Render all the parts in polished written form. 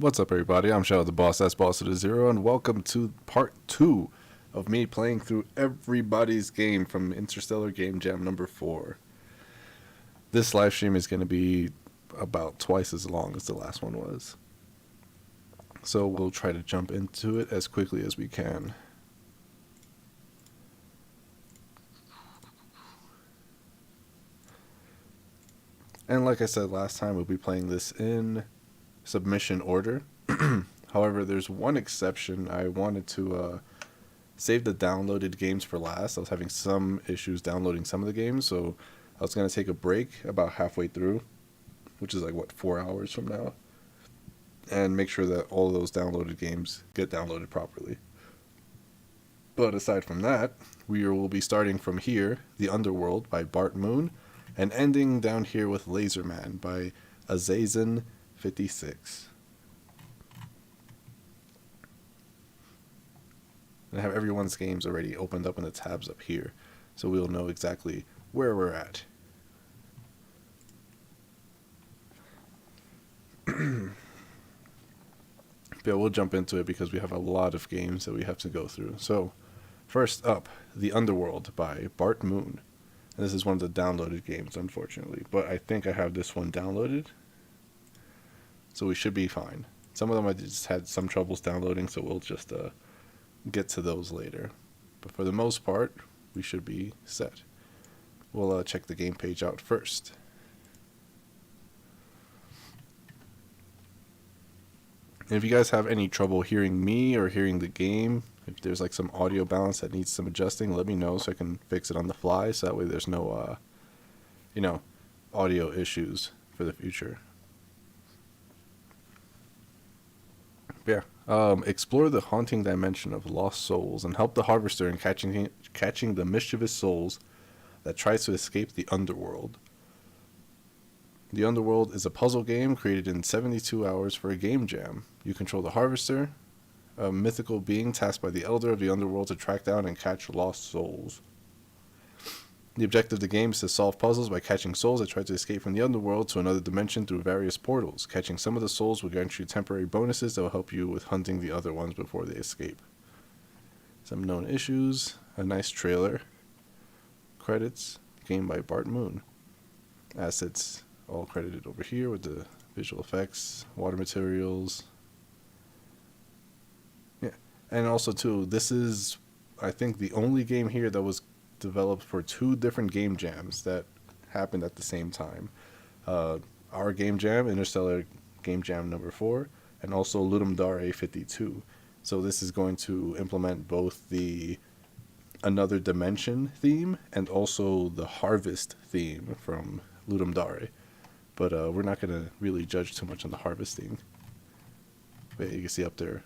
What's up, everybody? I'm Shadow the Boss, that's Boss of the Zero, and welcome to part 2 of me playing through everybody's game from Interstellar Game Jam number 4. This live stream is going to be about twice as long as the last one was. So we'll try to jump into it as quickly as we can. And like I said last time, we'll be playing this in submission order. However, there's one exception. I wanted to save the downloaded games for last. I was having some issues downloading some of the games, so I was going to take a break about halfway through, which is like, 4 hours from now, and make sure that all of those downloaded games get downloaded properly. But aside from that, we will be starting from here, The Underworld by Bart Moon, and ending down here with Laserman by Azazen56. And I have everyone's games already opened up in the tabs up here, so we'll know exactly where we're at. But we'll jump into it because we have a lot of games that we have to go through. So, first up, The Underworld by Bart Moon. And this is one of the downloaded games, unfortunately. But I think I have this one downloaded, so we should be fine. Some of them I just had some troubles downloading, so we'll just get to those later. But for the most part, we should be set. We'll check the game page out first. And if you guys have any trouble hearing me or hearing the game, if there's like some audio balance that needs some adjusting, let me know so I can fix it on the fly, so that way there's no audio issues for the future. Yeah. Explore the haunting dimension of lost souls and help the harvester in catching the mischievous souls that tries to escape the underworld. The Underworld is a puzzle game created in 72 hours for a game jam. You control the harvester, a mythical being tasked by the elder of the underworld to track down and catch lost souls. The objective of the game is to solve puzzles by catching souls that try to escape from the underworld to another dimension through various portals. Catching some of the souls will grant you temporary bonuses that will help you with hunting the other ones before they escape. Some known issues, a nice trailer, credits, game by Bart Moon. Assets all credited over here with the visual effects, water materials. Yeah, and also too, this is, I think, the only game here that was developed for 2 different game jams that happened at the same time. Our game jam, Interstellar Game Jam number 4, and also Ludum Dare 52. So this is going to implement both the Another Dimension theme and also the Harvest theme from Ludum Dare. But we're not going to really judge too much on the harvesting. But you can see up there.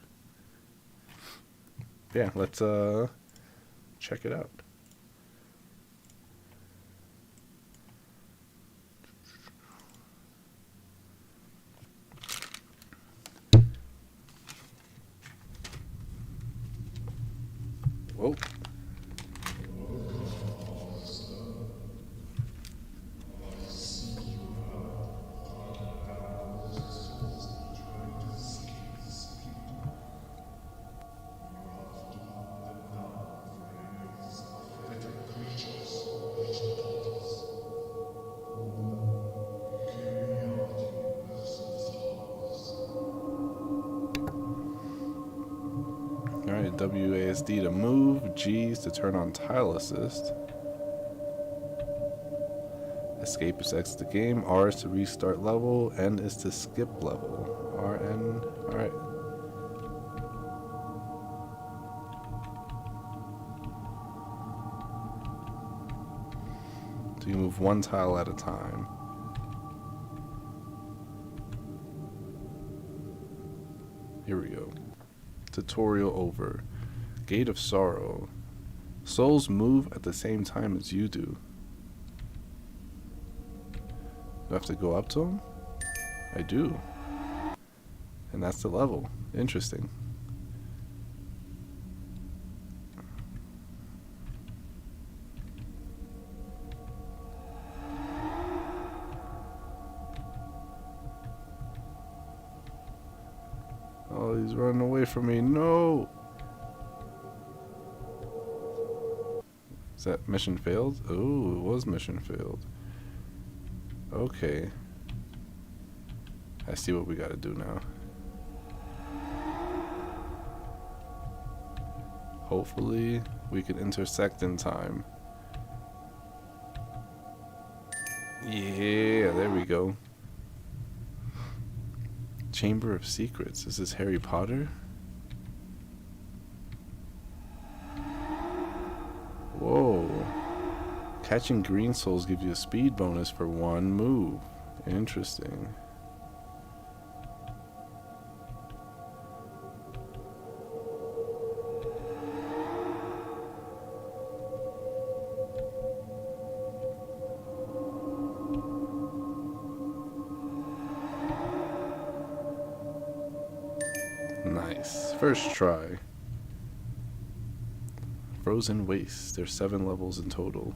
Yeah, let's check it out. Whoa. Alright, WASD to move, G's to turn on tile assist. Escape is to exit the game, R is to restart level, N is to skip level. RN, alright. So you move one tile at a time. Here we go. Tutorial over. Gate of Sorrow. Souls move at the same time as you do. Do I have to go up to them? I do. And that's the level. Interesting. he's running away from me. No! Is that mission failed? Oh, it was mission failed. Okay. I see what we gotta do now. Hopefully, we can intersect in time. Yeah, there we go. Chamber of Secrets. Is this Harry Potter? Whoa. Catching green souls gives you a speed bonus for 1 move. Interesting. Nice. First try. Frozen Waste. There's 7 levels in total.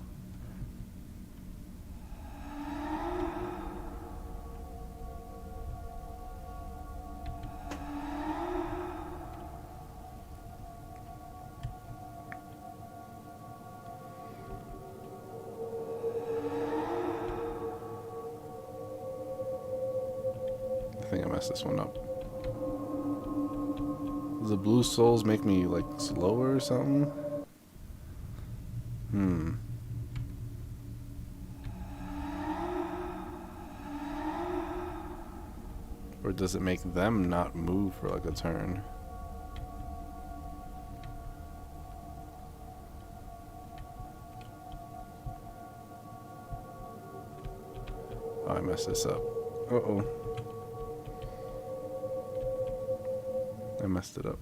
I think I messed this one up. Does the blue souls make me like slower or something? Or does it make them not move for like a turn? Oh, I messed this up. Uh-oh. I messed it up.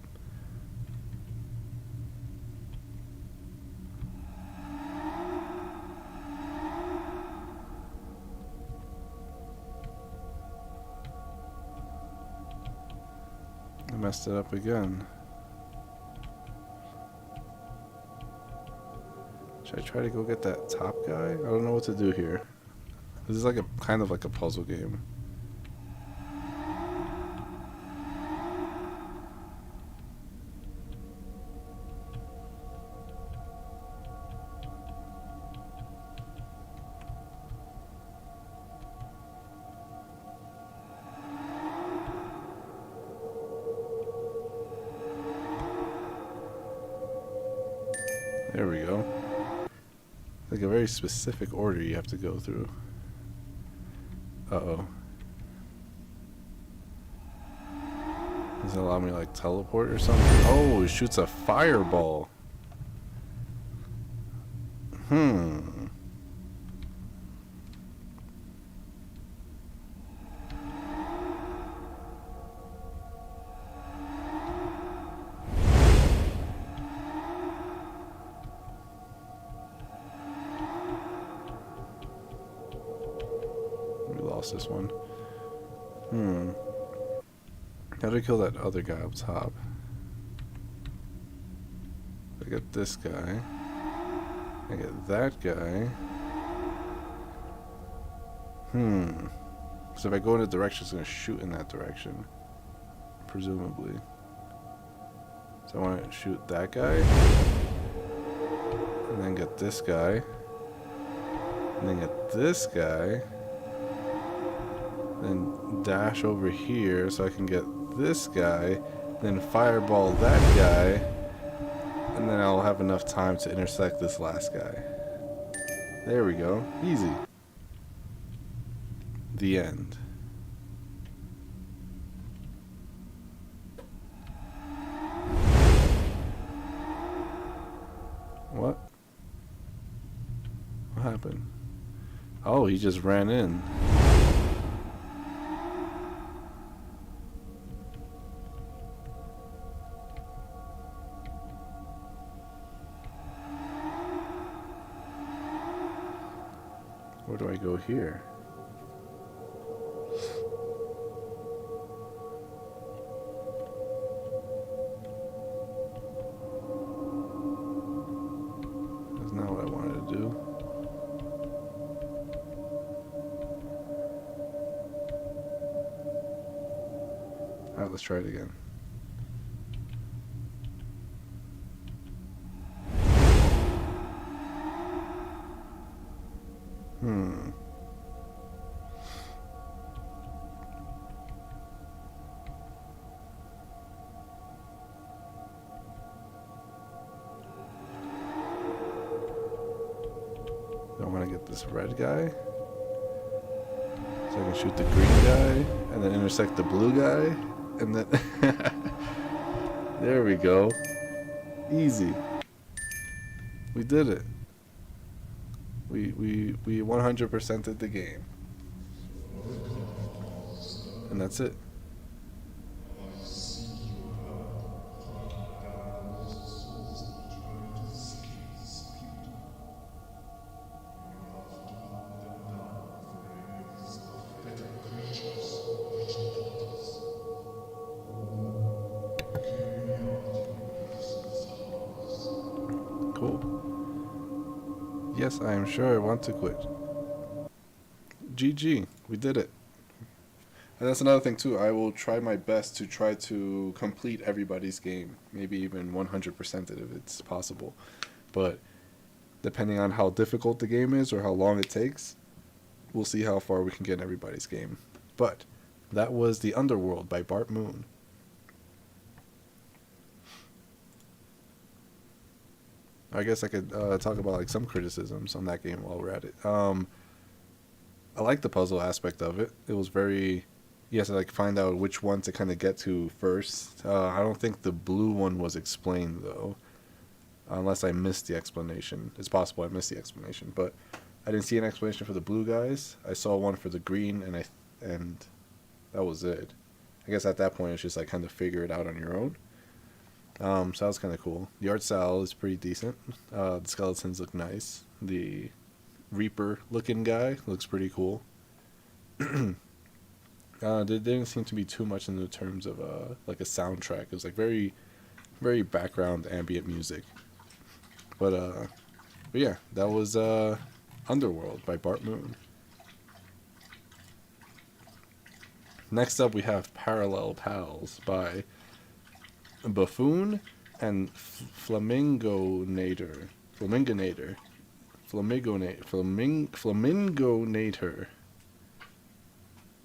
I messed it up again. Should I try to go get that top guy? I don't know what to do here. This is like a kind of like a puzzle game. There we go. Like a very specific order you have to go through. Uh-oh. Does it allow me to like teleport or something? Oh, it shoots a fireball. This one. How do I kill that other guy up top? I get this guy. I get that guy. So if I go in a direction, it's going to shoot in that direction. Presumably. So I want to shoot that guy. And then get this guy. And then get this guy. Then dash over here so I can get this guy, then fireball that guy, and then I'll have enough time to intersect this last guy. There we go. Easy. The end. What? What happened? Oh, he just ran in. Where do I go here? That's not what I wanted to do. Alright, let's try it again. this red guy. So I can shoot the green guy, and then intersect the blue guy, and then... There we go. Easy. We did it. We 100%ed the game. And that's it. Cool. Yes, I am sure I want to quit. GG. We did it. And that's another thing too. I will try my best to try to complete everybody's game. Maybe even 100% it if it's possible. But depending on how difficult the game is or how long it takes, we'll see how far we can get in everybody's game. But that was The Underworld by Bart Moon. I guess I could talk about like some criticisms on that game while we're at it. I like the puzzle aspect of it. It was very... You have to like find out which one to kind of get to first. I don't think the blue one was explained though, unless I missed the explanation. It's possible I missed the explanation, but I didn't see an explanation for the blue guys. I saw one for the green, and that was it. I guess at that point it's just like kind of figure it out on your own. So that was kind of cool. The art style is pretty decent. The skeletons look nice. The Reaper looking guy looks pretty cool. There didn't seem to be too much in the terms of like a soundtrack. It was like very, very background ambient music. But yeah, that was Underworld by Bart Moon. Next up we have Parallel Pals by Buffoon and Flamingonator. Flamingonator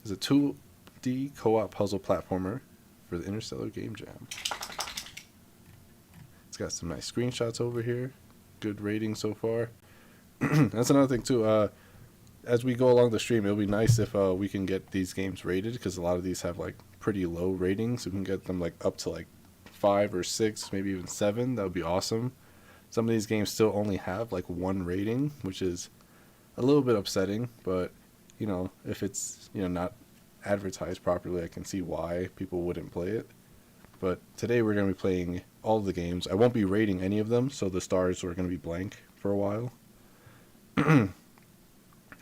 is a 2D co-op puzzle platformer for the Interstellar Game Jam. It's got some nice screenshots over here. Good rating so far. That's another thing too. As we go along the stream, it'll be nice if we can get these games rated, because a lot of these have like pretty low ratings. We can get them like up to like 5 or 6, maybe even 7. That would be awesome. Some of these games still only have like 1 rating, which is a little bit upsetting, but you know, if it's, you know, not advertised properly, I can see why people wouldn't play it. But today we're going to be playing all of the games. I won't be rating any of them, so the stars are going to be blank for a while.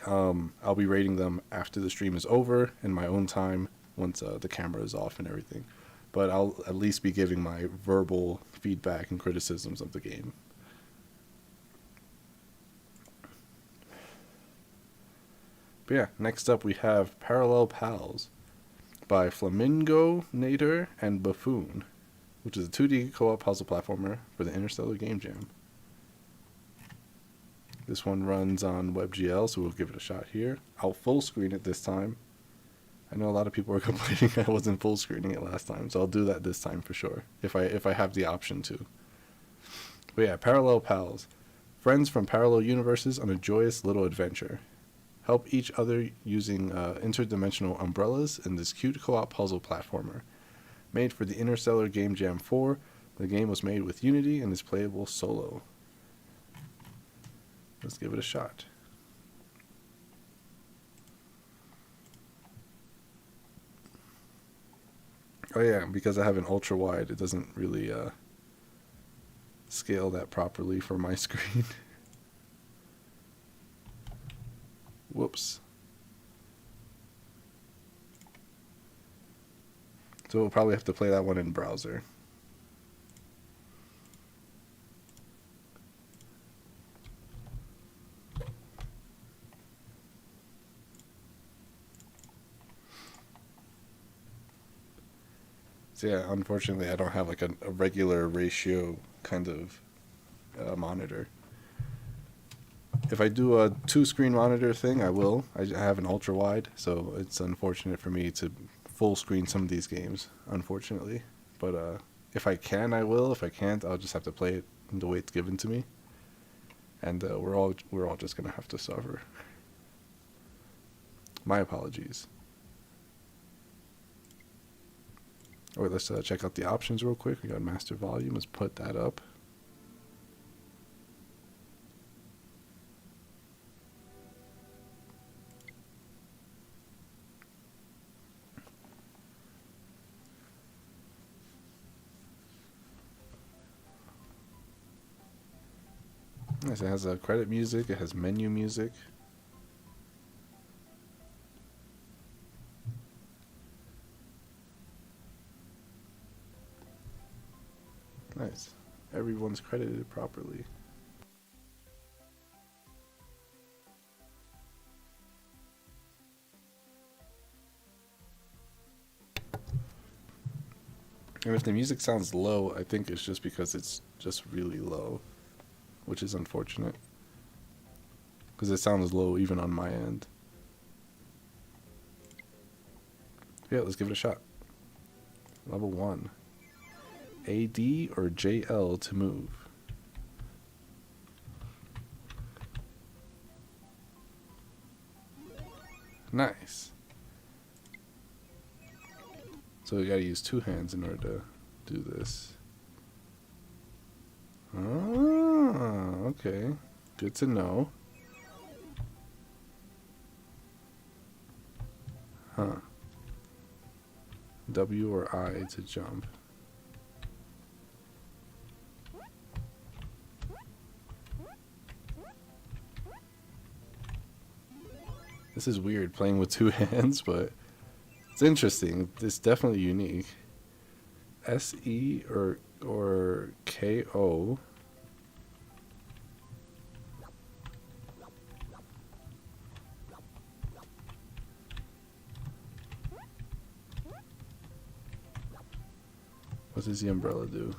I'll be rating them after the stream is over in my own time, once the camera is off and everything. But I'll at least be giving my verbal feedback and criticisms of the game. But yeah, next up we have Parallel Pals by Flamingonator and Buffoon, which is a 2D co-op puzzle platformer for the Interstellar Game Jam. This one runs on WebGL, so we'll give it a shot here. I'll full screen it this time. I know a lot of people are complaining I wasn't full screening it last time, so I'll do that this time for sure, if I have the option to. But yeah, Parallel Pals. Friends from parallel universes on a joyous little adventure. Help each other using interdimensional umbrellas in this cute co-op puzzle platformer. Made for the Interstellar Game Jam 4, the game was made with Unity and is playable solo. Let's give it a shot. Oh yeah, because I have an ultra wide, it doesn't really scale that properly for my screen. Whoops. So we'll probably have to play that one in browser. So yeah, unfortunately I don't have like a regular ratio kind of monitor. If I do a 2-screen monitor thing, I will. I have an ultra wide, so it's unfortunate for me to full screen some of these games, unfortunately. But if I can, I will. If I can't, I'll just have to play it the way it's given to me. and we're all just gonna have to suffer. My apologies. Alright, let's check out the options real quick. We got master volume. Let's put that up. Nice. It has credit music. It has menu music. Nice. Everyone's credited properly. And if the music sounds low, I think it's just because it's just really low, which is unfortunate. Because it sounds low even on my end. Yeah, let's give it a shot. Level 1. AD or JL to move. Nice. So we gotta use 2 hands in order to do this. Ah, okay. Good to know. Huh. W or I to jump. This is weird playing with 2 hands, but it's interesting. It's definitely unique. SE or KO. What does the umbrella do?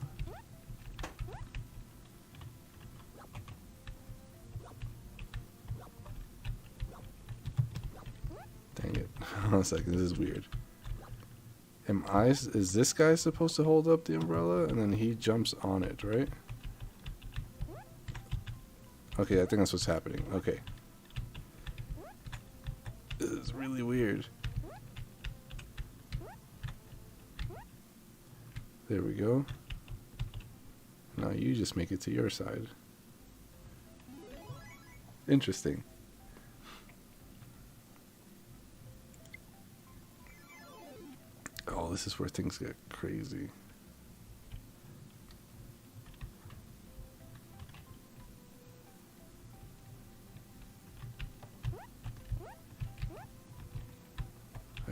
Dang it. Hold on a second, this is weird. Is this guy supposed to hold up the umbrella and then he jumps on it, right? Okay, I think that's what's happening. Okay. This is really weird. There we go. Now you just make it to your side. Interesting. Oh, this is where things get crazy.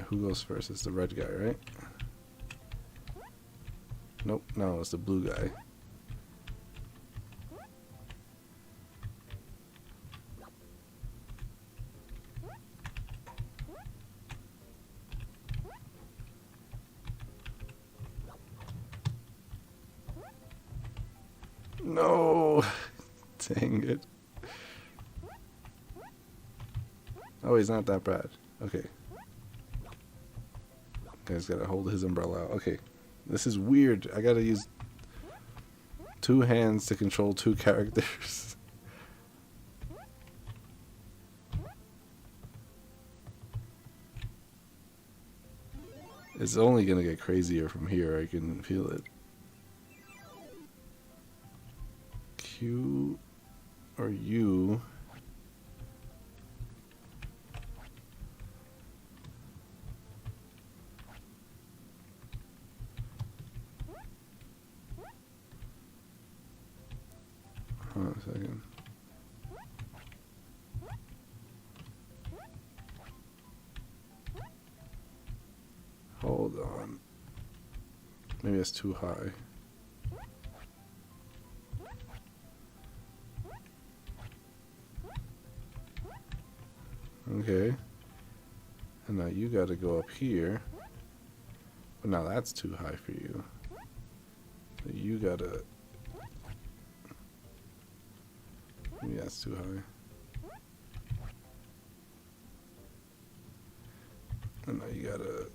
Who goes first? It's the red guy, right? Nope, no, it's the blue guy. No! Dang it. Oh, he's not that bad. Okay. Guy's gotta hold his umbrella out. Okay. This is weird. I gotta use 2 hands to control 2 characters. It's only gonna get crazier from here. I can feel it. Q or U. Hold on a second. Hold on. Maybe that's too high. Okay. And now you gotta go up here. But now that's too high for you. So you gotta... Maybe that's too high. And now you gotta...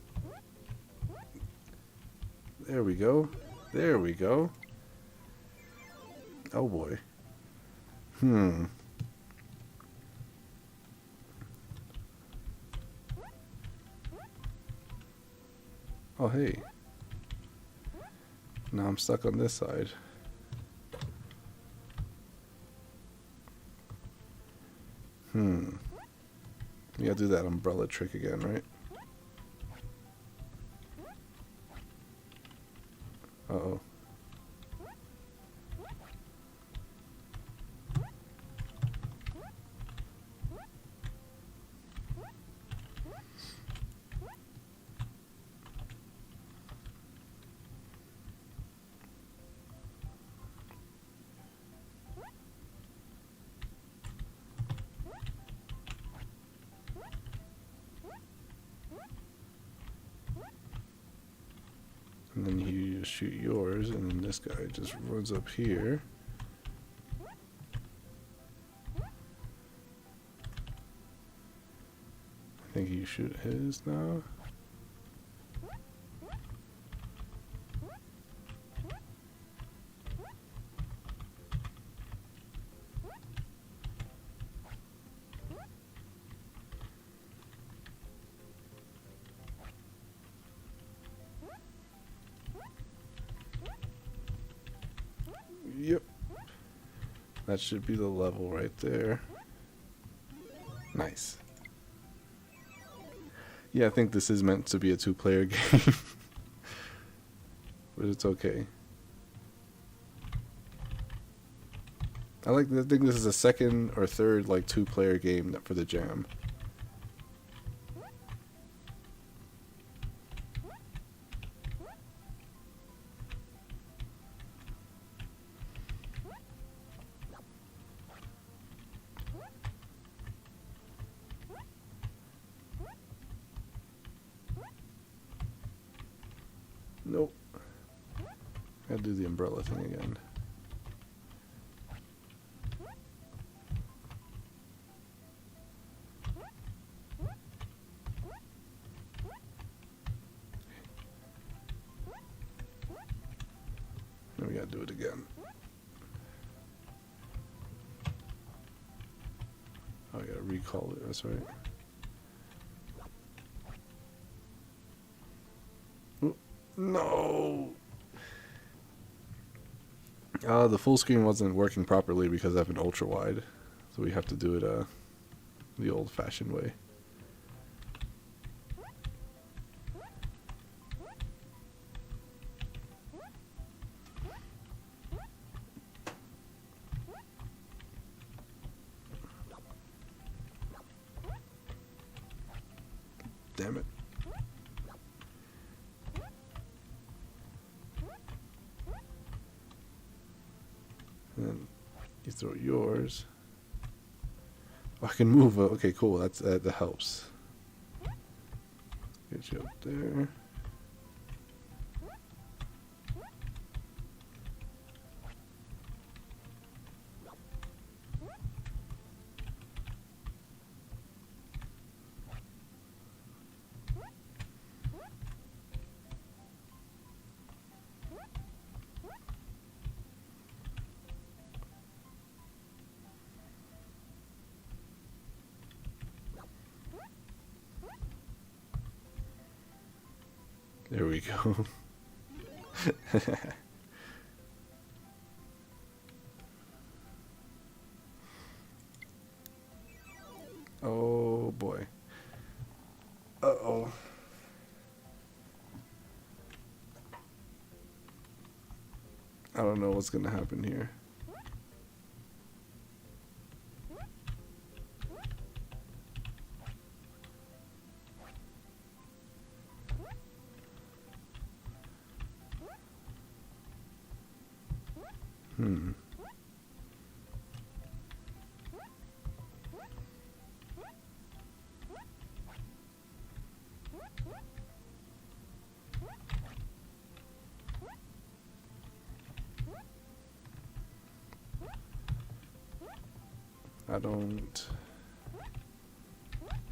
There we go. There we go. Oh boy. Hmm. Oh, hey. Now I'm stuck on this side. Hmm. You gotta do that umbrella trick again, right? Uh-oh. And then you just shoot yours, and then this guy just runs up here. I think you shoot his now. Yep. That should be the level right there. Nice. Yeah, I think this is meant to be a two-player game. But it's okay. I think this is a second or third like two-player game for the jam. Nope. Gotta do the umbrella thing again. Now we gotta do it again. Oh, I gotta recall it, that's right. No! The full screen wasn't working properly because I have an ultra wide. So we have to do it the old fashioned way. Damn it. And then you throw yours. Oh, I can move. Okay, cool. That helps. Get you up there. There we go. Oh boy. Uh-oh. I don't know what's gonna happen here.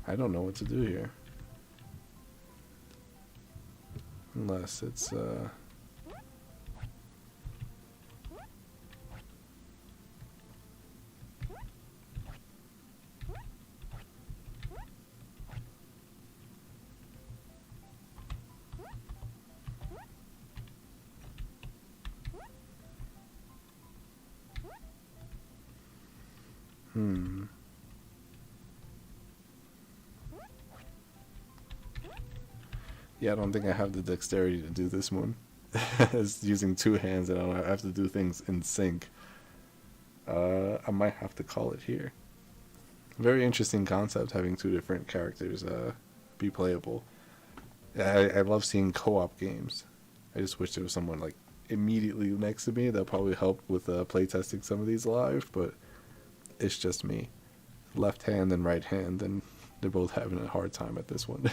I don't know what to do here. Unless it's Hmm. Yeah, I don't think I have the dexterity to do this one. It's using two hands and I have to do things in sync. I might have to call it here. Very interesting concept having two different characters be playable. I love seeing co-op games. I just wish there was someone like immediately next to me that probably help with playtesting some of these live, but it's just me. Left hand and right hand, and they're both having a hard time at this one.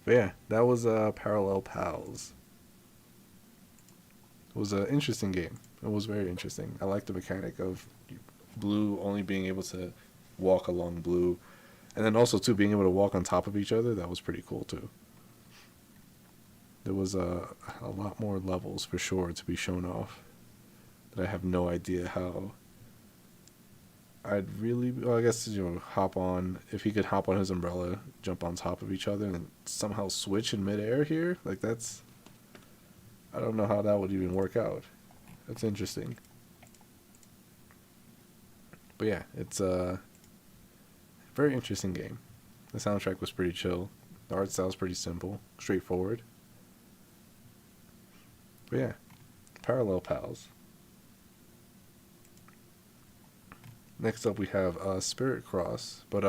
But yeah, that was Parallel Pals. It was an interesting game. It was very interesting. I like the mechanic of blue only being able to walk along blue, and then also too being able to walk on top of each other. That was pretty cool too. There was a lot more levels for sure to be shown off that I have no idea how. I'd really, well, I guess, hop on, if he could hop on his umbrella, jump on top of each other, and then somehow switch in midair here. Like, that's, I don't know how that would even work out. That's interesting. But yeah, it's a very interesting game. The soundtrack was pretty chill. The art style is pretty simple, straightforward. But yeah, Parallel Pals. Next up we have Spirit Cross, but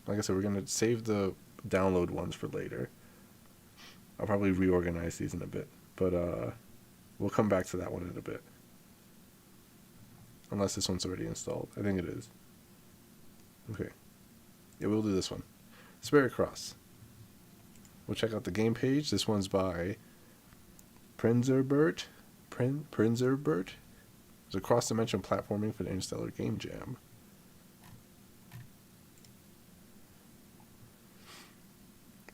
like I said, we're gonna save the download ones for later. I'll probably reorganize these in a bit, but we'll come back to that one in a bit. Unless this one's already installed. I think it is. Okay. Yeah, we'll do this one. Spirit Cross. We'll check out the game page. This one's by Prinzerbert. Prinzerbert. It's a cross-dimensional platforming for the Interstellar Game Jam.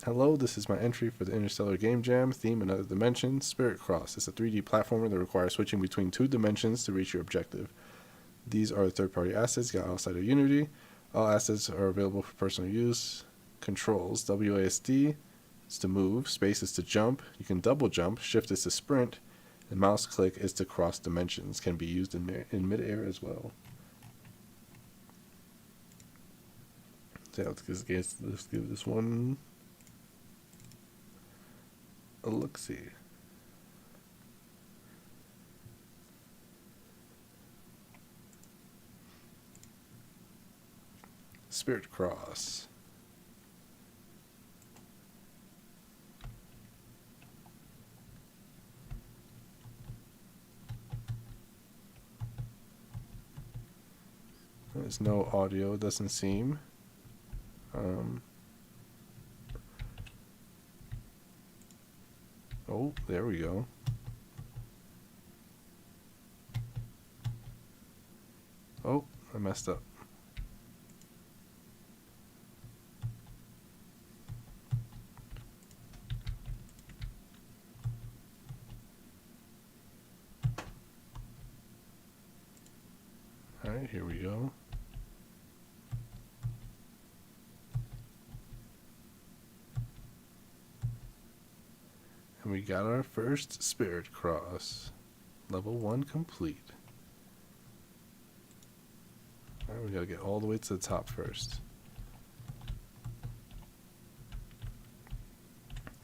Hello, this is my entry for the Interstellar Game Jam theme in other dimensions. Spirit Cross. It's a 3D platformer that requires switching between two dimensions to reach your objective. These are third-party assets got outside of Unity. All assets are available for personal use. Controls. WASD is to move. Space is to jump. You can double jump. Shift is to sprint. And mouse click is to cross dimensions. Can be used in mid-air as well. So yeah, let's give this one a look-see. Spirit Cross. There's no audio, it doesn't seem. Oh, there we go. Oh, I messed up. Alright, here we go. And we got our first Spirit Cross. Level 1 complete. Alright, we gotta get all the way to the top first.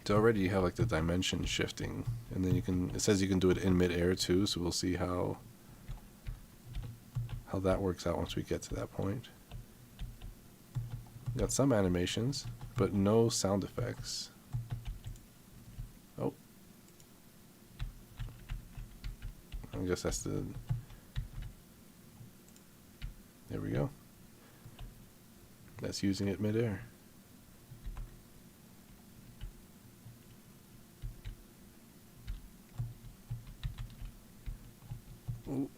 So already you have like the dimension shifting, and then it says you can do it in mid-air too, so we'll see how that works out once we get to that point. Got some animations, but no sound effects. Oh. I guess that's the... There we go. That's using it mid-air. Ooh.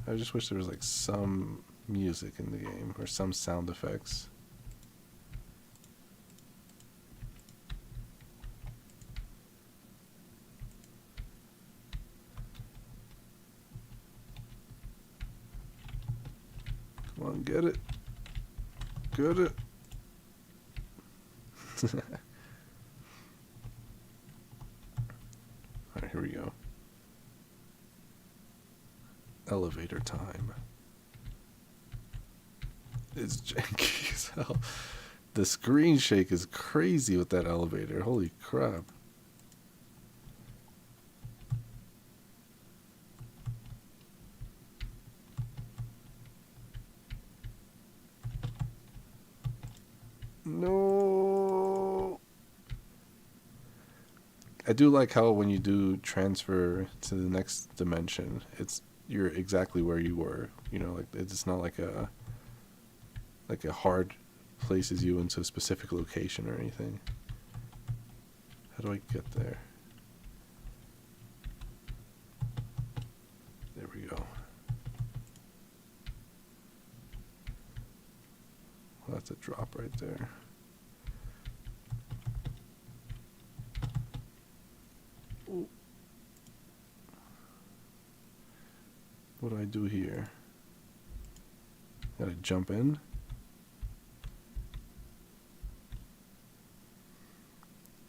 I just wish there was like some music in the game or some sound effects. Come on, get it. Get it. Alright, here we go. Elevator time. It's janky as hell. The screen shake is crazy with that elevator. Holy crap. No. I do like how when you do transfer to the next dimension, you're exactly where you were. You know, like it's not like a hard places you into a specific location or anything. How do I get there? There we go. Well, that's a drop right there. Ooh. What do I do here? Gotta jump in.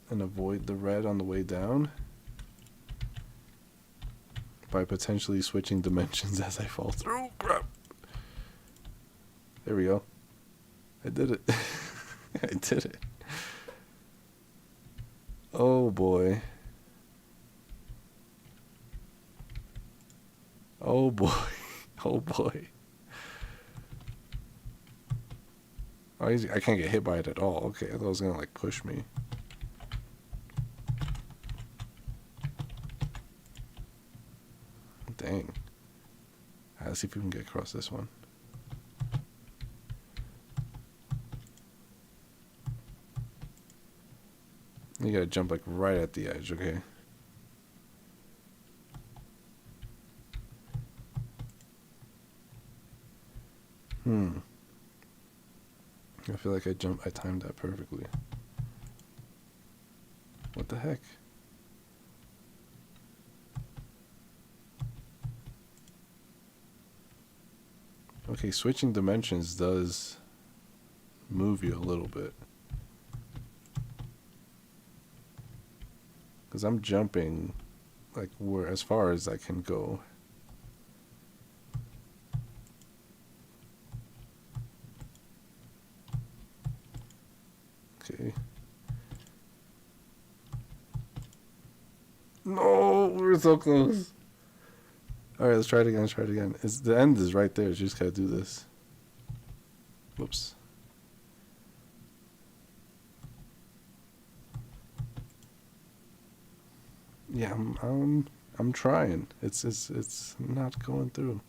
And avoid the red on the way down by potentially switching dimensions as I fall through. Crap. There we go. I did it. I did it. Oh boy. Oh boy. Oh boy. Oh, I can't get hit by it at all. Okay, I thought it was gonna like push me. Dang. Let's see if we can get across this one. You gotta jump like right at the edge, okay? I feel like I timed that perfectly. What the heck? Okay, switching dimensions does move you a little bit. Because I'm jumping like as far as I can go. Okay. No, we're so close. Alright, let's try it again, the end is right there, you just gotta do this. Whoops. Yeah, I'm trying. It's not going through.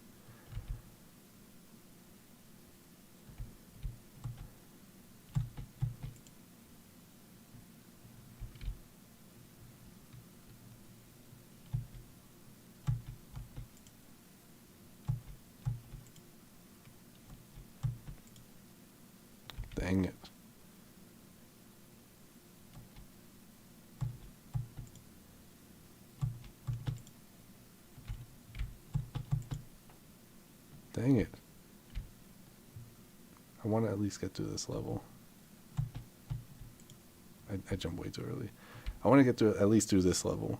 Dang it. Dang it. I want to at least get through this level. I jumped way too early. I want to get at least through this level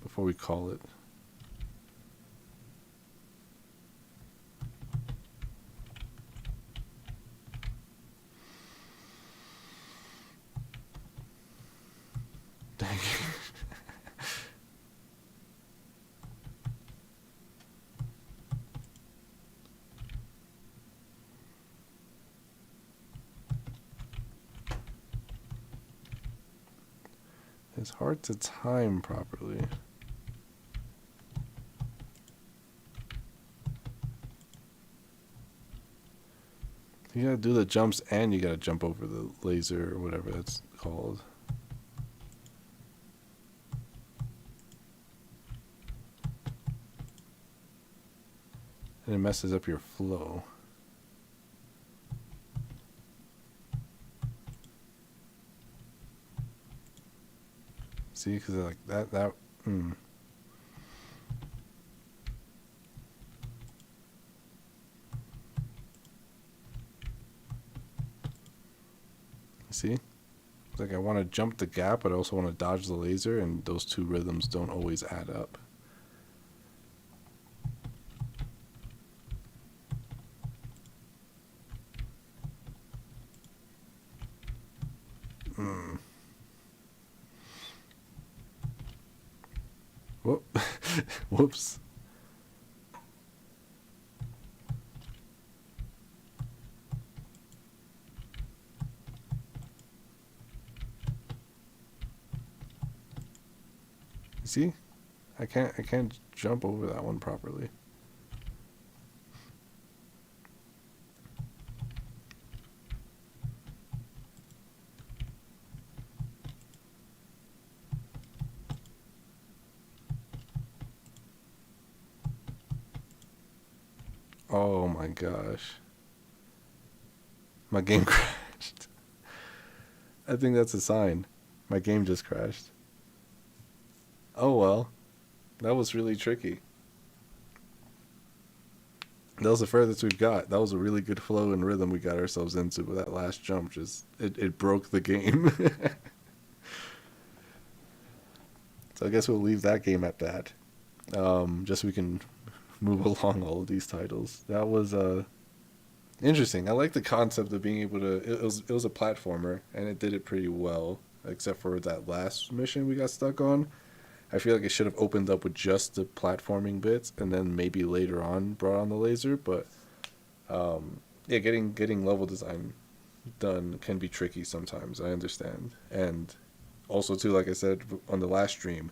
before we call it. Dang it. It's hard to time properly. You gotta do the jumps and you gotta jump over the laser or whatever that's called. And it messes up your flow. See, because like that. See? It's like I want to jump the gap, but I also want to dodge the laser, and those two rhythms don't always add up. Whoop. Whoops. See? I can't jump over that one properly. Oh my gosh. My game crashed. I think that's a sign. My game just crashed. Oh well. That was really tricky. That was the furthest we've got. That was a really good flow and rhythm we got ourselves into, but that last jump just it broke the game. So I guess we'll leave that game at that. Just so we can move along all of these titles. That was interesting. I like the concept of being able to. It was a platformer, and it did it pretty well, except for that last mission we got stuck on. I feel like it should have opened up with just the platforming bits, and then maybe later on brought on the laser. But yeah, getting level design done can be tricky sometimes. I understand, and also too, like I said on the last stream,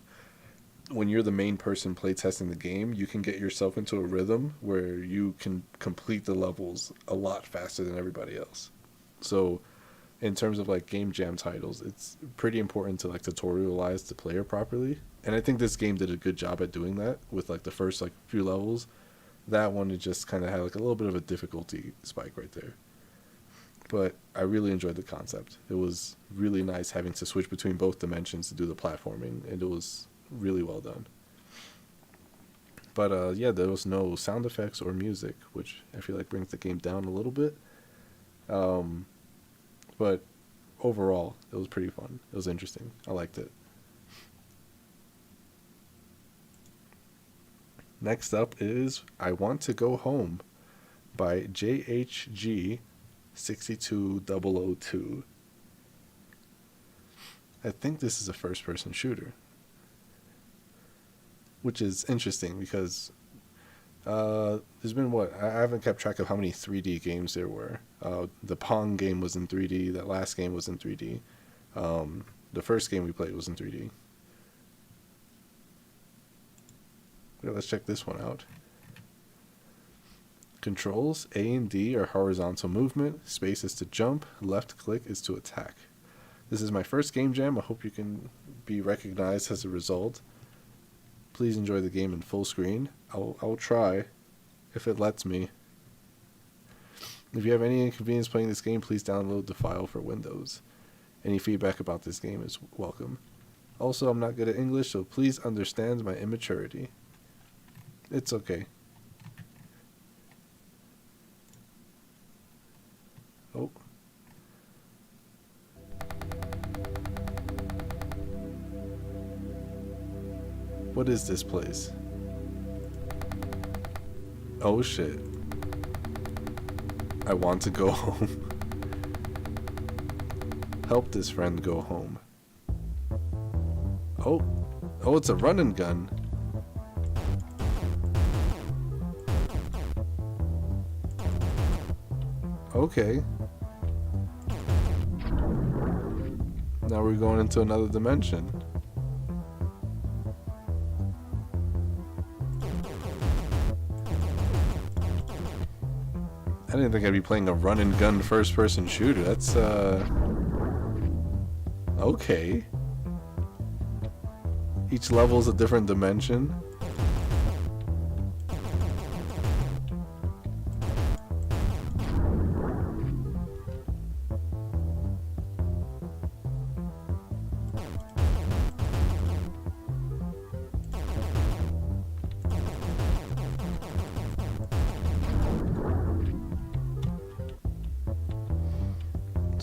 when you're the main person playtesting the game, you can get yourself into a rhythm where you can complete the levels a lot faster than everybody else. So in terms of like game jam titles, it's pretty important to like tutorialize the player properly. And I think this game did a good job at doing that with like the first like few levels. That one, it just kind of had like a little bit of a difficulty spike right there. But I really enjoyed the concept. It was really nice having to switch between both dimensions to do the platforming, and it was really well done. But yeah, there was no sound effects or music, which I feel like brings the game down a little bit. But overall, it was pretty fun. It was interesting. I liked it. Next up is I Want to Go Home by JHG62002. I think this is a first-person shooter, which is interesting because there's been I haven't kept track of how many 3D games there were. The Pong game was in 3D. That last game was in 3D. The first game we played was in 3D. Okay, let's check this one out. Controls: A and D are horizontal movement, space is to jump, left click is to attack. This is my first game jam. I hope you can be recognized as a result. Please enjoy the game in full screen. I'll try, if it lets me. If you have any inconvenience playing this game, please download the file for Windows. Any feedback about this game is welcome. Also, I'm not good at English, so please understand my immaturity. It's okay. Oh. What is this place? Oh shit. I want to go home. Help this friend go home. Oh. Oh, it's a run and gun. Okay. Now we're going into another dimension. I didn't think I'd be playing a run and gun first person shooter. That's okay. Each level is a different dimension.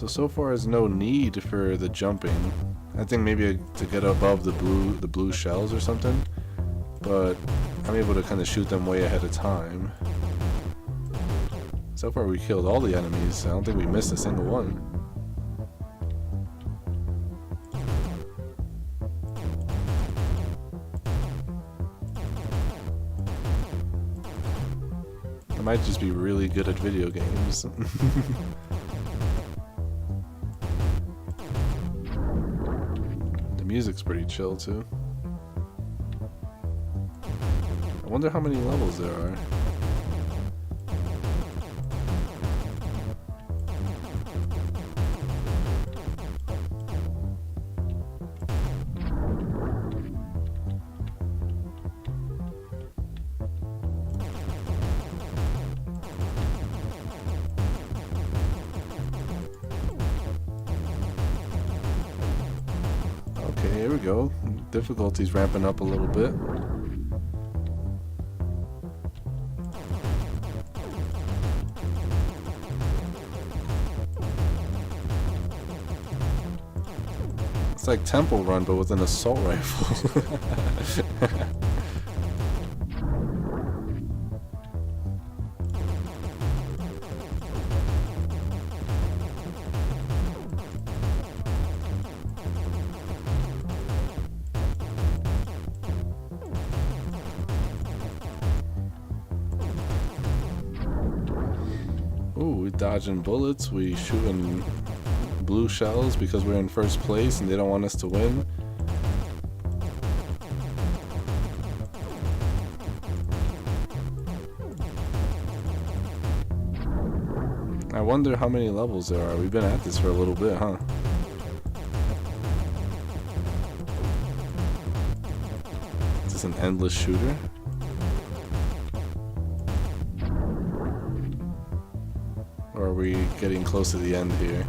So far there's no need for the jumping. I think maybe to get above the blue shells or something, but I'm able to kind of shoot them way ahead of time. So far we killed all the enemies. I don't think we missed a single one. might just be really good at video games. The music's pretty chill too. I wonder how many levels there are. Okay, here we go. Difficulty's ramping up a little bit. It's like Temple Run, but with an assault rifle. Ooh, we dodging bullets, we shooting blue shells because we're in first place and they don't want us to win. I wonder how many levels there are. We've been at this for a little bit, huh? Is this an endless shooter? Or are we getting close to the end here?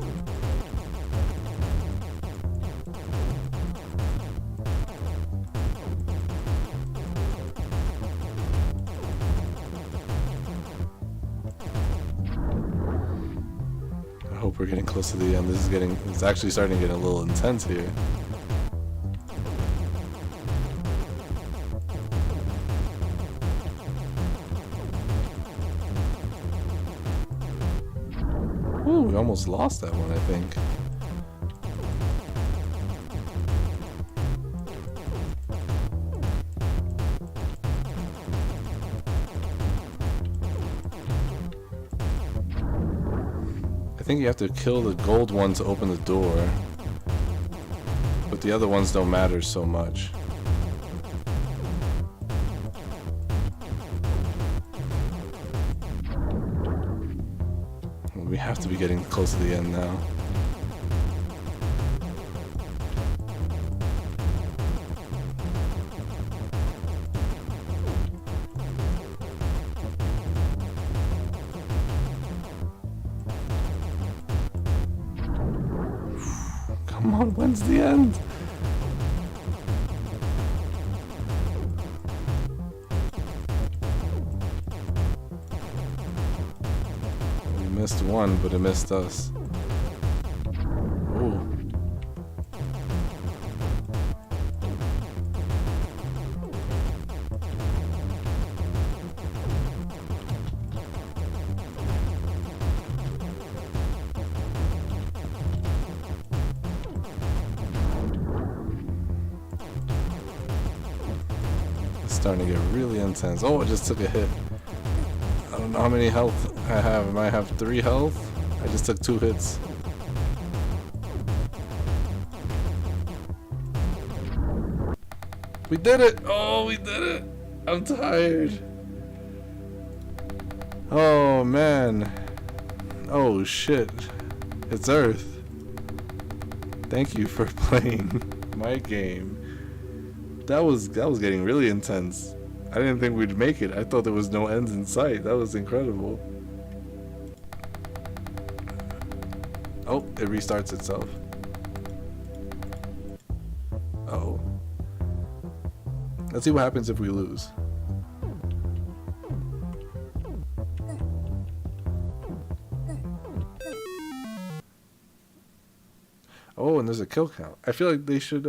I hope we're getting close to the end. It's actually starting to get a little intense here. Ooh, we almost lost that one, I think. I think you have to kill the gold one to open the door, but the other ones don't matter so much. We have to be getting close to the end now. Come on, when's the end? We missed one, but it missed us. Ooh. Starting to get really intense. Oh, I just took a hit. I don't know how many health I have. I might have 3 health. I just took 2 hits. We did it! Oh, we did it! I'm tired. Oh, man. Oh, shit. It's Earth. Thank you for playing my game. That was getting really intense. I didn't think we'd make it. I thought there was no end in sight. That was incredible. Oh, it restarts itself. Uh-oh. Let's see what happens if we lose. Oh, and there's a kill count. I feel like they should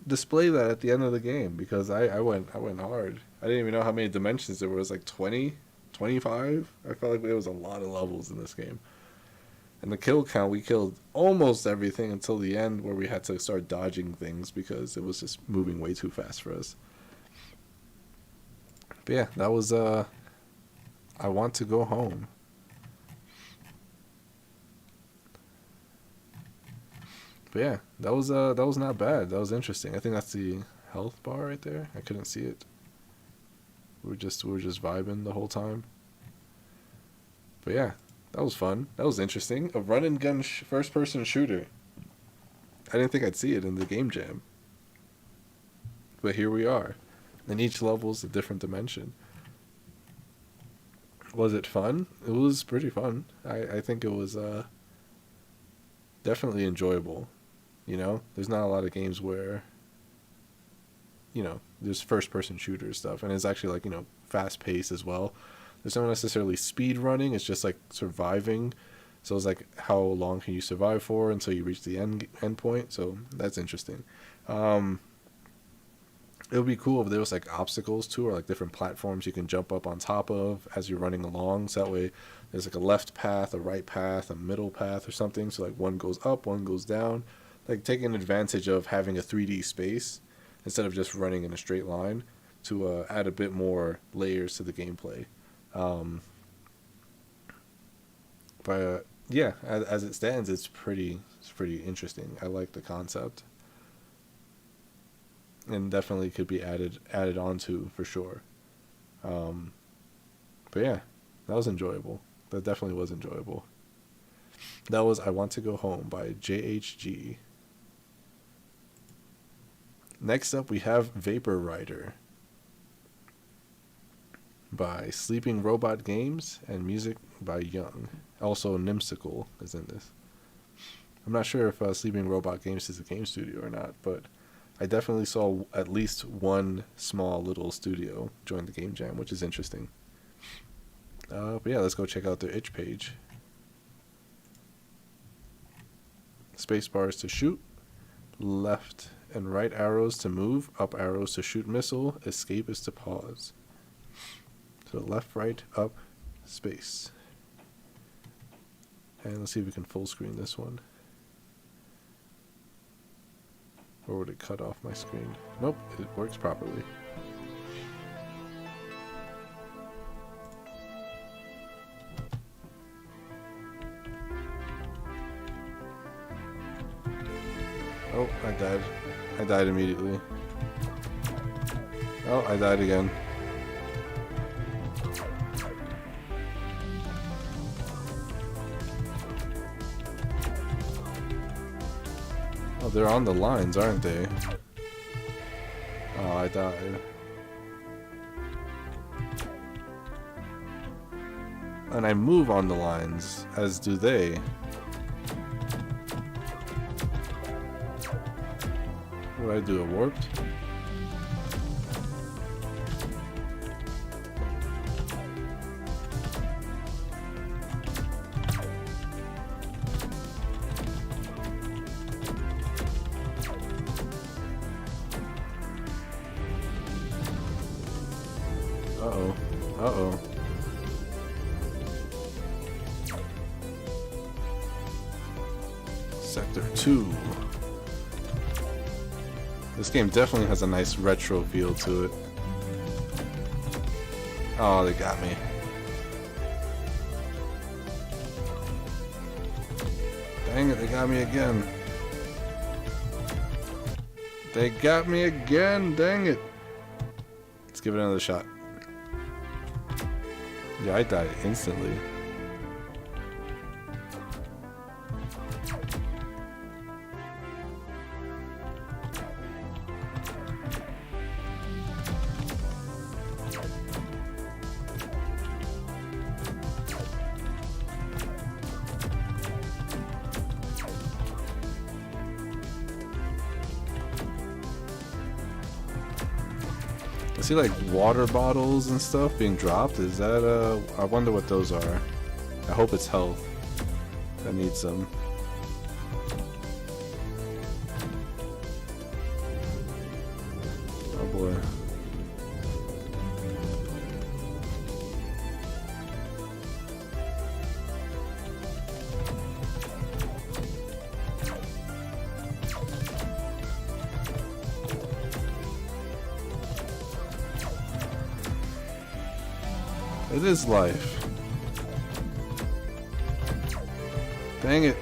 display that at the end of the game, because I went hard. I didn't even know how many dimensions there was, like 20, 25. I felt like there was a lot of levels in this game. And the kill count, we killed almost everything until the end, where we had to start dodging things because it was just moving way too fast for us. But yeah, that was I want to go home. But yeah, that was not bad. That was interesting. I think that's the health bar right there. I couldn't see it. We were just vibing the whole time. But yeah, that was fun. That was interesting. A run and gun first person shooter. I didn't think I'd see it in the game jam. But here we are. And each level's a different dimension. Was it fun? It was pretty fun. I think it was definitely enjoyable. You know, there's not a lot of games where, you know, there's first-person shooter stuff, and it's actually like, you know, fast-paced as well. There's not necessarily speed running. It's just like surviving. So it's like how long can you survive for until you reach the end point. So that's interesting. It would be cool if there was like obstacles too, or like different platforms you can jump up on top of as you're running along. So that way there's like a left path, a right path, a middle path or something. So like one goes up, one goes down. Like taking advantage of having a 3D space instead of just running in a straight line to add a bit more layers to the gameplay. But yeah, as it stands, it's pretty interesting. I like the concept, and definitely could be added onto for sure. But yeah, that was enjoyable. That definitely was enjoyable. That was I Want to Go Home by JHG. Next up, we have Vapor Rider by Sleeping Robot Games and music by Young. Also, Nimsicle is in this. I'm not sure if Sleeping Robot Games is a game studio or not, but I definitely saw at least one small little studio join the game jam, which is interesting. But yeah, let's go check out their itch page. Space bars to shoot, left and right arrows to move, up arrows to shoot missile, escape is to pause. So left, right, up, space. And let's see if we can full screen this one. Or would it cut off my screen? Nope, it works properly. Oh, I died. I died immediately. Oh, I died again. Oh, they're on the lines, aren't they? Oh, I died. And I move on the lines, as do they. What did I do? A warped? Uh-oh. Uh-oh. Sector 2. This game definitely has a nice retro feel to it. Oh, they got me. Dang it, they got me again. They got me again, dang it. Let's give it another shot. Yeah, I died instantly. I see like water bottles and stuff being dropped. Is that I wonder what those are. I hope it's health. I need some. Oh boy. It is life. Dang it.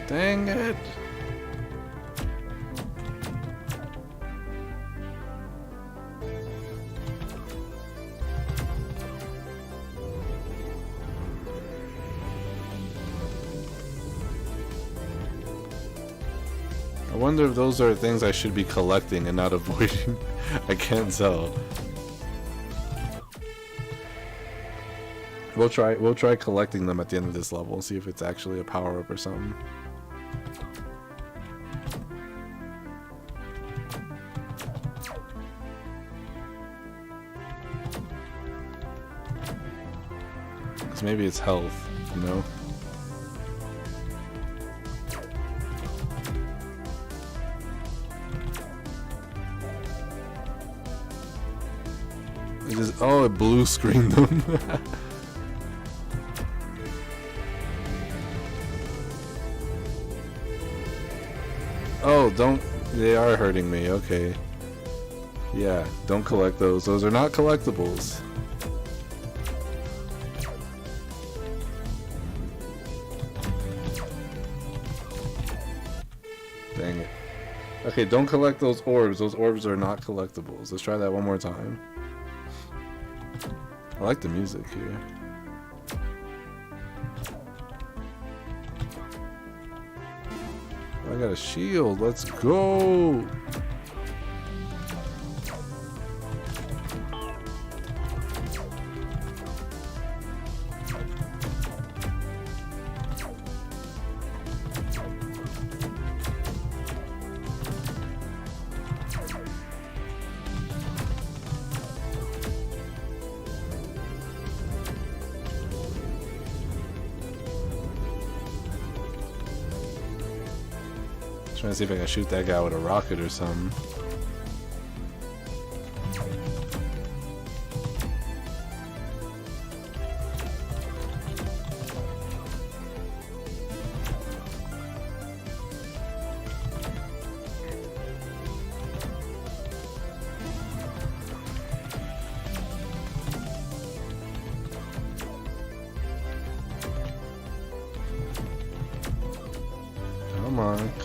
Dang it. I wonder if those are things I should be collecting and not avoiding. I can't tell. We'll try collecting them at the end of this level and see if it's actually a power-up or something. Cause maybe it's health, you know? It just, oh, it blue screened them. Oh, don't, they are hurting me, okay. Yeah, don't collect those. Those are not collectibles. Dang it. Okay, don't collect those orbs. Those orbs are not collectibles. Let's try that one more time. I like the music here. I got a shield. Let's go. Trying to see if I can shoot that guy with a rocket or something.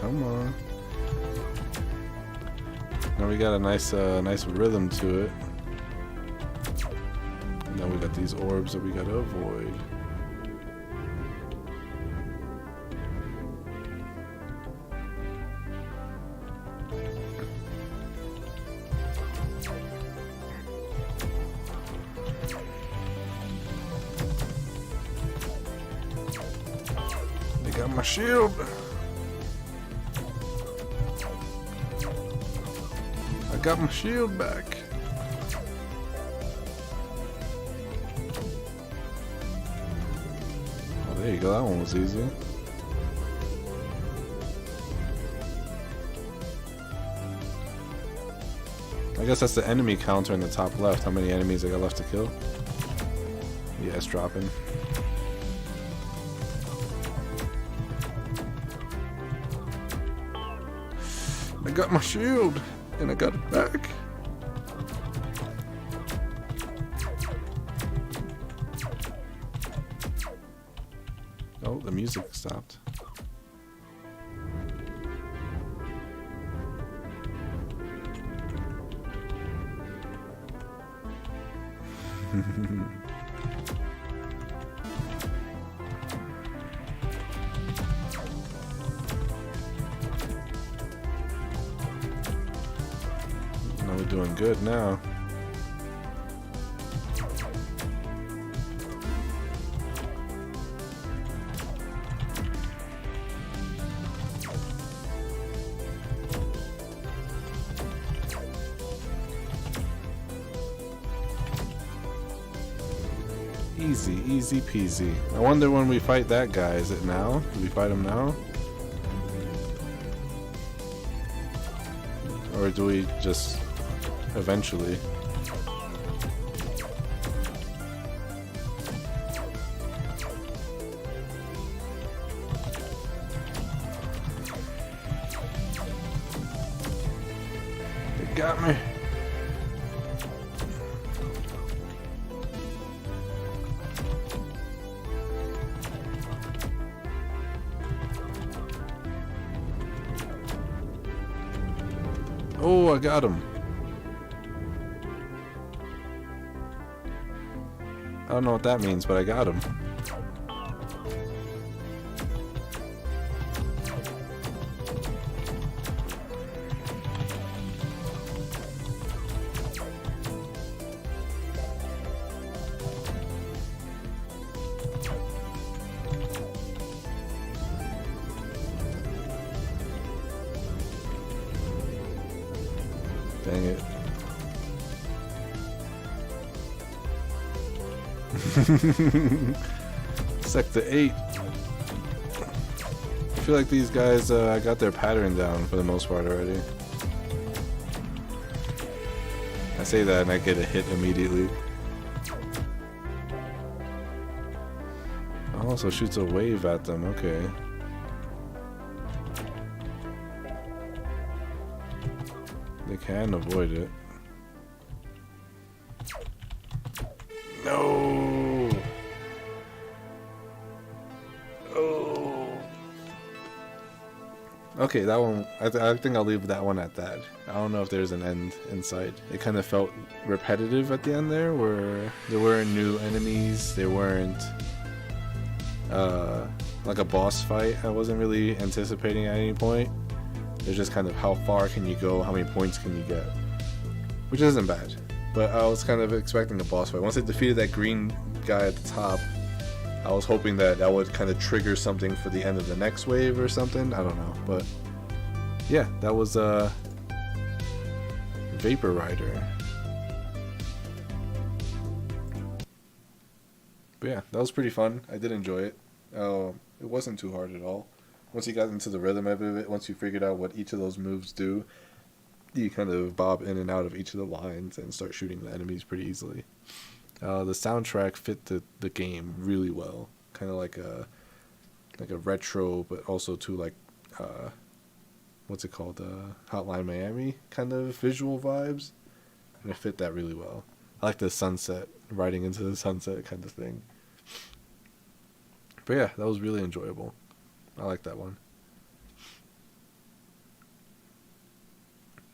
Come on. Now we got a nice rhythm to it. Now we got these orbs that we gotta avoid. They got my shield. Got my shield back. Oh, there you go. That one was easy. I guess that's the enemy counter in the top left. How many enemies I got left to kill? Yeah, it's dropping. I got my shield. And I got it back. Oh, the music stopped. We're doing good now. Easy peasy. I wonder when we fight that guy, is it now? Do we fight him now? Or do we just eventually? Got me. Oh, I got him. I don't know what that means, but I got him. Dang it. Sector 8. I feel like these guys got their pattern down for the most part already. I say that and I get a hit immediately. Oh, so shoots a wave at them, okay. They can avoid it. No! Oh! Okay, that one, I think I'll leave that one at that. I don't know if there's an end in sight. It kind of felt repetitive at the end there, where there weren't new enemies, there weren't like a boss fight I wasn't really anticipating at any point. It's just kind of how far can you go, how many points can you get, which isn't bad. But I was kind of expecting a boss fight. Once I defeated that green guy at the top, I was hoping that that would kind of trigger something for the end of the next wave or something. I don't know, but yeah, that was Vapor Rider. But yeah, that was pretty fun. I did enjoy it. It wasn't too hard at all. Once you got into the rhythm of it, once you figured out what each of those moves do, you kind of bob in and out of each of the lines and start shooting the enemies pretty easily. The soundtrack fit the game really well, kind of like a retro, but also to like what's it called, Hotline Miami kind of visual vibes, and it fit that really well. I like the sunset, riding into the sunset kind of thing. But yeah, that was really enjoyable. I like that one.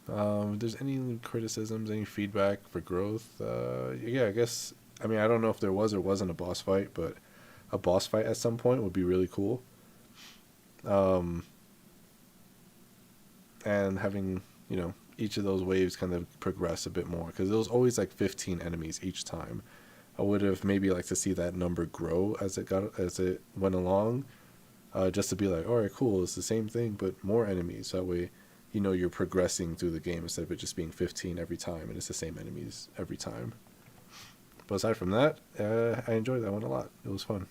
If there's any criticisms, any feedback for growth, yeah, I guess, I mean, I don't know if there was or wasn't a boss fight, but a boss fight at some point would be really cool. And having, you know, each of those waves kind of progress a bit more, because there was always like 15 enemies each time. I would have maybe liked to see that number grow as it went along. Just to be like, alright, cool, it's the same thing, but more enemies. That way, you know, you're progressing through the game instead of it just being 15 every time, and it's the same enemies every time. But aside from that, I enjoyed that one a lot. It was fun.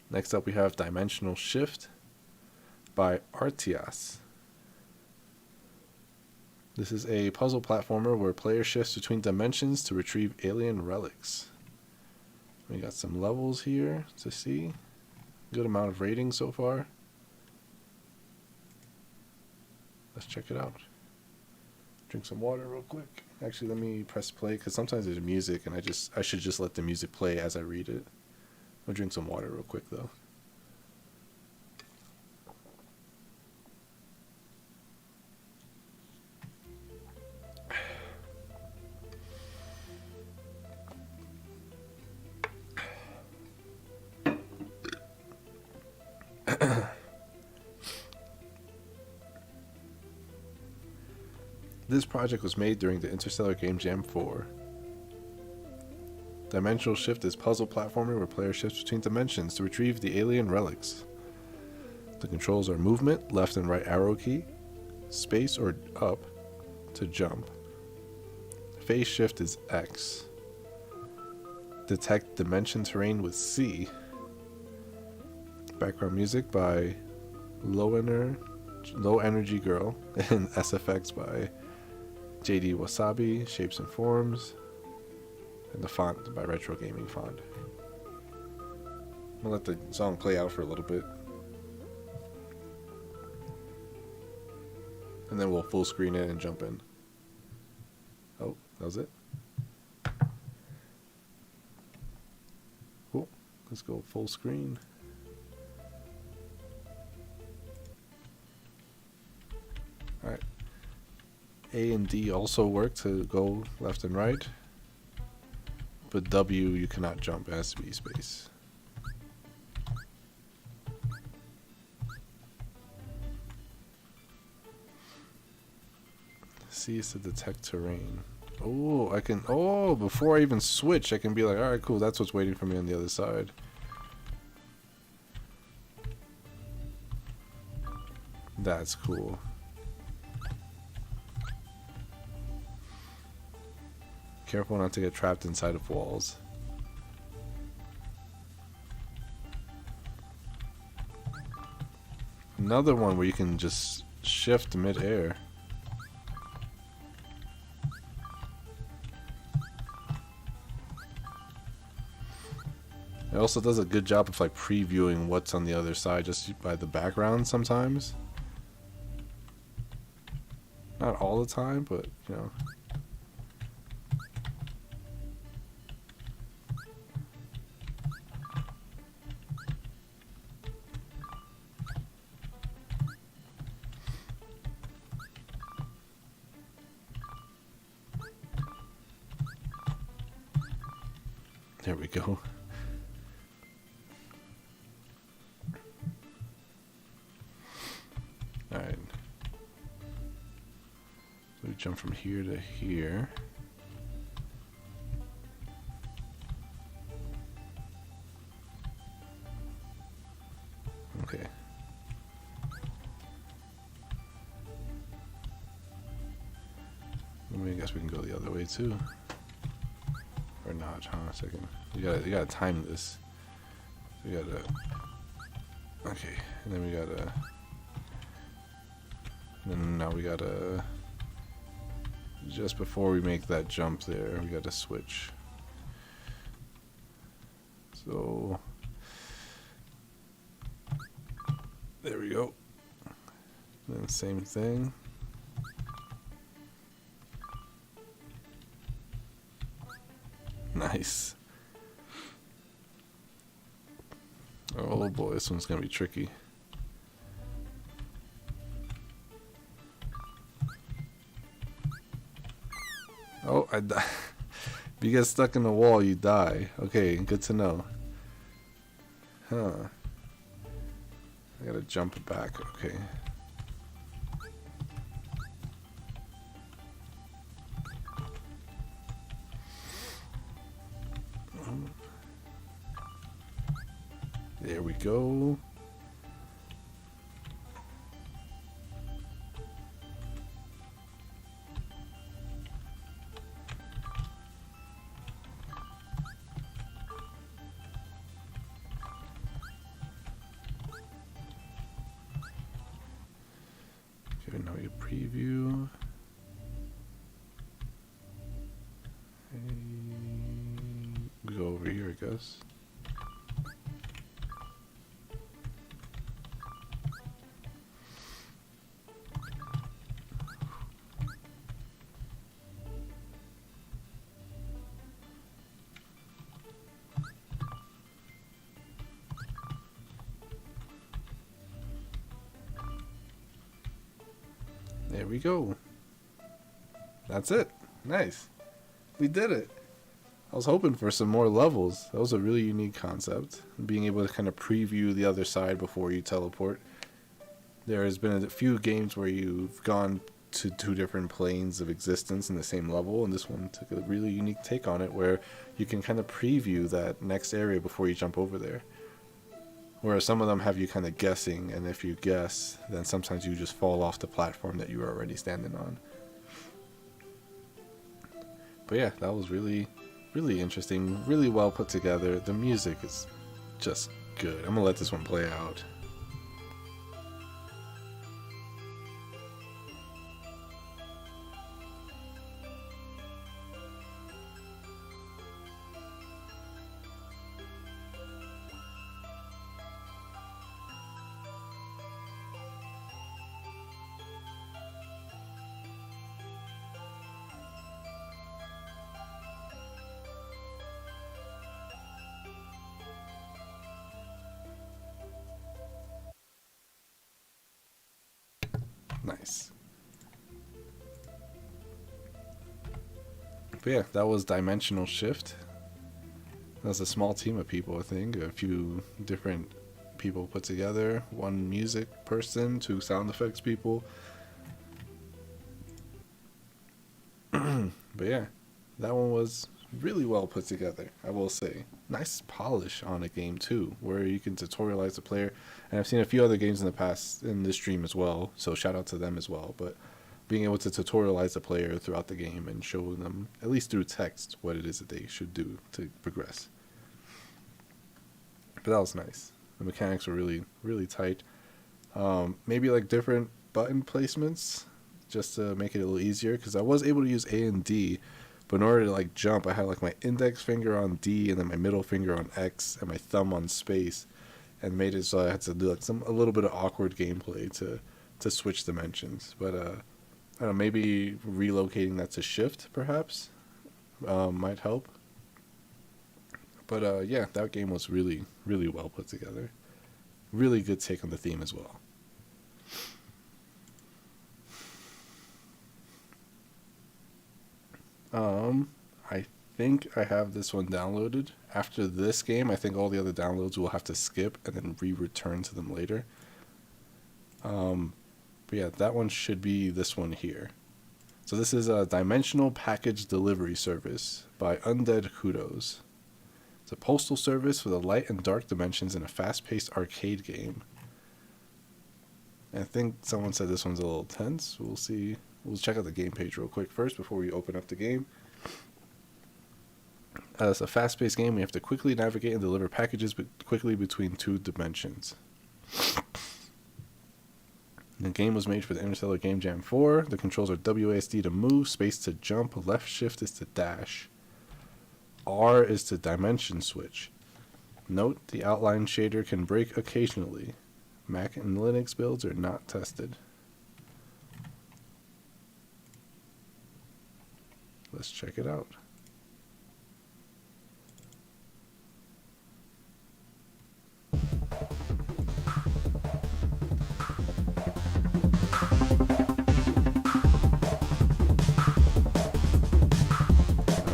Next up, we have Dimensional Shift by Artias. This is a puzzle platformer where player shifts between dimensions to retrieve alien relics. We got some levels here to see. Good amount of ratings so far. Let's check it out. Drink some water real quick. Actually, let me press play, because sometimes there's music and I should just let the music play as I read it. I'll drink some water real quick though. This project was made during the Interstellar Game Jam 4. Dimensional Shift is puzzle platformer where player shifts between dimensions to retrieve the alien relics. The controls are movement, left and right arrow key, space or up to jump. Phase shift is X. Detect dimension terrain with C. Background music by Low Energy Girl and SFX by JD Wasabi, Shapes and Forms, and the font by Retro Gaming Font. I'll let the song play out for a little bit. And And then we'll full screen it and jump in. Oh, that was it. Cool. Let's go full screen. Alright. A and D also work to go left and right. But W, you cannot jump. It has to be space. C is to detect terrain. Oh, I can... Oh, before I even switch, I can be like, alright, cool, that's what's waiting for me on the other side. That's cool. Careful not to get trapped inside of walls. Another one where you can just shift mid-air. It also does a good job of like previewing what's on the other side just by the background sometimes. Not all the time, but you know. There we go. Alright. So we jump from here to here. Okay. I guess we can go the other way too. Or not, huh? A second. You gotta time this. We gotta... Okay, and then we gotta... And now we gotta... Just before we make that jump there, we gotta switch. So... There we go. Then same thing. Nice. Oh boy, this one's gonna be tricky. Oh, I die. If you get stuck in the wall, you die. Okay, good to know. Huh. I gotta jump back. Okay. There we go. Okay, now you preview. We go over here, I guess. There we go. That's it. Nice. We did it. I was hoping for some more levels. That was a really unique concept. Being able to kind of preview the other side before you teleport. There has been a few games where you've gone to two different planes of existence in the same level, and this one took a really unique take on it where you can kind of preview that next area before you jump over there. Whereas some of them have you kind of guessing, and if you guess, then sometimes you just fall off the platform that you were already standing on. But yeah, that was really, really interesting, really well put together. The music is just good. I'm gonna let this one play out. Nice. But yeah, that was Dimensional Shift. That was a small team of people, I think. A few different people put together. One music person, 2 sound effects people. But yeah, that one was really well put together, I will say. Nice polish on a game too, where you can tutorialize the player. And I've seen a few other games in the past in this stream as well, so shout out to them as well. But being able to tutorialize the player throughout the game and show them, at least through text, what it is that they should do to progress. But that was nice. The mechanics were really, really tight. Maybe like different button placements just to make it a little easier, because I was able to use A and D, but in order to like jump, I had like my index finger on D and then my middle finger on X and my thumb on space, and made it so I had to do like a little bit of awkward gameplay to switch dimensions. But I don't know, maybe relocating that to shift perhaps might help. But yeah, that game was really, really well put together. Really good take on the theme as well. I think I have this one downloaded. After this game, I think all the other downloads will have to skip and then return to them later. But yeah, that one should be this one here. So this is a Dimensional Package Delivery Service by Undead Kudos. It's a postal service for the light and dark dimensions in a fast-paced arcade game. And I think someone said this one's a little tense. We'll see. We'll check out the game page real quick first before we open up the game. It's a fast-paced game. We have to quickly navigate and deliver packages quickly between 2 dimensions. The game was made for the Interstellar Game Jam 4. The controls are WASD to move, space to jump, left shift is to dash. R is to dimension switch. Note, the outline shader can break occasionally. Mac and Linux builds are not tested. Let's check it out.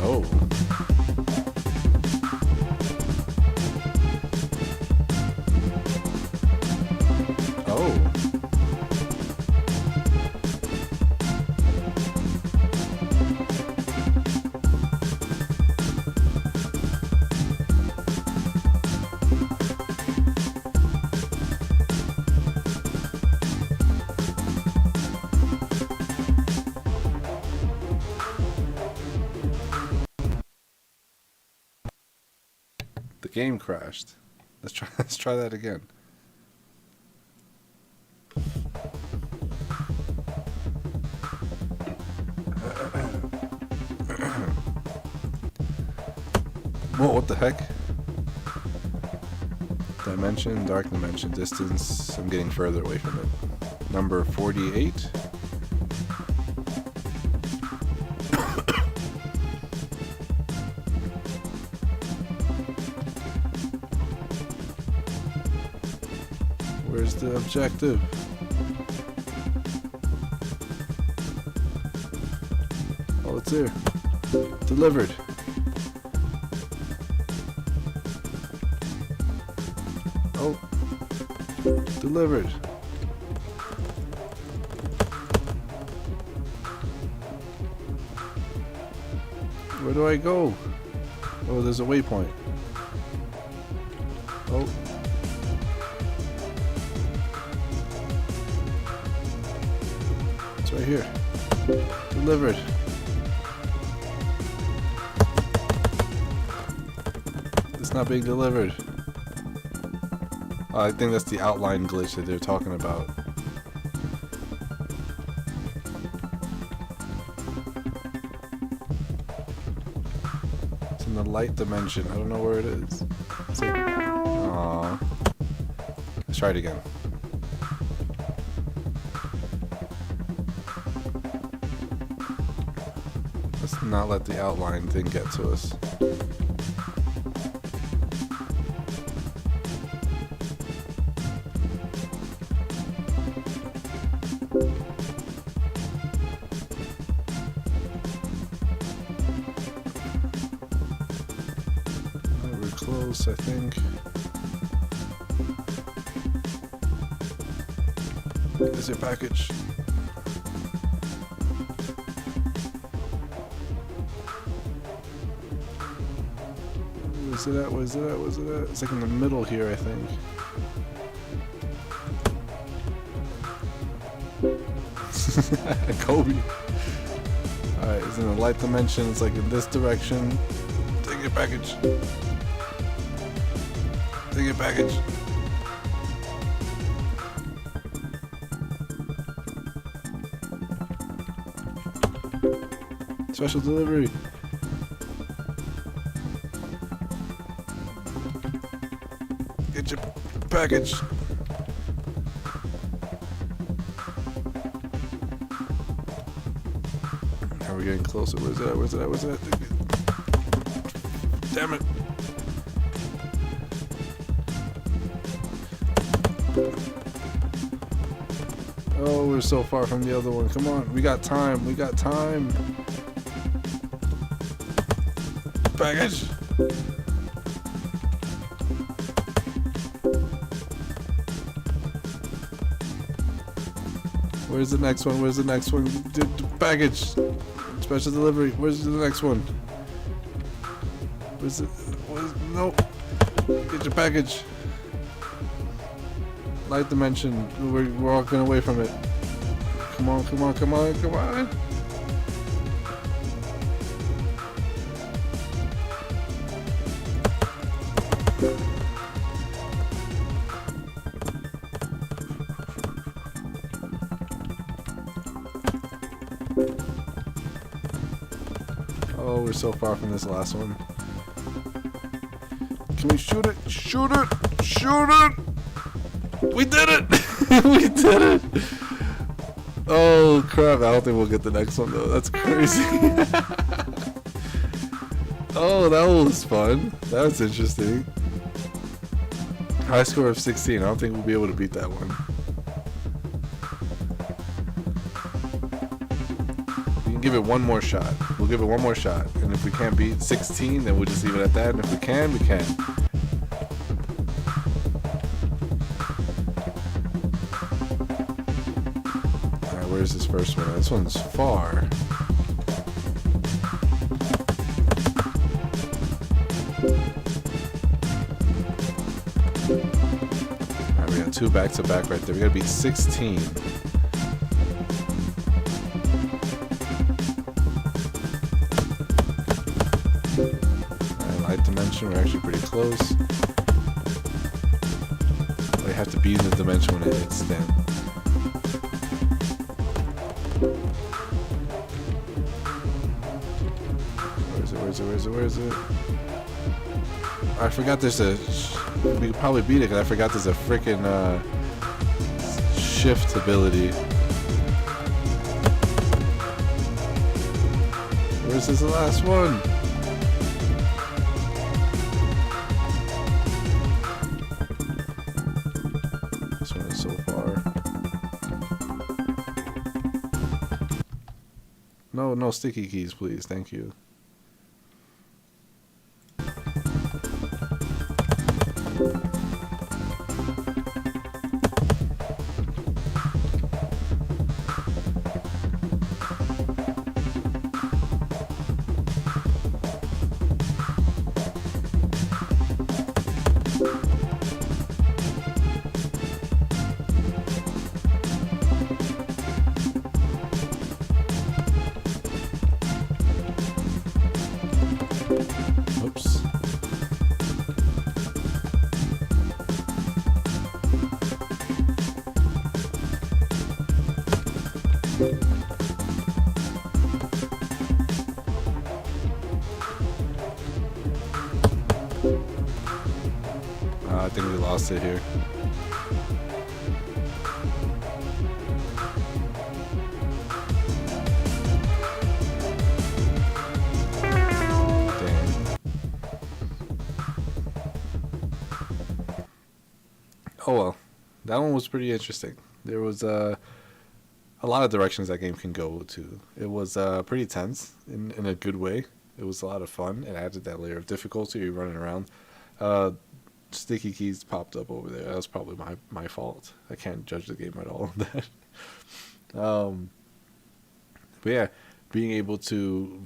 Oh. The game crashed. Let's try that again. Whoa, what the heck? Dimension, dark dimension, distance. I'm getting further away from it. Number 48. Where's the objective? Oh, it's here. Delivered. Oh. Delivered. Where do I go? Oh, there's a waypoint. Oh. It's right here. Delivered. It's not being delivered. I think that's the outline glitch that they're talking about. It's in the light dimension. I don't know where it is. Aww. Let's try it again. Let's not let the outline thing get to us. this, I think. There's your package. Where's it at? Where's it at? Where's it at? It's like in the middle here, I think. Kobe. Alright, it's in the light dimension. It's like in this direction. Take your package. Take your package. Special delivery. Get your package. Now we're getting closer. Where's it at? Where's it at? Where's it at? Damn it. Oh, we're so far from the other one. Come on. We got time. We got time. Package. Where's the next one? Where's the next one? Package. Special delivery. Where's the next one? Where's it? Nope. Get your package. Light dimension. We're walking away from it. Come on, come on, come on, come on. Oh, we're so far from this last one. Can we shoot it? Shoot it! Shoot it! We did it! We did it! Oh crap, I don't think we'll get the next one though. That's crazy. Oh, that was fun. That was interesting. High score of 16. I don't think we'll be able to beat that one. We can give it one more shot. We'll give it one more shot. And if we can't beat 16, then we'll just leave it at that. And if we can, we can. Alright, where's this first one? This one's far. Alright, we got two back to back right there. We gotta beat 16. Dimension, we're actually pretty close. But I have to be in the dimension when it hits them. Where is it? Where is it? Where is it? Where is it? I forgot there's a... We could probably beat it because I forgot there's a freaking shift ability. Where's this last one? So far. No sticky keys, please. Thank you. Oops. I think we lost it here. Oh well, that one was pretty interesting. There was a lot of directions that game can go to. It was pretty tense in a good way. It was a lot of fun. It added that layer of difficulty. You're running around Uh, Sticky keys popped up over there. That was probably my fault. I can't judge the game at all on that. But yeah, being able to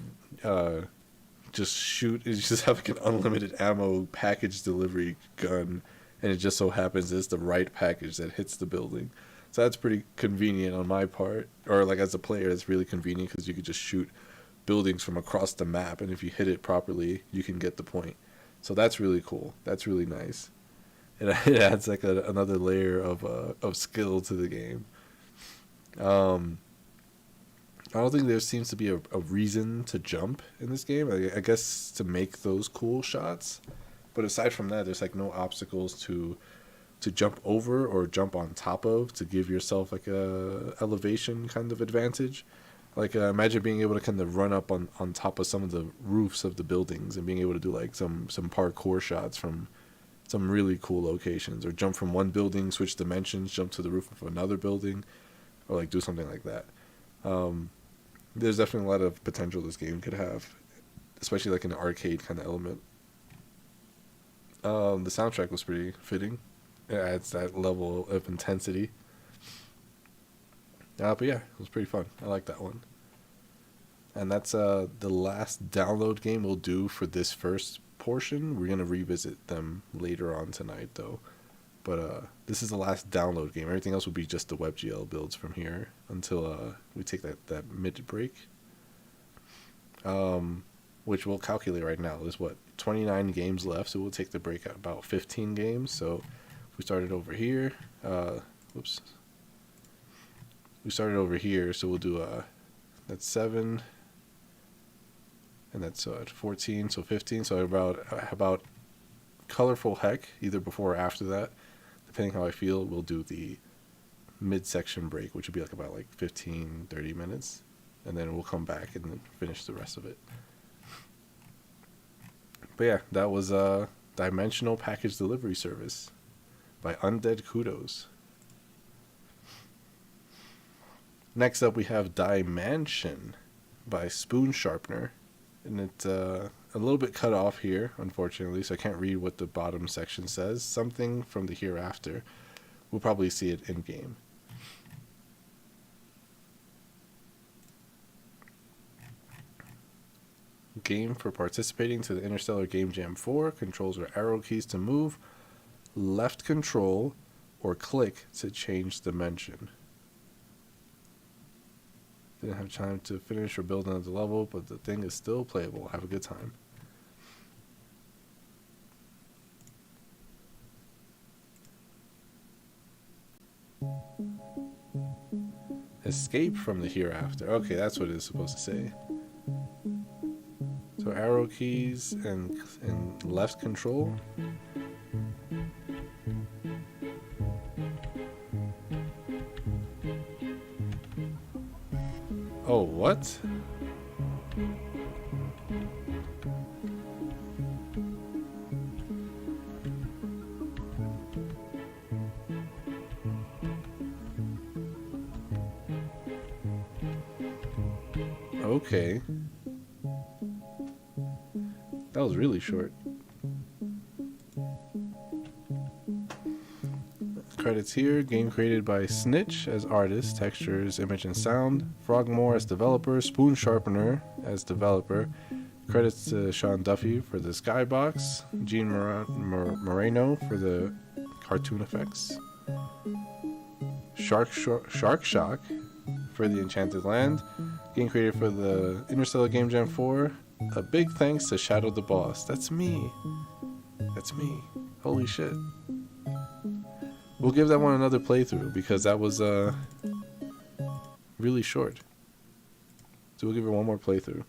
just shoot, you just have like an unlimited ammo package delivery gun, and it just so happens it's the right package that hits the building. So that's pretty convenient on my part, or like as a player, it's really convenient because you could just shoot buildings from across the map, and if you hit it properly, you can get the point. So that's really cool. That's really nice. It adds like another layer of skill to the game. I don't think there seems to be a reason to jump in this game. I guess to make those cool shots, but aside from that, there's like no obstacles to jump over or jump on top of to give yourself like a elevation kind of advantage. Like imagine being able to kind of run up on top of some of the roofs of the buildings and being able to do like some parkour shots from some really cool locations, or jump from one building, switch dimensions, jump to the roof of another building, or like do something like that. There's definitely a lot of potential this game could have, especially like an arcade kind of element. The soundtrack was pretty fitting. It adds that level of intensity. But yeah, it was pretty fun. I like that one. And that's the last download game we'll do for this first portion. We're going to revisit them later on tonight, though. But this is the last download game. Everything else will be just the WebGL builds from here until we take that mid-break. Which we'll calculate right now. There's, 29 games left, so we'll take the break at about 15 games. So if we started over here, we started over here, so we'll do that's 7, and that's 14, so 15. So about Colorful Heck, either before or after that, depending how I feel. We'll do the midsection break, which would be about 15-30 minutes, and then we'll come back and then finish the rest of it. But yeah, that was Dimensional Package Delivery Service by Undead Kudos. Next up, we have DiMansion by Spoon Sharpener, and it's a little bit cut off here, unfortunately, so I can't read what the bottom section says. Something from the hereafter. We'll probably see it in game. Game for participating to the Interstellar Game Jam 4. Controls are arrow keys to move, left control, or click to change dimension. Didn't have time to finish or build another level, but the thing is still playable. Have a good time. Escape from the hereafter. Okay, that's what it's supposed to say. So arrow keys and left control. Oh, what? Okay. That was really short. Credits here. Game created by Snitch as artist, textures, image and sound. Frogmore as developer. Spoon Sharpener as developer. Credits to Sean Duffy for the skybox. Gene Moreno for the cartoon effects. Shark Shock for the Enchanted Land. Game created for the Interstellar Game Jam 4. A big thanks to Shadow the Boss. That's me. That's me. Holy shit. We'll give that one another playthrough because that was really short. So we'll give it one more playthrough.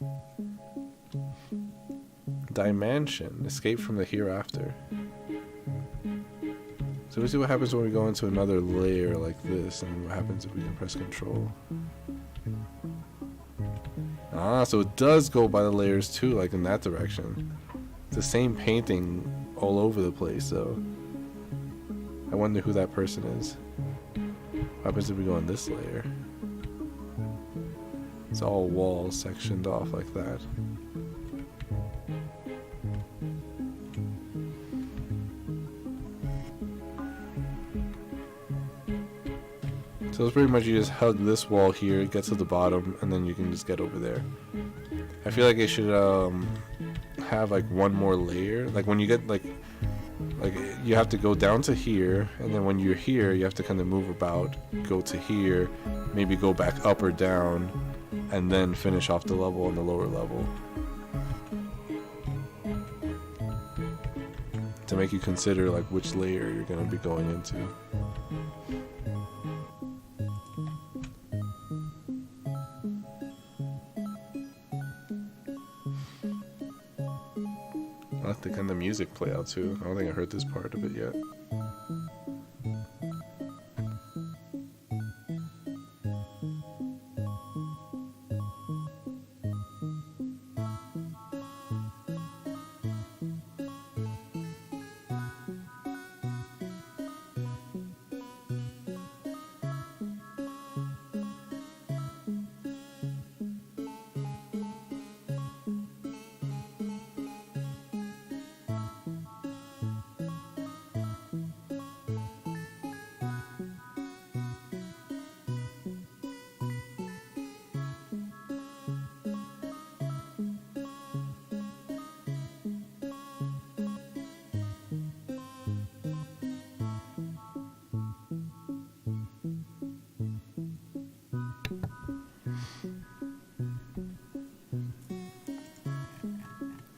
DiMansion, Escape from the Hereafter. So we'll see what happens when we go into another layer like this, and what happens if we can press control. Ah, so it does go by the layers too, like in that direction. It's the same painting all over the place, so I wonder who that person is. What happens if we go on this layer? It's all walls sectioned off like that. So it's pretty much you just hug this wall here, get to the bottom, and then you can just get over there. I feel like it should have like one more layer. Like when you get like you have to go down to here, and then when you're here, you have to kind of move about, go to here, maybe go back up or down, and then finish off the level on the lower level. To make you consider like which layer you're going to be going into. I like the kind of music play out too. I don't think I heard this part of it yet.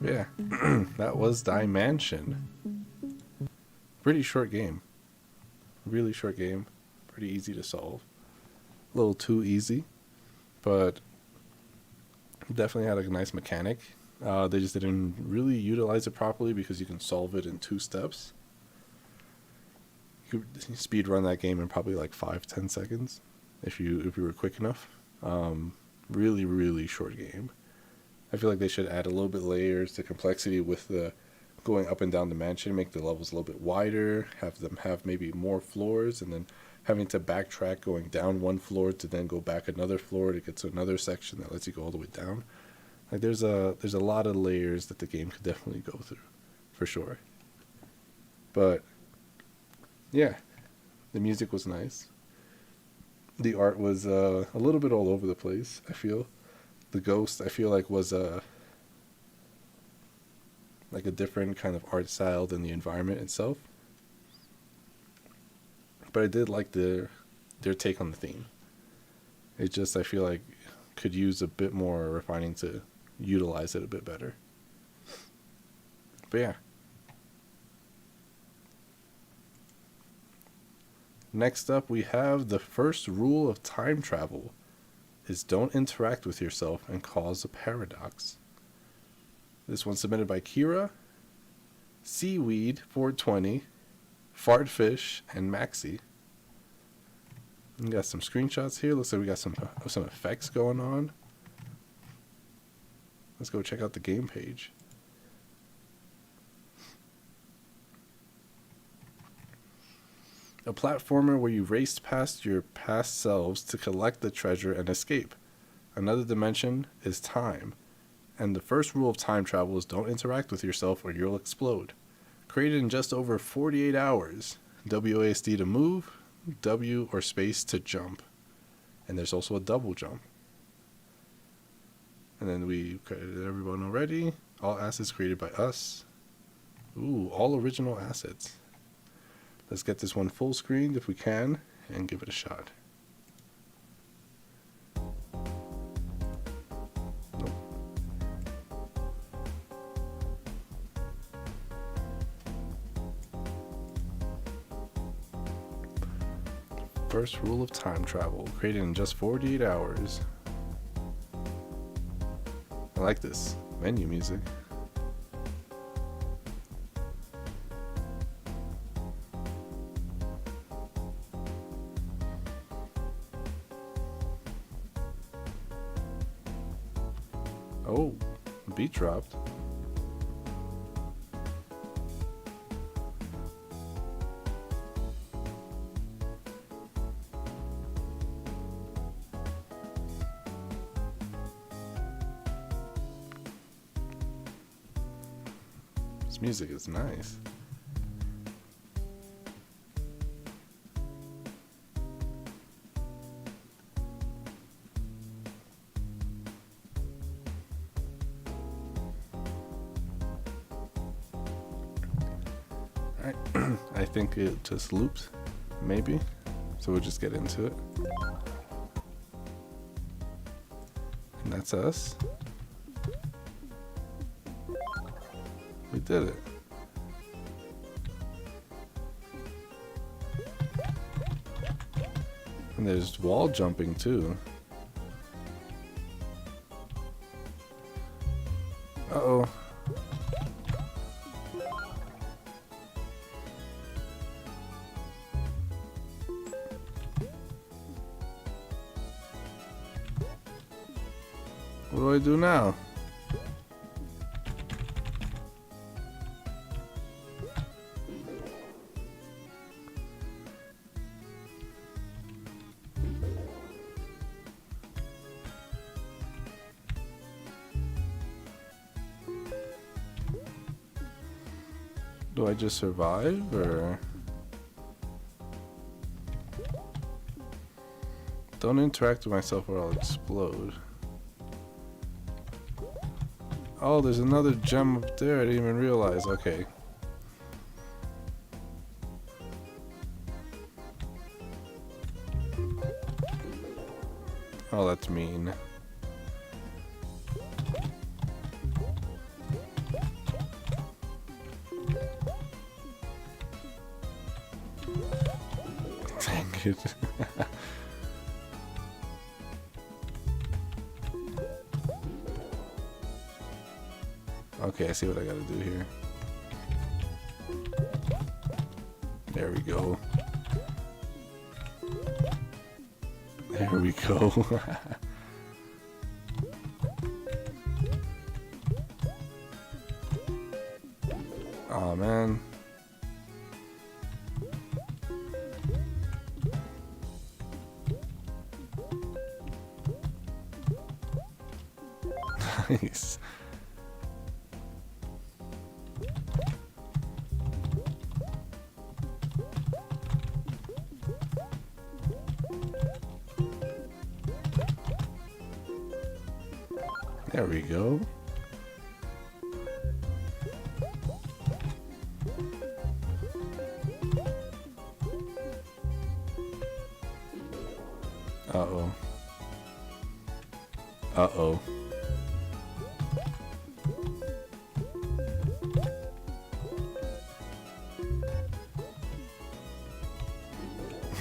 Yeah, that was DiMansion. Pretty short game. Really short game. Pretty easy to solve. A little too easy, but definitely had a nice mechanic. They just didn't really utilize it properly because you can solve it in 2 steps. You could speed run that game in probably like 5-10 seconds if you were quick enough. Really, really short game. I feel like they should add a little bit layers to complexity with the going up and down the mansion, make the levels a little bit wider, have them have maybe more floors, and then having to backtrack going down 1 floor to then go back another floor to get to another section that lets you go all the way down. Like there's a lot of layers that the game could definitely go through, for sure. But yeah, the music was nice. The art was a little bit all over the place, I feel. The ghost, I feel like, was like a different kind of art style than the environment itself. But I did like their take on the theme. It just, I feel like, could use a bit more refining to utilize it a bit better. But yeah. Next up, we have the first rule of time travel is don't interact with yourself and cause a paradox. This one's submitted by Kira, Seaweed 420, Fartfish, and Maxi. We got some screenshots here. Looks like we got some effects going on. Let's go check out the game page. A platformer where you raced past your past selves to collect the treasure and escape. Another dimension is time. And the first rule of time travel is don't interact with yourself or you'll explode. Created in just over 48 hours. WASD to move, W or space to jump. And there's also a double jump. And then we credited everyone already. All assets created by us. Ooh, all original assets. Let's get this one full screened if we can and give it a shot. Nope. First rule of time travel, created in just 48 hours. I like this menu music. Oh, beat dropped. This music is nice. Alright, I think it just loops, maybe. So we'll just get into it. And that's us. We did it. And there's wall jumping too. Uh-oh. What do I do now? Do I just survive, or? Don't interact with myself or I'll explode. Oh, there's another gem up there I didn't even realize. Okay. Oh, that's mean. Dang it. Okay, I see what I gotta do here. There we go. There we go. Oh man. Nice. There we go. Uh-oh. Uh-oh.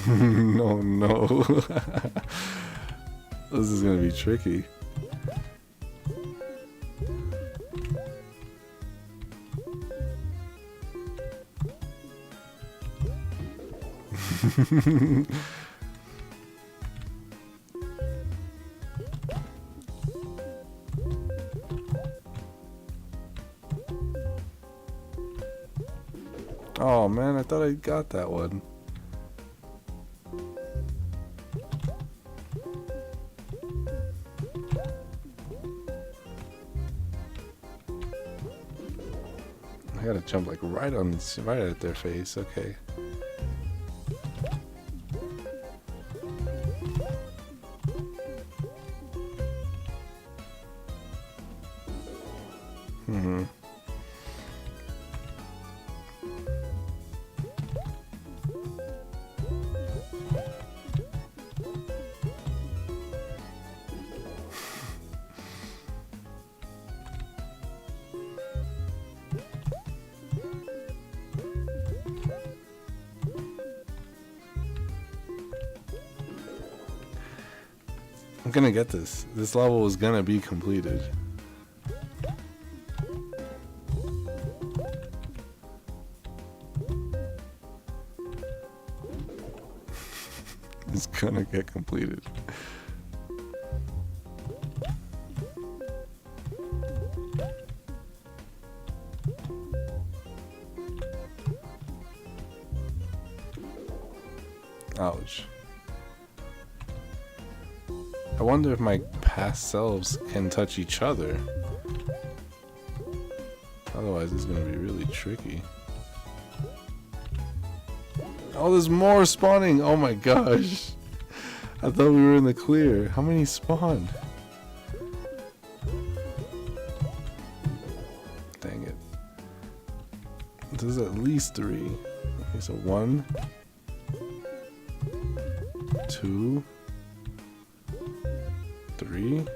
No, no. This is gonna be tricky. Oh man, I thought I got that one. I gotta jump like right at their face. Okay. I'm gonna get this. This level is gonna be completed. It's gonna get completed. Ouch. I wonder if my past selves can touch each other. Otherwise, it's gonna be really tricky. Oh, there's more spawning! Oh my gosh! I thought we were in the clear. How many spawned? Dang it. This is at least 3. Okay, so 1, 2, 3,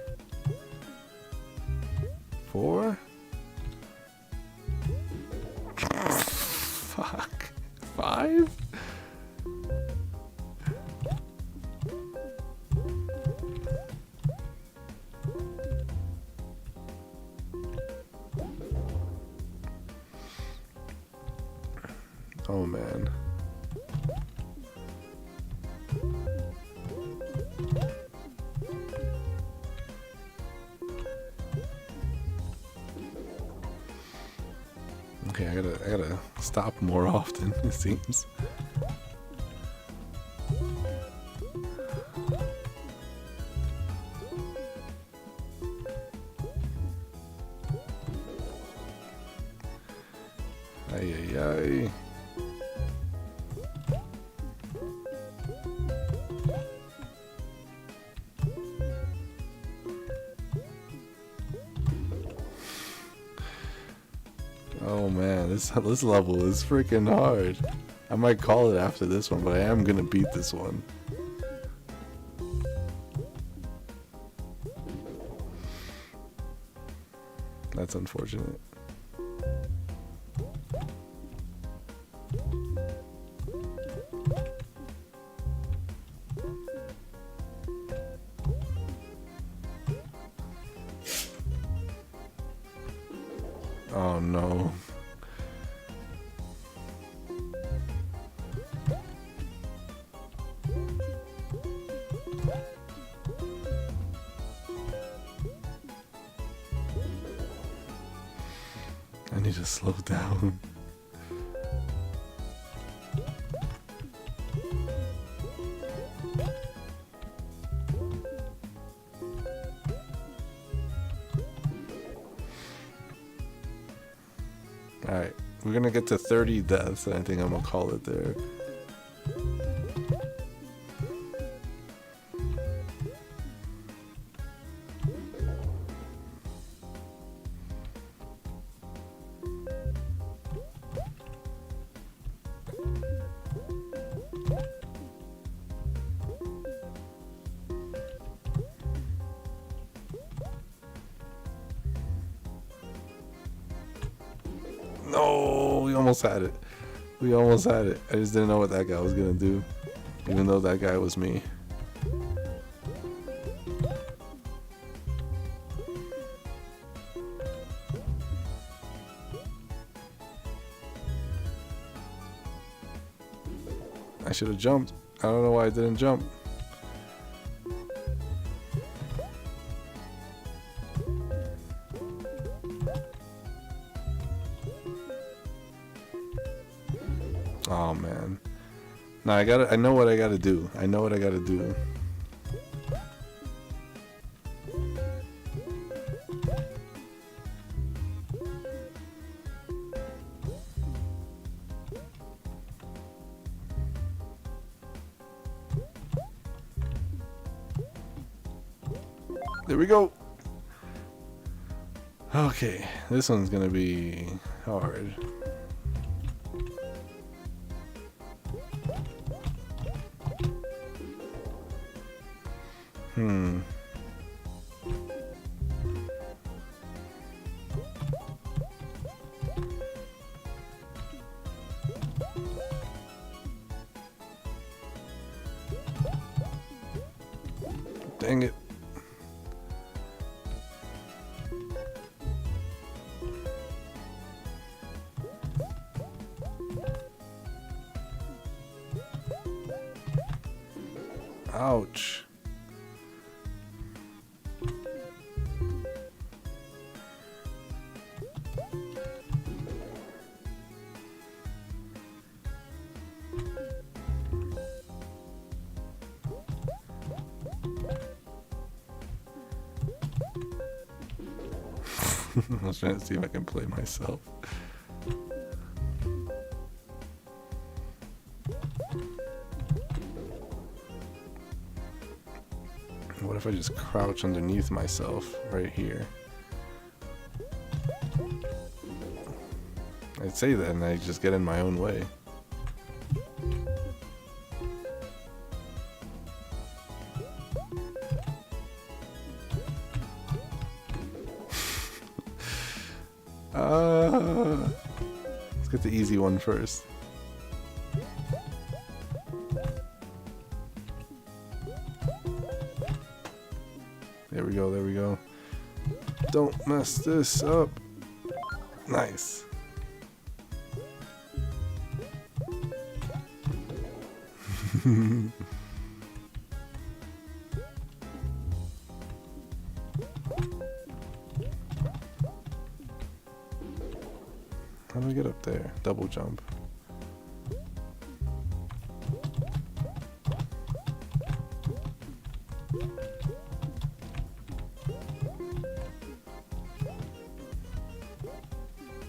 4. Fuck. 5? Oh man. Okay, I gotta stop more often, it seems. Ay ay ay. Oh man, this level is freaking hard. I might call it after this one, but I am gonna beat this one. That's unfortunate. Oh no. I need to slow down. Alright, we're gonna get to 30 deaths, and I think I'm gonna call it there. No, we almost had it. We almost had it. I just didn't know what that guy was gonna do, even though that guy was me. I should have jumped. I don't know why I didn't jump. Oh man. No, I know what I gotta do. I know what I gotta do. There we go. Okay, this one's gonna be hard. Dang it. Ouch. I was trying to see if I can play myself. What if I just crouch underneath myself right here? I say that and I just get in my own way. Let's get the easy one first. There we go, there we go. Don't mess this up. Nice. How do I get up there? Double jump.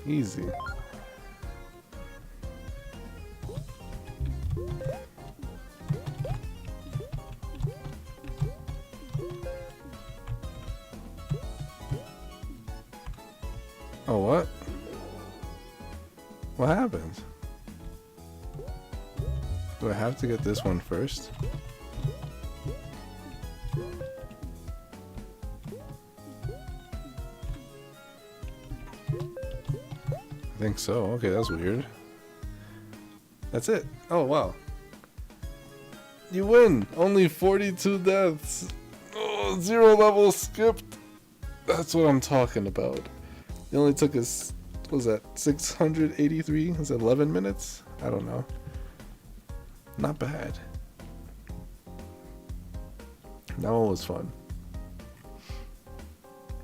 Easy. Oh, what? What happened? Do I have to get this one first? I think so. Okay, that's weird. That's it. Oh, wow. You win! Only 42 deaths! Oh, 0 levels skipped! That's what I'm talking about. It only took us, what was that, 683? Is that 11 minutes? I don't know. Not bad. That one was fun.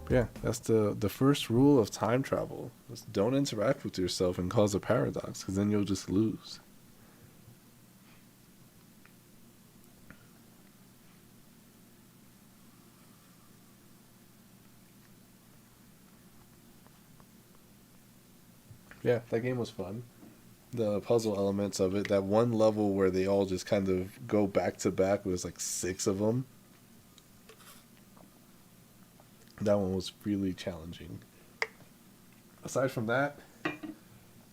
But yeah, that's the first rule of time travel. Just don't interact with yourself and cause a paradox, because then you'll just lose. Yeah, that game was fun. The puzzle elements of it, that one level where they all just kind of go back to back, was like 6 of them. That one was really challenging. Aside from that,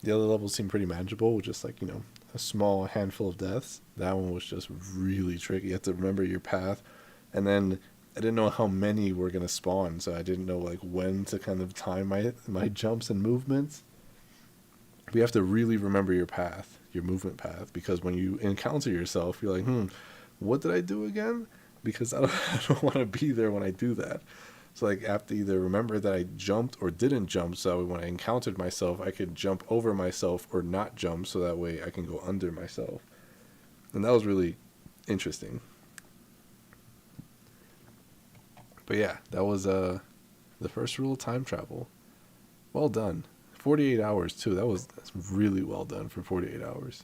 the other levels seemed pretty manageable, with just like, a small handful of deaths. That one was just really tricky. You have to remember your path, and then I didn't know how many were going to spawn, so I didn't know like when to kind of time my jumps and movements. But you have to really remember your path, your movement path, because when you encounter yourself, you're like, what did I do again? Because I don't want to be there when I do that. So like, I have to either remember that I jumped or didn't jump, so when I encountered myself, I could jump over myself or not jump, so that way I can go under myself. And that was really interesting. But yeah, that was the first rule of time travel. Well done. 48 hours too. That's really well done for 48 hours.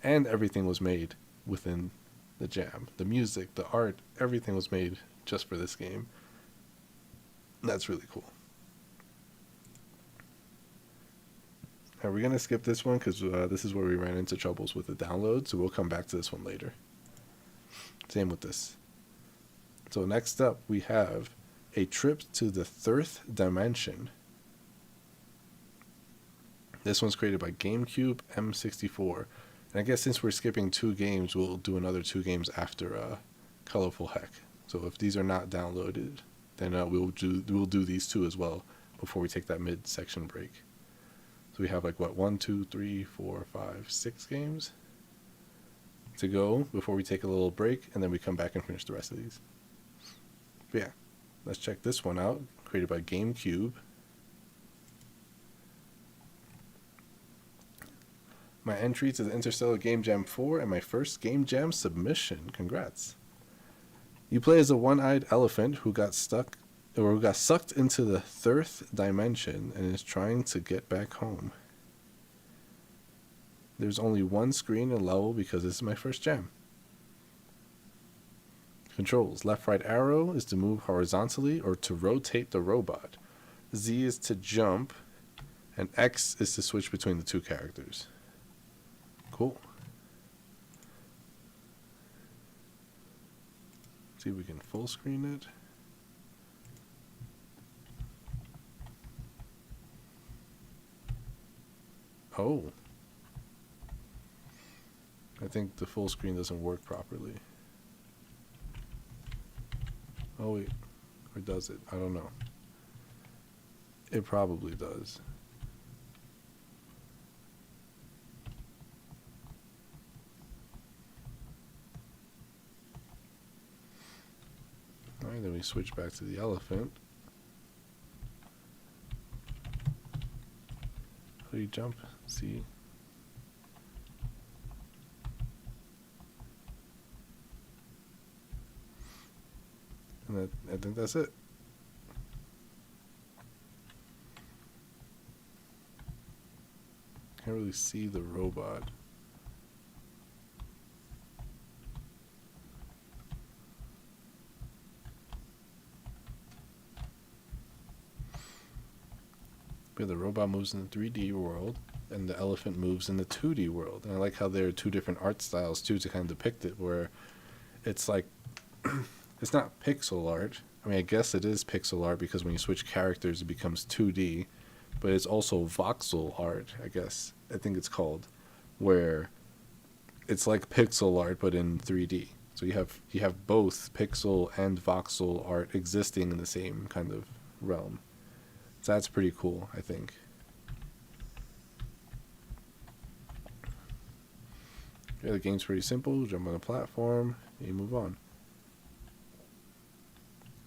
And everything was made within the jam. The music, the art, everything was made just for this game. That's really cool. Are we going to skip this one? Because this is where we ran into troubles with the download. So we'll come back to this one later. Same with this. So next up, we have a trip to the tirth dimension. This one's created by GameCube M64. And I guess since we're skipping 2 games, we'll do another 2 games after Colorful Heck. So if these are not downloaded, then we'll do these 2 as well before we take that mid-section break. So we have like, 1, 2, 3, 4, 5, 6 games to go before we take a little break, and then we come back and finish the rest of these. But yeah, let's check this one out. Created by GameCube. My entry to the Interstellar Game Jam 4 and my first Game Jam submission. Congrats. You play as a one-eyed elephant who got sucked into the tirth dimension and is trying to get back home. There's only 1 screen and level because this is my first jam. Controls. Left right arrow is to move horizontally or to rotate the robot. Z is to jump, and X is to switch between the 2 characters. Cool. See if we can full screen it. Oh. I think the full screen doesn't work properly. Oh wait, or does it? I don't know. It probably does. Alright, then we switch back to the elephant. How do you jump? See? And I think that's it. Can't really see the robot. But the robot moves in the 3D world, and the elephant moves in the 2D world. And I like how there are two different art styles too to kind of depict it, where it's like it's not pixel art. I mean, I guess it is pixel art because when you switch characters, it becomes 2D. But it's also voxel art, I guess. I think it's called, where it's like pixel art but in 3D. So you have both pixel and voxel art existing in the same kind of realm. So that's pretty cool, I think. Yeah, the game's pretty simple. Jump on a platform, and you move on.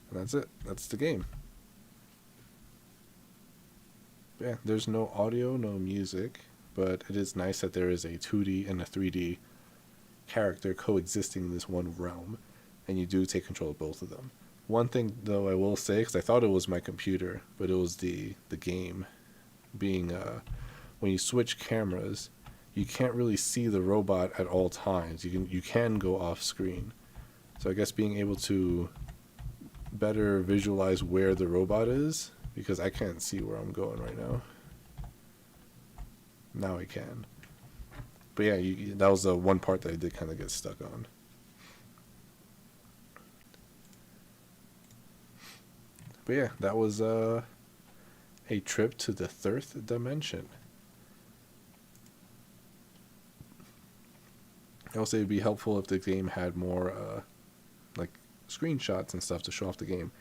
And that's it. That's the game. Yeah, there's no audio, no music, but it is nice that there is a 2D and a 3D character coexisting in this one realm, and you do take control of both of them. One thing, though, I will say, because I thought it was my computer, but it was the game, being when you switch cameras, you can't really see the robot at all times. You can go off screen, so I guess being able to better visualize where the robot is, because I can't see where I'm going right now. Now I can. But yeah, that was the one part that I did kind of get stuck on. But yeah, that was a trip to the tirth dimension. I would say it'd be helpful if the game had more like screenshots and stuff to show off the game,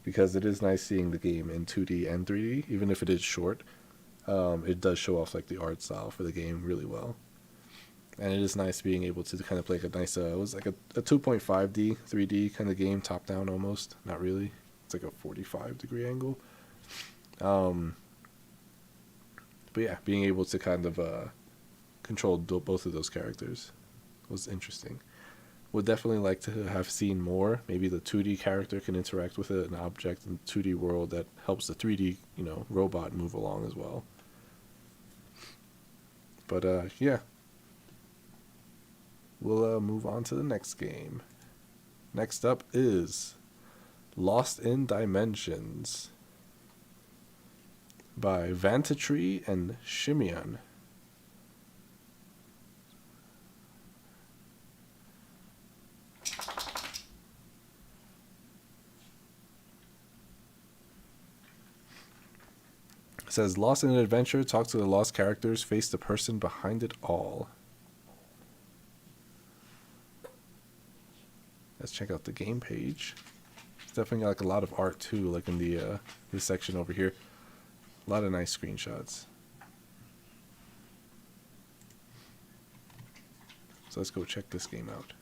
because it is nice seeing the game in 2D and 3D, even if it is short. It does show off like the art style for the game really well, and it is nice being able to kind of play like a nice it was like a 2.5D 3D kind of game, top down almost, not really, it's like a 45-degree angle. But yeah, being able to kind of control both of those characters was interesting. Would definitely like to have seen more. Maybe the 2D character can interact with an object in the 2D world that helps the 3D, robot move along as well. But yeah, we'll move on to the next game. Next up is Lost in Dimensions by Vantatree and Shimian. It says, lost in an adventure, talk to the lost characters, face the person behind it all. Let's check out the game page. It's definitely got like a lot of art too, like in the this section over here. A lot of nice screenshots. So let's go check this game out.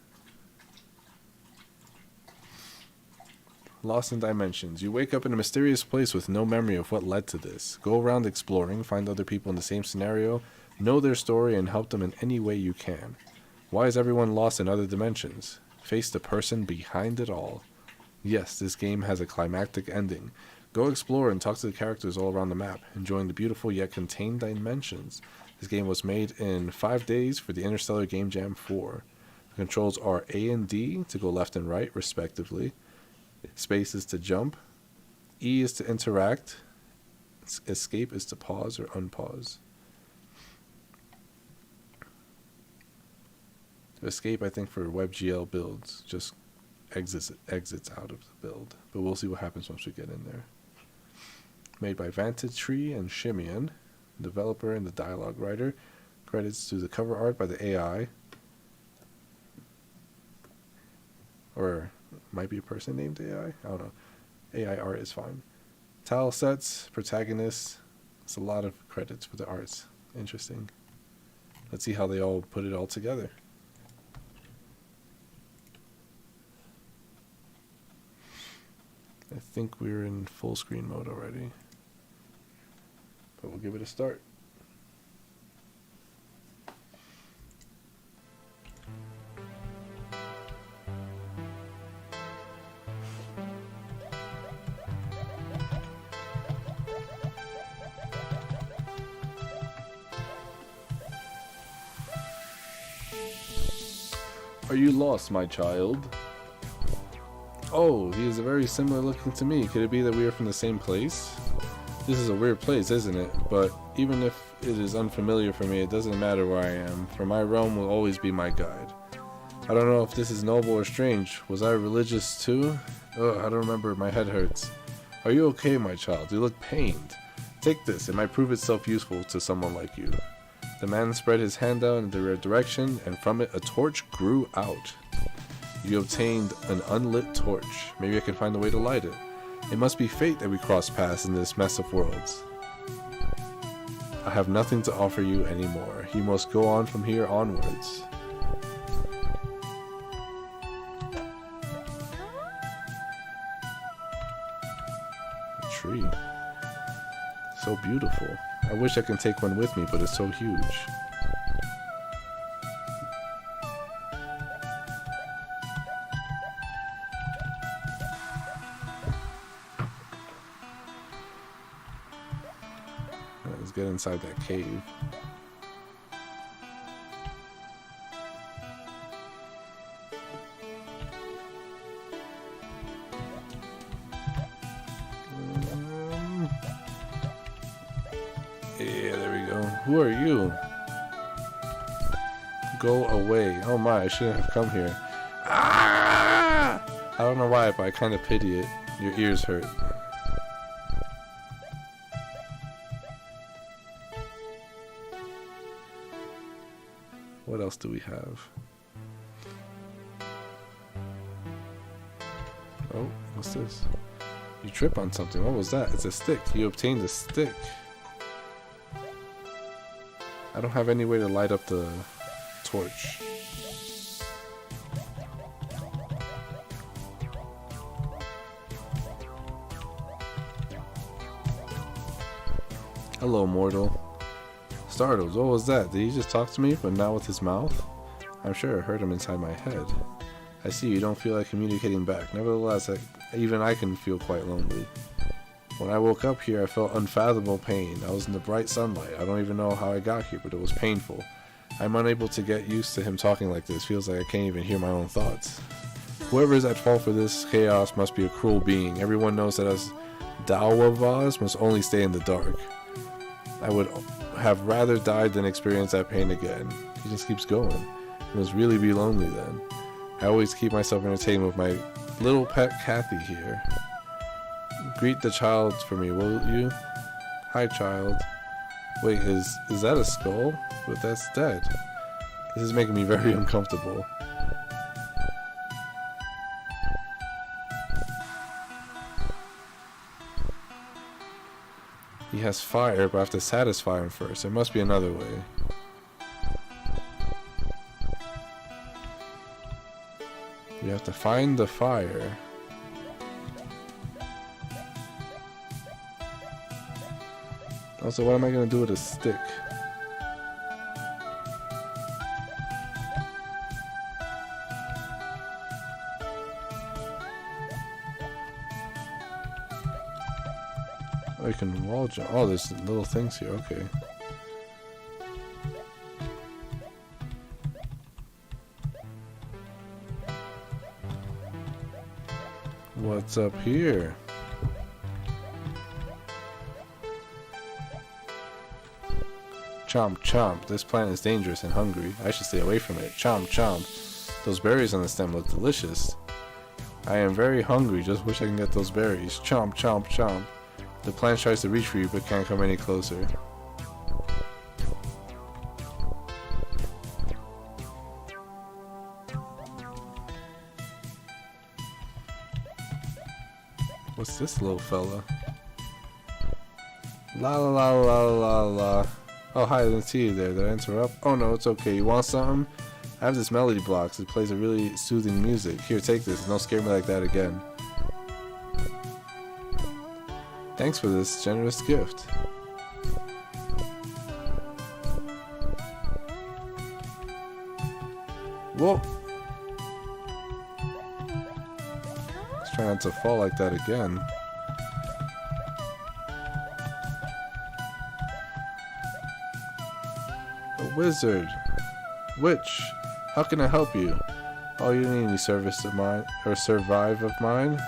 Lost in Dimensions. You wake up in a mysterious place with no memory of what led to this. Go around exploring, find other people in the same scenario, know their story, and help them in any way you can. Why is everyone lost in other dimensions? Face the person behind it all. Yes, this game has a climactic ending. Go explore and talk to the characters all around the map, enjoying the beautiful yet contained dimensions. This game was made in 5 days for the Interstellar Game Jam 4. The controls are A and D to go left and right, respectively. Space is to jump. E is to interact. Escape is to pause or unpause. To escape, I think for WebGL builds, just exits out of the build. But we'll see what happens once we get in there. Made by Vantatree and Shimian. developer and the dialogue writer. Credits to the cover art by the AI. Or might be a person named AI. I don't know. AI art is fine. Tile sets, protagonists. It's a lot of credits for the arts. Interesting. Let's see how they all put it all together. I think we're in full screen mode already. But we'll give it a start. Are you lost, my child? Oh, he is very similar looking to me. Could it be that we are from the same place? This is a weird place, isn't it? But even if it is unfamiliar for me, it doesn't matter where I am, for my realm will always be my guide. I don't know if this is noble or strange. Was I religious too? Ugh, I don't remember. My head hurts. Are you okay, my child? You look pained. Take this. It might prove itself useful to someone like you. The man spread his hand out in the red direction, and from it a torch grew out. You obtained an unlit torch. Maybe I can find a way to light it. It must be fate that we cross paths in this mess of worlds. I have nothing to offer you anymore. You must go on from here onwards. A tree. So beautiful. I wish I could take one with me, but it's so huge. Let's get inside that cave. Yeah, there we go. Who are you? Go away. Oh my, I shouldn't have come here. Ah! I don't know why, but I kind of pity it. Your ears hurt. What else do we have? Oh, what's this? You trip on something. What was that? It's a stick. You obtained a stick. I don't have any way to light up the torch. Hello, mortal. Startled. What was that? Did he just talk to me, but not with his mouth? I'm sure I heard him inside my head. I see you don't feel like communicating back. Nevertheless, even I can feel quite lonely. When I woke up here, I felt unfathomable pain. I was in the bright sunlight. I don't even know how I got here, but it was painful. I'm unable to get used to him talking like this. Feels like I can't even hear my own thoughts. Whoever is at fault for this chaos must be a cruel being. Everyone knows that us Dawavas must only stay in the dark. I would have rather died than experience that pain again. He just keeps going. He must really be lonely then. I always keep myself entertained with my little pet Kathy here. Greet the child for me, will you? Hi, child. Wait, is that a skull? But that's dead. This is making me very uncomfortable. He has fire, but I have to satisfy him first. There must be another way. You have to find the fire. Also, what am I going to do with a stick? Oh, you can wall jump. Oh, there's little things here. Okay. What's up here? Chomp chomp, this plant is dangerous and hungry. I should stay away from it. Chomp chomp. Those berries on the stem look delicious. I am very hungry, just wish I can get those berries. Chomp chomp chomp. The plant tries to reach for you but can't come any closer. What's this little fella? La la la la la la. Oh, hi, I didn't see you there. Did I interrupt? Oh no, it's okay. You want something? I have this melody box. It plays a really soothing music. Here, take this. Don't scare me like that again. Thanks for this generous gift. Whoa! Let's try not to fall like that again. A wizard. Witch. How can I help you? Oh, you don't need any service of mine, or survive of mine?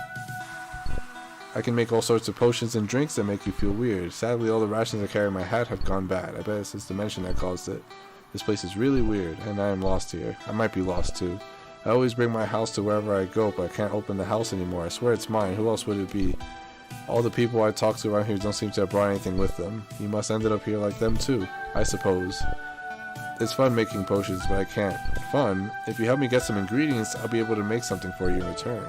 I can make all sorts of potions and drinks that make you feel weird. Sadly, all the rations I carry in my hat have gone bad. I bet it's this dimension that caused it. This place is really weird, and I am lost here. I might be lost too. I always bring my house to wherever I go, but I can't open the house anymore. I swear it's mine. Who else would it be? All the people I talk to around here don't seem to have brought anything with them. You must ended up here like them too, I suppose. It's fun making potions, but I can't. Fun? If you help me get some ingredients, I'll be able to make something for you in return.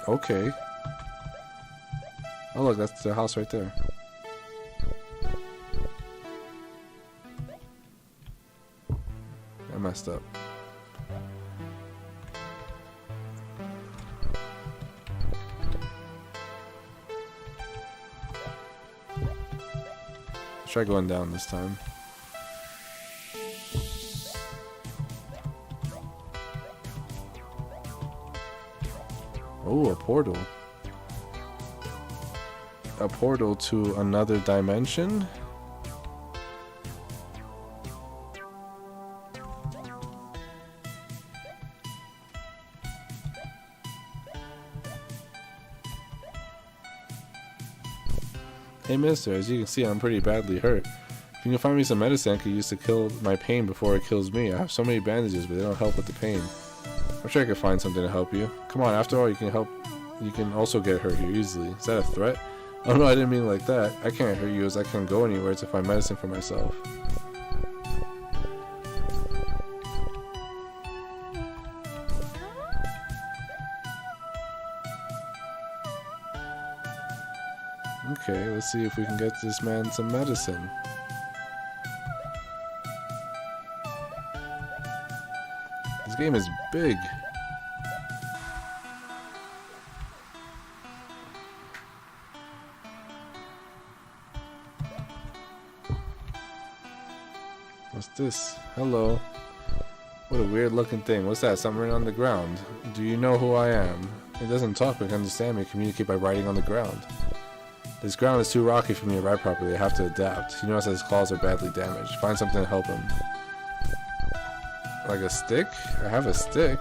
Okay. Oh look, that's the house right there. I messed up. Let's try going down this time. Oh, a portal. A portal to another dimension? Hey mister, as you can see I'm pretty badly hurt. If you can find me some medicine I could use to kill my pain before it kills me. I have so many bandages but they don't help with the pain. I'm sure I could find something to help you. Come on, after all you can help. You can also get hurt here easily. Is that a threat? Oh no, I didn't mean like that. I can't hurt you as I can't go anywhere to find medicine for myself. Okay, let's see if we can get this man some medicine. This game is big. What's this? Hello. What a weird looking thing. What's that? Something written on the ground. Do you know who I am? It doesn't talk but can understand me. Communicate by writing on the ground. This ground is too rocky for me to ride properly. I have to adapt. You notice that his claws are badly damaged. Find something to help him. Like a stick? I have a stick.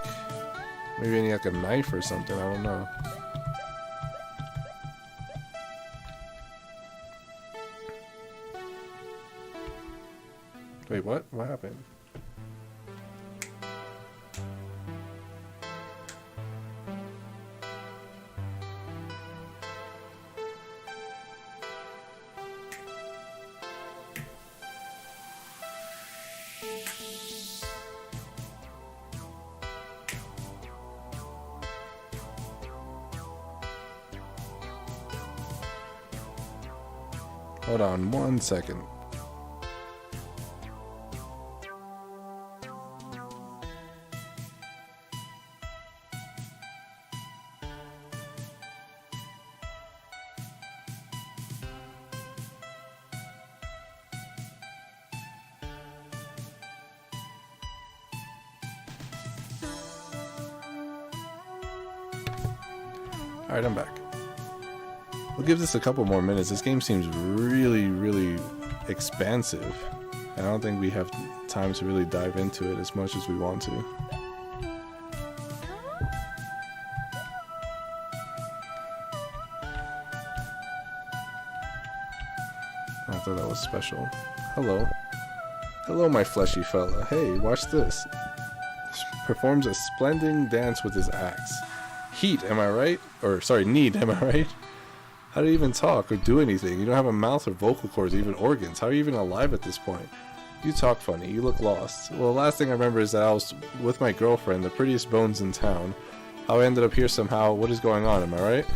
Maybe I need like a knife or something. I don't know. Wait, what? What happened? Hold on 1 second. Alright, I'm back. We'll give this a couple more minutes. This game seems really, really expansive. And I don't think we have time to really dive into it as much as we want to. I thought that was special. Hello. Hello, my fleshy fella. Hey, watch this. Performs a splendid dance with his axe. Heat, am I right? Or, sorry, need, am I right? How do you even talk or do anything? You don't have a mouth or vocal cords or even organs. How are you even alive at this point? You talk funny. You look lost. Well, the last thing I remember is that I was with my girlfriend, the prettiest bones in town. How I ended up here somehow. What is going on? Am I right?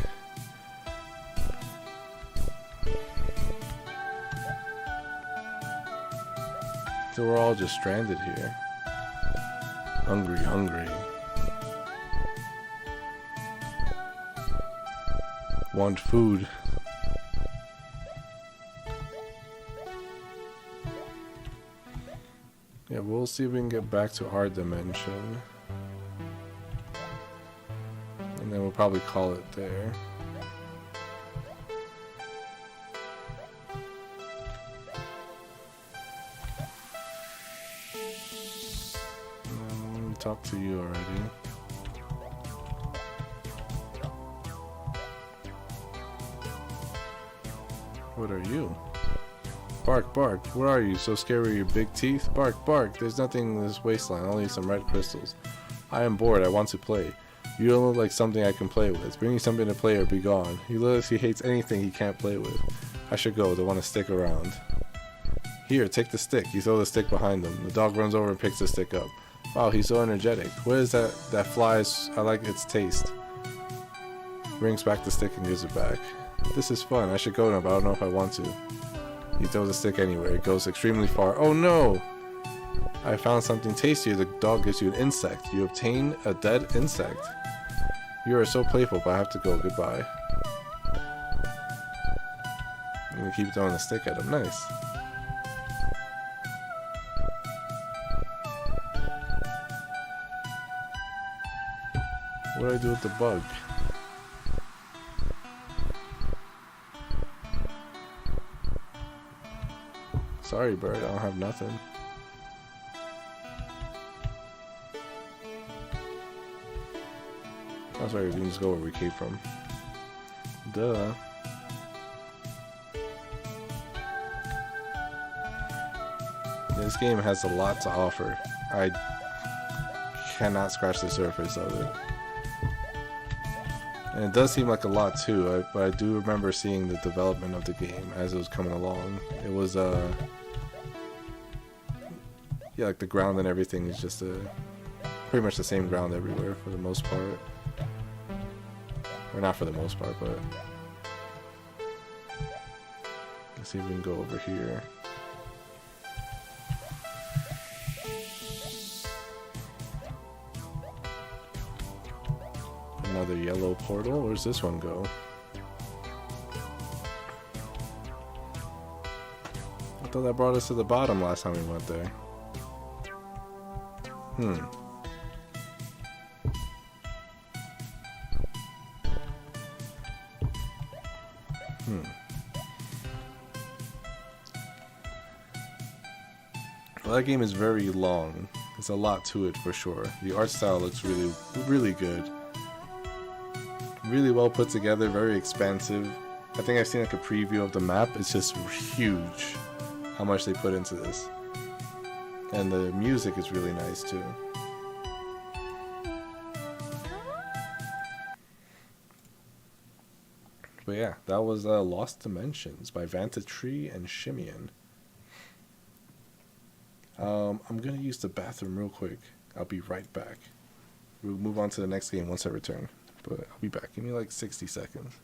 So we're all just stranded here. Hungry, hungry. Want food. Yeah, we'll see if we can get back to our dimension. And then we'll probably call it there. Let me talk to you already. What are you? Bark, bark. Where are you? So scary with your big teeth? Bark, bark. There's nothing in this wasteland, only some red crystals. I am bored. I want to play. You don't look like something I can play with. Bring me something to play or be gone. He looks he hates anything he can't play with. I should go. They want to stick around. Here, take the stick. You throw the stick behind him. The dog runs over and picks the stick up. Wow, he's so energetic. What is that? That flies. I like its taste. Brings back the stick and gives it back. This is fun. I should go now, but I don't know if I want to. He throws a stick anywhere. It goes extremely far. Oh no! I found something tastier. The dog gives you an insect. You obtain a dead insect. You are so playful, but I have to go. Goodbye. I'm gonna keep throwing the stick at him. Nice. What do I do with the bug? Sorry, bird, I don't have nothing. That's right, we can just go where we came from. Duh. This game has a lot to offer. I cannot scratch the surface of it. And it does seem like a lot too, but I do remember seeing the development of the game as it was coming along. It was, yeah, like the ground and everything is just pretty much the same ground everywhere for the most part. Or not for the most part, but... Let's see if we can go over here. Another yellow portal. Where's this one go? I thought that brought us to the bottom last time we went there. Well, that game is very long. There's a lot to it for sure. The art style looks really, really good. Really well put together, very expansive. I think I've seen like a preview of the map. It's just huge how much they put into this. And the music is really nice too. But yeah, that was Lost Dimensions by Vantatree and Shimian. I'm gonna use the bathroom real quick. I'll be right back. We'll move on to the next game once I return. But I'll be back. Give me like 60 seconds.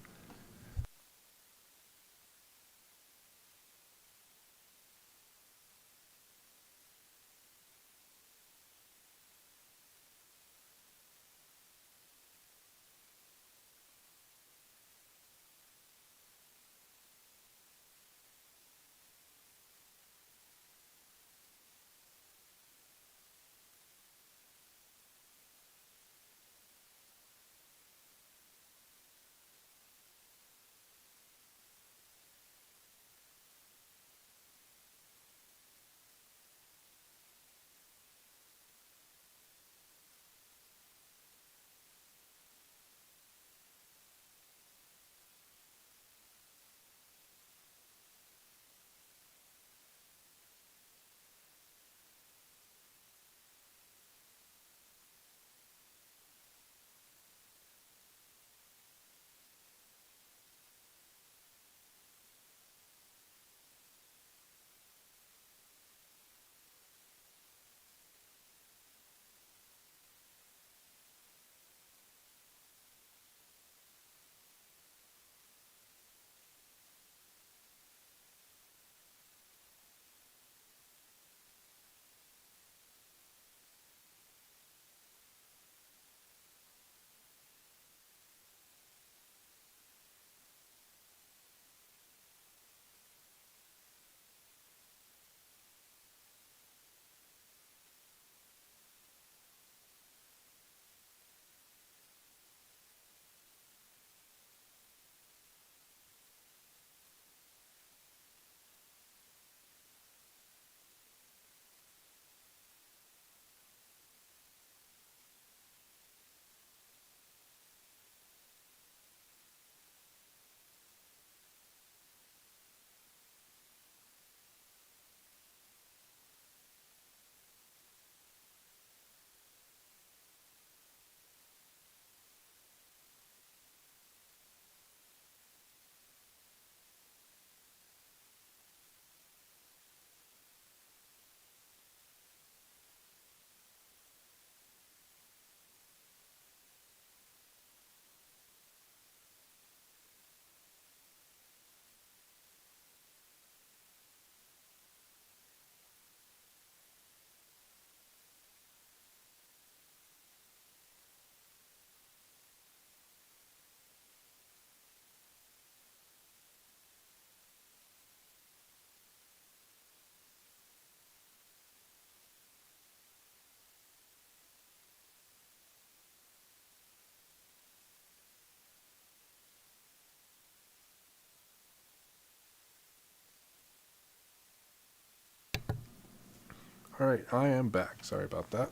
Alright, I am back. Sorry about that.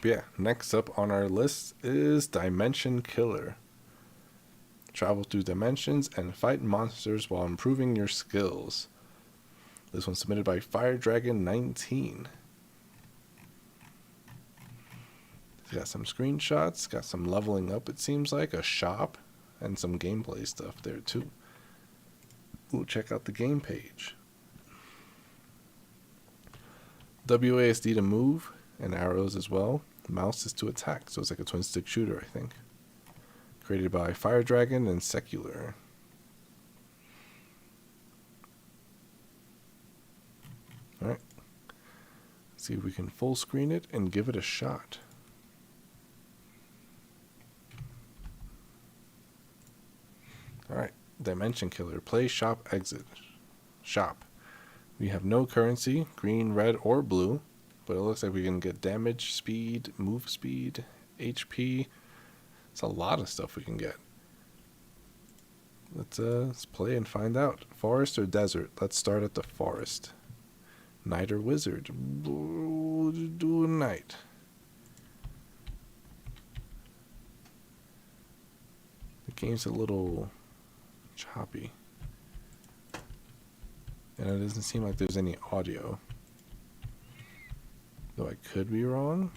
Yeah, next up on our list is Dimension Killer. Travel through dimensions and fight monsters while improving your skills. This one's submitted by Fire Dragon 19. It's got some screenshots, got some leveling up, it seems like, a shop, and some gameplay stuff there too. We'll check out the game page. WASD to move, and arrows as well. Mouse is to attack, so it's like a twin stick shooter, I think. Created by Fire Dragon and Secular. Alright. See if we can full screen it and give it a shot. Alright. Dimension Killer. Play, shop, exit. Shop. We have no currency, green, red, or blue. But it looks like we can get damage, speed, move speed, HP. It's a lot of stuff we can get. Let's play and find out. Forest or desert? Let's start at the forest. Knight or wizard? We'll do a knight. The game's a little choppy. And it doesn't seem like there's any audio. Though I could be wrong.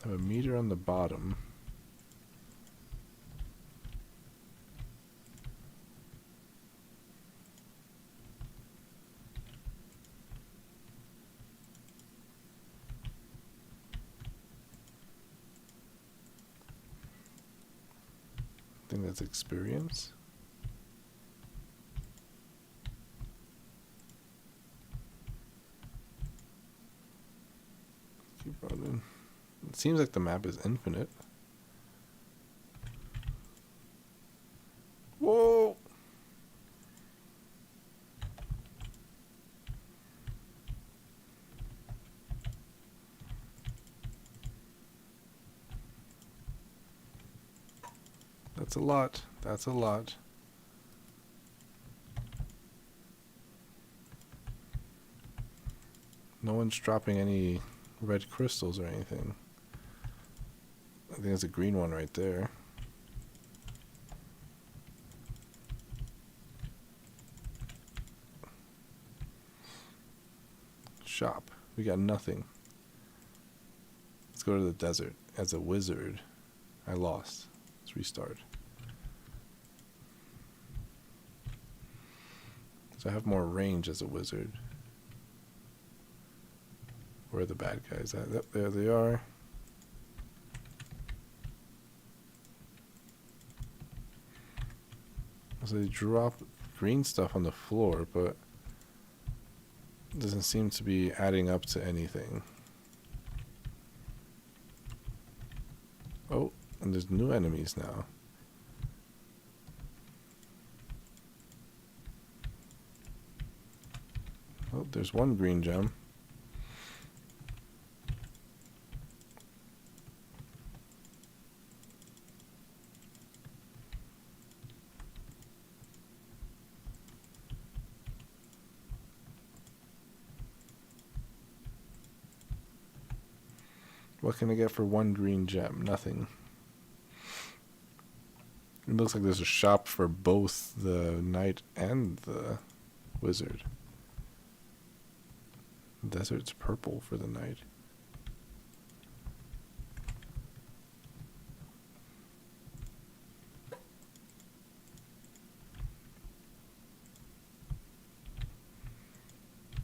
I have a meter on the bottom. I think that's experience. Keep running. It seems like the map is infinite. Whoa! That's a lot. That's a lot. No one's dropping any red crystals or anything. I think there's a green one right there. Shop. We got nothing. Let's go to the desert. As a wizard, I lost. Let's restart. So I have more range as a wizard. Where are the bad guys at? Yep, there they are. So they drop green stuff on the floor, but it doesn't seem to be adding up to anything. Oh, and there's new enemies now. Oh, there's one green gem. What can I get for one green gem? Nothing. It looks like there's a shop for both the knight and the wizard. Desert's purple for the knight.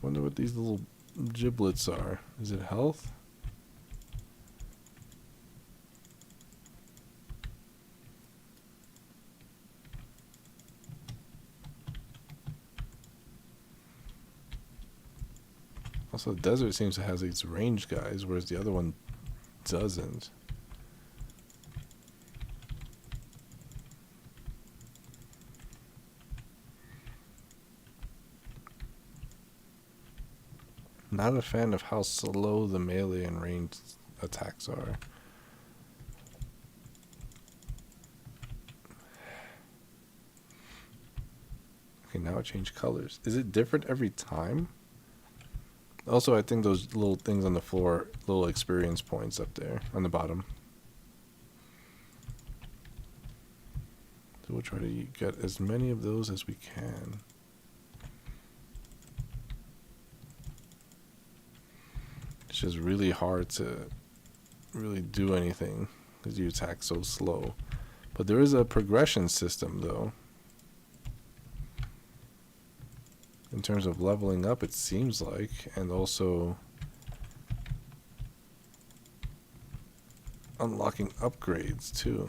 Wonder what these little giblets are. Is it health? Also, the desert seems to have these range guys, whereas the other one doesn't. Not a fan of how slow the melee and ranged attacks are. Okay, now it changed colors. Is it different every time? Also, I think those little things on the floor, little experience points up there on the bottom. So we'll try to get as many of those as we can. It's just really hard to really do anything because you attack so slow. But there is a progression system though. In terms of leveling up, it seems like, and also unlocking upgrades too.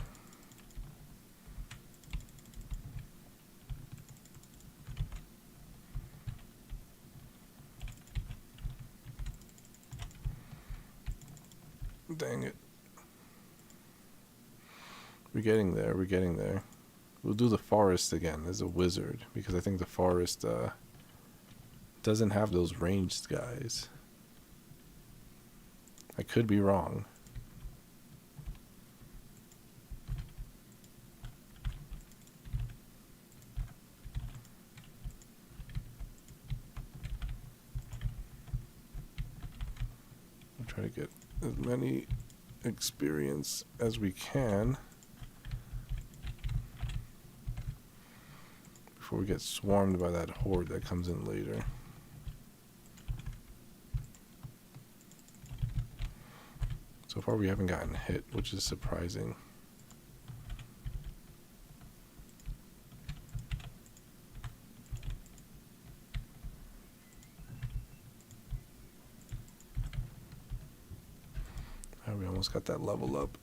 Dang it. We're getting there, we're getting there. We'll do the forest again as a wizard, because I think the forest doesn't have those ranged guys. I could be wrong. I'll try to get as many experience as we can before we get swarmed by that horde that comes in later. So far we haven't gotten hit, which is surprising. Oh, we almost got that level up.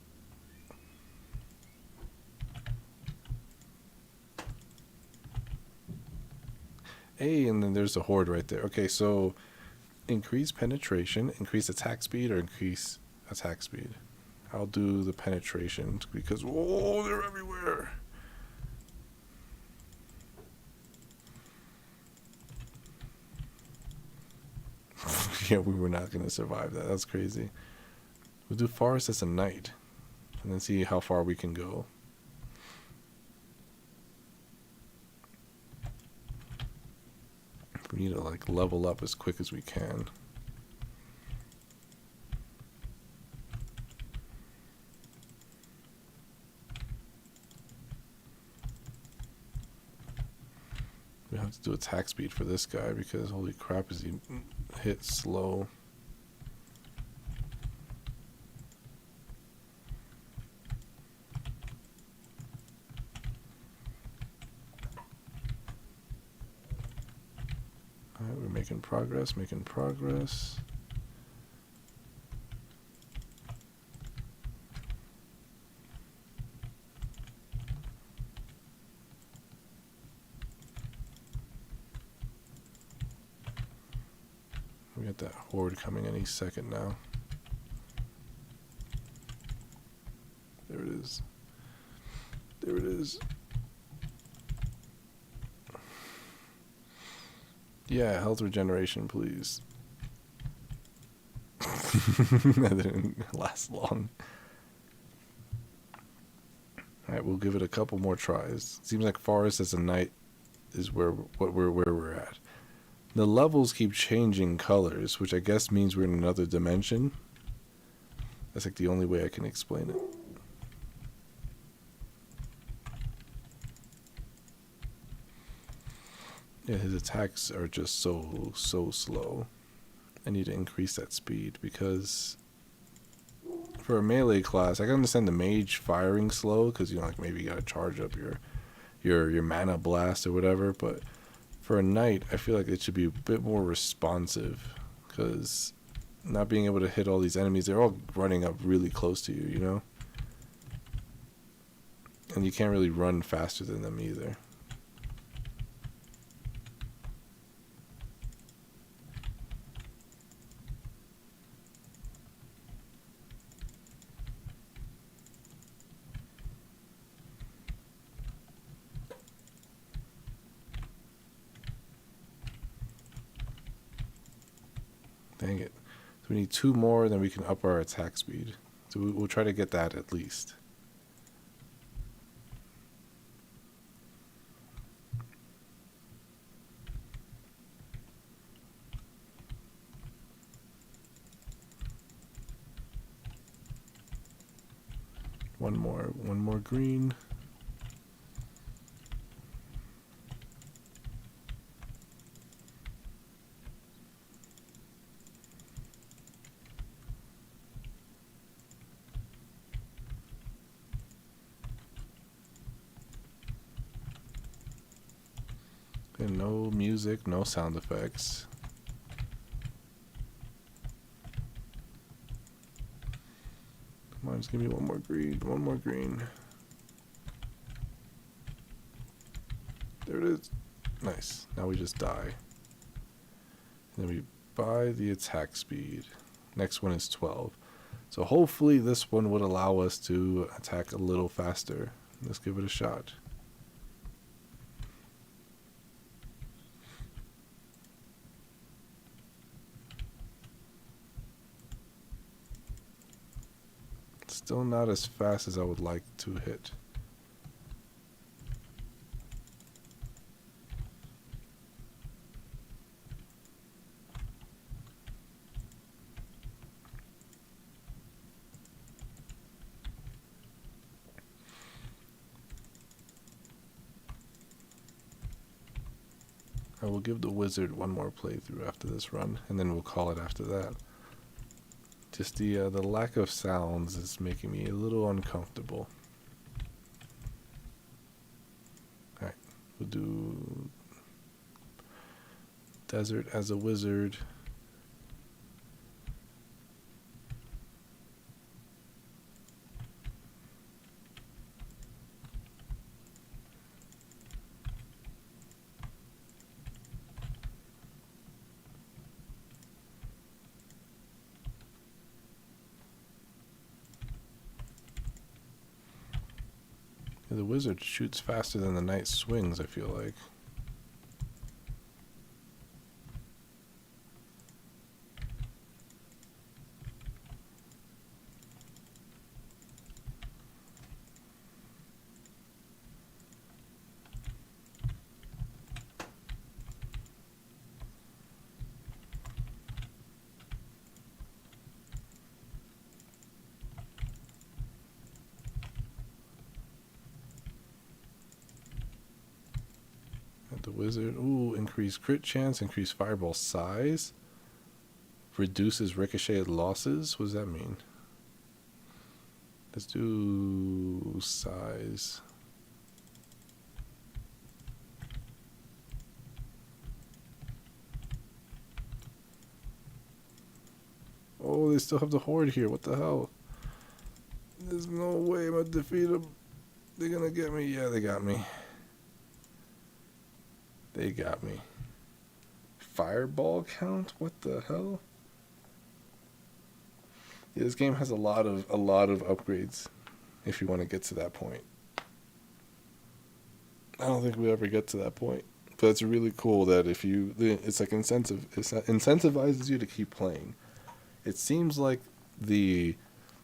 Hey, and then there's a horde right there. Okay, so increase penetration, increase attack speed, or increase attack speed. I'll do the penetration because, whoa, they're everywhere. Yeah, we were not going to survive that. That's crazy. We'll do forest as a knight and then see how far we can go. We need to like level up as quick as we can. We have to do attack speed for this guy because holy crap is he hit slow. Alright, we're making progress, making progress. We got that horde coming any second now. There it is. There it is. Yeah, health regeneration, please. That didn't last long. Alright, we'll give it a couple more tries. Seems like forest as a knight is where we're at. The levels keep changing colors, which I guess means we're in another dimension. That's like the only way I can explain it. Yeah, his attacks are just so slow. I need to increase that speed because for a melee class, I can understand the mage firing slow because, you know, like maybe you gotta charge up your mana blast or whatever, but for a knight, I feel like it should be a bit more responsive because not being able to hit all these enemies, they're all running up really close to you, you know? And you can't really run faster than them either. We need 2 more, then we can up our attack speed. So we'll try to get that at least. One more green. And no music, no sound effects. Come on, just give me one more green, one more green. There it is. Nice. Now we just die. And then we buy the attack speed. Next one is 12. So hopefully this one would allow us to attack a little faster. Let's give it a shot. Still not as fast as I would like to hit. I will give the wizard one more playthrough after this run, and then we'll call it after that. Just the lack of sounds is making me a little uncomfortable. Alright, we'll do desert as a wizard. The wizard shoots faster than the knight swings, I feel like. The wizard, ooh, increase crit chance, increase fireball size, reduces ricochet losses. What does that mean? Let's do size. Oh, they still have the horde here. What the hell? There's no way I'm gonna defeat them. They're gonna get me. Yeah, they got me. They got me. Fireball count? What the hell? Yeah, this game has a lot of upgrades if you want to get to that point. I don't think we ever get to that point. But it's really cool that if you, it's like incentivizes you to keep playing. It seems like the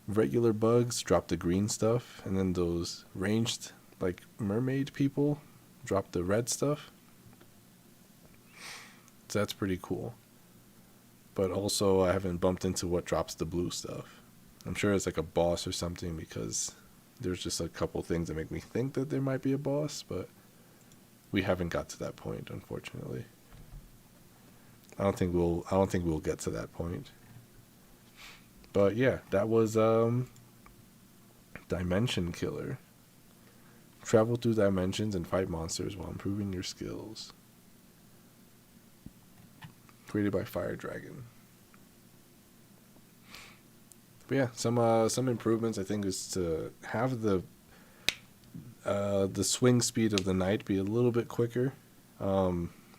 regular bugs drop the green stuff, and then those ranged, like mermaid people, drop the red stuff. So that's pretty cool. But also, I haven't bumped into what drops the blue stuff. I'm sure it's like a boss or something, because there's just a couple things that make me think that there might be a boss, but we haven't got to that point, unfortunately. I don't think we'll get to that point. But yeah, that was Dimension Killer. Travel through dimensions and fight monsters while improving your skills. Created by Fire Dragon. But yeah, some improvements I think is to have the swing speed of the knight be a little bit quicker.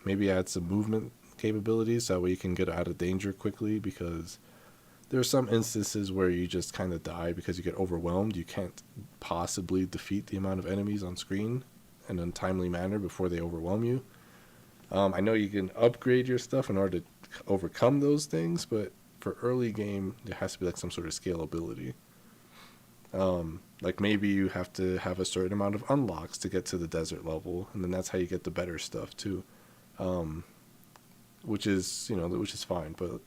Maybe add some movement capabilities so that way you can get out of danger quickly, because there are some instances where you just kind of die because you get overwhelmed. You can't possibly defeat the amount of enemies on screen in a timely manner before they overwhelm you. I know you can upgrade your stuff in order to overcome those things, but for early game, there has to be like some sort of scalability. Like maybe you have to have a certain amount of unlocks to get to the desert level, and then that's how you get the better stuff too. Which is, which is fine, but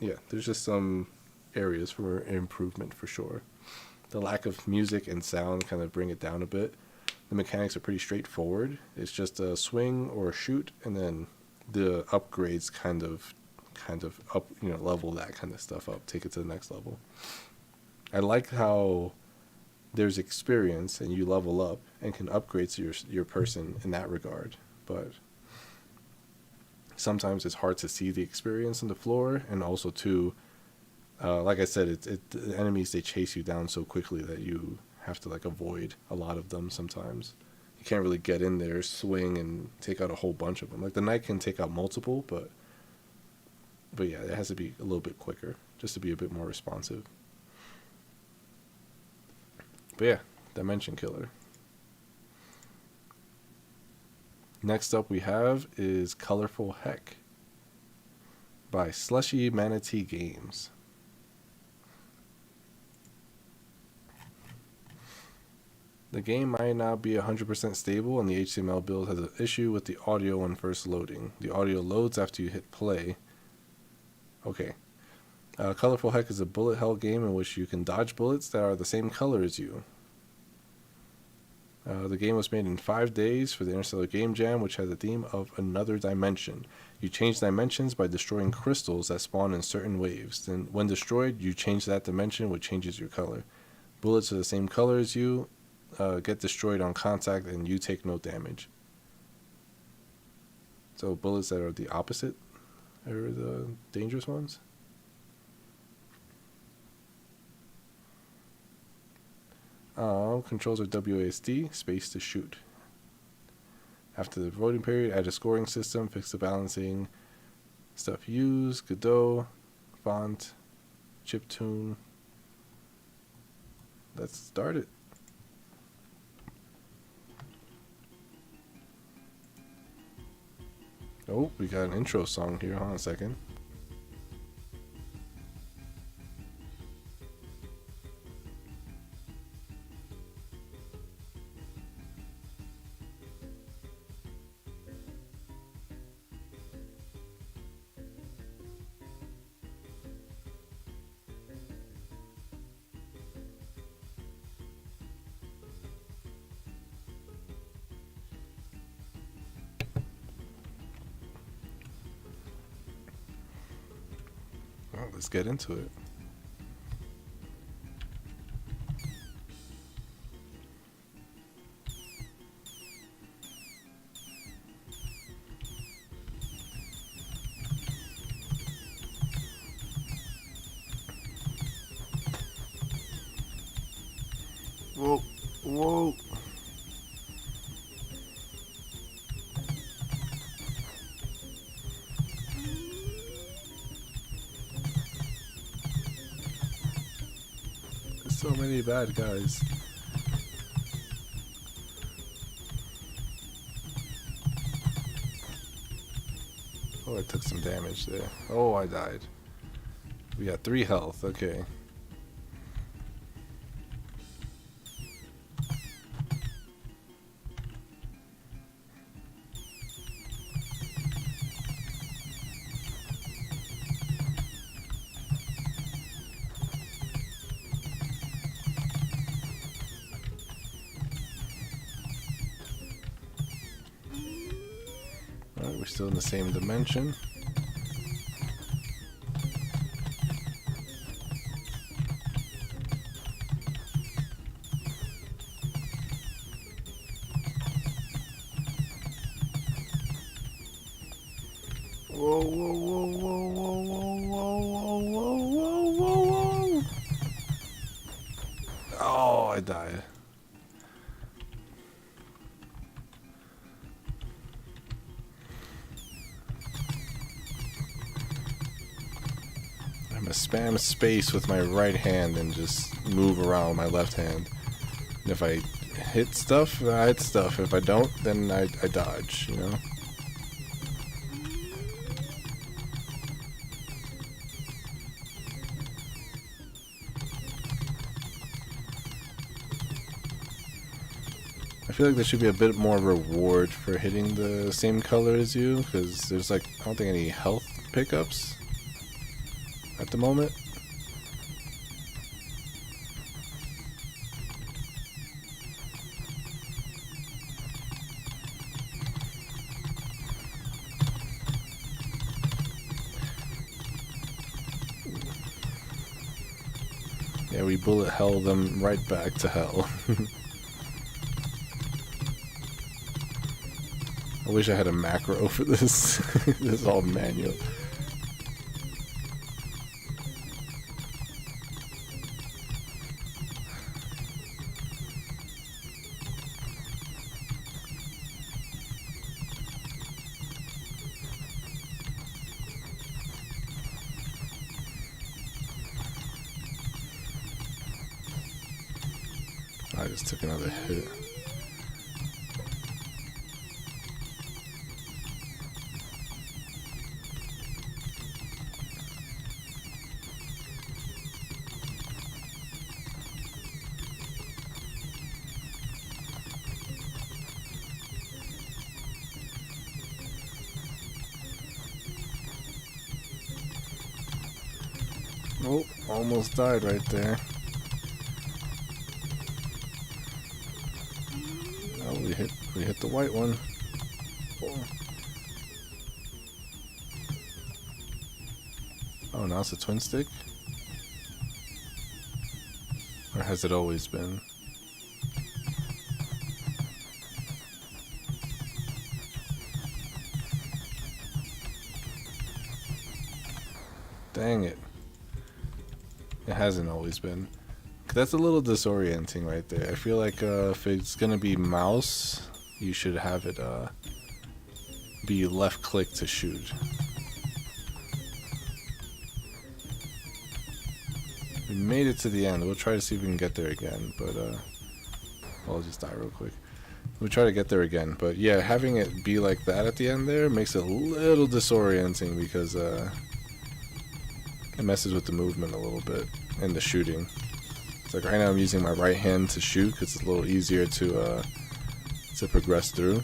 yeah, there's just some areas for improvement for sure. The lack of music and sound kind of bring it down a bit. The mechanics are pretty straightforward. It's just a swing or a shoot, and then the upgrades kind of up, level that kind of stuff up, take it to the next level. I like how there's experience and you level up and can upgrade to your person in that regard, but sometimes it's hard to see the experience on the floor, and also too, like I said, the enemies, they chase you down so quickly that you have to like avoid a lot of them sometimes. You can't really get in there, swing, and take out a whole bunch of them. Like the knight can take out multiple, but yeah, it has to be a little bit quicker just to be a bit more responsive. But yeah, Dimension Killer. Next up we have is Colorful Heck by Slushy Manatee Games. The game might not be 100% stable, and the HTML build has an issue with the audio when first loading. The audio loads after you hit play. Okay. Colorful Heck is a bullet hell game in which you can dodge bullets that are the same color as you. The game was made in 5 days for the Interstellar Game Jam, which has a theme of another dimension. You change dimensions by destroying crystals that spawn in certain waves. Then, when destroyed, you change that dimension, which changes your color. Bullets are the same color as you, get destroyed on contact, and you take no damage. So bullets that are the opposite are the dangerous ones. Controls are WASD, space to shoot. After the voting period, add a scoring system, fix the balancing, stuff used, Godot, font, chiptune. Let's start it. Oh, we got an intro song here. Hold on a second. Well, let's get into it. Whoa, whoa. So many bad guys. Oh, I took some damage there. Oh, I died. We got 3 health. Okay. Alright, we're still in the same dimension. Whoa, whoa, whoa, whoa, whoa, whoa, whoa, whoa, whoa, whoa, whoa. Oh, I died. I'm gonna spam space with my right hand and just move around my left hand. And if I hit stuff, I hit stuff. If I don't, then I dodge, you know? feel like there should be a bit more reward for hitting the same color as you, because there's like, I don't think any health pickups at the moment. Yeah, we bullet hell them right back to hell. I wish I had a macro for this. This is all manual. I just took another hit. Oh, almost died right there. Oh, we hit the white one. Oh, now it's a twin stick? Or has it always been? Dang it. It hasn't always been. That's a little disorienting right there. I feel like if it's gonna be mouse, you should have it be left click to shoot. We made it to the end. We'll try to see if we can get there again, but I'll just die real quick. We'll try to get there again, but yeah, having it be like that at the end there makes it a little disorienting because it messes with the movement a little bit and the shooting. It's like right now I'm using my right hand to shoot because it's a little easier to progress through.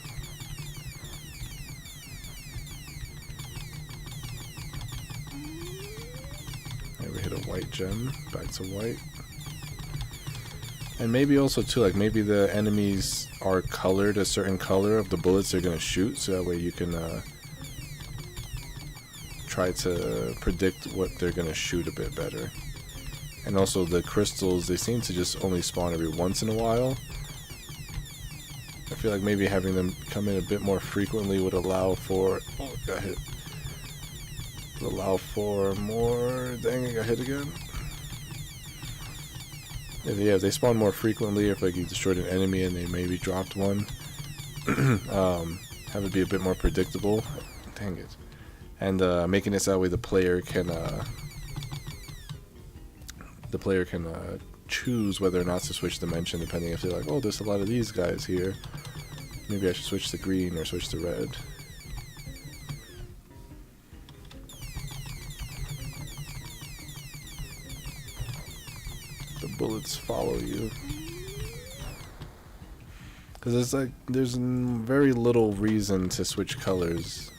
There we hit a white gem, back to white. And maybe also too, like maybe the enemies are colored a certain color of the bullets they're gonna shoot, so that way you can try to predict what they're gonna shoot a bit better. And also the crystals, they seem to just only spawn every once in a while. I feel like maybe having them come in a bit more frequently would allow for... Oh, got hit. Would allow for more... Dang, I got hit again. Yeah, if they spawn more frequently, if like you destroyed an enemy and they maybe dropped one, have it be a bit more predictable. Dang it. And making it so that way the player can choose whether or not to switch dimension, depending if they're like, oh, there's a lot of these guys here. Maybe I should switch to green or switch to red. The bullets follow you. Because it's like, there's very little reason to switch colors.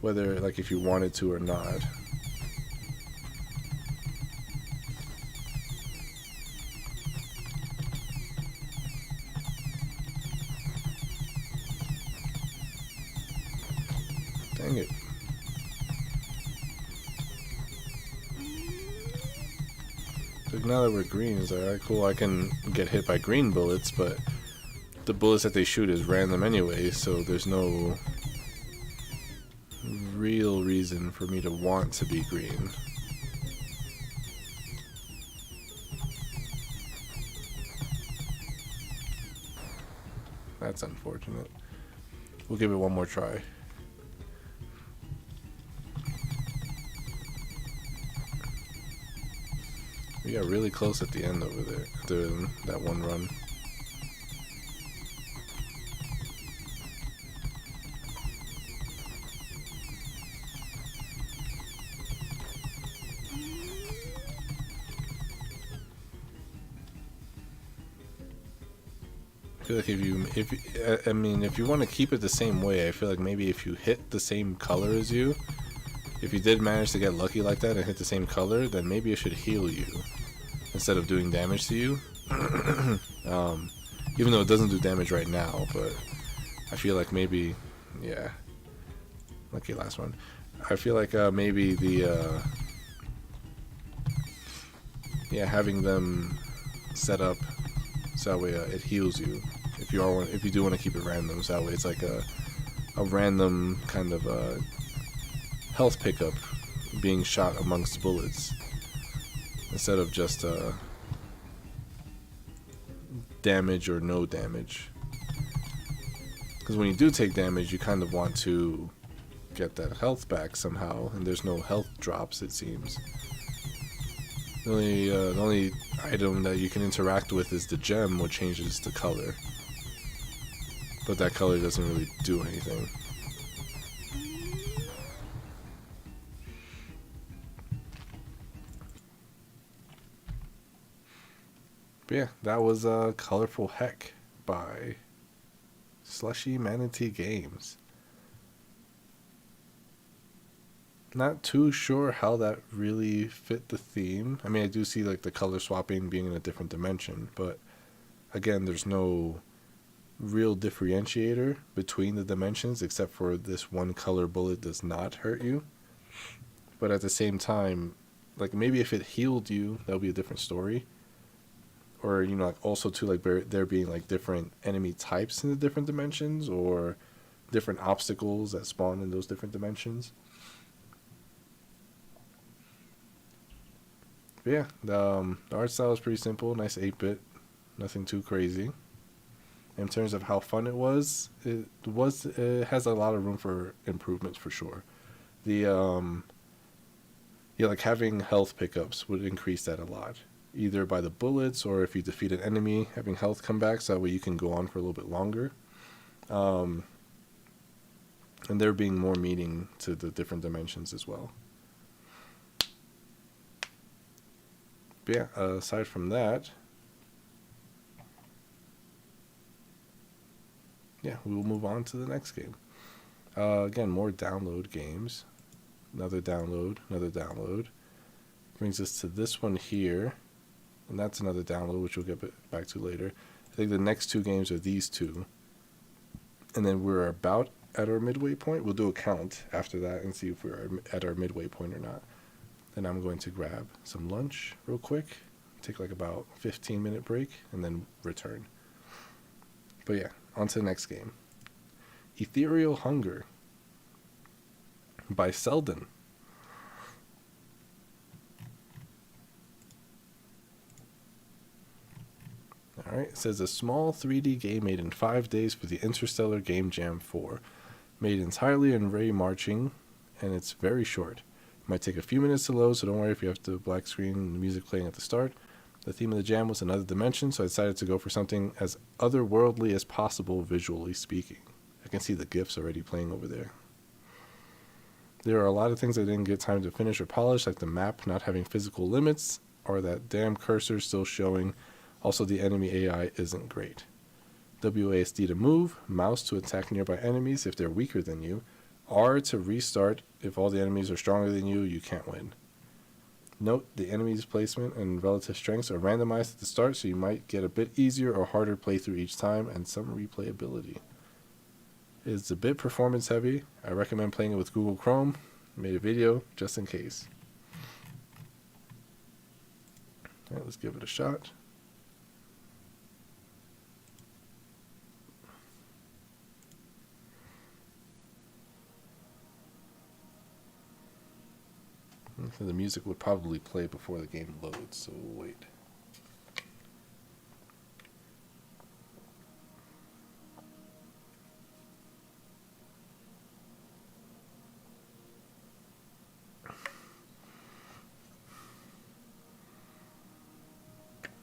Whether, like, if you wanted to or not. Dang it. So now that we're green, it's like, alright, cool, I can get hit by green bullets, but the bullets that they shoot is random anyway, so there's no real reason for me to want to be green. That's unfortunate. We'll give it one more try. We got really close at the end over there, doing that one run. I feel like I mean, if you want to keep it the same way, I feel like maybe if you hit the same color as you, if you did manage to get lucky like that and hit the same color, then maybe it should heal you instead of doing damage to you. Even though it doesn't do damage right now, but I feel like maybe, yeah. Lucky last one. I feel like maybe the yeah, having them set up so that way it heals you if you do want to keep it random. So that way it's like a random kind of health pickup being shot amongst bullets instead of just damage or no damage. Because when you do take damage, you kind of want to get that health back somehow, and there's no health drops, it seems. The only item that you can interact with is the gem, which changes the color. But that color doesn't really do anything. But yeah, that was Colorful Heck by Slushy Manatee Games. Not too sure how that really fit the theme. I mean, I do see like the color swapping being in a different dimension, but again, there's no real differentiator between the dimensions except for this one color bullet does not hurt you. But at the same time, like maybe if it healed you, that would be a different story. Or, you know, like also too, like there being like different enemy types in the different dimensions or different obstacles that spawn in those different dimensions. But yeah, the art style is pretty simple, nice 8-bit, nothing too crazy. In terms of how fun it has a lot of room for improvements for sure. The yeah, like having health pickups would increase that a lot, either by the bullets or if you defeat an enemy, having health come back so that way you can go on for a little bit longer. And there being more meaning to the different dimensions as well. But yeah, aside from that, yeah, we will move on to the next game. Again, more download games. Another download, another download. Brings us to this one here. And that's another download, which we'll get back to later. I think the next two games are these two. And then we're about at our midway point. We'll do a count after that and see if we're at our midway point or not. Then I'm going to grab some lunch real quick. Take like about 15-minute break and then return. But yeah, on to the next game. Ethereal Hunger by Selden. Alright, it says a small 3D game made in 5 days for the Interstellar Game Jam 4. Made entirely in Ray Marching, and it's very short. It might take a few minutes to load, so don't worry if you have to black screen the music playing at the start. The theme of the jam was another dimension, so I decided to go for something as otherworldly as possible, visually speaking. I can see the GIFs already playing over there. There are a lot of things I didn't get time to finish or polish, like the map not having physical limits, or that damn cursor still showing. Also, the enemy AI isn't great. WASD to move, mouse to attack nearby enemies if they're weaker than you, R to restart. If all the enemies are stronger than you, you can't win. Note, the enemy's placement and relative strengths are randomized at the start, so you might get a bit easier or harder playthrough each time, and some replayability. It's a bit performance heavy. I recommend playing it with Google Chrome. I made a video just in case. Alright, let's give it a shot. The music would probably play before the game loads, so we'll wait.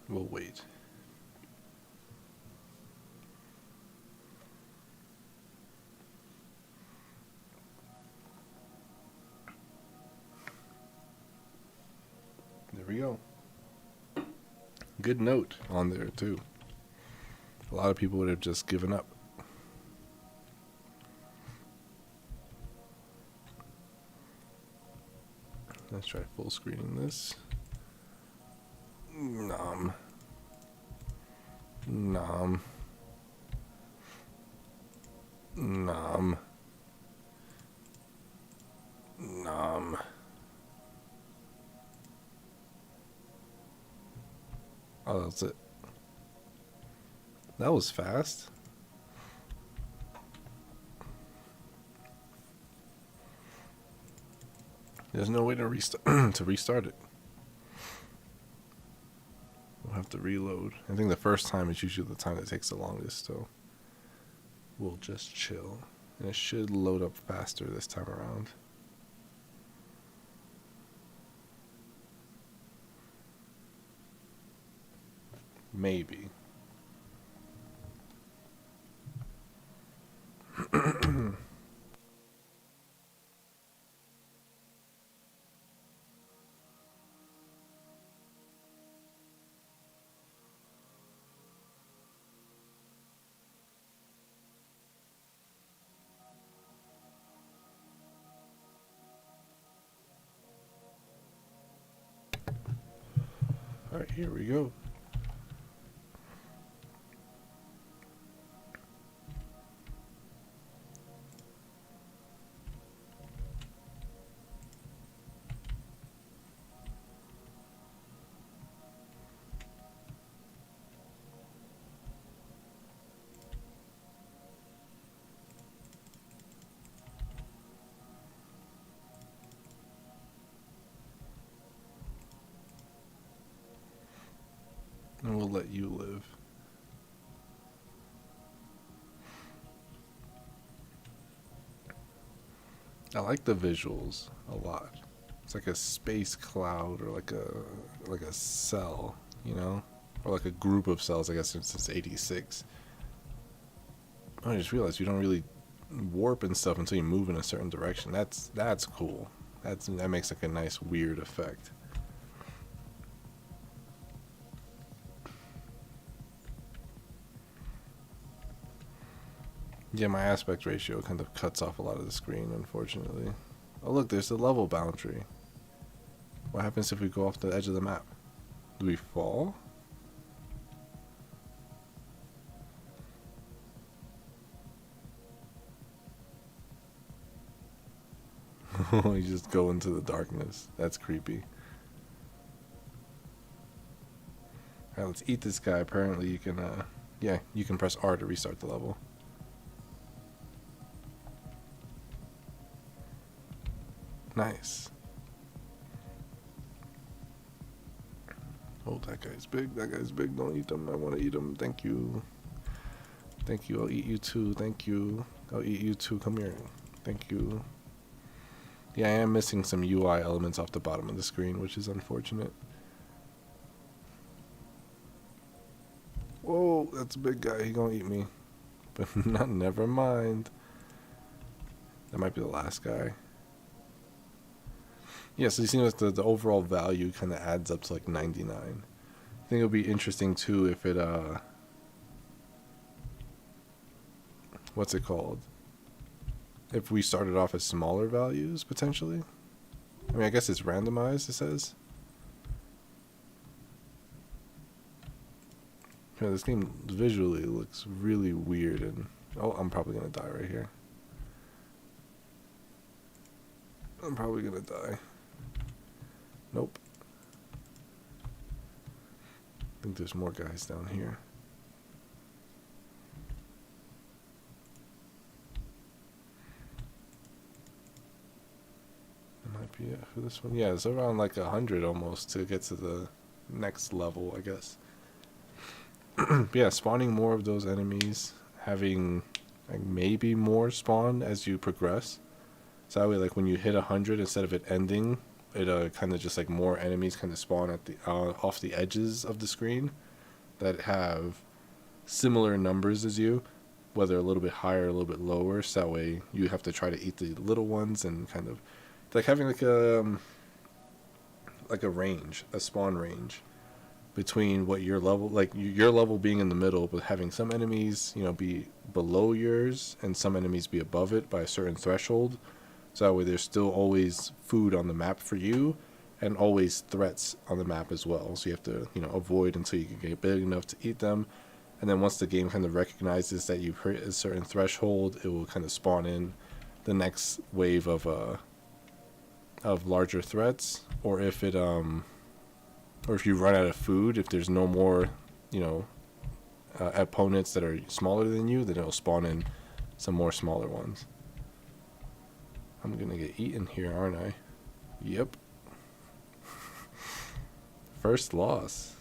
We'll wait. There we go. Good note on there, too. A lot of people would have just given up. Let's try full screening this. Nom. Nom. Nom. Nom. Oh, that's it. That was fast. There's no way to restart it. We'll have to reload. I think the first time is usually the time that takes the longest, so we'll just chill. And it should load up faster this time around. Maybe. Alright, here we go. And we'll let you live. I like the visuals a lot. It's like a space cloud or like a cell, you know? Or like a group of cells, I guess, since it's 86. I just realized you don't really warp and stuff until you move in a certain direction. That's cool. That makes like a nice weird effect. Yeah, my aspect ratio kind of cuts off a lot of the screen, unfortunately. Oh look, there's the level boundary. What happens if we go off the edge of the map? Do we fall? You just go into the darkness. That's creepy. Alright, let's eat this guy. Apparently you can, yeah, you can press R to restart the level. Nice. Oh, that guy's big. That guy's big. Don't eat him. I want to eat him. Thank you. Thank you. I'll eat you too. Thank you. I'll eat you too. Come here. Thank you. Yeah, I am missing some UI elements off the bottom of the screen, which is unfortunate. Whoa, that's a big guy. He gonna eat me. But never mind. That might be the last guy. Yeah, so you see the overall value kind of adds up to like 99. I think it would be interesting too if it, what's it called? If we started off as smaller values, potentially. I mean, I guess it's randomized, it says. Yeah, this game visually looks really weird and... Oh, I'm probably going to die right here. I'm probably going to die. Nope. I think there's more guys down here. That might be it for this one. Yeah, it's around like 100 almost to get to the next level, I guess. But yeah, spawning more of those enemies, having like maybe more spawn as you progress. So that way, like when you hit 100, instead of it ending, it kind of just like more enemies kind of spawn at the off the edges of the screen that have similar numbers as you, whether a little bit higher or a little bit lower. So that way you have to try to eat the little ones and kind of like having like a range, a spawn range. between what your level, like your level being in the middle, but having some enemies, be below yours and some enemies be above it by a certain threshold. So that way there's still always food on the map for you and always threats on the map as well. So you have to, avoid until you can get big enough to eat them. And then once the game kind of recognizes that you've hit a certain threshold, it will kind of spawn in the next wave of larger threats. Or if you run out of food, if there's no more, opponents that are smaller than you, then it'll spawn in some more smaller ones. I'm gonna get eaten here, aren't I? Yep. First loss.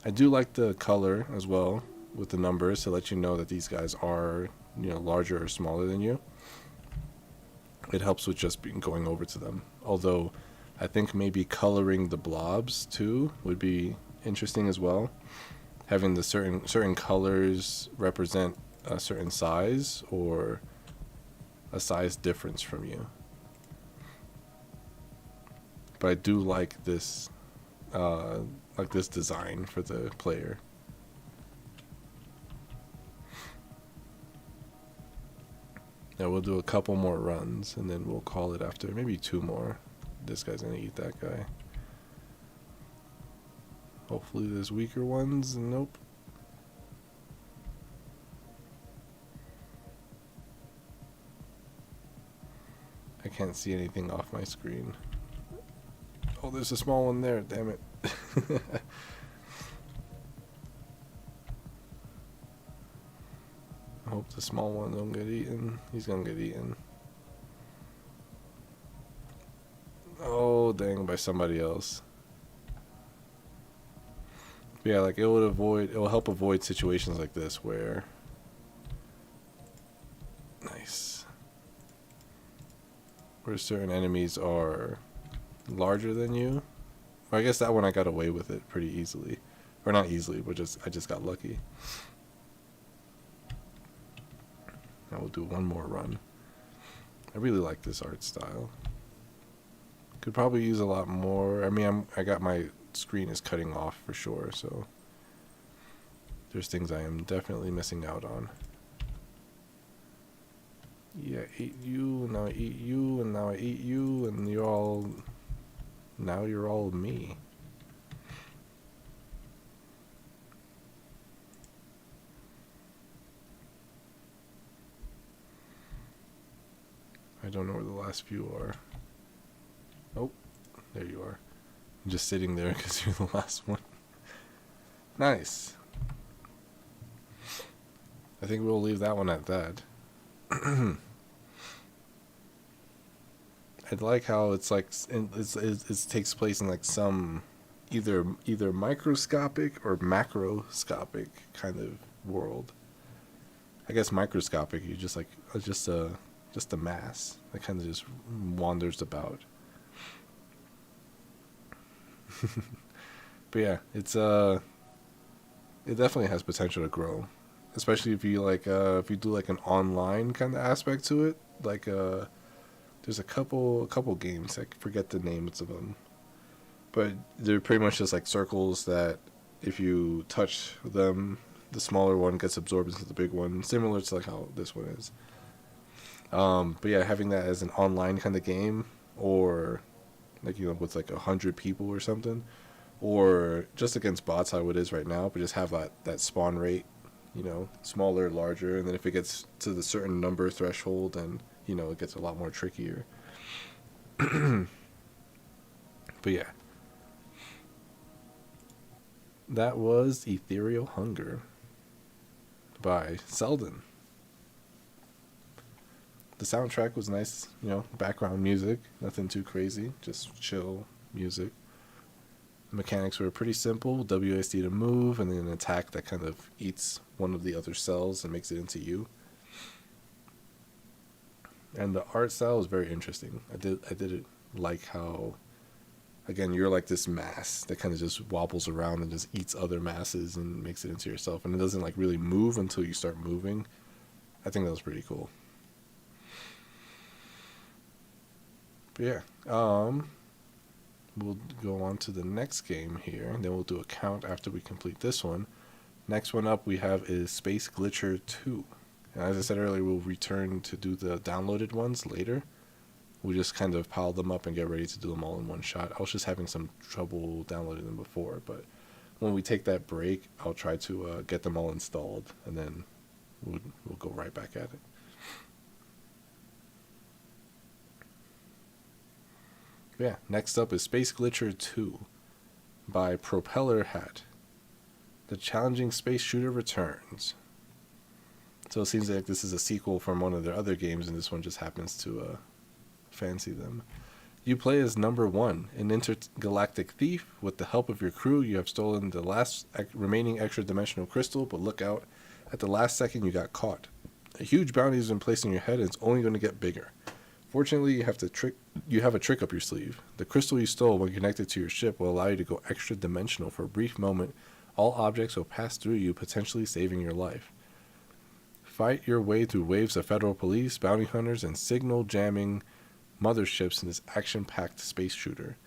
I do like the color as well with the numbers to let you know that these guys are, larger or smaller than you. It helps with just going over to them. Although I think maybe coloring the blobs too would be interesting as well. Having the certain colors represent a certain size or a size difference from you. But I do like this design for the player. Now we'll do a couple more runs and then we'll call it after. Maybe 2 more. This guy's gonna eat that guy. Hopefully there's weaker ones. Nope. I can't see anything off my screen. Oh, there's a small one there. Damn it. I hope the small one don't get eaten. He's gonna get eaten. Oh, dang, by somebody else. But yeah, like it will help avoid situations like this where... Nice. Where certain enemies are larger than you. Well, I guess that one I got away with it pretty easily. Or not easily, but I just got lucky. I will do one more run. I really like this art style. Could probably use a lot more. I mean, I got my screen is cutting off for sure, so there's things I am definitely missing out on. Yeah, I ate you, and now I eat you, and now I eat you, and now you're all me. I don't know where the last few are. Oh, there you are. I'm just sitting there because you're the last one. Nice. I think we'll leave that one at that. I like how it's like it takes place in like some either microscopic or macroscopic kind of world. I guess microscopic, you just like just a mass that kind of just wanders about. But yeah, it definitely has potential to grow, especially if you if you do like an online kind of aspect to it. Like there's a couple games, I forget the names of them, but they're pretty much just like circles that if you touch them, the smaller one gets absorbed into the big one, similar to like how this one is. But yeah, having that as an online kind of game, or like with like 100 people or something, or just against bots how it is right now, but just have that spawn rate, smaller, larger, and then if it gets to the certain number threshold, then it gets a lot more trickier. But yeah, that was Ethereal Hunger by Selden. The soundtrack was nice, background music, nothing too crazy, just chill music. The mechanics were pretty simple, WSD to move, and then an attack that kind of eats one of the other cells and makes it into you. And the art style was very interesting. I did like how, again, you're like this mass that kind of just wobbles around and just eats other masses and makes it into yourself, and it doesn't like really move until you start moving. I think that was pretty cool. But yeah, we'll go on to the next game here, and then we'll do a count after we complete this one. Next one up we have is Space Glitcher 2. And as I said earlier, we'll return to do the downloaded ones later. We'll just kind of pile them up and get ready to do them all in one shot. I was just having some trouble downloading them before, but when we take that break, I'll try to get them all installed, and then we'll go right back at it. Yeah, next up is Space Glitcher 2 by Propeller Hat. The challenging space shooter returns. So it seems like this is a sequel from one of their other games, and this one just happens to fancy them. You play as number 1, an intergalactic thief. With the help of your crew, you have stolen the last remaining extra-dimensional crystal, but look out. At the last second, you got caught. A huge bounty has been placed in your head, and it's only going to get bigger. Fortunately, you have a trick up your sleeve. The crystal you stole when connected to your ship will allow you to go extra-dimensional for a brief moment. All objects will pass through you, potentially saving your life. Fight your way through waves of federal police, bounty hunters, and signal-jamming motherships in this action-packed space shooter.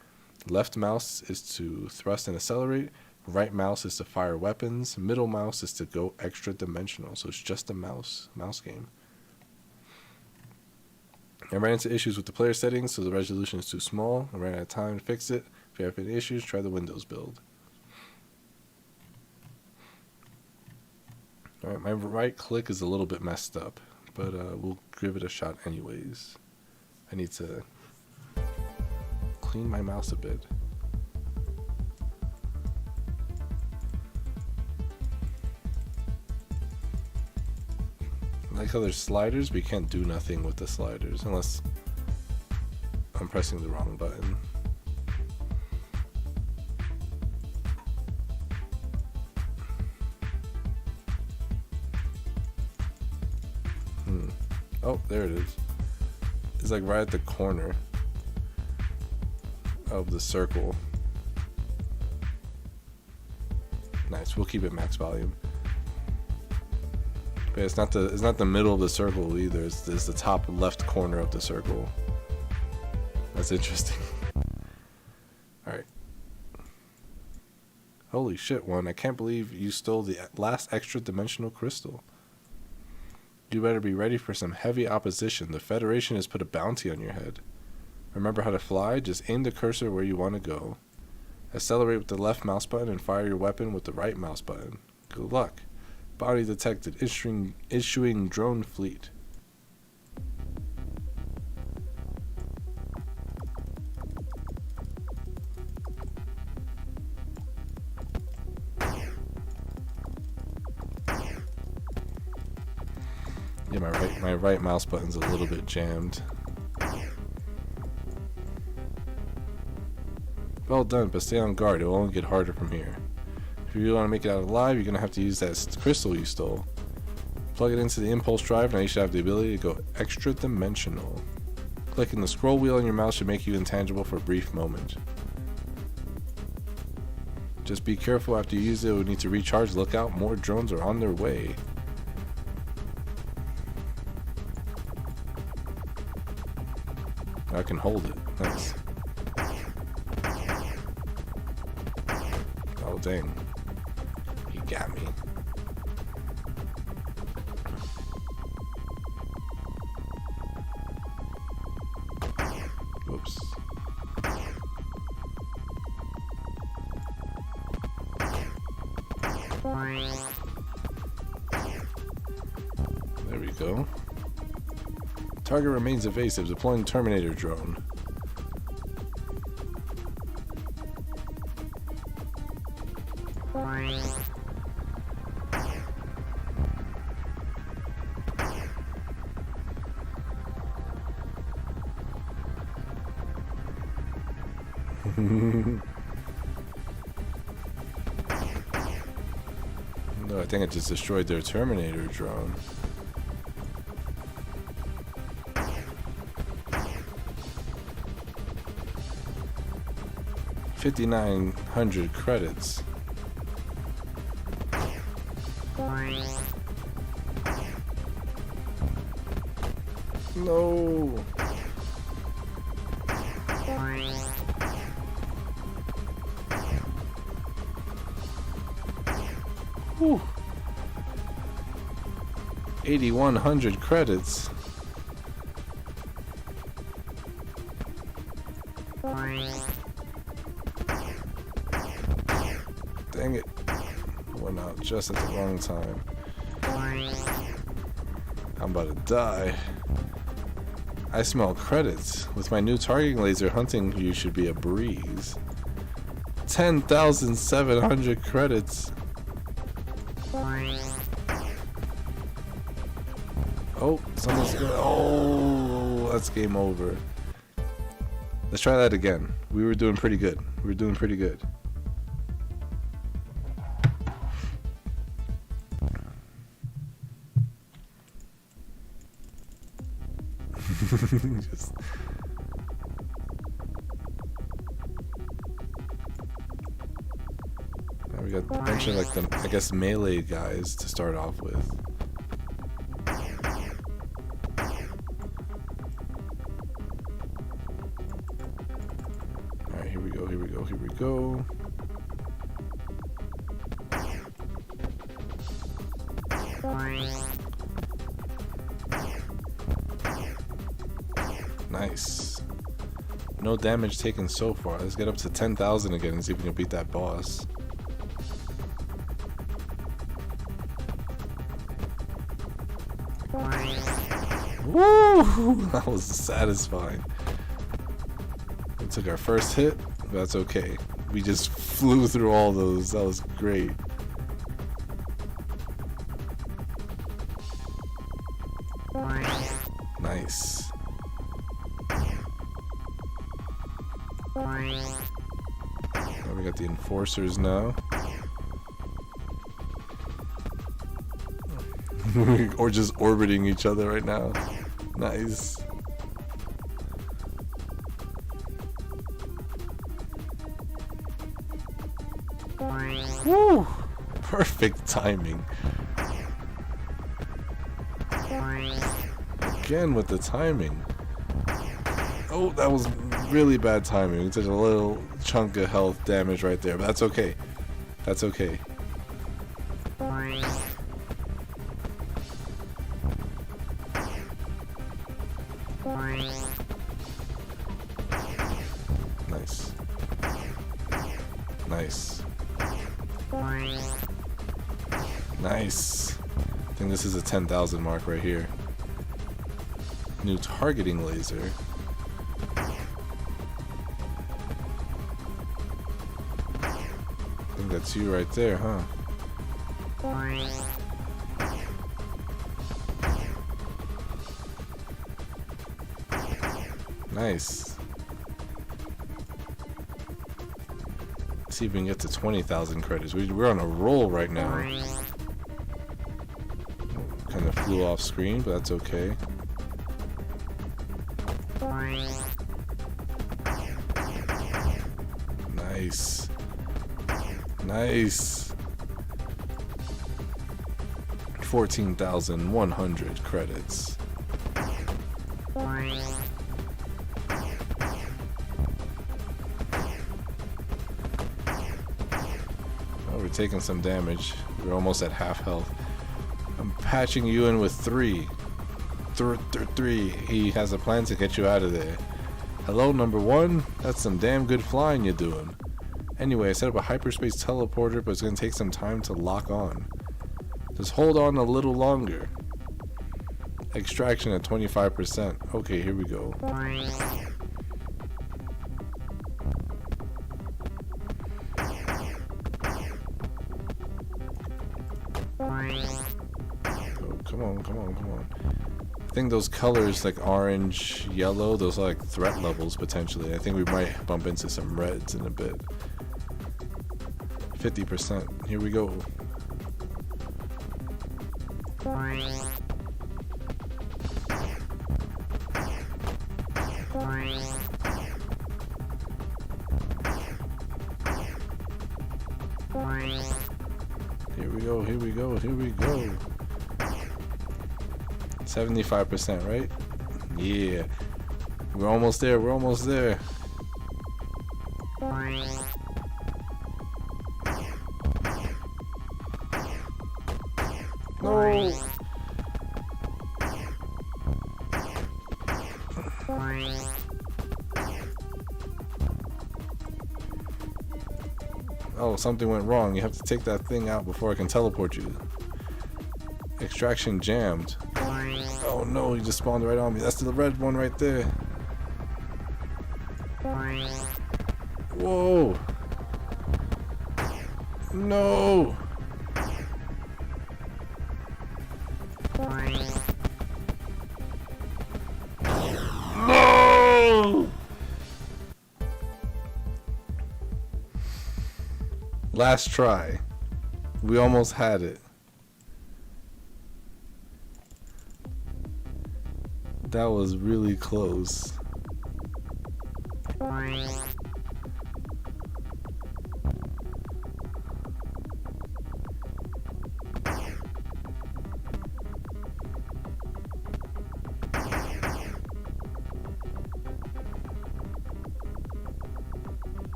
Left mouse is to thrust and accelerate. Right mouse is to fire weapons. Middle mouse is to go extra-dimensional. So it's just a mouse game. I ran into issues with the player settings, so the resolution is too small. I ran out of time to fix it. If you have any issues, try the Windows build. Alright, my right click is a little bit messed up, but we'll give it a shot anyways. I need to clean my mouse a bit. I like how there's sliders, but you can't do nothing with the sliders unless I'm pressing the wrong button. Oh, there it is. It's like right at the corner of the circle. Nice. We'll keep it max volume. But it's not the middle of the circle either. It's the top left corner of the circle. That's interesting. All right. Holy shit, one! I can't believe you stole the last extra-dimensional crystal. You better be ready for some heavy opposition. The Federation has put a bounty on your head. Remember how to fly? Just aim the cursor where you want to go. Accelerate with the left mouse button and fire your weapon with the right mouse button. Good luck. Bounty detected. Issuing drone fleet. Yeah, my right mouse button's a little bit jammed. Well done, but stay on guard. It will only get harder from here. If you really want to make it out alive, you're going to have to use that crystal you stole. Plug it into the impulse drive, now you should have the ability to go extra dimensional. Clicking the scroll wheel on your mouse should make you intangible for a brief moment. Just be careful after you use it. We need to recharge. Look out, more drones are on their way. I can hold it. Nice. Oh, dang. You got me. Whoops. There we go. Target remains evasive. Deploying Terminator drone. No, I think I just destroyed their Terminator drone. $5,900 credits. No. Whew. 8,100 credits. Dang it. Went out just at the wrong time. I'm about to die. I smell credits. With my new targeting laser, hunting you should be a breeze. 10,700 credits. Oh, someone's gonna. Oh, that's game over. Let's try that again. We were doing pretty good. We were doing pretty good. Just... Now we got a bunch of like the, I guess, melee guys to start off with. Alright, here we go, here we go, here we go. Nice. No damage taken so far. Let's get up to 10,000 again and see if we can beat that boss. Woo! That was satisfying. We took our first hit, but that's okay. We just flew through all those. That was great. Nice. Now we got the enforcers now. Or just orbiting each other right now. Nice. Woo! Perfect timing. Again with the timing. Oh, that was really bad timing. It's just a little chunk of health damage right there, but that's okay. That's okay. Nice. Nice. Nice. I think this is a 10,000 mark right here. New targeting laser. I think that's you right there, huh? Nice. Let's see if we can get to 20,000 credits. We're on a roll right now. Kind of flew off screen, but that's okay. Nice. Nice. 14,100 credits. We're taking some damage. We're almost at half health. I'm patching you in with 3. 3. He has a plan to get you out of there. Hello, number 1. That's some damn good flying you're doing. Anyway, I set up a hyperspace teleporter, but it's going to take some time to lock on. Just hold on a little longer. Extraction at 25%. Okay, here we go. Come on, come on, come on. I think those colors like orange, yellow, those are like threat levels potentially. I think we might bump into some reds in a bit. 50%. Here we go. Here we go, here we go, here we go. 75%, right? Yeah. We're almost there, we're almost there. No! Oh, something went wrong. You have to take that thing out before I can teleport you. Extraction jammed. Oh no, he just spawned right on me. That's the red one right there. Whoa! No! No! Last try. We almost had it. That was really close.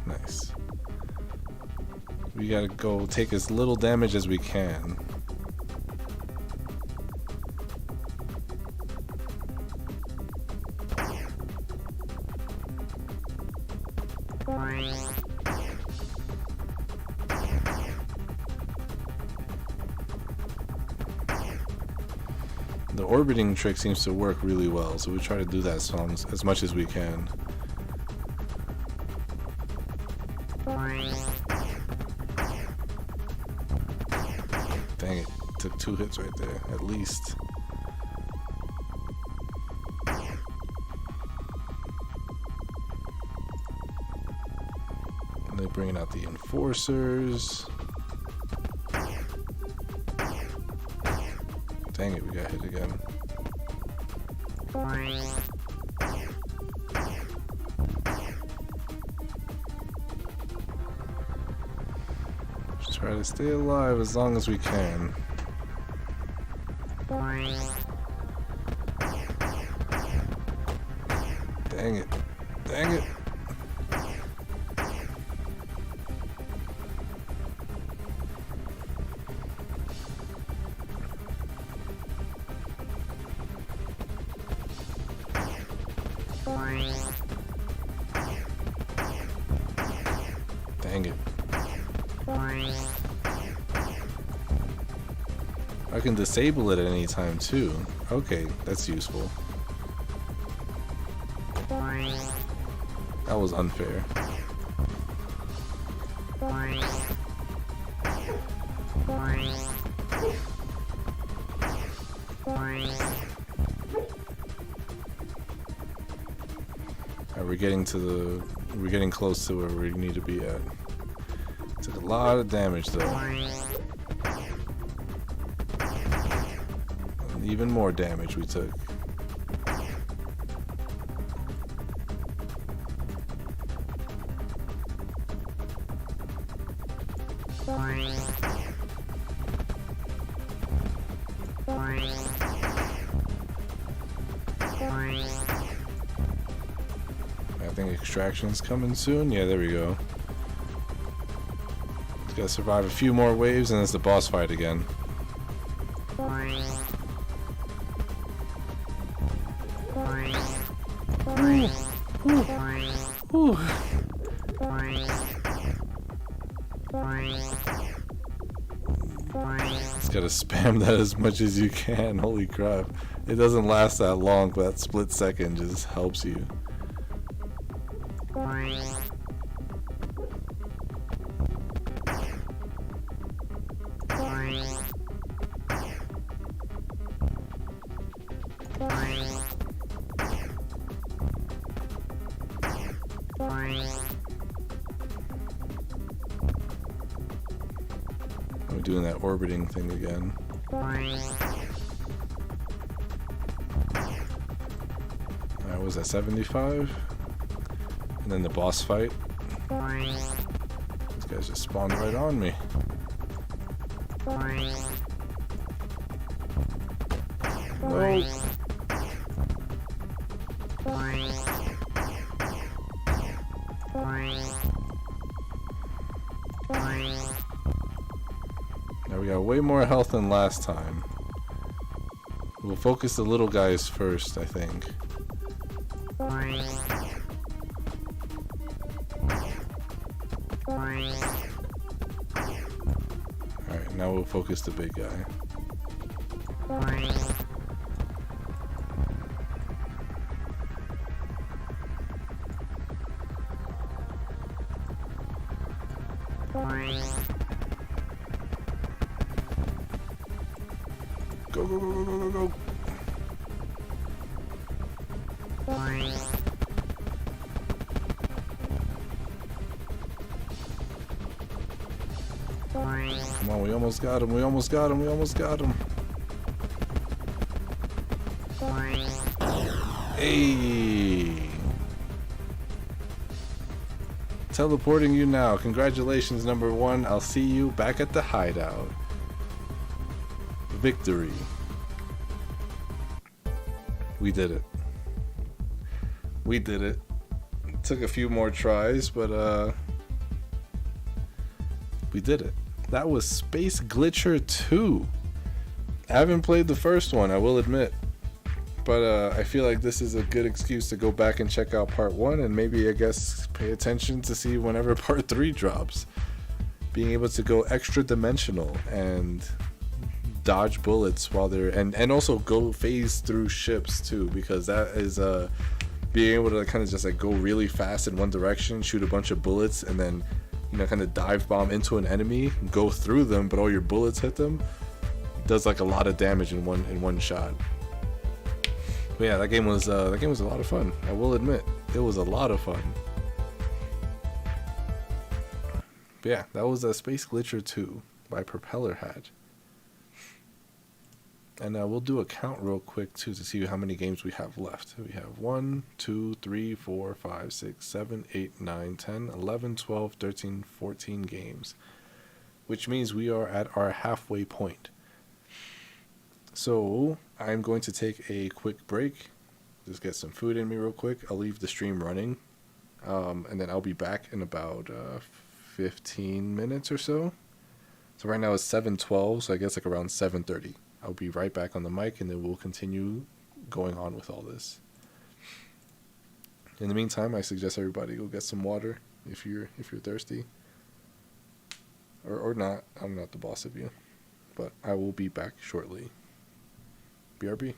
Nice. We gotta go take as little damage as we can. The orbiting trick seems to work really well, so we try to do that as much as we can. Dang it, took 2 hits right there, at least. And they're bringing out the enforcers. Dang it, we got hit again. Just try to stay alive as long as we can. Dang it. Dang it. Dang it. I can disable it at any time too. Okay, that's useful. That was unfair. We're getting close to where we need to be at. Took a lot of damage though. And even more damage we took. I think extraction's coming soon. Yeah, there we go. Just gotta survive a few more waves and it's the boss fight again. Ooh. Just gotta spam that as much as you can. Holy crap. It doesn't last that long, but that split second just helps you. We're doing that orbiting thing again. Alright, was that 75? And then the boss fight. These guys just spawned right on me. No. Now we got way more health than last time. We'll focus the little guys first, I think. Alright, now we'll focus the big guy. Go, go, go, go, go, go, go. Come on, we almost got him, we almost got him, we almost got him. Hey! Teleporting you now. Congratulations, number 1. I'll see you back at the hideout. Victory. We did it. We did it. It took a few more tries, but we did it. That was Space Glitcher 2. I haven't played the first one, I will admit. But I feel like this is a good excuse to go back and check out part 1 and maybe, I guess, pay attention to see whenever part 3 drops. Being able to go extra dimensional and dodge bullets while they're and also go phase through ships too, because that is being able to kind of just like go really fast in one direction, shoot a bunch of bullets, and then, you know, kind of dive bomb into an enemy, go through them, but all your bullets hit them. Does like a lot of damage in one shot. But yeah, that game was a lot of fun. I will admit, it was a lot of fun. But yeah, that was Space Glitcher 2 by Propeller Hat. And we'll do a count real quick too to see how many games we have left. We have 1, 2, 3, 4, 5, 6, 7, 8, 9, 10, 11, 12, 13, 14 games. Which means we are at our halfway point. So I'm going to take a quick break. Just get some food in me real quick. I'll leave the stream running. And then I'll be back in about 15 minutes or so. So right now it's 7:12, so I guess like around 7:30. I'll be right back on the mic, and then we'll continue going on with all this. In the meantime, I suggest everybody go get some water if you're thirsty, or not. I'm not the boss of you, but I will be back shortly. BRB.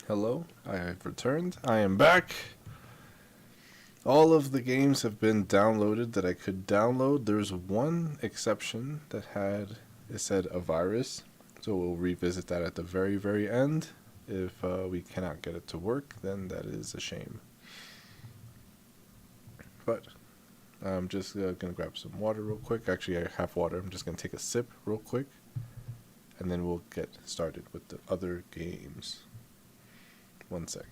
Hello, I have returned. I am back. All of the games have been downloaded that I could download. There's one exception that it said a virus, so we'll revisit that at the very, very end. If we cannot get it to work, then that is a shame. But I'm just going to grab some water real quick. Actually, I have water. I'm just going to take a sip real quick, and then we'll get started with the other games. 1 second.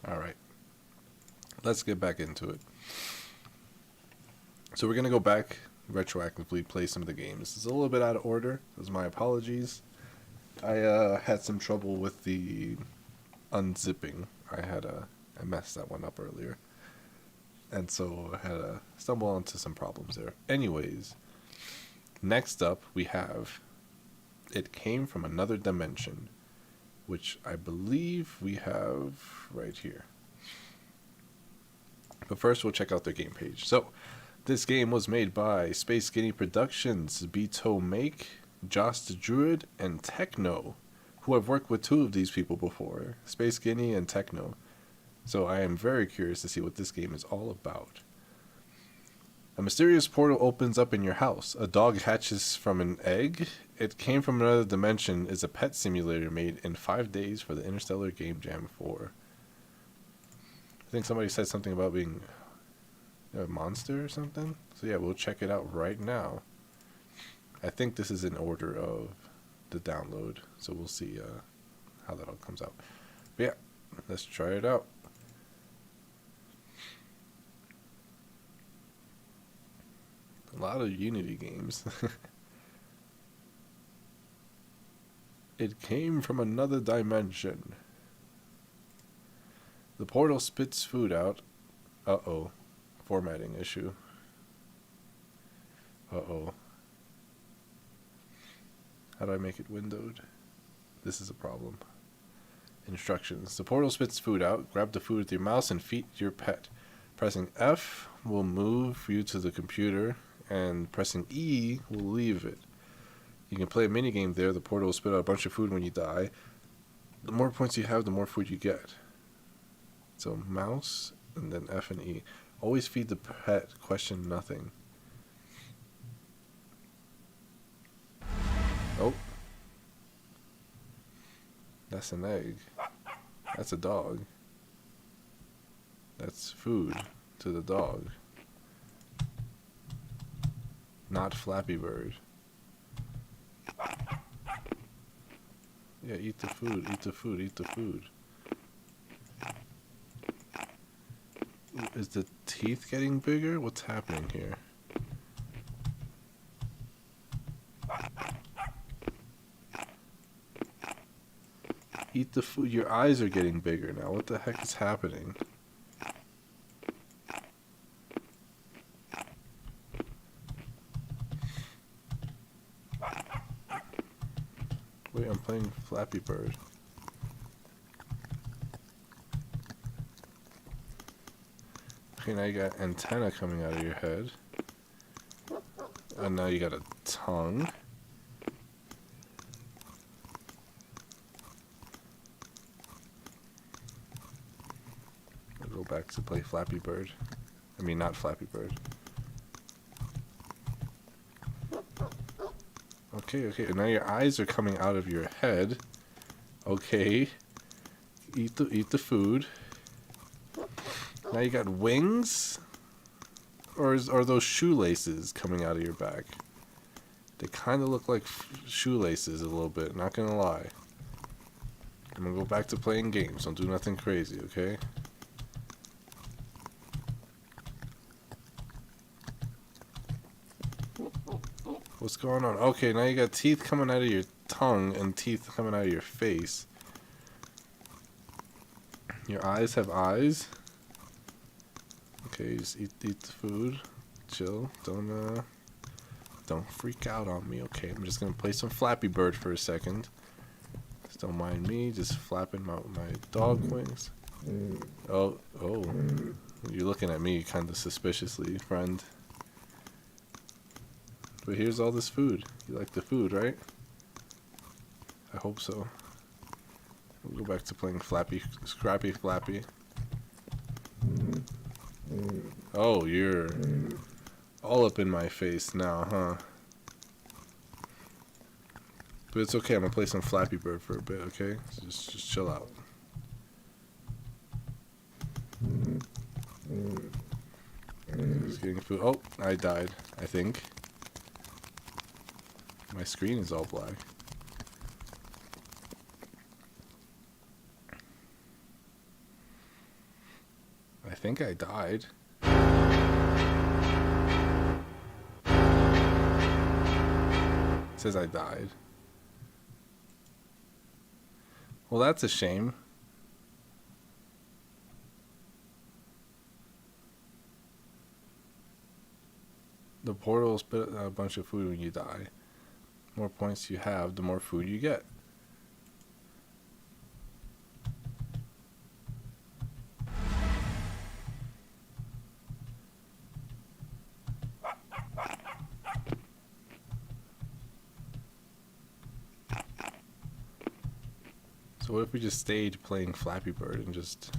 All right. Let's get back into it. So we're going to go back, retroactively play some of the games. It's a little bit out of order. Those are my apologies. I had some trouble with the unzipping. I messed that one up earlier. And so I had to stumble onto some problems there. Anyways, next up we have It Came From Another Dimension, which I believe we have right here. But first we'll check out their game page. So, this game was made by Space Guinea Productions, Dichotomask, Joss the Druid, and Techno, who I've worked with two of these people before, Space Guinea and Techno. So I am very curious to see what this game is all about. A mysterious portal opens up in your house. A dog hatches from an egg. It Came From Another Dimension is a pet simulator made in 5 days for the Interstellar Game Jam 4. I think somebody said something about being a monster or something. So yeah, we'll check it out right now. I think this is in order of the download, so we'll see how that all comes out. But yeah, let's try it out. A lot of Unity games. It came from another dimension. The portal spits food out. Uh-oh. Formatting issue. Uh-oh. How do I make it windowed? This is a problem. Instructions. The portal spits food out. Grab the food with your mouse and feed your pet. Pressing F will move you to the computer, and pressing E will leave it. You can play a minigame there. The portal will spit out a bunch of food when you die. The more points you have, the more food you get. So mouse, and then F and E. Always feed the pet. Question nothing. Oh. That's an egg. That's a dog. That's food to the dog. Not Flappy Bird. Yeah, eat the food, eat the food, eat the food. Is the teeth getting bigger? What's happening here? Eat the food. Your eyes are getting bigger now. What the heck is happening? Wait, I'm playing Flappy Bird. Okay, now you got antenna coming out of your head. And now you got a tongue. I'll go back to play Flappy Bird. I mean, not Flappy Bird. Okay, okay, and now your eyes are coming out of your head. Okay. Eat the food. Now you got wings? Or are those shoelaces coming out of your back? They kind of look like shoelaces a little bit, not gonna lie. I'm gonna go back to playing games. Don't do nothing crazy, okay? What's going on? Okay, now you got teeth coming out of your tongue and teeth coming out of your face. Your eyes have eyes. Okay, just eat the food. Chill. Don't freak out on me. Okay, I'm just gonna play some Flappy Bird for a second. Just don't mind me. Just flapping my dog wings. Oh. You're looking at me kind of suspiciously, friend. But here's all this food. You like the food, right? I hope so. We'll go back to playing Scrappy Flappy. Oh, you're all up in my face now, huh? But it's okay, I'm gonna play some Flappy Bird for a bit, okay? So just chill out. Just getting food. Oh, I died, I think. My screen is all black. I think I died. It says I died. Well, that's a shame. The portal spit a bunch of food when you die. The more points you have, the more food you get. So what if we just stayed playing Flappy Bird and just...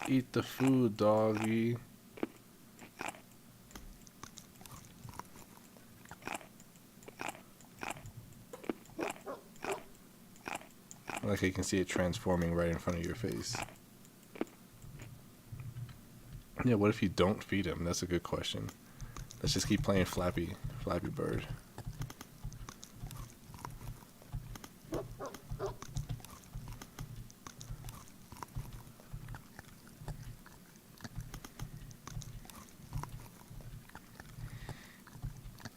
Eat the food, doggy. Like you can see it transforming right in front of your face. Yeah, what if you don't feed him? That's a good question. Let's just keep playing Flappy Bird.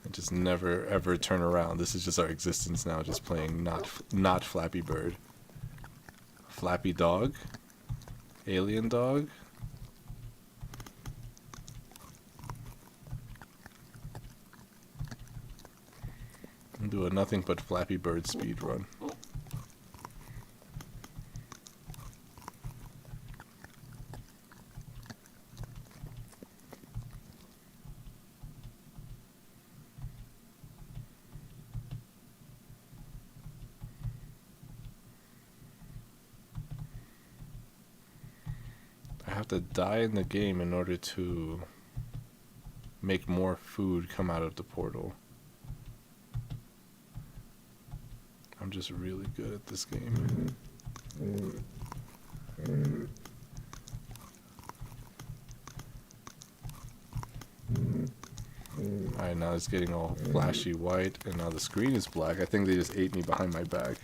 And just never ever turn around. This is just our existence now, just playing not Flappy Bird. Flappy Dog? Alien Dog? I'm doing nothing but Flappy Bird speed run. I have to die in the game in order to make more food come out of the portal. I'm just really good at this game. Alright, now it's getting all flashy white, and now the screen is black. I think they just ate me behind my back.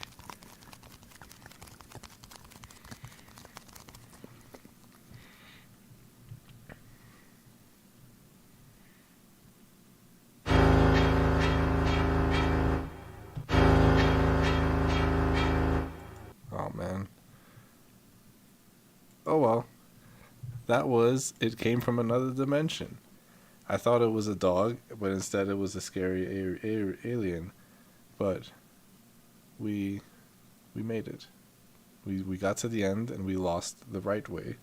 Oh well. That was It Came from Another Dimension. I thought it was a dog, but instead it was a scary alien. But we made it. We got to the end and we lost the right way.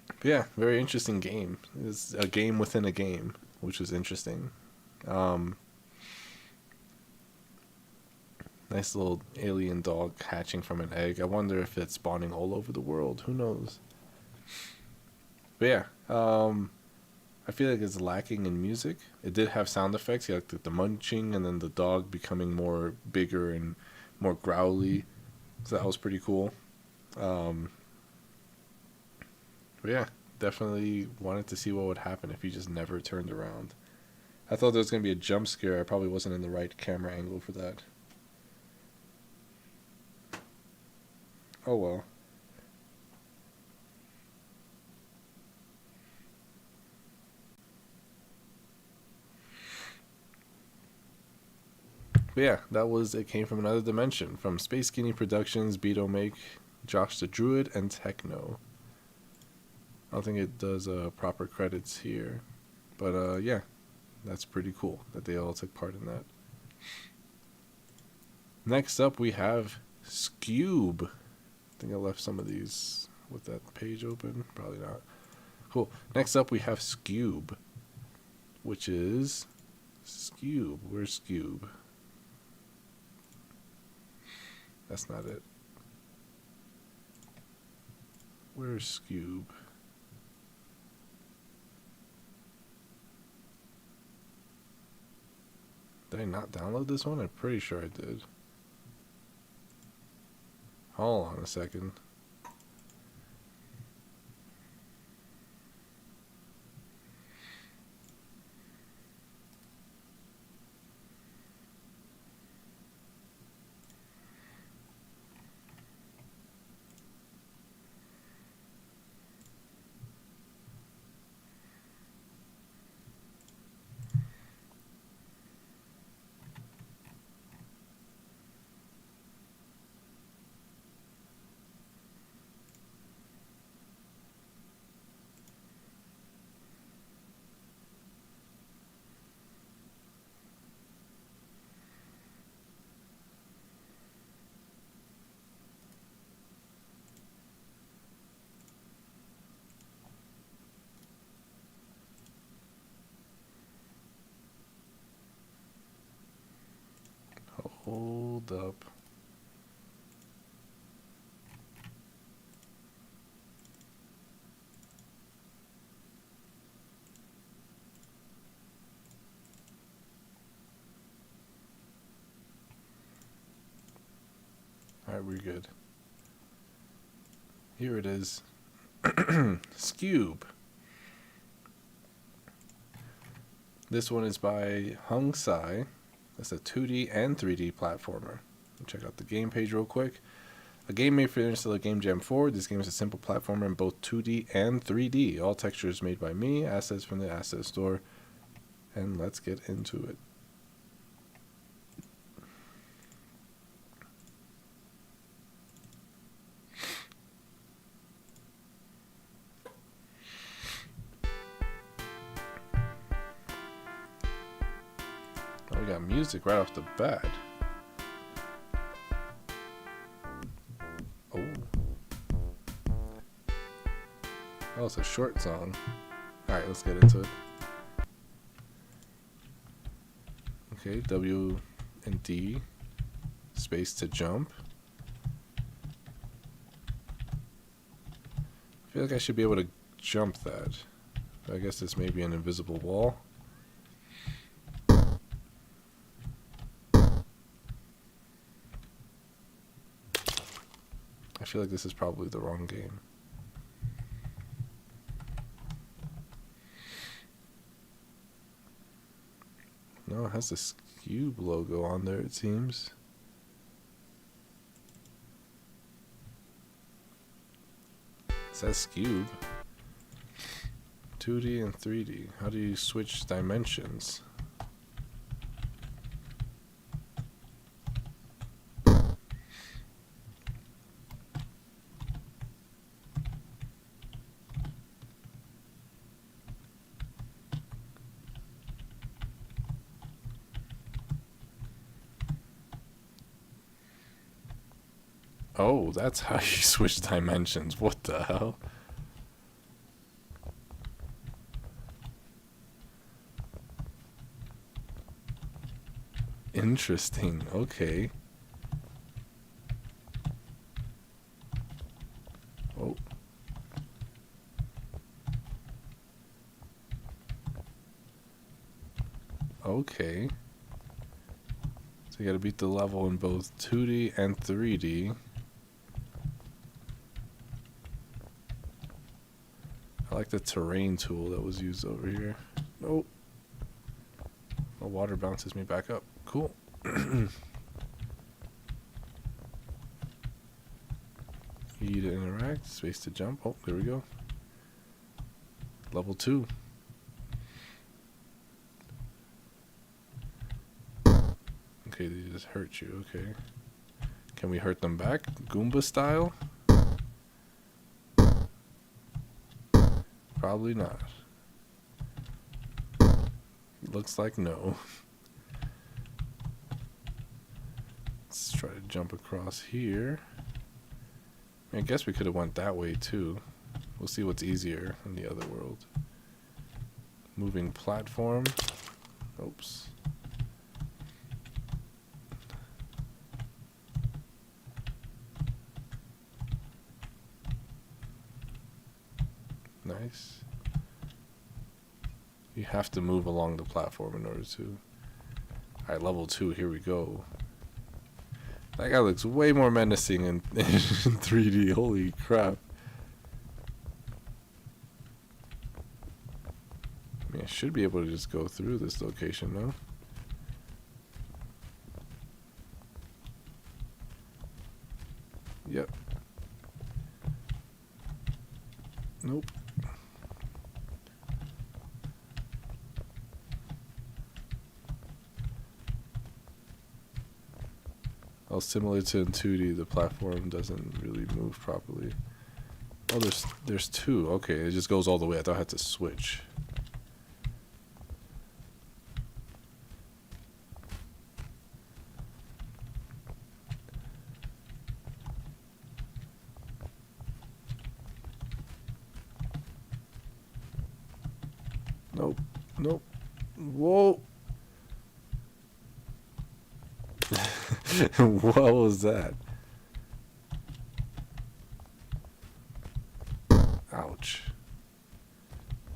But yeah, very interesting game. It's a game within a game, which was interesting. Nice little alien dog hatching from an egg. I wonder if it's spawning all over the world. Who knows? But yeah, I feel like it's lacking in music. It did have sound effects. You had like the munching and then the dog becoming more bigger and more growly. So that was pretty cool. But yeah, definitely wanted to see what would happen if he just never turned around. I thought there was going to be a jump scare. I probably wasn't in the right camera angle for that. Oh well. But yeah, that was It Came from Another Dimension from Space Skinny Productions, Beto Make, Josh the Druid, and Techno. I don't think it does proper credits here. But yeah, that's pretty cool that they all took part in that. Next up, we have Sqube. I think I left some of these with that page open. Probably not. Cool. Next up, we have Sqube, which is Sqube. Where's Sqube? That's not it. Where's Sqube? Did I not download this one? I'm pretty sure I did. Hold on a second. Hold up. Alright, we're good. Here it is. Sqube. This one is by Hung Sai. That's a 2D and 3D platformer. Check out the game page real quick. A game made for Interstellar Game Jam 4. This game is a simple platformer in both 2D and 3D. All textures made by me, assets from the asset store. And let's get into it. Oh, we got music right off the bat. Oh, it's a short song. Alright, let's get into it. Okay, W and D. Space to jump. I feel like I should be able to jump that. I guess this may be an invisible wall. I feel like this is probably the wrong game. No, it has the Sqube logo on there, it seems. It says Sqube. 2D and 3D. How do you switch dimensions? Oh, that's how you switch dimensions. What the hell? Interesting. Okay. Oh. Okay. So you gotta beat the level in both 2D and 3D. I like the terrain tool that was used over here. Nope. The water bounces me back up. Cool. E to interact, space to jump. Oh, there we go. Level 2. Okay, they just hurt you. Okay. Can we hurt them back? Goomba style? Probably not. Looks like no. Let's try to jump across here. I guess we could have went that way too. We'll see what's easier in the other world. Moving platform. Oops. Nice. You have to move along the platform in order to. Alright, level 2, here we go. That guy looks way more menacing in 3D. Holy crap. I mean, I should be able to just go through this location, no? Yep. Nope. Well, similar to in 2D, the platform doesn't really move properly. Oh, there's 2. Okay, it just goes all the way. I thought I had to switch. Nope. Nope. Whoa. What was that? Ouch.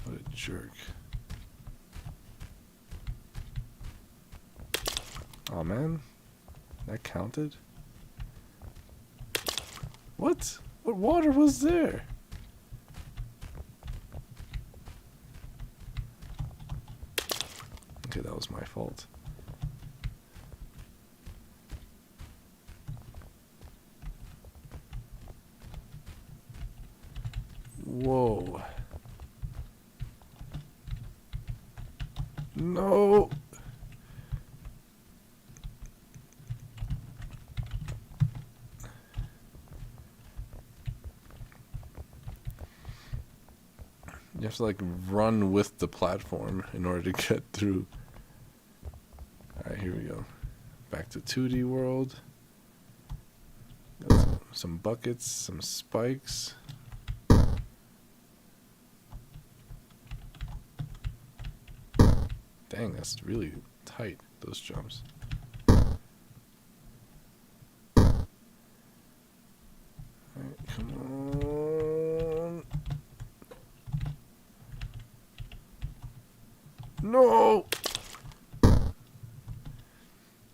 What a jerk. Oh man. That counted? What? What water was there? Okay, that was my fault. Whoa. No. You have to like run with the platform in order to get through. Alright, here we go. Back to 2D world. Got some buckets, some spikes. Dang, that's really tight, those jumps. Alright, come on. No!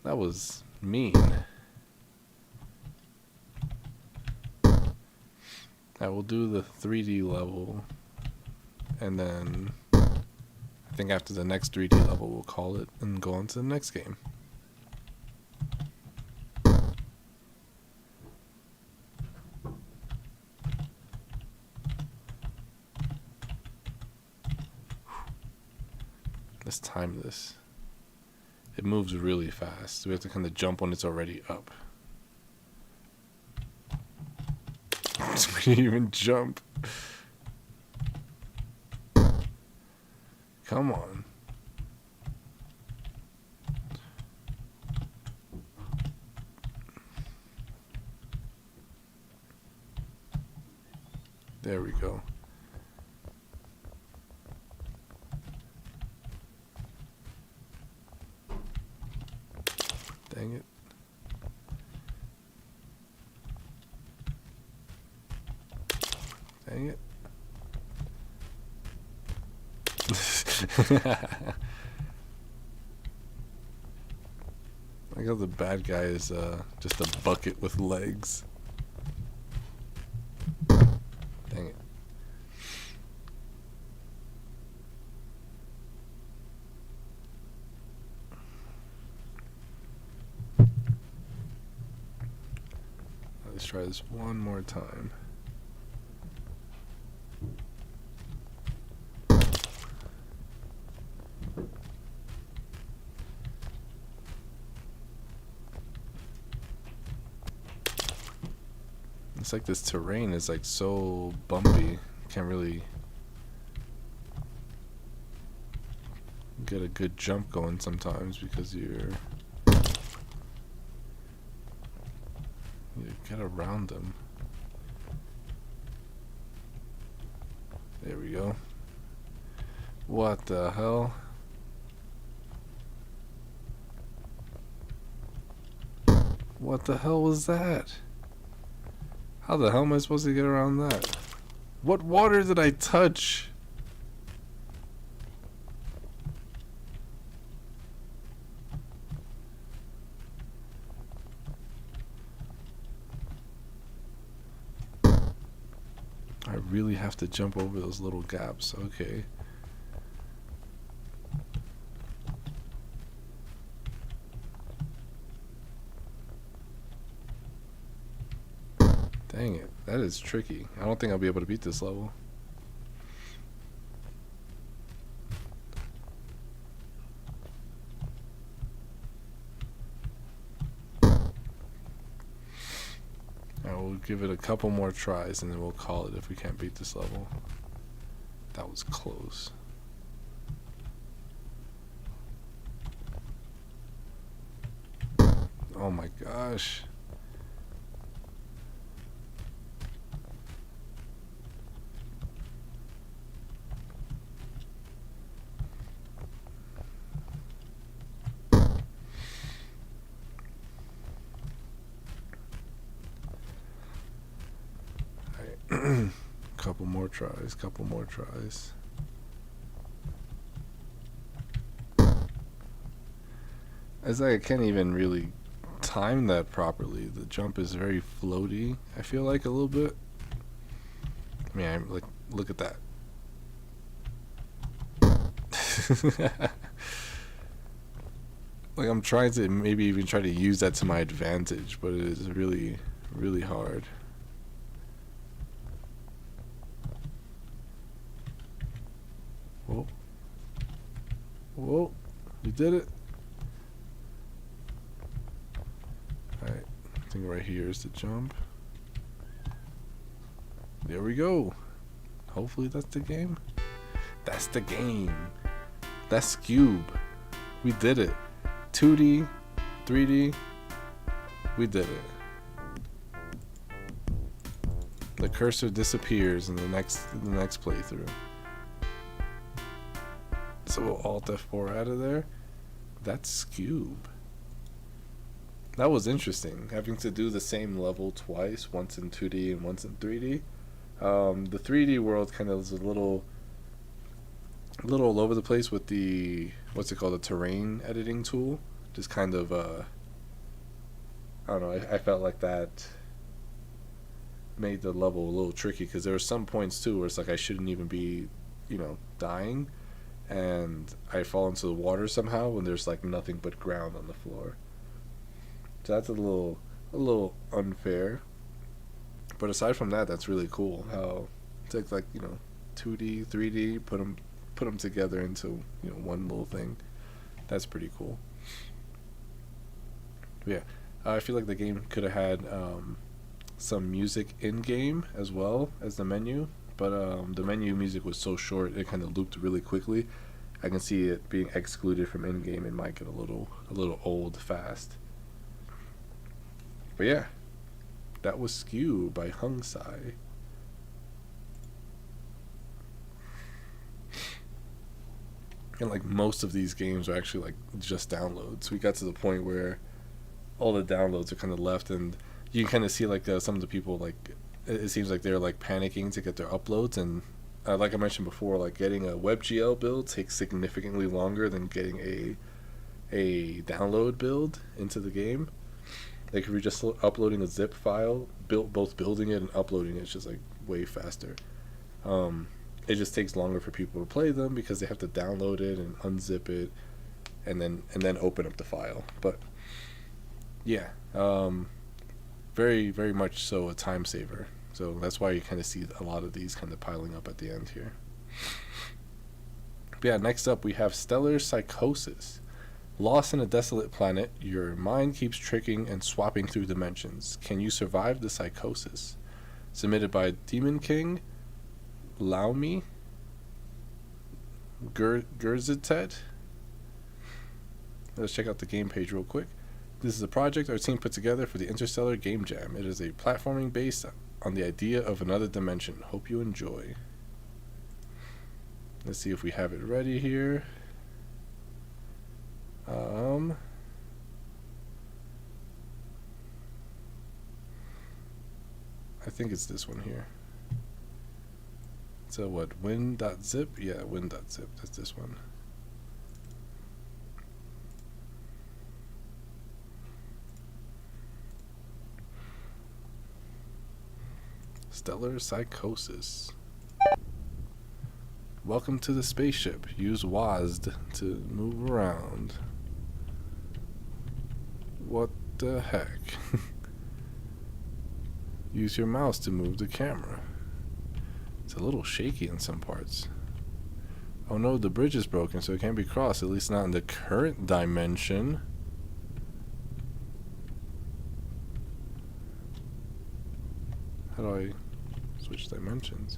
That was mean. I will do the 3D level, and then I think after the next 3D level we'll call it and go on to the next game. Let's time this. It moves really fast. We have to kind of jump when it's already up. We didn't even jump. Come on. There we go. Dang it. Dang it. I got the bad guy is just a bucket with legs. Dang it. Let's try this one more time. It's like this terrain is like so bumpy. Can't really get a good jump going sometimes because you get around them. There we go. What the hell? What the hell was that? How the hell am I supposed to get around that? What water did I touch? I really have to jump over those little gaps. Okay. Dang it, that is tricky. I don't think I'll be able to beat this level. I will give it a couple more tries and then we'll call it if we can't beat this level. That was close. Oh my gosh. Couple more tries, couple more tries. As I can't even really time that properly. The jump is very floaty, I feel like a little bit. I mean, I'm like, look at that. Like, I'm trying to maybe even try to use that to my advantage, but it is really, really hard. Whoa. Whoa. We did it. Alright. I think right here is the jump. There we go. Hopefully that's the game. That's the game. That's Sqube. We did it. 2D, 3D. We did it. The cursor disappears in the next playthrough. So we'll Alt F4 out of there. That's Sqube. That was interesting, having to do the same level twice, once in 2D and once in 3D. The 3D world kind of is a little all over the place with the, what's it called, the terrain editing tool. Just kind of, I don't know, I felt like that made the level a little tricky, because there were some points too where it's like I shouldn't even be, dying, and I fall into the water somehow when there's like nothing but ground on the floor. So that's a little unfair. But aside from that, that's really cool how it's like 2D, 3D, put them together into one little thing. That's pretty cool. But yeah, I feel like the game could have had some music in game as well as the menu, but the menu music was so short it kind of looped really quickly. I can see it being excluded from in game. It might get a little old fast. But yeah, that was Sqube by Hung Sai. And like most of these games are actually like just downloads. We got to the point where all the downloads are kind of left, and you can kind of see like some of the people, like it seems like they're like panicking to get their uploads. And like I mentioned before, like getting a WebGL build takes significantly longer than getting a download build into the game. Like if you're just uploading a zip file, both building it and uploading it is just like way faster. It just takes longer for people to play them because they have to download it and unzip it, and then open up the file. But yeah, very very much so a time saver. So that's why you kind of see a lot of these kind of piling up at the end here. But yeah, next up we have Stellar Psychosis. Lost in a desolate planet, your mind keeps tricking and swapping through dimensions. Can you survive the psychosis? Submitted by Demon King, Laumi, Gerzitet. Let's check out the game page real quick. This is a project our team put together for the Interstellar Game Jam. It is a platforming based on the idea of another dimension. Hope you enjoy. Let's see if we have it ready here. I think it's this one here. So what, win.zip? Yeah, win.zip. That's this one. Stellar Psychosis. Welcome to the spaceship. Use WASD to move around. What the heck? Use your mouse to move the camera. It's a little shaky in some parts. Oh no, the bridge is broken, so it can't be crossed, at least not in the current dimension. How do I switch dimensions?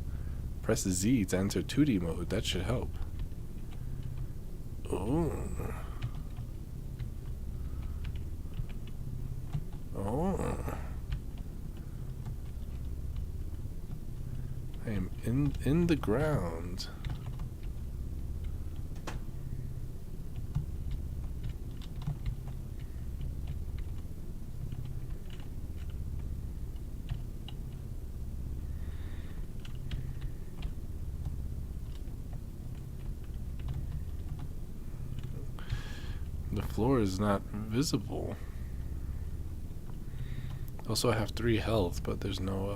Press Z to enter 2D mode. That should help. Oh. Oh. I am in the ground. The floor is not visible. Also, I have 3 health, but there's no,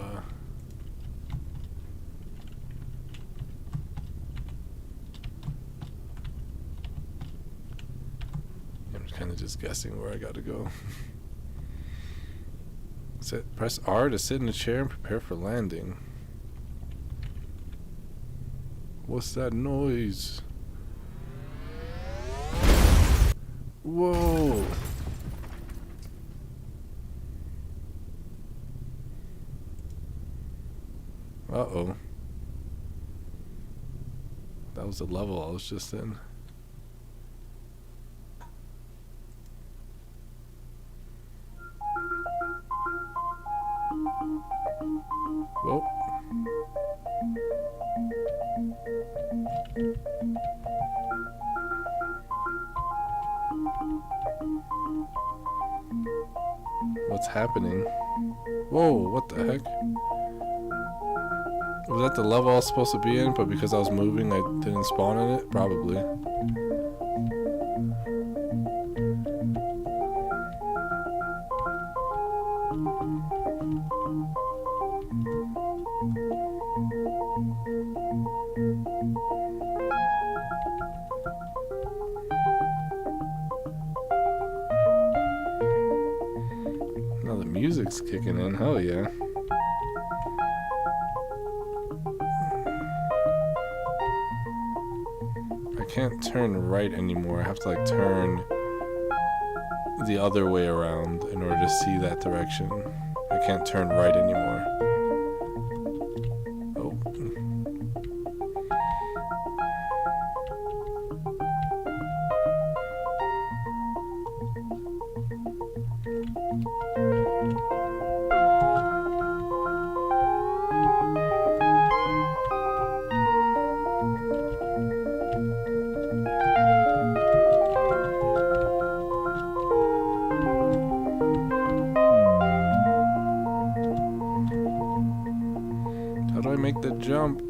I'm kind of just guessing where I gotta go. Press R to sit in a chair and prepare for landing. What's that noise? Whoa! Uh-oh. That was the level I was just in. Whoa. What's happening? Whoa, what the heck? Was that the level I was supposed to be in, but because I was moving, I didn't spawn in it? Probably. Now the music's kicking in, hell yeah. I can't turn right anymore. I have to like turn the other way around in order to see that direction. I can't turn right anymore. Oh. jump.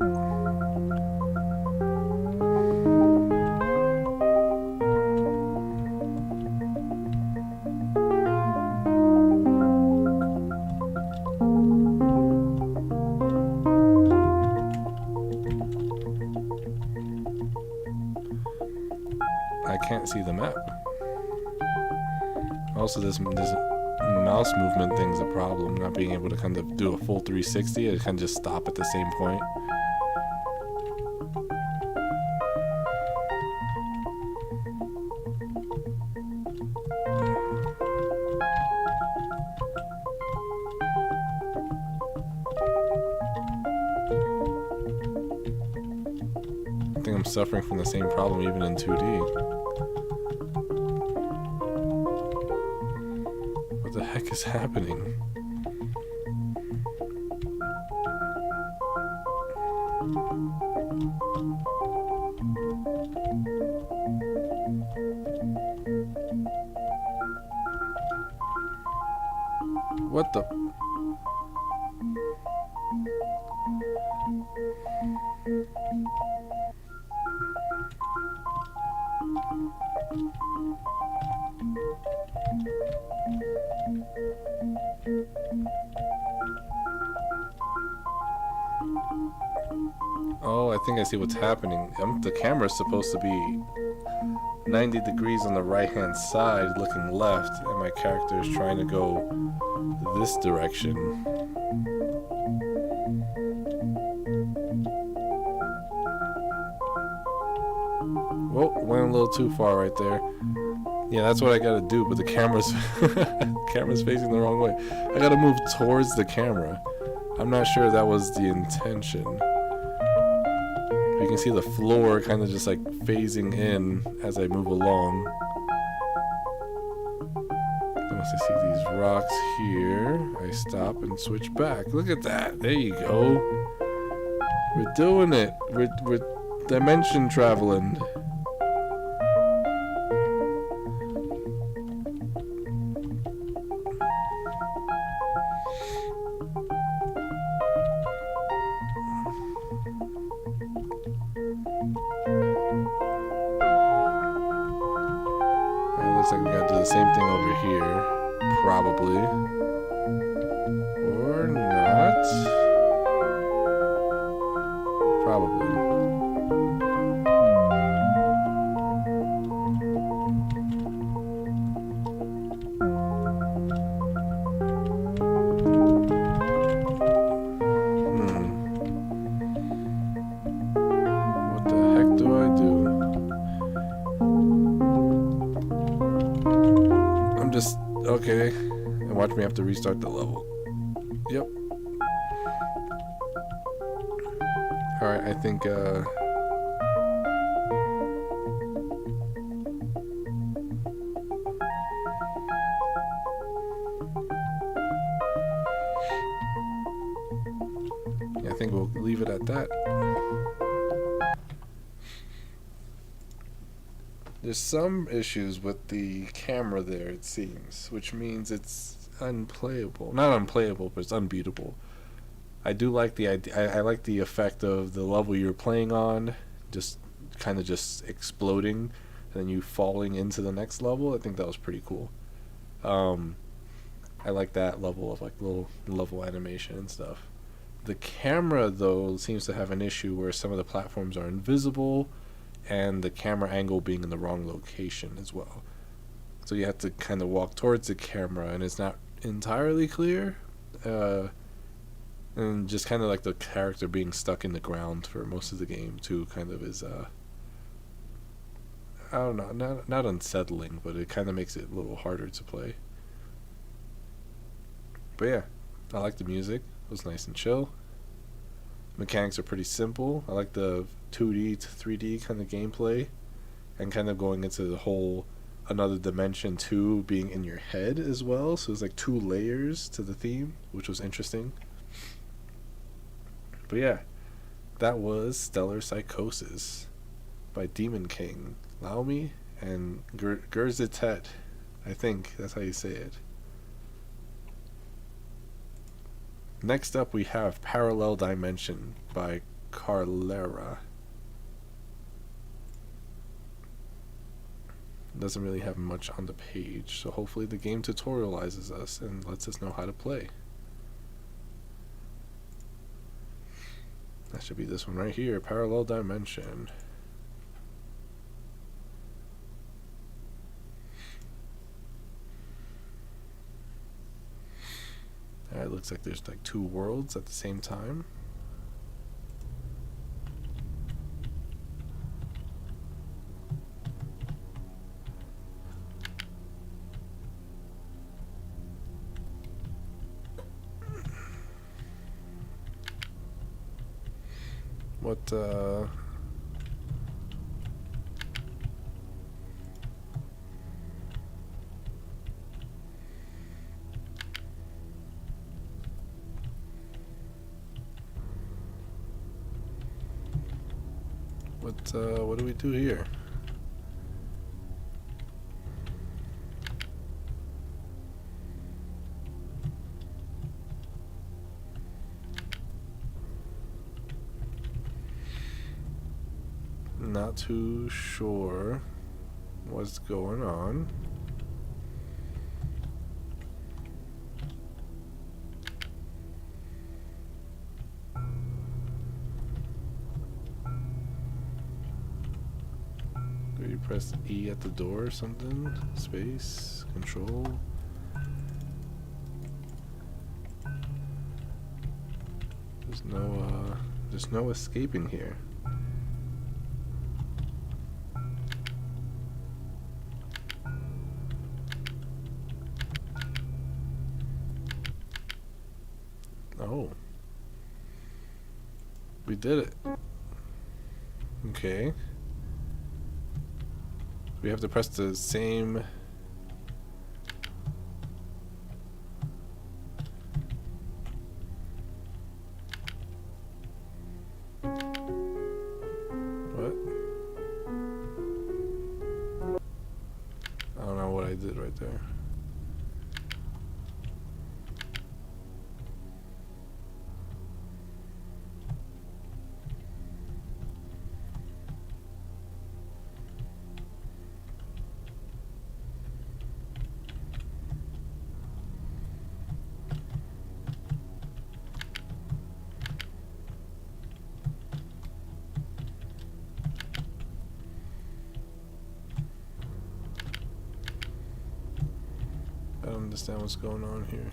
I can't see the map. Also, this mouse movement thing's a problem. Not being able to kind of do a full 360. It kind of just stop at the same point. I think I'm suffering from the same problem even in 2D. What the heck is happening? What the? Oh, I think I see what's happening. The camera's supposed to be 90 degrees on the right-hand side, looking left, and my character is trying to go this direction. Whoa, went a little too far right there. Yeah, that's what I gotta do, but the camera's facing the wrong way. I gotta move towards the camera. I'm not sure that was the intention. You can see the floor kind of just like phasing in as I move along. Once I see these rocks here, I stop and switch back. Look at that. There you go. We're doing it. We're dimension traveling. Looks like we gotta do the same thing over here. Probably. Or not. Probably. What the heck do I do? Just okay, and watch me have to restart the level. Yep. Alright, I think yeah, I think we'll leave it at that. There's some issues with the camera there, it seems, which means it's unplayable. Not unplayable, but it's unbeatable. I do like the idea. I like the effect of the level you're playing on, just kind of just exploding, and then you falling into the next level. I think that was pretty cool. I like that level of like little level animation and stuff. The camera though seems to have an issue where some of the platforms are invisible, and the camera angle being in the wrong location as well. So you have to kind of walk towards the camera, and it's not entirely clear. And just kind of like the character being stuck in the ground for most of the game too, kind of is I don't know, not unsettling, but it kind of makes it a little harder to play. But yeah, I like the music. It was nice and chill. Mechanics are pretty simple. I like the 2D to 3D kind of gameplay, and kind of going into the whole another dimension too, being in your head as well. So there's like 2 layers to the theme, which was interesting. But yeah, that was Stellar Psychosis by Demon King, Laomi, and Gerzitet. I think that's how you say it. Next up we have Parallel Dimension by Carlera. Doesn't really have much on the page, so hopefully the game tutorializes us and lets us know how to play. That should be this one right here, Parallel Dimension. Alright, looks like there's like 2 worlds at the same time. What, what do we do here? Not too sure what's going on. Do you press E at the door or something? Space, control. There's no escaping here. Oh. We did it. Okay. We have to press the same... What? I don't know what I did right there. I don't understand what's going on here.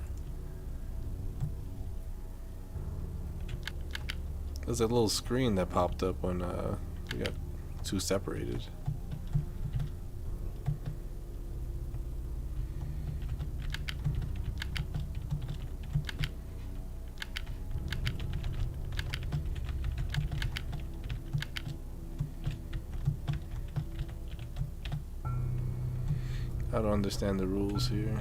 There's a little screen that popped up when we got 2 separated. I don't understand the rules here.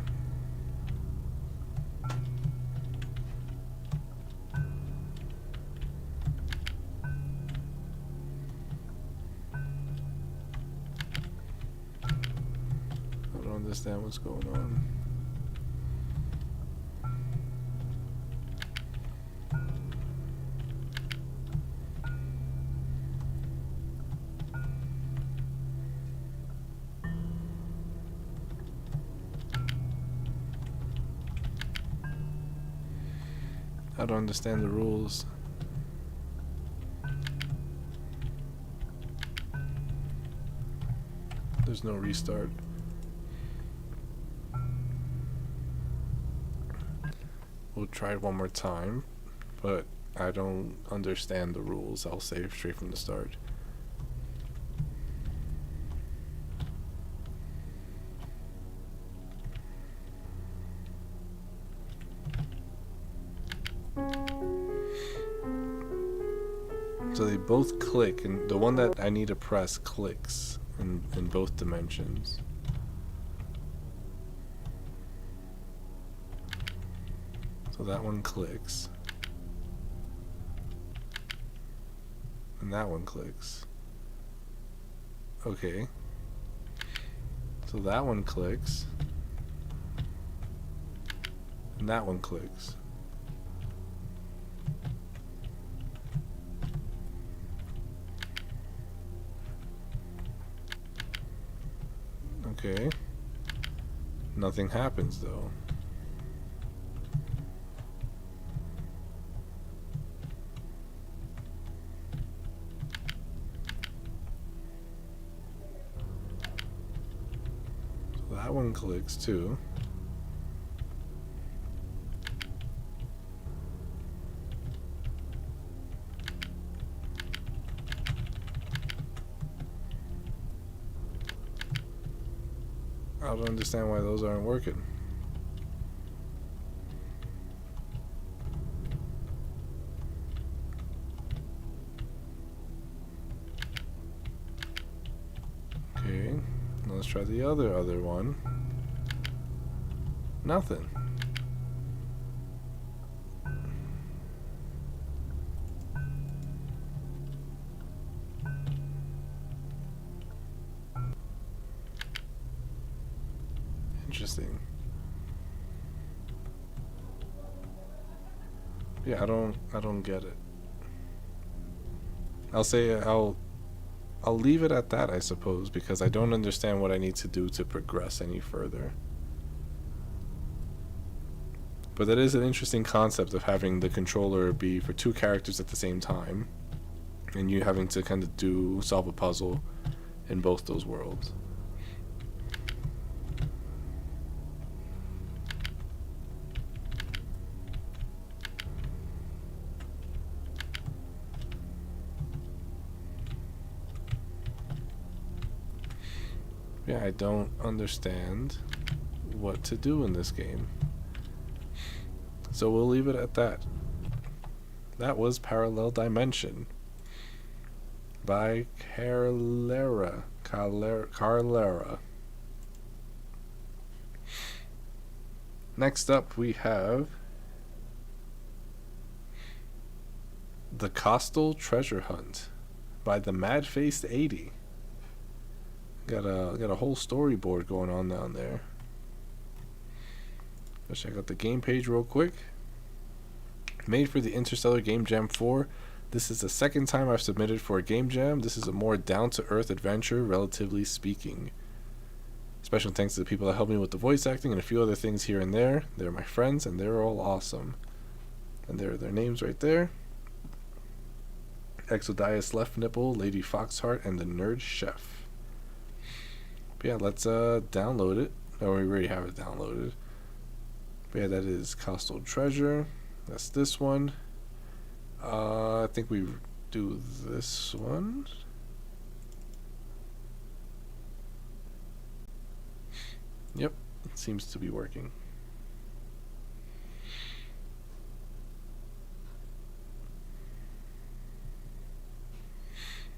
I don't understand what's going on. I don't understand the rules. There's no restart. We'll try it one more time, but I don't understand the rules. I'll save straight from the start. So they both click, and the one that I need to press clicks in both dimensions. So that one clicks. And that one clicks. Okay. So that one clicks. And that one clicks. Okay. Nothing happens though. So that one clicks too. I don't understand why those aren't working. Okay, let's try the other one. Nothing. Interesting. Yeah, I don't get it. I'll leave it at that, I suppose, because I don't understand what I need to do to progress any further. But that is an interesting concept of having the controller be for two characters at the same time, and you having to kind of solve a puzzle in both those worlds. Yeah, I don't understand what to do in this game. So we'll leave it at that. That was Parallel Dimension by Carlera. Next up we have The Costal Treasure Hunt by the Mad-Faced 80. Got a whole storyboard going on down there. Let's check out the game page real quick. Made for the Interstellar Game Jam 4. This is the second time I've submitted for a game jam. This is a more down-to-earth adventure, relatively speaking. Special thanks to the people that helped me with the voice acting and a few other things here and there. They're my friends, and they're all awesome. And there are their names right there. Exodias Left Nipple, Lady Foxheart, and the Nerd Chef. But yeah, let's download it. Oh, we already have it downloaded. But yeah, that is Costal Treasure. That's this one. I think we do this one. Yep, it seems to be working.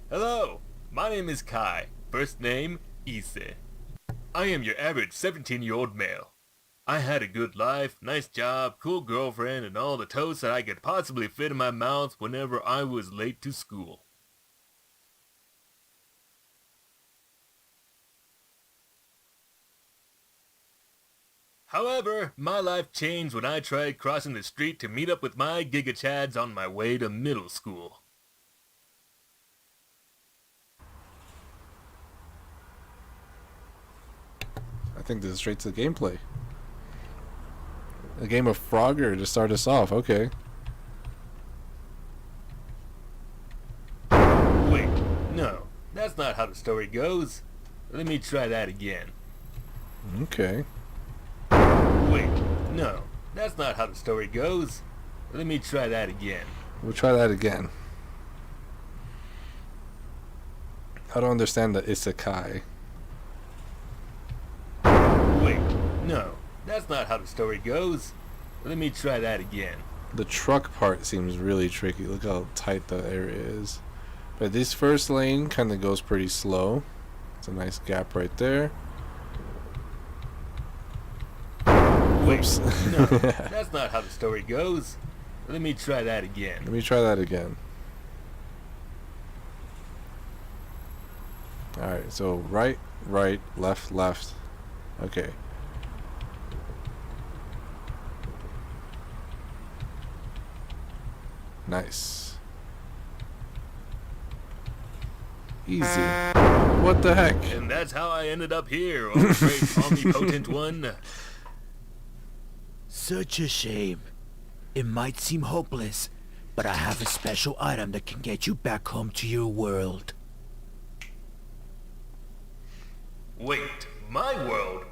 Hello, my name is Kai. First name, Ise. I am your average 17-year-old male. I had a good life, nice job, cool girlfriend, and all the toast that I could possibly fit in my mouth whenever I was late to school. However, my life changed when I tried crossing the street to meet up with my gigachads on my way to middle school. I think this is straight to the gameplay. A game of Frogger to start us off, okay. Wait, no, that's not how the story goes. Let me try that again. Okay. Wait, no, that's not how the story goes. Let me try that again. We'll try that again. I don't understand the isekai. Wait, no, that's not how the story goes. Let me try that again. The truck part seems really tricky. Look how tight the area is. But this first lane kind of goes pretty slow. It's a nice gap right there. Wait, no, that's not how the story goes. Let me try that again. Let me try that again. Alright, so right, left, left. Okay. Nice. Easy. What the heck? And that's how I ended up here, oh great omnipotent one. Such a shame. It might seem hopeless, but I have a special item that can get you back home to your world. Wait, my world?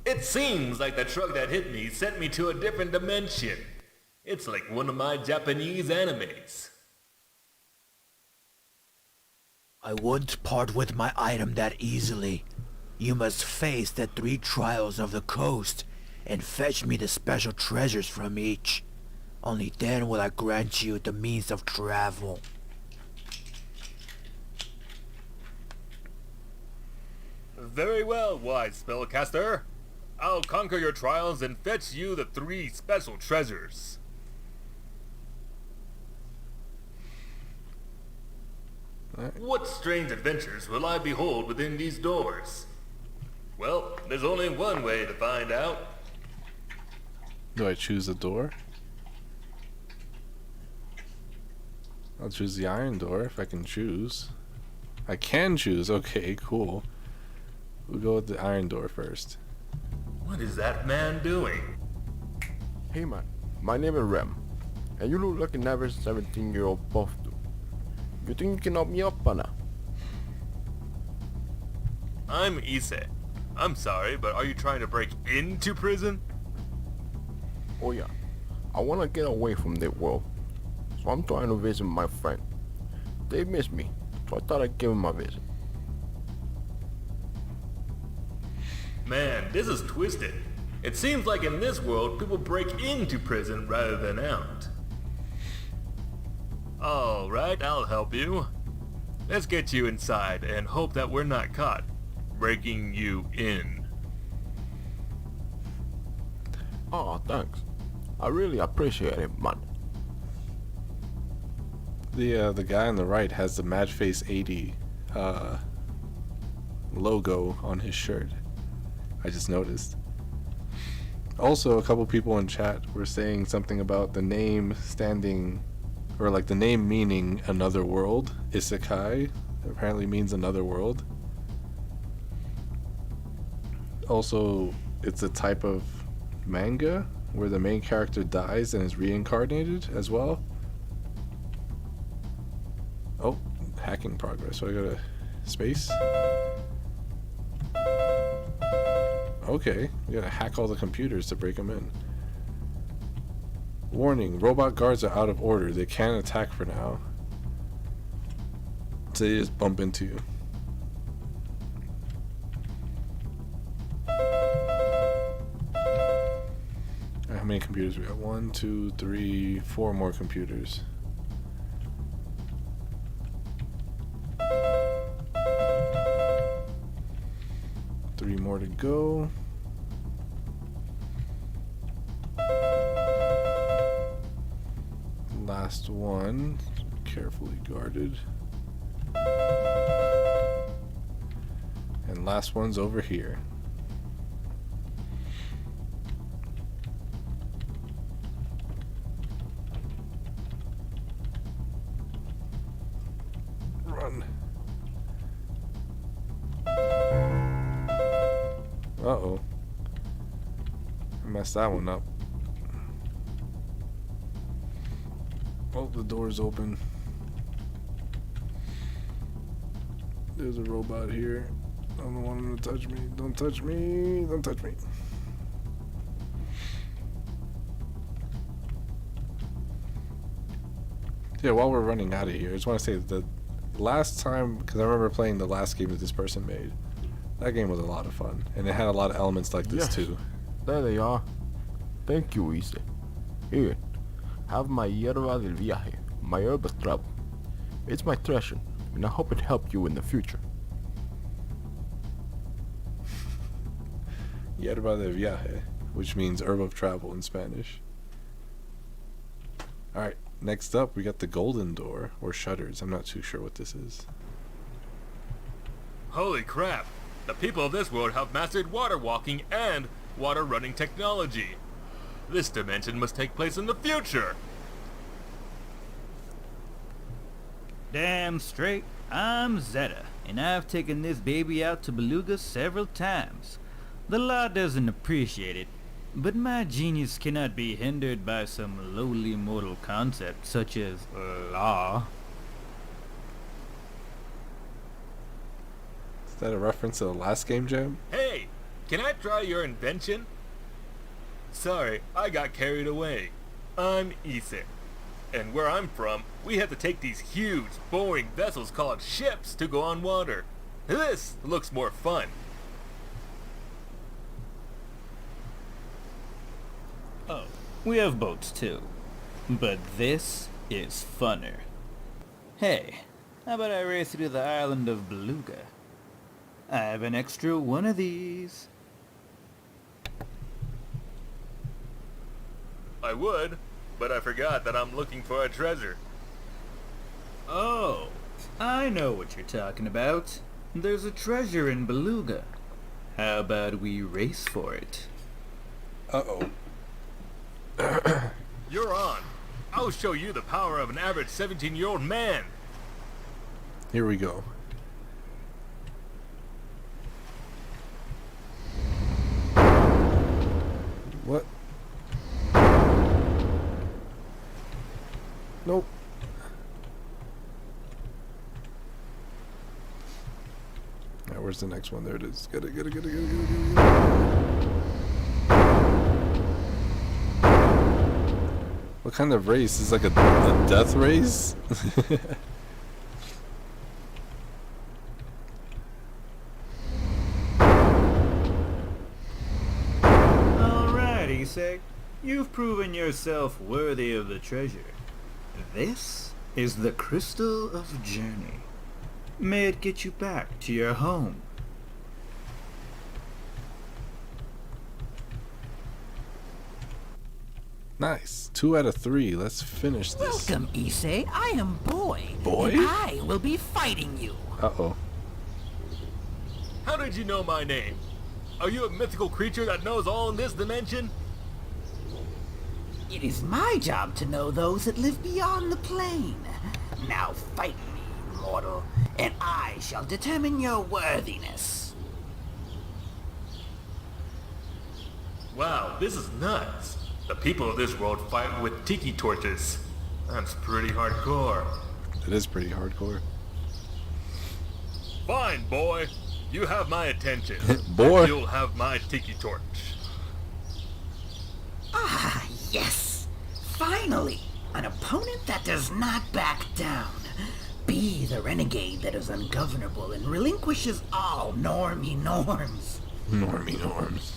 It seems like the truck that hit me sent me to a different dimension. It's like one of my Japanese animes. I won't part with my item that easily. You must face the 3 trials of the coast and fetch me the special treasures from each. Only then will I grant you the means of travel. Very well, wise spellcaster. I'll conquer your trials and fetch you the 3 special treasures. What strange adventures will I behold within these doors? Well, there's only one way to find out. Do I choose a door? I'll choose the iron door if I can choose. I can choose. Okay, cool. We'll go with the iron door first. What is that man doing? Hey man, my name is Rem, and you look like an average 17-year-old buff dude. You think you can help me up, Pana? I'm Ise. I'm sorry, but are you trying to break into prison? Oh yeah, I want to get away from that world, so I'm trying to visit my friend. They miss me, so I thought I'd give him a visit. Man, this is twisted. It seems like in this world, people break into prison rather than out. Alright, I'll help you. Let's get you inside and hope that we're not caught breaking you in. Oh, thanks. I really appreciate it, man. The guy on the right has the Madface 80 logo on his shirt. I just noticed. Also, a couple people in chat were saying something about the name standing, or like the name meaning another world. Isekai apparently means another world. Also, it's a type of manga where the main character dies and is reincarnated as well. Oh, hacking progress. So I go to space. Okay, we gotta hack all the computers to break them in. Warning, robot guards are out of order. They can't attack for now. So they just bump into you. How many computers we got? 1, 2, 3, 4 more computers. Three more to go. Last one, carefully guarded. And last one's over here. Run. Uh-oh. I messed that one up. Oh, the door's open. There's a robot here. I don't want him to touch me. Don't touch me. Don't touch me. Yeah, while we're running out of here, I just want to say that the last time, because I remember playing the last game that this person made, that game was a lot of fun, and it had a lot of elements like this Yes. too. There they are. Thank you, Ise. Here, have my hierba del viaje, my herb of travel. It's my treasure, and I hope it helped you in the future. Hierba de viaje, which means herb of travel in Spanish. Alright, next up we got the golden door, or shutters. I'm not too sure what this is. Holy crap! The people of this world have mastered water walking and water running technology. This dimension must take place in the future. Damn straight. I'm Zeta, and I've taken this baby out to Beluga several times. The law doesn't appreciate it, but my genius cannot be hindered by some lowly mortal concept such as law. Is that a reference to the last Game Jam? Hey, can I try your invention? Sorry, I got carried away. I'm Isse. And where I'm from, we have to take these huge, boring vessels called ships to go on water. This looks more fun. Oh, we have boats too. But this is funner. Hey, how about I race you to the island of Beluga? I have an extra one of these. I would, but I forgot that I'm looking for a treasure. Oh, I know what you're talking about. There's a treasure in Beluga. How about we race for it? Uh-oh. You're on. I'll show you the power of an average 17-year-old man. Here we go. What? Nope. Alright, where's the next one? There it is. Get it. What kind of race? Is like a death race? Alright, Isak. You've proven yourself worthy of the treasure. This is the Crystal of Journey. May it get you back to your home. Nice. 2 out of 3. Let's finish this. Welcome, Issei. I am Boy. Boy? And I will be fighting you. Uh-oh. How did you know my name? Are you a mythical creature that knows all in this dimension? It is my job to know those that live beyond the plane. Now fight me, mortal, and I shall determine your worthiness. Wow, this is nuts. The people of this world fight with tiki torches. That's pretty hardcore. It is pretty hardcore. Fine, boy. You have my attention. Boy. And you'll have my tiki torch. Ah, yes. Finally, an opponent that does not back down. Be the renegade that is ungovernable and relinquishes all normie norms. Normie norms.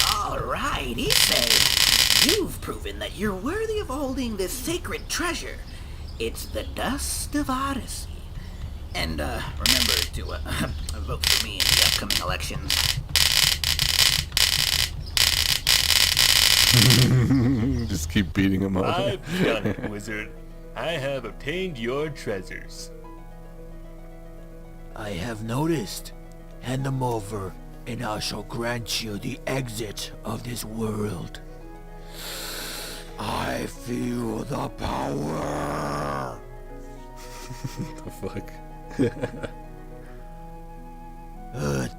Alright, Issei. You've proven that you're worthy of holding this sacred treasure. It's the Dust of Odyssey. And, remember to, vote for me in the upcoming elections. Just keep beating him up. I've done it, wizard. I have obtained your treasures. I have noticed. Hand them over, and I shall grant you the exit of this world. I feel the power. The fuck?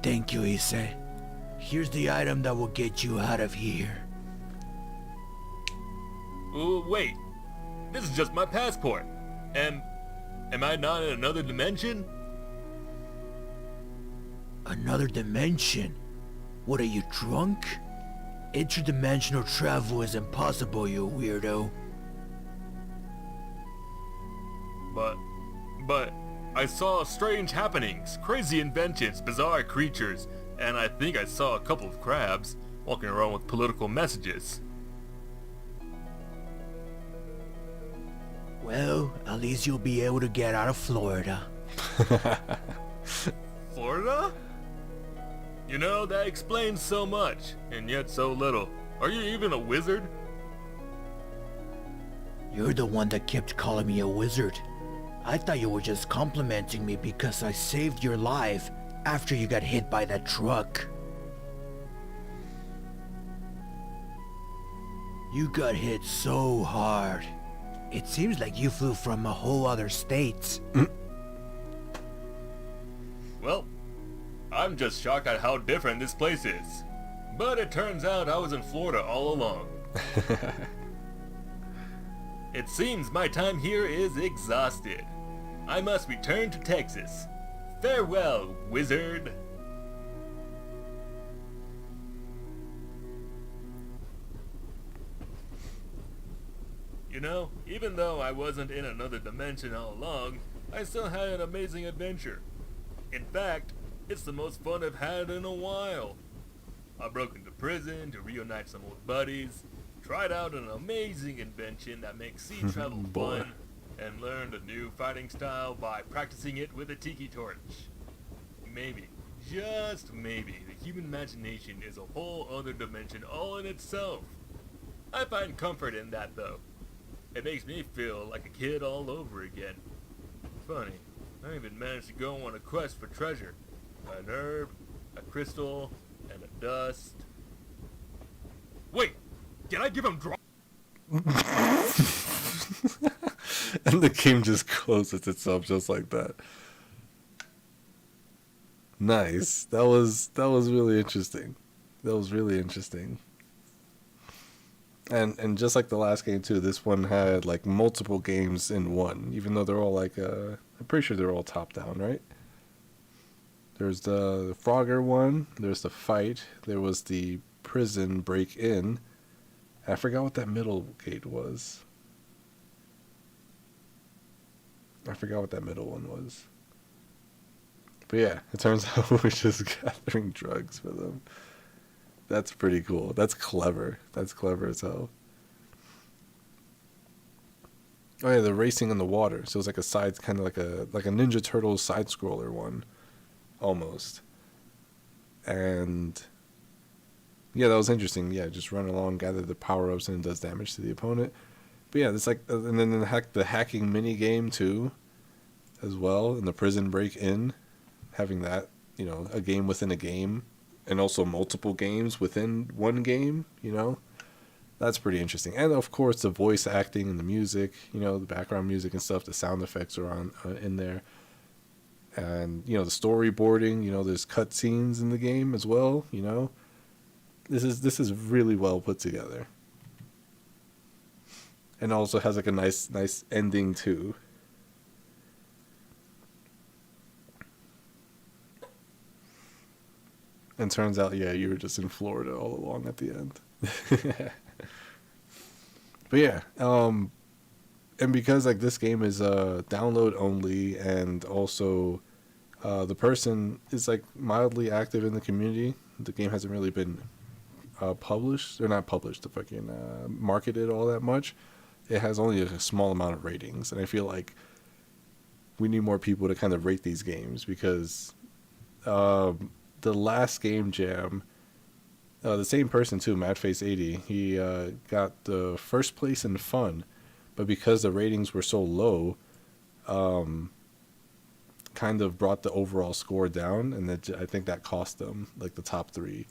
Thank you, Issei. Here's the item that will get you out of here. Wait. This is just my passport. Am I not in another dimension? Another dimension? What are you, drunk? Interdimensional travel is impossible, you weirdo. But I saw strange happenings, crazy inventions, bizarre creatures, and I think I saw a couple of crabs walking around with political messages. Well, at least you'll be able to get out of Florida. Florida? You know, that explains so much, and yet so little. Are you even a wizard? You're the one that kept calling me a wizard. I thought you were just complimenting me because I saved your life after you got hit by that truck. You got hit so hard. It seems like you flew from a whole other state. Well, I'm just shocked at how different this place is. But it turns out I was in Florida all along. It seems my time here is exhausted. I must return to Texas. Farewell, wizard. You know, even though I wasn't in another dimension all along, I still had an amazing adventure. In fact, it's the most fun I've had in a while. I broke into prison to reunite some old buddies, tried out an amazing invention that makes sea travel Boy. fun, and learned a new fighting style by practicing it with a tiki torch. Maybe, just maybe, the human imagination is a whole other dimension all in itself. I find comfort in that though. It makes me feel like a kid all over again. Funny, I even managed to go on a quest for treasure. An herb, a crystal, and a dust. Wait, did I give him draw? And the game just closes itself just like that. Nice. That was really interesting. That was really interesting. And just like the last game too, this one had like multiple games in one, even though they're all like I'm pretty sure they're all top down, right? There's the Frogger one, there's the fight, there was the prison break in. I forgot what that middle gate was. I forgot what that middle one was. But yeah, it turns out we're just gathering drugs for them. That's pretty cool. That's clever. That's clever as hell. Oh yeah, the racing in the water. So it's like a side, kind of like a Ninja Turtles side scroller one, almost. And yeah, that was interesting. Yeah, just run along, gather the power ups, and it does damage to the opponent. But yeah, it's like, and then the hacking mini game too, as well, and the prison break in, having that, you know, a game within a game. And also multiple games within one game, you know? That's pretty interesting. And of course, the voice acting and the music, you know, the background music and stuff, the sound effects are on in there. And, you know, the storyboarding, you know, there's cutscenes in the game as well, you know? This is really well put together. And also has like a nice ending too. And turns out, yeah, you were just in Florida all along at the end. But yeah, and because like this game is download only, and also the person is like mildly active in the community. The game hasn't really been published, or not published, the fucking marketed all that much. It has only a small amount of ratings, and I feel like we need more people to kind of rate these games because. The last Game Jam, the same person too, MadFace80, he got the first place in fun, but because the ratings were so low, kind of brought the overall score down, and I think that cost them like the top 3.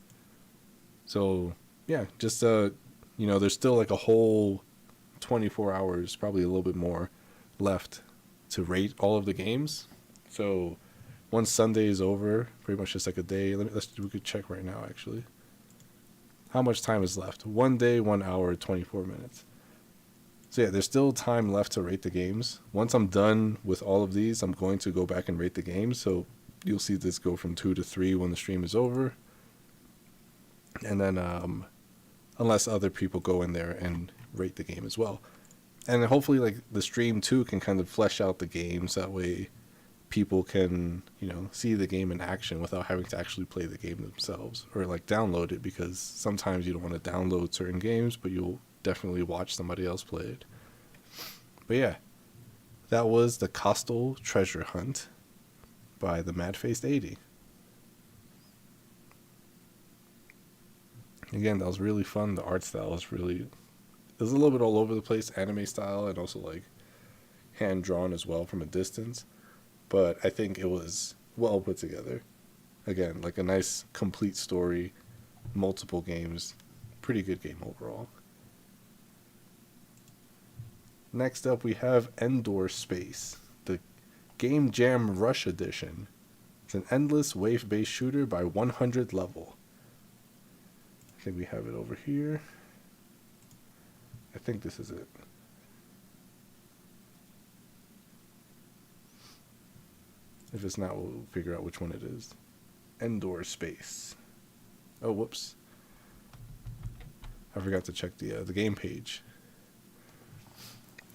So yeah, just you know, there's still like a whole 24 hours, probably a little bit more, left to rate all of the games. So. Once Sunday is over, pretty much just like a day. We could check right now, actually. How much time is left? 1 day, 1 hour, 24 minutes. So yeah, there's still time left to rate the games. Once I'm done with all of these, I'm going to go back and rate the games. So you'll see this go from 2 to 3 when the stream is over. And then, unless other people go in there and rate the game as well. And hopefully, like, the stream too can kind of flesh out the games. That way people can, you know, see the game in action without having to actually play the game themselves, or like download it, because sometimes you don't want to download certain games, but you'll definitely watch somebody else play it. But yeah, that was the Costal Treasure Hunt by the MadFaced80. Again, that was really fun. The art style is really It was a little bit all over the place, anime style, and also like hand drawn as well from a distance. But I think it was well put together. Again, like a nice complete story, multiple games, pretty good game overall. Next up, we have Endorspace, the Game Jam Rush Edition. It's an endless wave-based shooter by 100 level. I think we have it over here. I think this is it. If it's not, we'll figure out which one it is. Endorspace. Oh, whoops. I forgot to check the game page.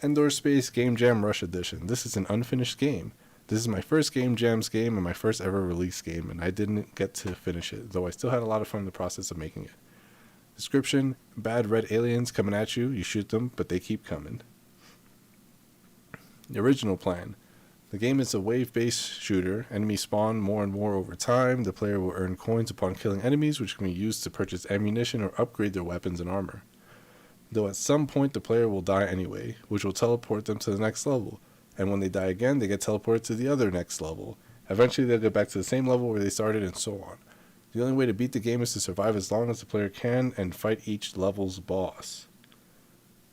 Endorspace Game Jam Rush Edition. This is an unfinished game. This is my first Game Jams game and my first ever release game, and I didn't get to finish it, though I still had a lot of fun in the process of making it. Description: bad red aliens coming at you. You shoot them, but they keep coming. The original plan. The game is a wave-based shooter. Enemies spawn more and more over time. The player will earn coins upon killing enemies, which can be used to purchase ammunition or upgrade their weapons and armor. Though at some point the player will die anyway, which will teleport them to the next level. And when they die again, they get teleported to the other next level. Eventually they'll get back to the same level where they started, and so on. The only way to beat the game is to survive as long as the player can and fight each level's boss.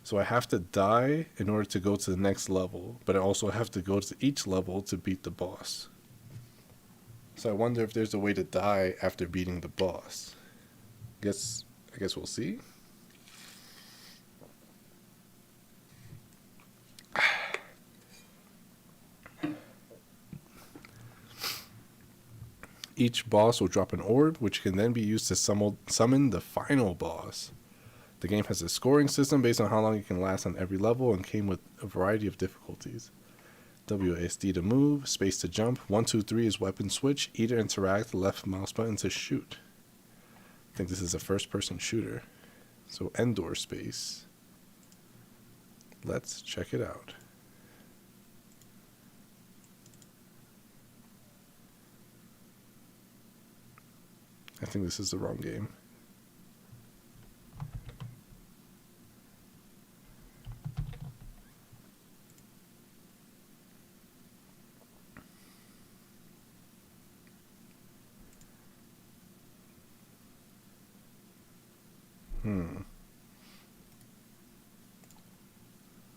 So I have to die in order to go to the next level, but I also have to go to each level to beat the boss. So I wonder if there's a way to die after beating the boss. I guess we'll see. Each boss will drop an orb, which can then be used to summon the final boss. The game has a scoring system based on how long it can last on every level and came with a variety of difficulties. WASD to move, space to jump, 1, 2, 3 is weapon switch, E to interact, left mouse button to shoot. I think this is a first-person shooter. So Endorspace. Let's check it out. I think this is the wrong game.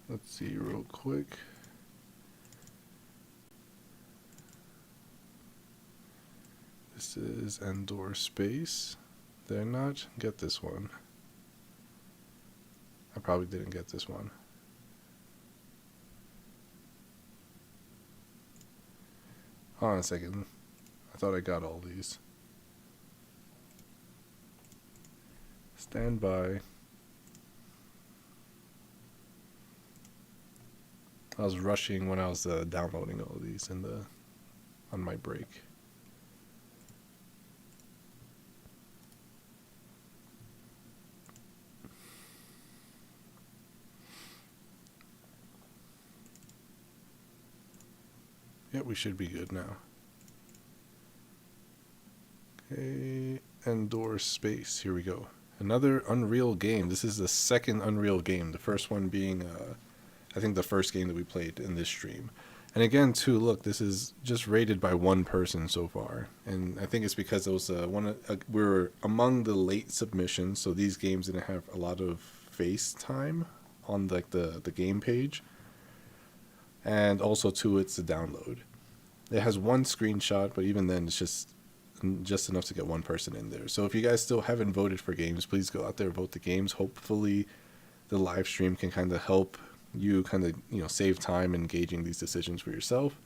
Let's see real quick. This is Endorspace. Did I not get this one? I probably didn't get this one. Hold on a second. I thought I got all these. Stand by. I was rushing when I was downloading all of these on my break. Yep, we should be good now. Okay, Endorspace. Here we go. Another Unreal game. This is the second Unreal game. The first one being, I think, the first game that we played in this stream. And again, too, look, this is just rated by one person so far. And I think it's because it was we were among the late submissions, so these games didn't have a lot of face time on like the game page. And also, too, it's a download. It has one screenshot, but even then, it's just enough to get one person in there. So if you guys still haven't voted for games, please go out there, vote the games. Hopefully, the live stream can kind of help you kind of, save time engaging these decisions for yourself.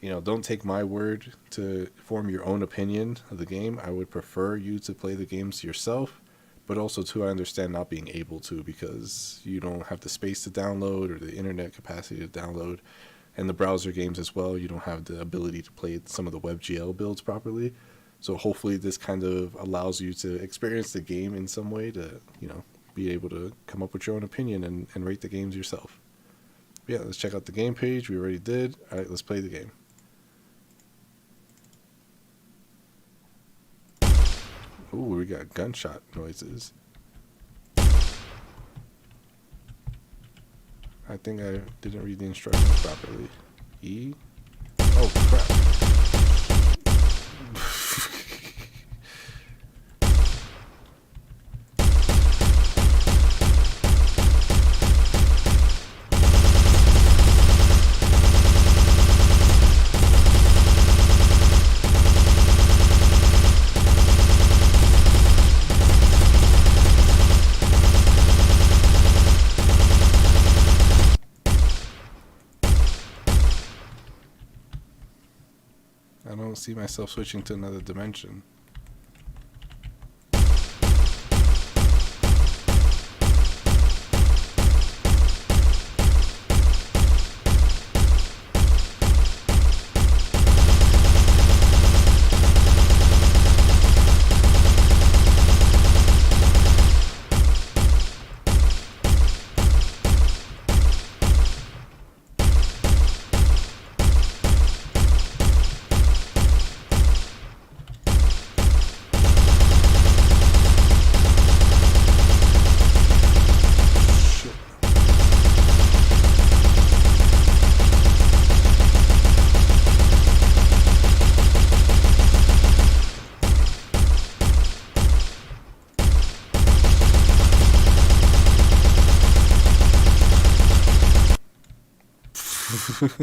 Don't take my word to form your own opinion of the game. I would prefer you to play the games yourself. But also, too, I understand not being able to because you don't have the space to download or the internet capacity to download. And the browser games as well, you don't have the ability to play some of the WebGL builds properly. So hopefully this kind of allows you to experience the game in some way to, be able to come up with your own opinion and rate the games yourself. But yeah, let's check out the game page. We already did. All right, let's play the game. Ooh, we got gunshot noises. I think I didn't read the instructions properly. E? Oh, crap. I don't see myself switching to another dimension.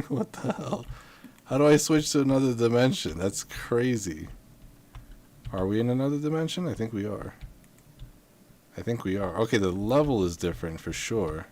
What the hell? How do I switch to another dimension? That's crazy. Are we in another dimension? I think we are. I think we are. Okay, the level is different for sure.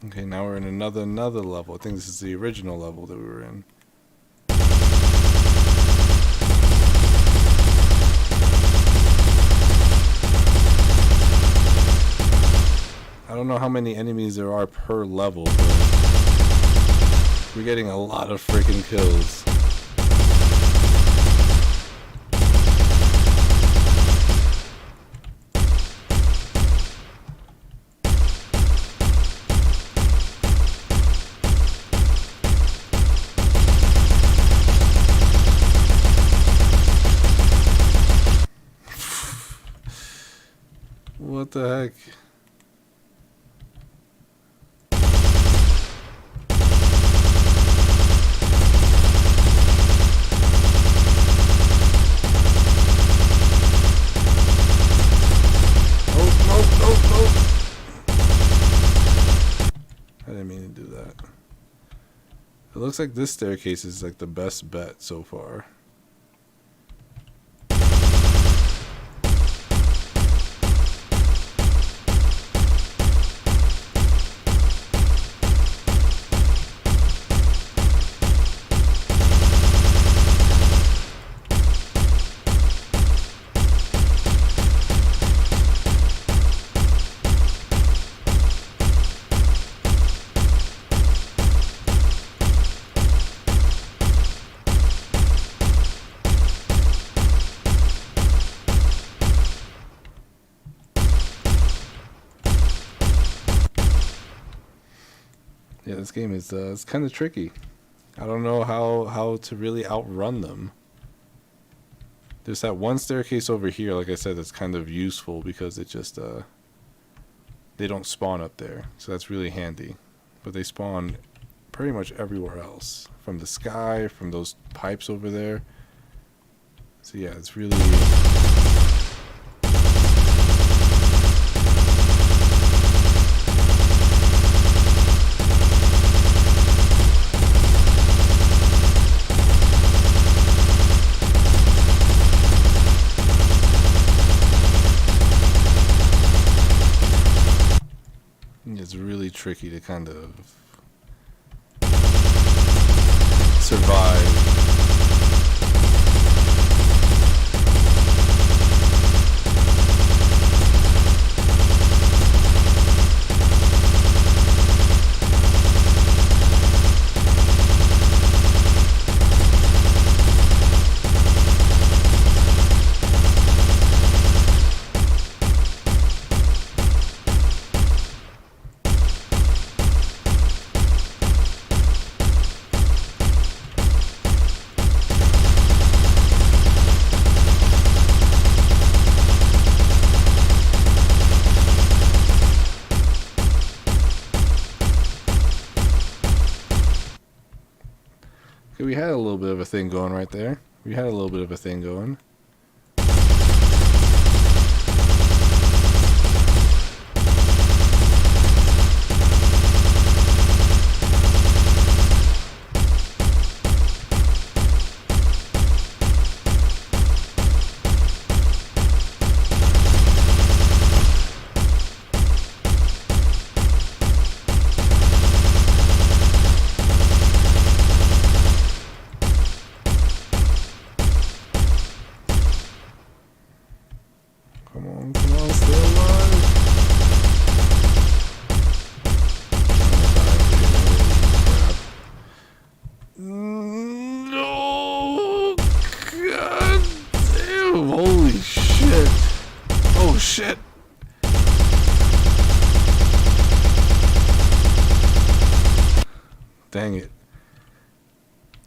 Okay, now we're in another level. I think this is the original level that we were in. I don't know how many enemies there are per level, but we're getting a lot of freaking kills. What the heck? I didn't mean to do that. It looks like this staircase is like the best bet so far. Yeah, this game is it's kind of tricky. I don't know how to really outrun them. There's that one staircase over here, like I said, that's kind of useful because it just they don't spawn up there, so that's really handy. But they spawn pretty much everywhere else, from the sky, from those pipes over there. So yeah, it's really. It's really tricky. kind of survive. We had a little bit of a thing going right there. We had a little bit of a thing going. Come on, stay alive. No! God damn, holy shit. Oh shit. Dang it.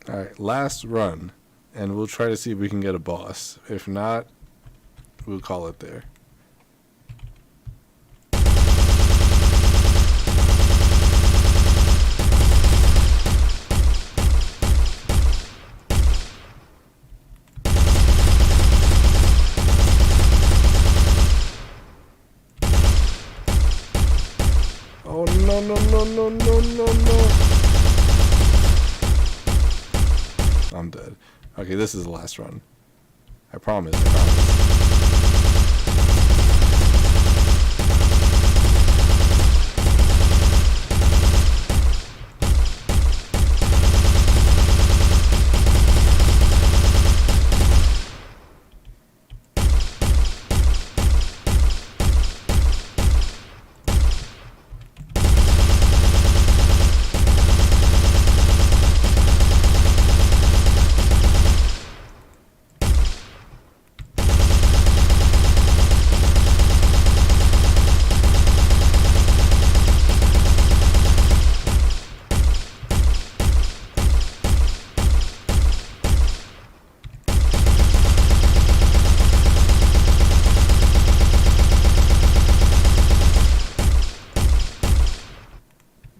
Alright, last run. And we'll try to see if we can get a boss. If not, we'll call it there. Oh no no no no no no no. I'm dead. Okay, this is the last run. I promise, I promise.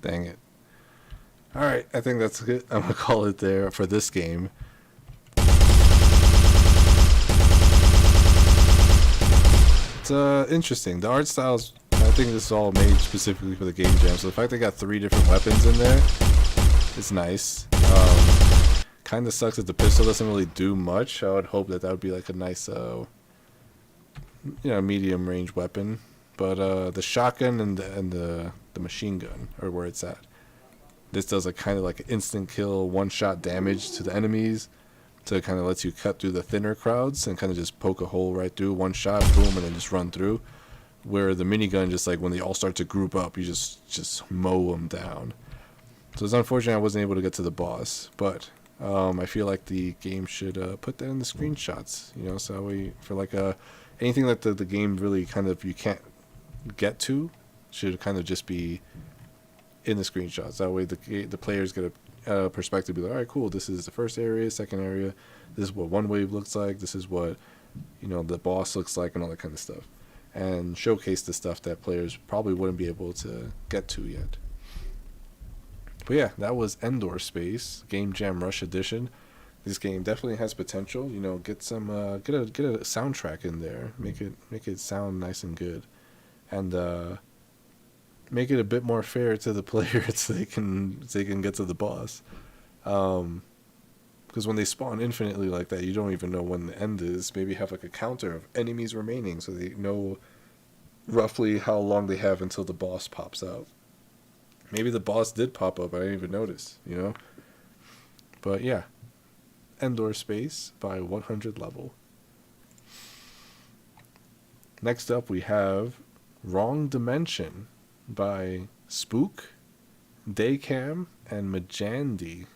Dang it. Alright, I think that's good. I'm gonna call it there for this game. It's interesting. The art styles, I think this is all made specifically for the game jam. So the fact they got 3 different weapons in there, it's nice. Kind of sucks that the pistol doesn't really do much. I would hope that that would be like a nice, medium range weapon. But the shotgun and the machine gun are where it's at. This does a kind of like an instant kill, one-shot damage to the enemies. So it kind of lets you cut through the thinner crowds and kind of just poke a hole right through, one shot, boom, and then just run through. Where the minigun, just like when they all start to group up, you just mow them down. So it's unfortunate I wasn't able to get to the boss, but I feel like the game should put that in the screenshots, so we, for like anything that the game really kind of, you can't get to, should kind of just be in the screenshots. That way the players get a perspective, be like, all right, cool, this is the first area, second area, this is what one wave looks like, this is what the boss looks like, and all that kind of stuff, and showcase the stuff that players probably wouldn't be able to get to yet. But yeah, that was Endorspace Game Jam Rush Edition. This game definitely has potential. Get some get a soundtrack in there, make it sound nice and good, and make it a bit more fair to the players so they can get to the boss. Because when they spawn infinitely like that, you don't even know when the end is. Maybe have like a counter of enemies remaining so they know roughly how long they have until the boss pops out. Maybe the boss did pop up. I didn't even notice, you know? But yeah. Endorspace by 100 level. Next up, we have Wrong Dimension by Spook, Daycam, and Majande.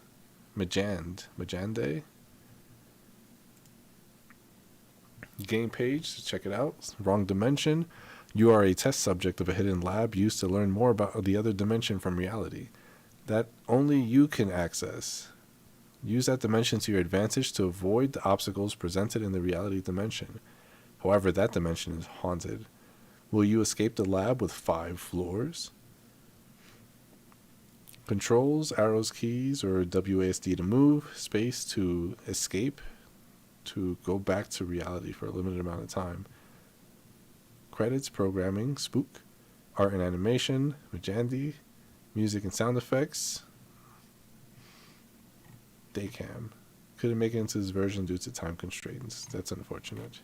Game page, check it out. Wrong Dimension. You are a test subject of a hidden lab used to learn more about the other dimension from reality that only you can access. Use that dimension to your advantage to avoid the obstacles presented in the reality dimension. However, that dimension is haunted. Will you escape the lab with 5 floors? Controls, arrows, keys, or WASD to move, space to escape, to go back to reality for a limited amount of time. Credits, programming, Spook, art and animation, Majandi, music and sound effects, Daycam. Couldn't make it into this version due to time constraints. That's unfortunate.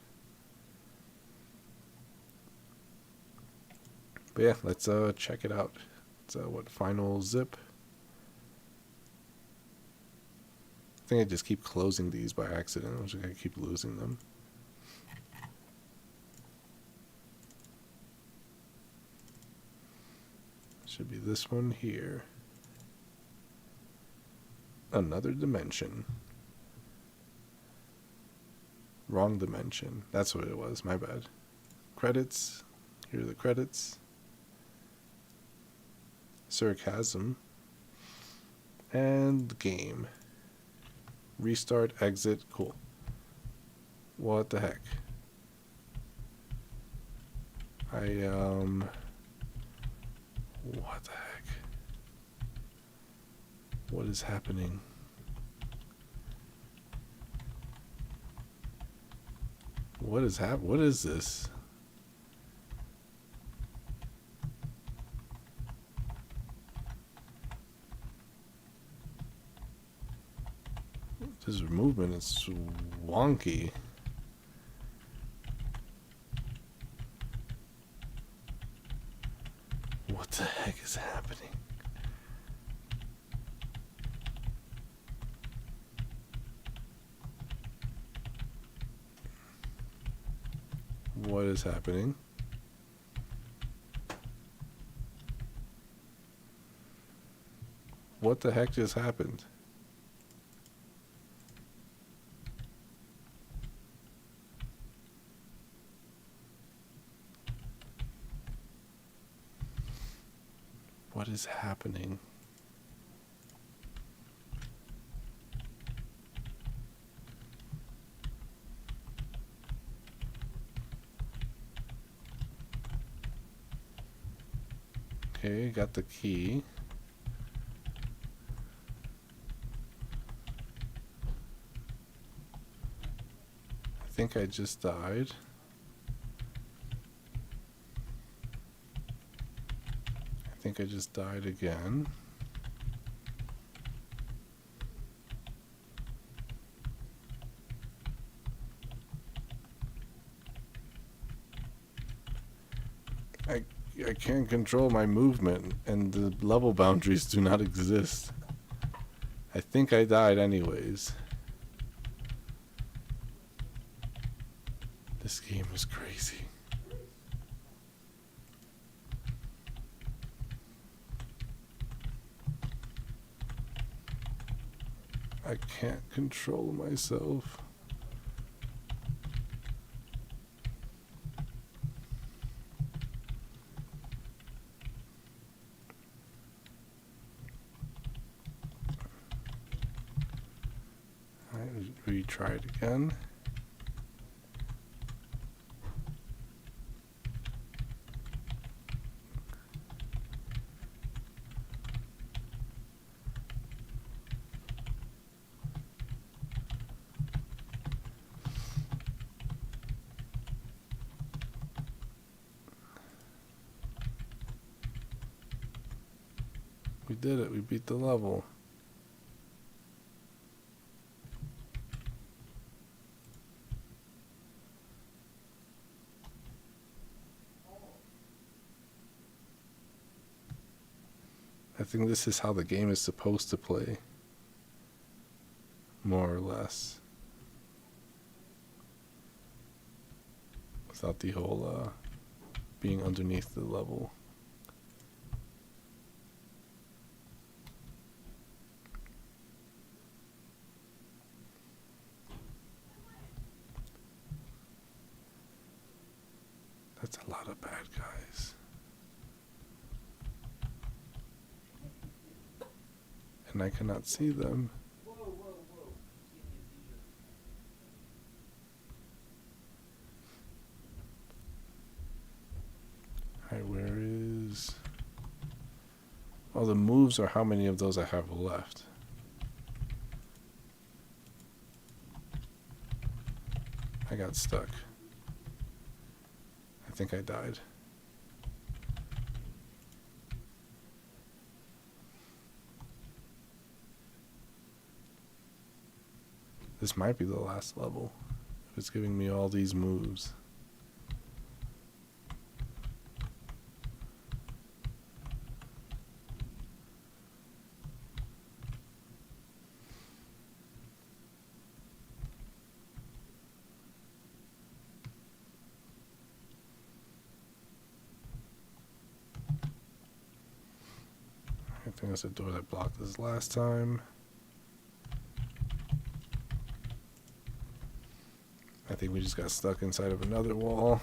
But yeah, let's check it out. It's what, final zip? I think I just keep closing these by accident. I'm just gonna keep losing them. Should be this one here. Another dimension. Wrong dimension. That's what it was. My bad. Credits. Here are the credits. Sarcasm. And game. Restart, exit, cool. What the heck? What the heck? What is happening? What is this? This movement is wonky. What the heck is happening? What is happening? What the heck just happened? What is happening? Okay, got the key. I think I just died. I think I just died again. I can't control my movement, and the level boundaries do not exist. I think I died anyways. This game is crazy. I can't control myself. Retry it again. We did it. We beat the level. I think this is how the game is supposed to play. More or less. Without the whole being underneath the level. That's a lot of bad guys. And I cannot see them. Alright, where is... Oh, the moves are how many of those I have left. I got stuck. I think I died. This might be the last level. It's giving me all these moves. I think that's a door that blocked us last time. I think we just got stuck inside of another wall.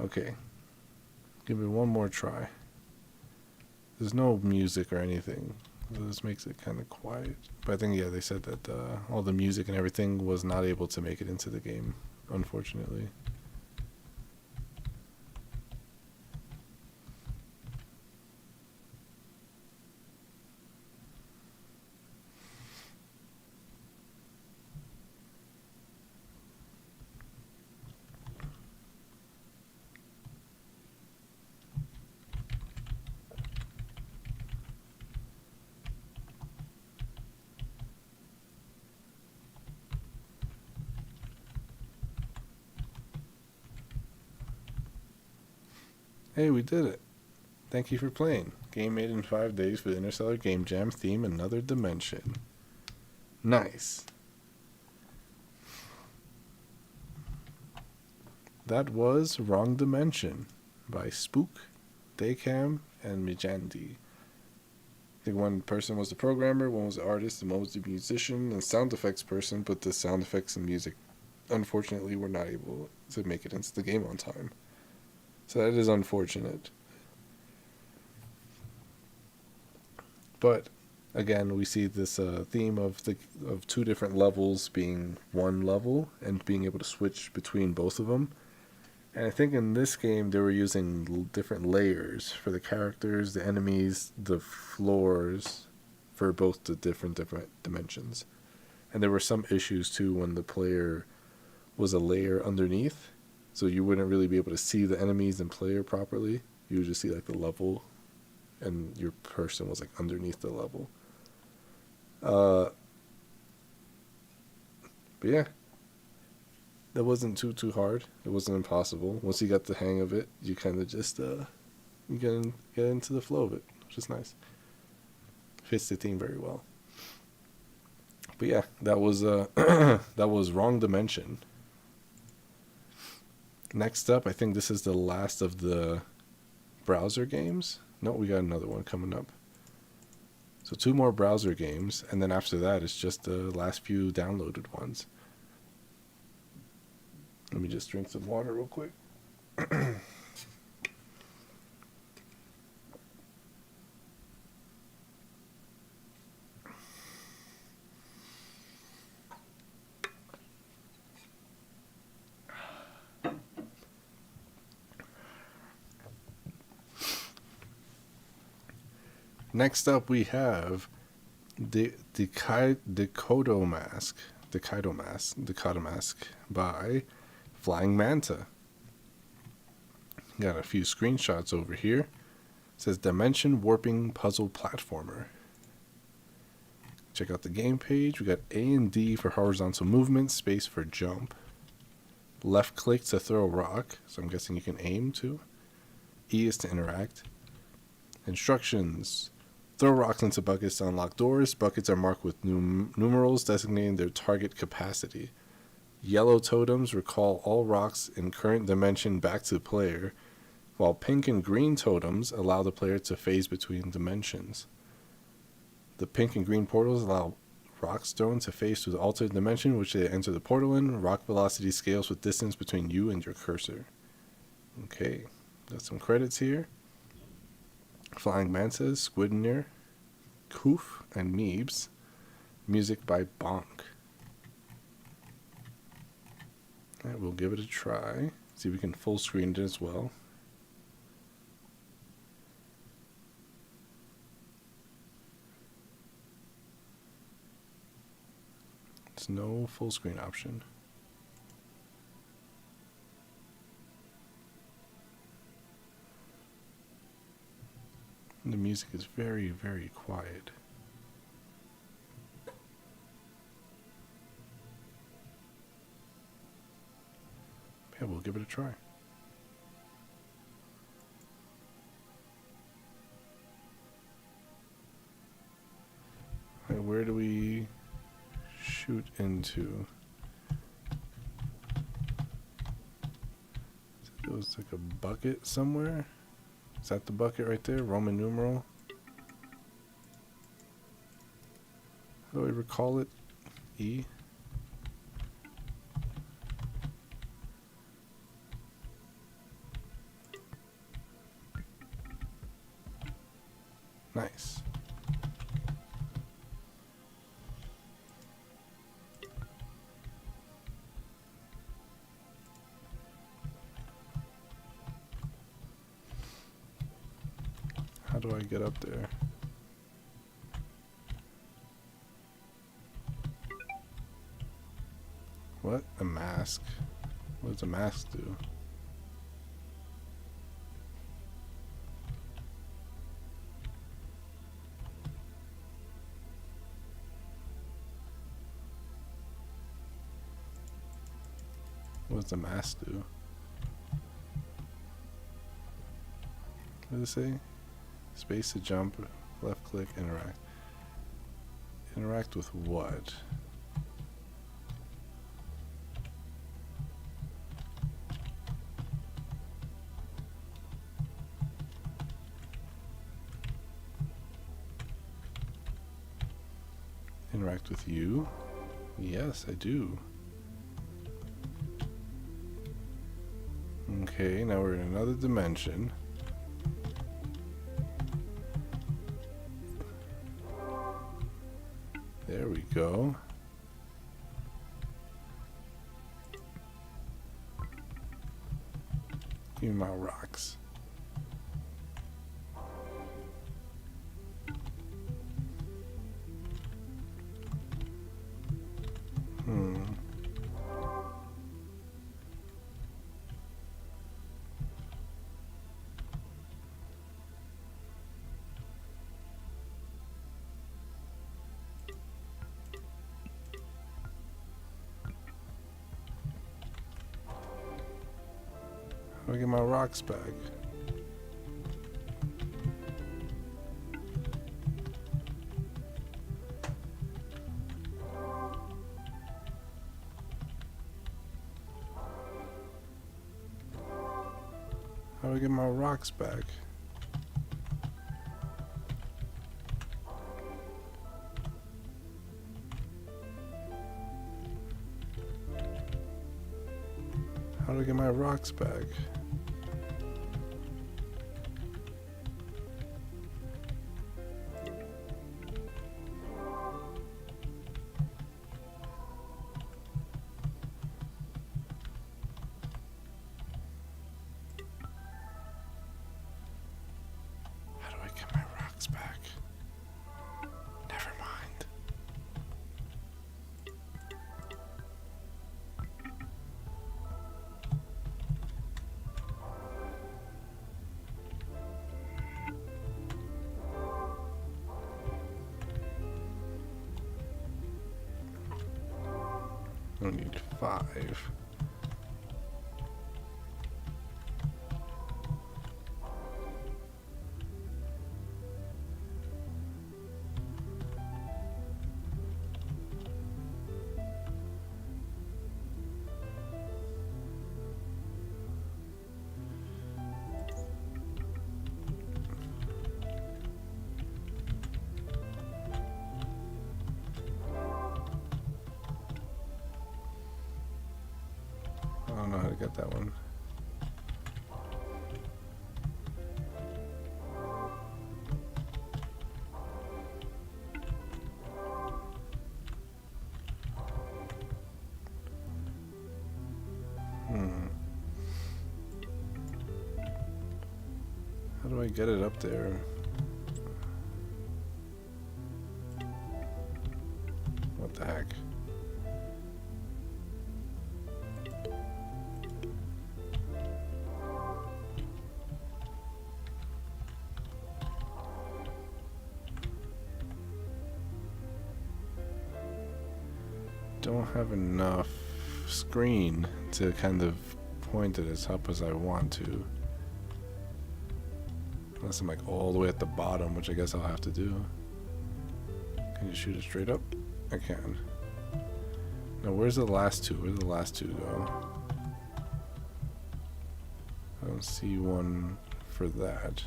Okay. Give it one more try. There's no music or anything. So this makes it kind of quiet. But I think, yeah, they said that all the music and everything was not able to make it into the game, unfortunately. Hey, we did it. Thank you for playing. Game made in 5 days for the Interstellar Game Jam theme, Another Dimension. Nice. That was Wrong Dimension by Spook, Daycam, and Mijandi. I think one person was the programmer, one was the artist, and one was the musician and sound effects person, but the sound effects and music, unfortunately, were not able to make it into the game on time. So that is unfortunate. But again, we see this theme of two different levels being one level and being able to switch between both of them. And I think in this game they were using different layers for the characters, the enemies, the floors for both the different dimensions. And there were some issues too when the player was a layer underneath. So you wouldn't really be able to see the enemies and player properly. You would just see like the level, and your person was like underneath the level. But yeah, that wasn't too hard. It wasn't impossible. Once you got the hang of it, you kind of just you get into the flow of it, which is nice. Fits the theme very well. But yeah, that was that was Wrong Dimension. Next up, I think this is the last of the browser games. No, we got another one coming up. So 2 more browser games, and then after that, it's just the last few downloaded ones. Let me just drink some water real quick. Next up, we have the Dichotomask by Flying Manta. Got a few screenshots over here. It says Dimension Warping Puzzle Platformer. Check out the game page. We got A and D for horizontal movement, space for jump, left click to throw a rock, so I'm guessing you can aim too. E is to interact. Instructions. Throw rocks into buckets to unlock doors. Buckets are marked with numerals designating their target capacity. Yellow totems recall all rocks in current dimension back to the player, while pink and green totems allow the player to phase between dimensions. The pink and green portals allow rocks thrown to phase to the alternate dimension which they enter the portal in. Rock velocity scales with distance between you and your cursor. Okay, got some credits here. Flying Mantas, Squidnir, Koof, and Meebs. Music by Bonk. Alright, we'll give it a try. See if we can full screen it as well. There's no full screen option. The music is very, very quiet. Yeah, we'll give it a try. Alright, where do we shoot into? It goes like a bucket somewhere. Is that the bucket right there? Roman numeral? How do I recall it? E? Nice. How do I get up there? What? A mask? What does a mask do? What does the mask do? What does it say? Space to jump, left click, interact. Interact with what? Interact with you? Yes, I do. Okay, now we're in another dimension. There we go. Give me my rocks. How do I get my rocks back? How do I get my rocks back? How do I get my rocks back? How do I get my rocks back? Never mind. I need 5. get that one. How do I get it up there? What the heck? Don't have enough screen to kind of point it as up as I want to. Unless I'm like all the way at the bottom, which I guess I'll have to do. Can you shoot it straight up? I can. Now where's the last two? Where did the last two go? I don't see one for that.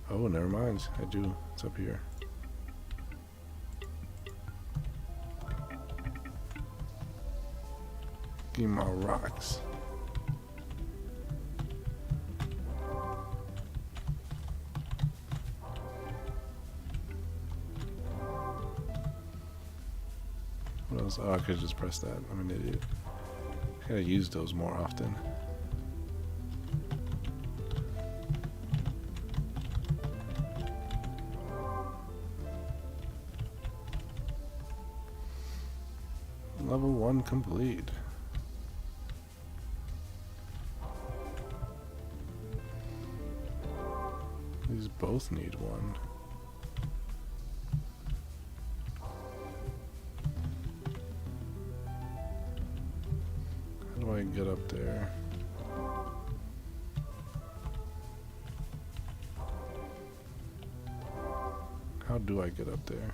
Oh, never mind. I do. It's up here. Give me my rocks. What else? Oh, I could just press that. I'm an idiot. I gotta use those more often. Level 1 complete. These both need one. How do I get up there? How do I get up there?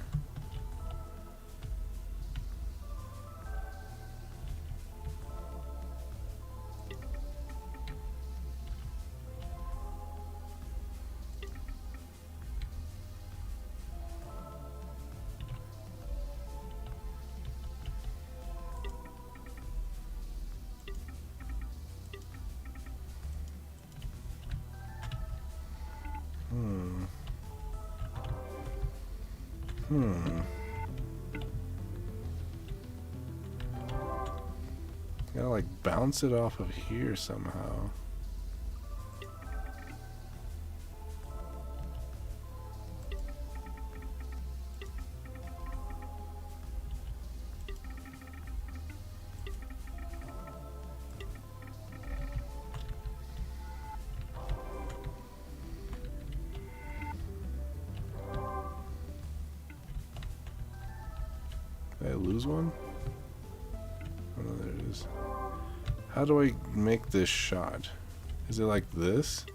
Gotta like bounce it off of here somehow. Did I lose one? Oh no, there it is. How do I make this shot? Is it like this?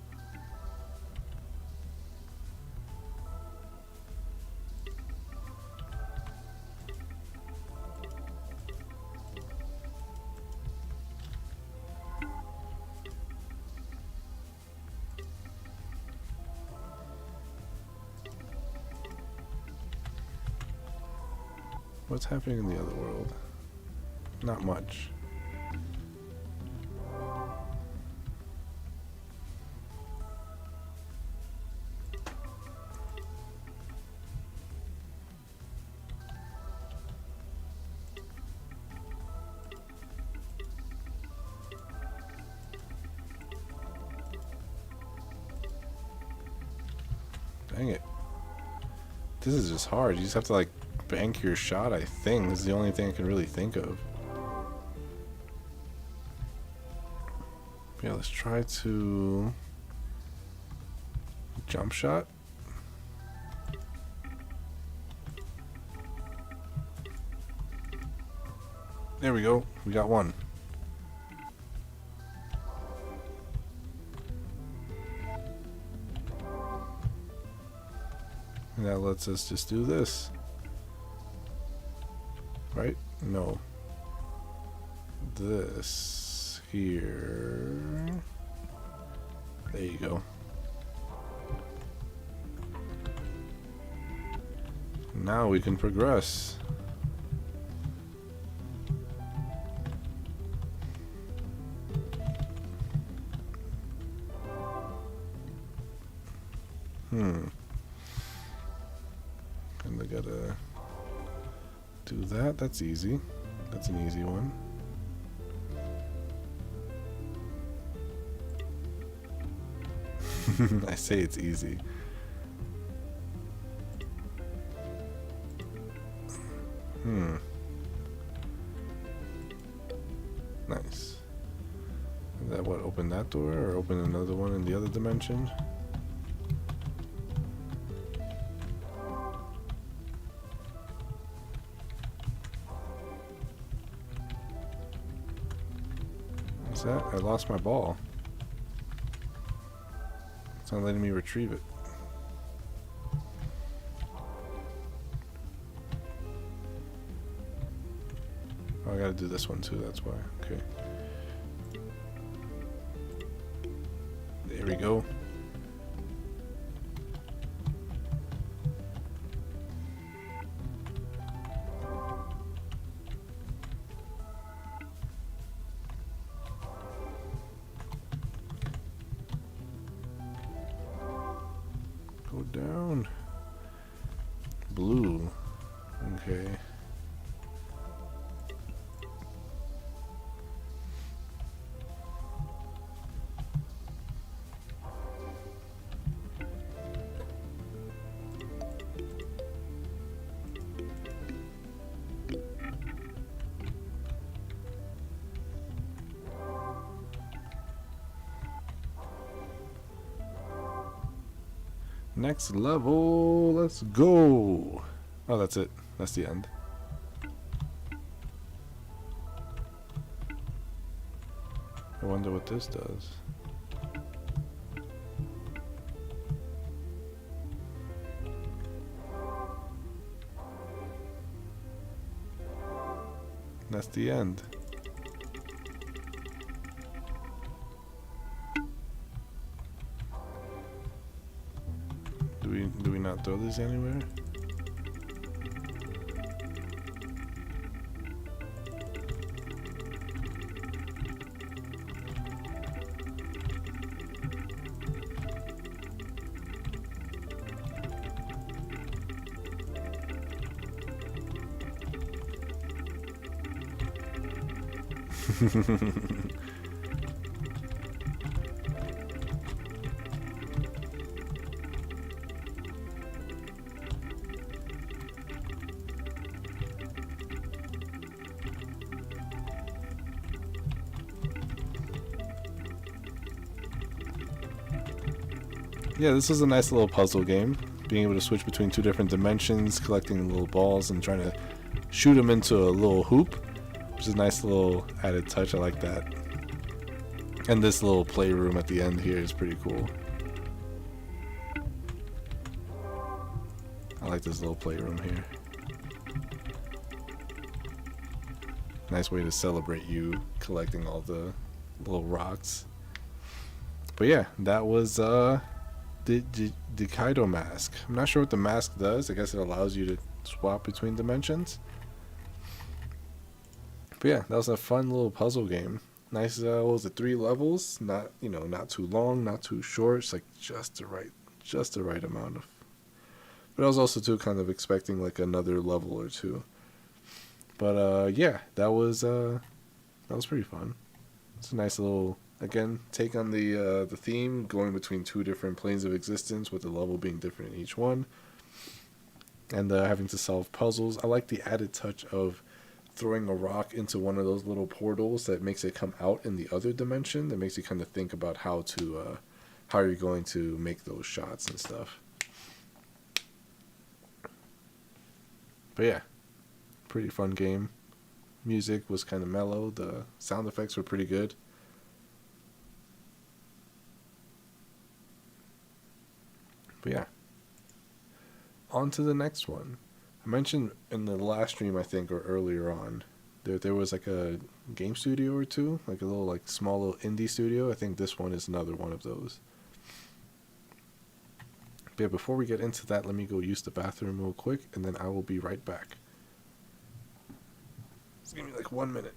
What's happening in the other world? Not much. Dang it. This is just hard. You just have to like bank your shot, I think. This is the only thing I can really think of. Yeah, let's try to jump shot. There we go. We got one. And that lets us just do this. Right? No. This here. There you go. Now we can progress. And I gotta do that. That's easy. That's an easy one. I say it's easy. Nice. Is that what, open that door or open another one in the other dimension? What's that? I lost my ball. It's not letting me retrieve it. Oh, I gotta do this one too, that's why. Okay. There we go. Go down. Blue. Okay. Next level, let's go. Oh, that's it. That's the end. I wonder what this does. That's the end. Do we not throw this anywhere? Yeah, this was a nice little puzzle game. Being able to switch between two different dimensions, collecting little balls, and trying to shoot them into a little hoop, which is a nice little added touch. I like that. And this little playroom at the end here is pretty cool. I like this little playroom here. Nice way to celebrate you collecting all the little rocks. But yeah, that was the Dichotomask. I'm not sure what the mask does. I guess it allows you to swap between dimensions. But yeah, that was a fun little puzzle game. Nice. What was it, 3 levels? Not, you know, not too long, not too short. It's like just the right amount of. But I was also too kind of expecting like another level or two. But yeah, that was pretty fun. It's a nice little, again, take on the theme, going between 2 different planes of existence with the level being different in each one, and having to solve puzzles. I like the added touch of throwing a rock into one of those little portals that makes it come out in the other dimension. That makes you kind of think about how you're going to make those shots and stuff. But yeah, pretty fun game. Music was kind of mellow. The sound effects were pretty good. But yeah, on to the next one. I mentioned in the last stream, I think, or earlier on, there was like a game studio or two, like a little like small little indie studio. I think this one is another one of those. But yeah, before we get into that, let me go use the bathroom real quick, and then I will be right back. Just give me like 1 minute.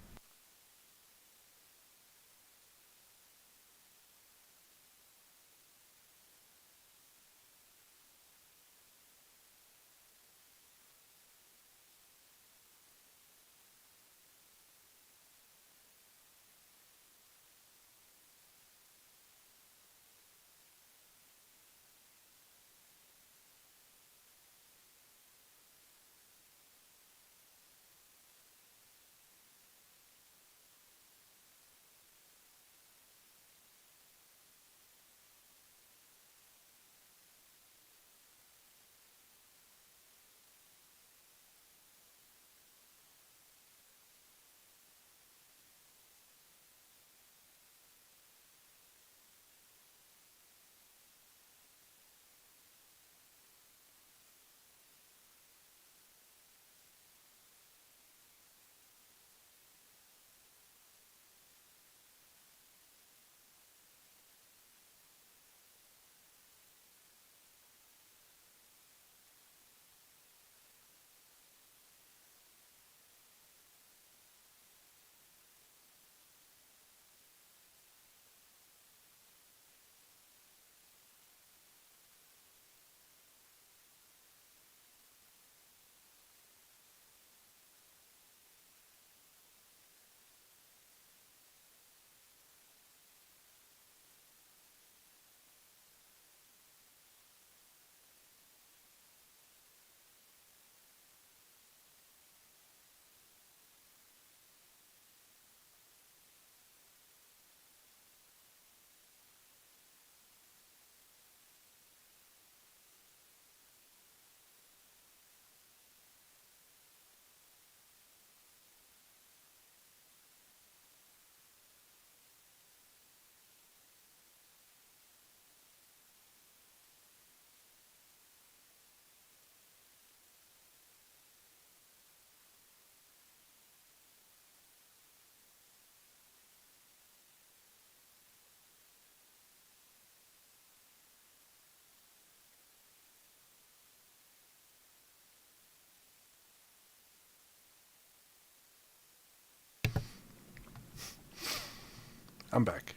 I'm back.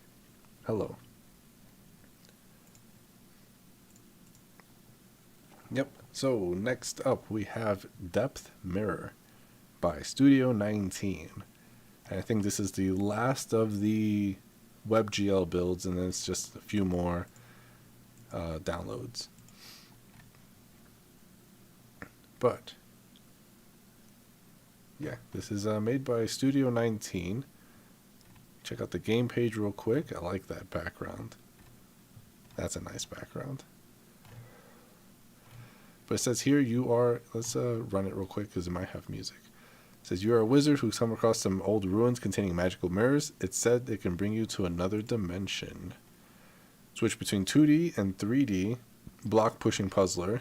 Hello. Yep. So next up we have Depth Mirror by Studio 19. And I think this is the last of the WebGL builds, and then it's just a few more downloads. But yeah, this is made by Studio 19. Check out the game page real quick. I like that background. That's a nice background. But it says here you are, let's run it real quick because it might have music. It says you are a wizard who's come across some old ruins containing magical mirrors. It's said it can bring you to another dimension. Switch between 2D and 3D block pushing puzzler,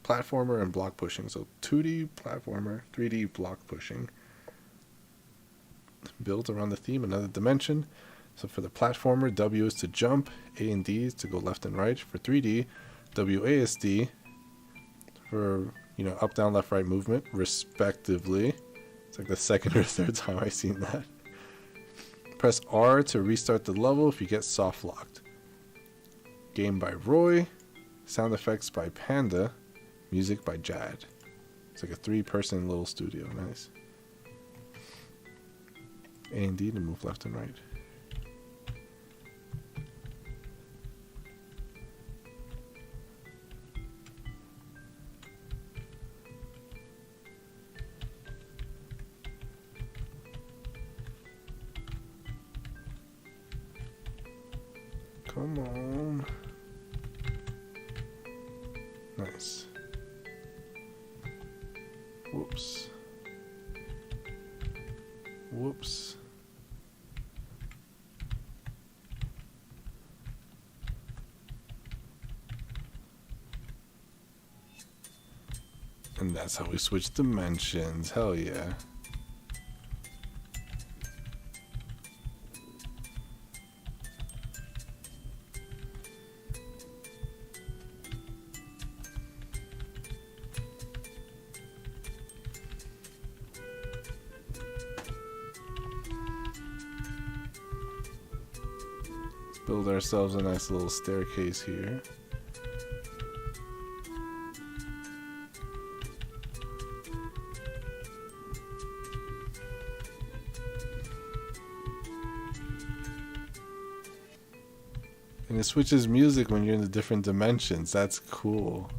platformer and block pushing. So 2D platformer, 3D block pushing. Built around the theme another dimension. So for the platformer, W is to jump, A and D is to go left and right. For 3D, WASD for, you know, up, down, left, right movement, respectively. It's like the second or third time I've seen that. Press R to restart the level if you get soft locked. Game by Roy. Sound effects by Panda. Music by Jad. It's like a 3-person little studio. Nice. A and D to move left and right. Come on. Nice. Whoops. Whoops. And that's how we switch dimensions. Hell yeah. Build ourselves a nice little staircase here. And it switches music when you're in the different dimensions. That's cool.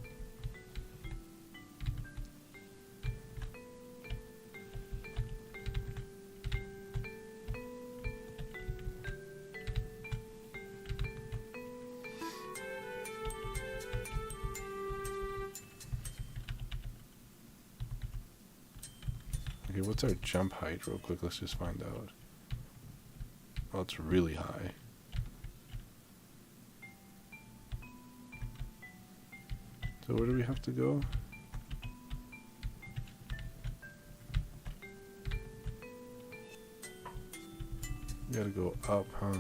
Okay, what's our jump height real quick? Let's just find out. Oh, it's really high. So where do we have to go? We gotta go up, huh?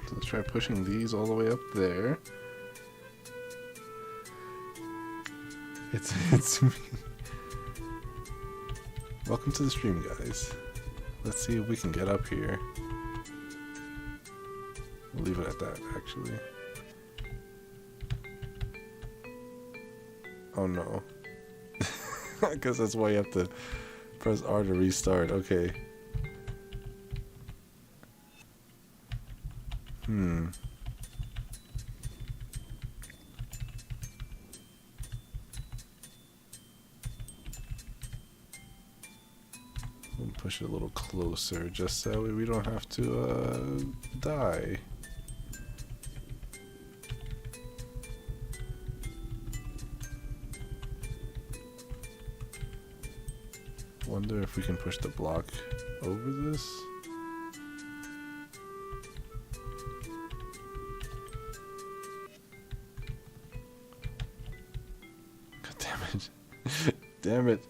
So let's try pushing these all the way up there. It's me. Welcome to the stream, guys. Let's see if we can get up here. We'll leave it at that, actually. Oh no. I guess that's why you have to press R to restart. Okay. We'll push it a little closer, just so we don't have to die. Wonder if we can push the block over this. God damn it. Damn it.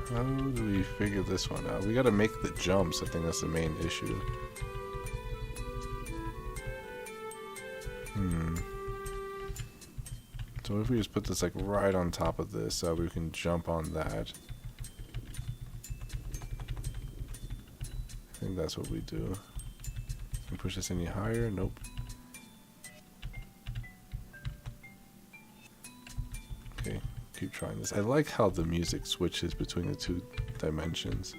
How do we figure this one out? We gotta make the jumps. I think that's the main issue. So if we just put this like right on top of this, so we can jump on that. I think that's what we do. Can we push this any higher? Nope. Okay, keep trying this. I like how the music switches between the two dimensions.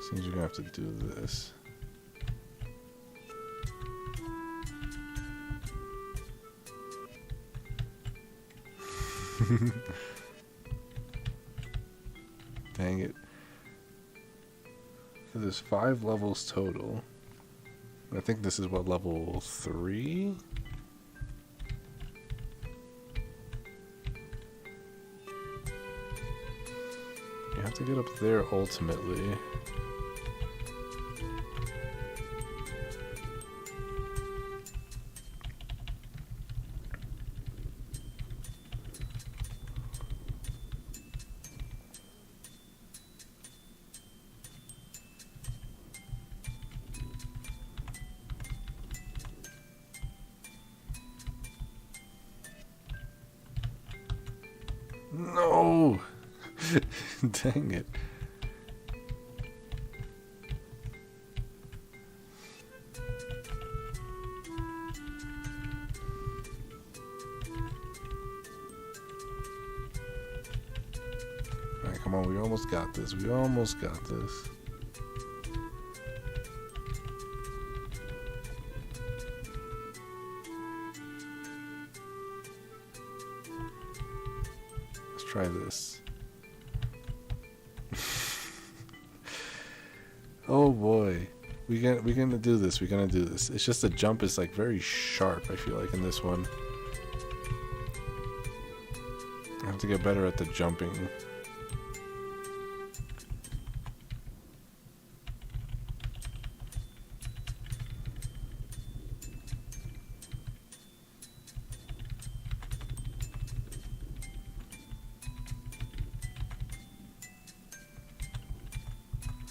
Seems you're gonna have to do this. Dang it. So there's 5 levels total. I think this is what, level 3? You have to get up there ultimately. No! Dang it. Alright, come on, we almost got this. We almost got this. Try this. Oh boy. We're gonna do this. We're gonna do this. It's just the jump is like very sharp, I feel like, in this one. I have to get better at the jumping.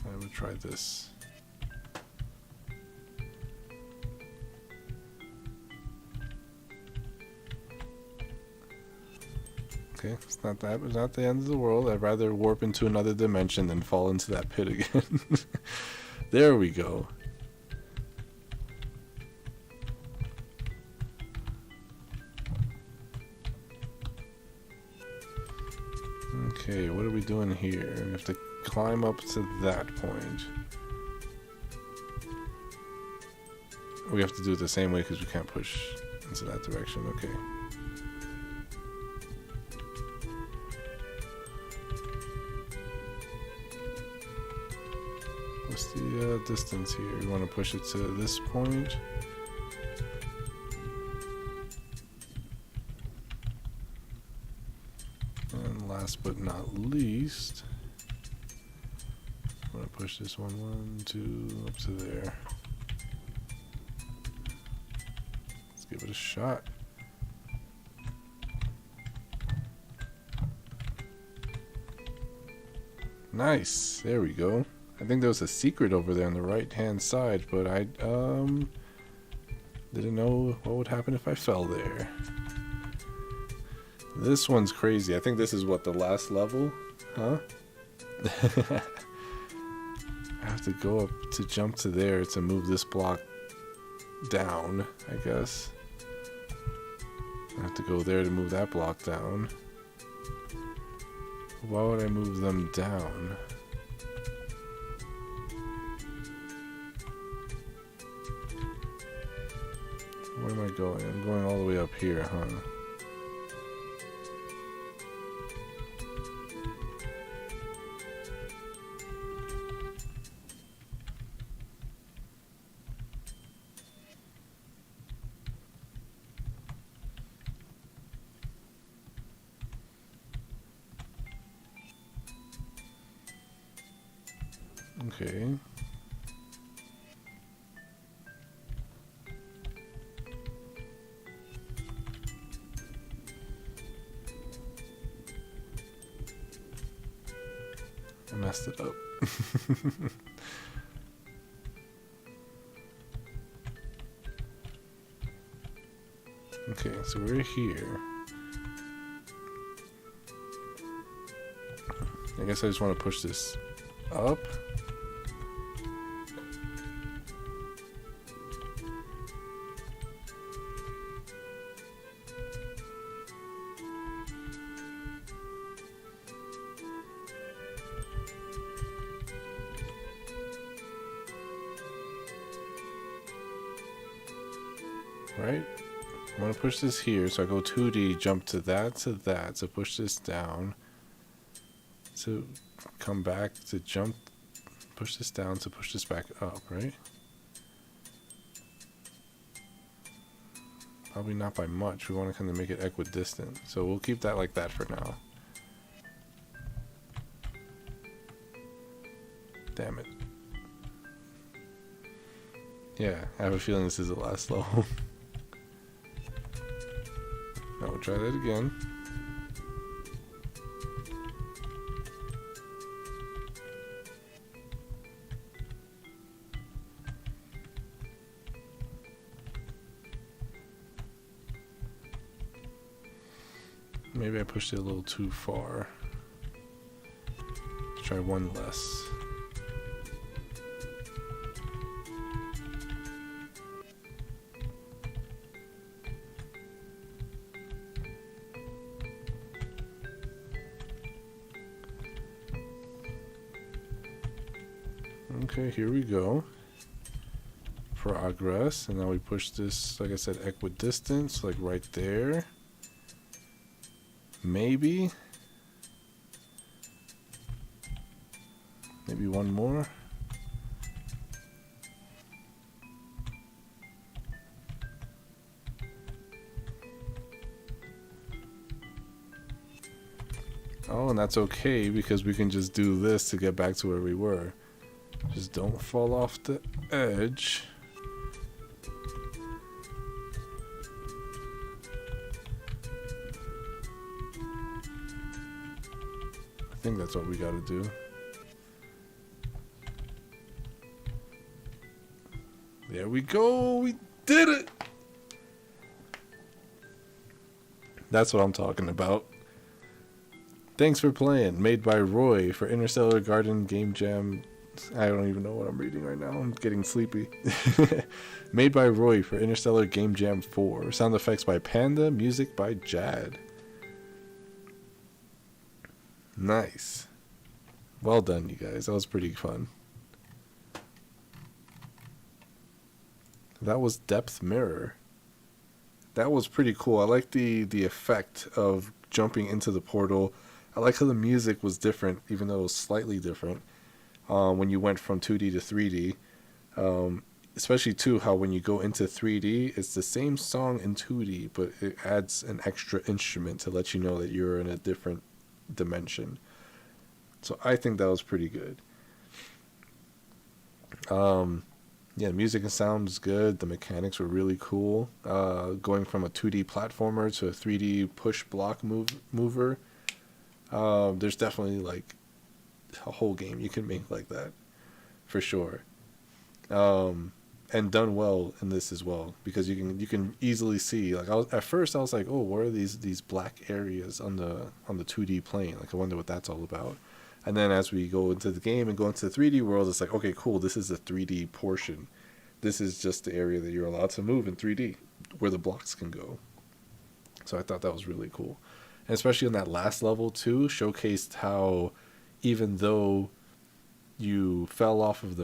I would try this. Okay, it's not that. It's not the end of the world. I'd rather warp into another dimension than fall into that pit again. There we go. Okay, what are we doing here? We have to climb up to that point. We have to do it the same way because we can't push into that direction. Okay. What's the distance here? We want to push it to this point. And last but not least, I'm going to push this one, 1, 2, up to there. Let's give it a shot. Nice. There we go. I think there was a secret over there on the right hand side, but I didn't know what would happen if I fell there. This one's crazy. I think this is what, the last level? Huh? I have to go up to jump to there to move this block down, I guess. I have to go there to move that block down. Why would I move them down? Where am I going? I'm going all the way up here, huh? Okay. I messed it up. Okay, so we're here. I guess I just want to push this up. Right? I'm going to push this here, so I go 2D, jump to that, so push this down. To come back, to jump, push this down, to push this back up, right? Probably not by much. We want to kind of make it equidistant. So we'll keep that like that for now. Damn it. Yeah, I have a feeling this is the last level. Now we'll try that again. Maybe I pushed it a little too far. Let's try one less. Okay, here we go. Progress, and now we push this, like I said, equidistant, like right there. Maybe one more. Oh, and that's okay because we can just do this to get back to where we were. Just don't fall off the edge. I think that's what we gotta do. There we go, we did it! That's what I'm talking about. Thanks for playing. Made by Roy for Interstellar Game Jam. I don't even know what I'm reading right now. I'm getting sleepy. Made by Roy for Interstellar Game Jam 4. Sound effects by Panda. Music by Jad. Nice. Well done, you guys. That was pretty fun. That was Depth Mirror. That was pretty cool. I like the effect of jumping into the portal. I like how the music was different, even though it was slightly different. When you went from 2D to 3D. Especially too how when you go into 3D, it's the same song in 2D, but it adds an extra instrument to let you know that you're in a different dimension. So I think that was pretty good. Yeah, music and sound was good. The mechanics were really cool. Going from a 2D platformer to a 3D push block mover. There's definitely like a whole game you can make like that, for sure. And done well in this as well, because you can easily see. Like at first I was like, oh, what are these black areas on the 2D plane? Like I wonder what that's all about. And then as we go into the game and go into the 3D world, it's like, okay, cool, this is the 3D portion. This is just the area that you're allowed to move in 3D, where the blocks can go. So I thought that was really cool. And especially in that last level too, showcased how even though you fell off of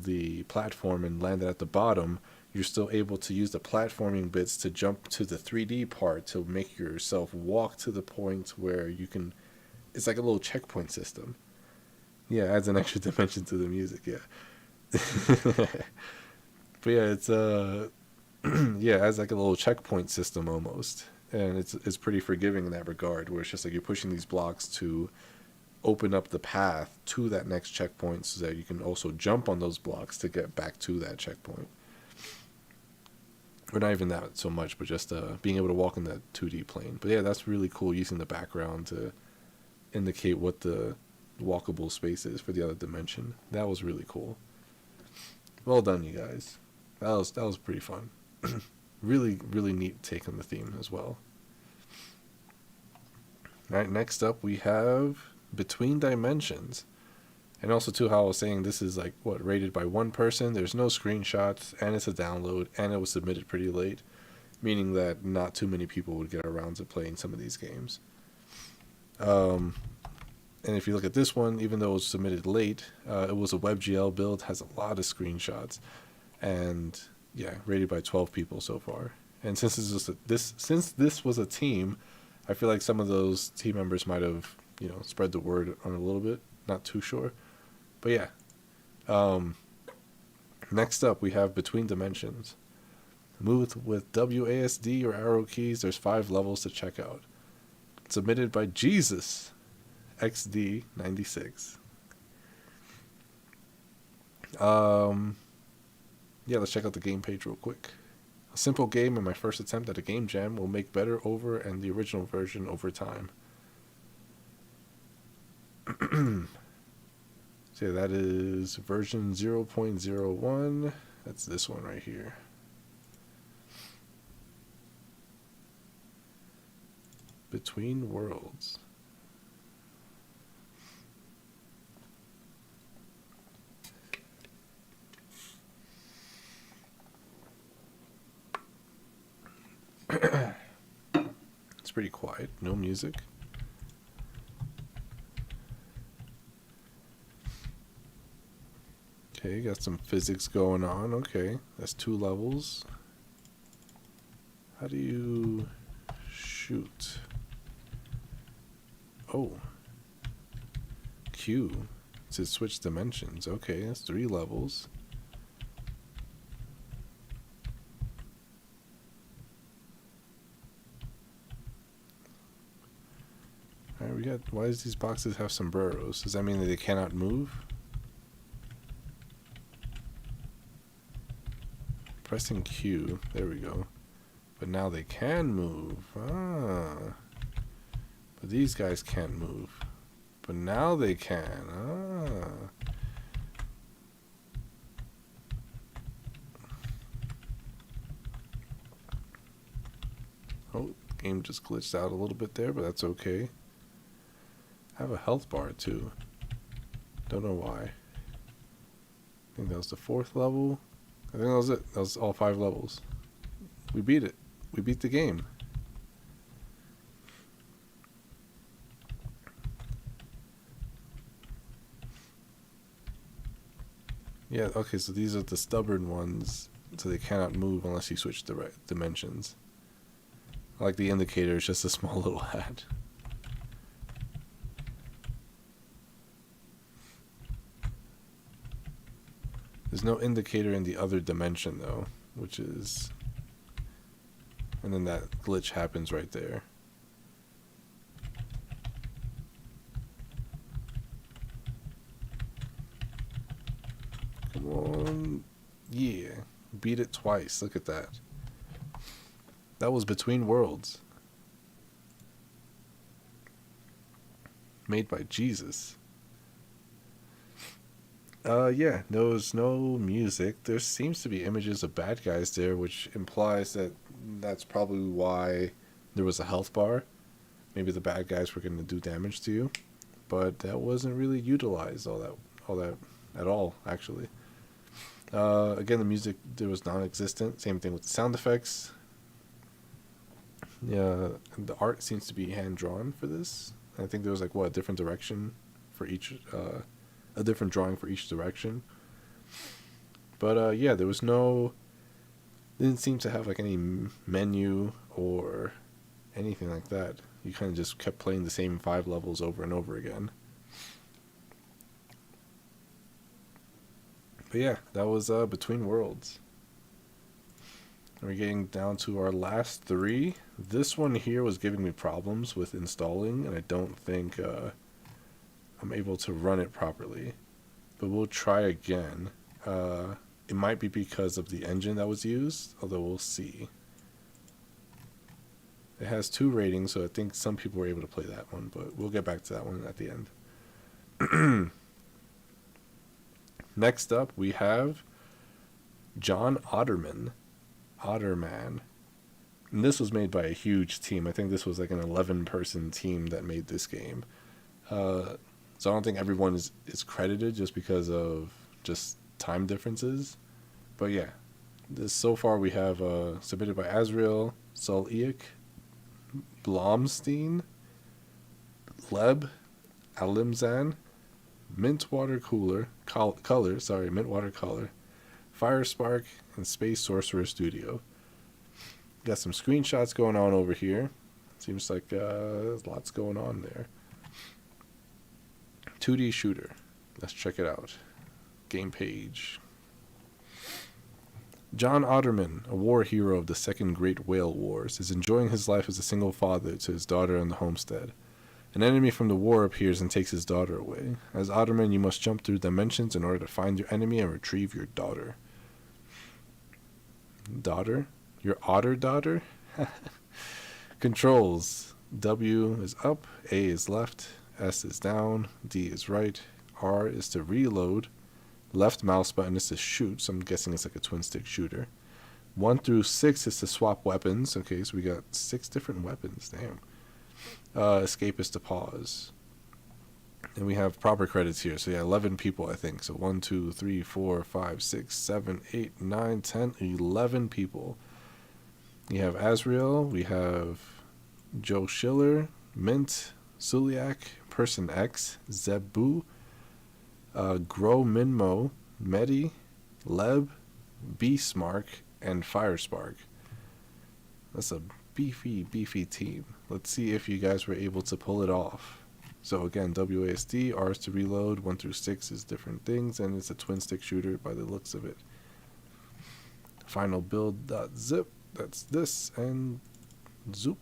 the platform and landed at the bottom, you're still able to use the platforming bits to jump to the 3D part to make yourself walk to the point where you can. It's like a little checkpoint system. Yeah, adds an extra dimension to the music. Yeah. But yeah, it's yeah, it adds like a little checkpoint system almost, and it's pretty forgiving in that regard, where it's just like you're pushing these blocks to open up the path to that next checkpoint, so that you can also jump on those blocks to get back to that checkpoint. Or not even that so much, but just being able to walk in that 2D plane. But yeah, that's really cool, using the background to indicate what the walkable spaces for the other dimension. That was really cool. Well done, you guys. That was pretty fun. Really, really neat take on the theme as well. Alright, next up we have Between Dimensions. And also too, how I was saying this is like what, rated by one person, there's no screenshots, and it's a download, and it was submitted pretty late, meaning that not too many people would get around to playing some of these games. And if you look at this one, even though it was submitted late, it was a WebGL build, has a lot of screenshots, and yeah, rated by 12 people so far. And since this was a team, I feel like some of those team members might have, spread the word on a little bit. Not too sure, but yeah. Next up, we have Between Dimensions. Move with WASD or arrow keys. There's 5 levels to check out. Submitted by Jesus XD96. Yeah, let's check out the game page real quick. A simple game and my first attempt at a game jam will make better over and the original version over time. So yeah, that is version 0.01. That's this one right here. Between Worlds. It's pretty quiet, no music. Okay, got some physics going on. Okay, that's 2 levels. How do you shoot? Oh. Q to switch dimensions. Okay, that's 3 levels. Alright, we got... Why does these boxes have sombreros? Does that mean that they cannot move? Pressing Q. There we go. But now they can move. Ah. But these guys can't move. But now they can. Ah. Oh, game just glitched out a little bit there, but that's okay. I have a health bar too. Don't know why. I think that was the 4th level. I think that was it. That was all 5 levels. We beat it. We beat the game. Yeah, okay, so these are the stubborn ones, so they cannot move unless you switch the right dimensions. I like the indicator, it's just a small little hat. There's no indicator in the other dimension though, which is... And then that glitch happens right there. Come on. Yeah. Beat it twice. Look at that. That was Between Worlds. Made by Jesus. Yeah, there's no music. There seems to be images of bad guys there, which implies that that's probably why there was a health bar. Maybe the bad guys were going to do damage to you, but that wasn't really utilized all that at all, actually. Again, the music there was non-existent. Same thing with the sound effects. Yeah, the art seems to be hand drawn for this. I think there was like a different direction for each. A different drawing for each direction. But yeah, there was no... Didn't seem to have like any menu or anything like that. You kind of just kept playing the same 5 levels over and over again. But yeah, that was Between Worlds. We're getting down to our last 3. This one here was giving me problems with installing, and I don't think I'm able to run it properly. But we'll try again. It might be because of the engine that was used, although we'll see. It has 2 ratings, so I think some people were able to play that one, but we'll get back to that one at the end. Next up, we have John Otterman. Otterman. And this was made by a huge team. I think this was like an 11-person team that made this game. So I don't think everyone is credited just because of just time differences. But yeah, this so far we have submitted by Azrael, Sul'Eek, Blomstein, Leb, Alimzan, Mintwater Color, Firespark, and Space Sorcerer Studio. Got some screenshots going on over here. Seems like there's lots going on there. 2D shooter. Let's check it out. Game page. John Otterman, a war hero of the Second Great Whale Wars, is enjoying his life as a single father to his daughter on the homestead. An enemy from the war appears and takes his daughter away. As Otterman, you must jump through dimensions in order to find your enemy and retrieve your daughter. Daughter? Your otter daughter? Controls. W is up, A is left, S is down, D is right, R is to reload, left mouse button is to shoot, so I'm guessing it's like a twin stick shooter. 1 through 6 is to swap weapons. Okay, so we got 6 different weapons, damn. Escape is to pause. And we have proper credits here, so yeah, 11 people I think. So 1, 2, 3, 4, 5, 6, 7, 8, 9, 10, 11 people. You have Azrael, we have Joe Schiller, Mint, Suliak, Person X, Zebu, Grow Minmo, Medi, Leb, Beastmark, and Firespark. That's a beefy team. Let's see if you guys were able to pull it off. So again, WASD, R is to reload, 1 through 6 is different things, and it's a twin stick shooter by the looks of it. Final build.zip, that's this, and zoop.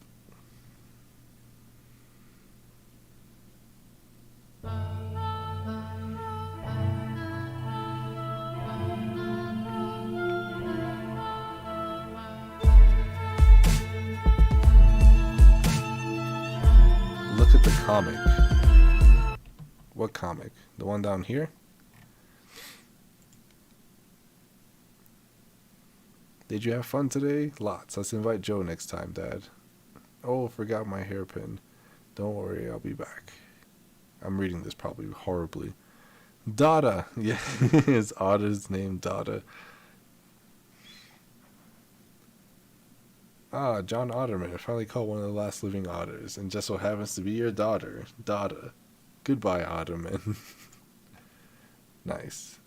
Look at the comic. What comic? The one down here? Did you have fun today? Lots. Let's invite Joe next time, Dad. Oh, forgot my hairpin. Don't worry, I'll be back. I'm reading this probably horribly. Dada. Yeah, his otter's name, Dada. Ah, John Otterman. I finally caught one of the last living otters, and just so happens to be your daughter, Dada. Goodbye, Otterman. Nice.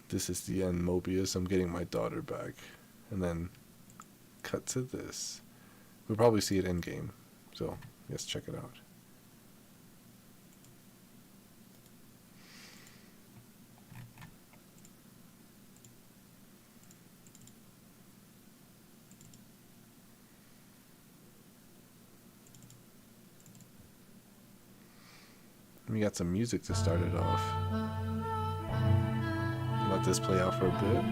This is the end, Mobius. I'm getting my daughter back. And then cut to this. We'll probably see it in game. So let's check it out. We got some music to start it off. Let this play out for a bit.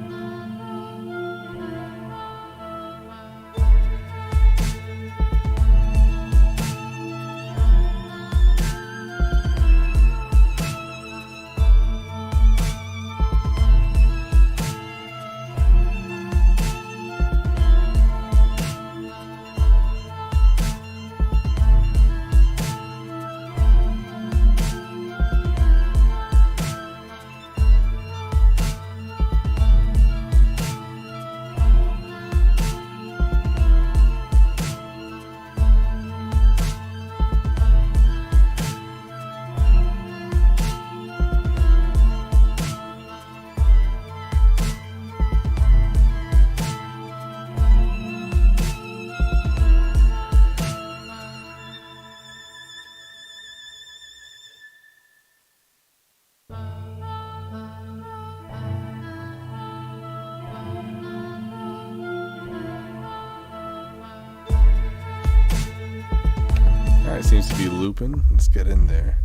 Alright, seems to be looping. Let's get in there.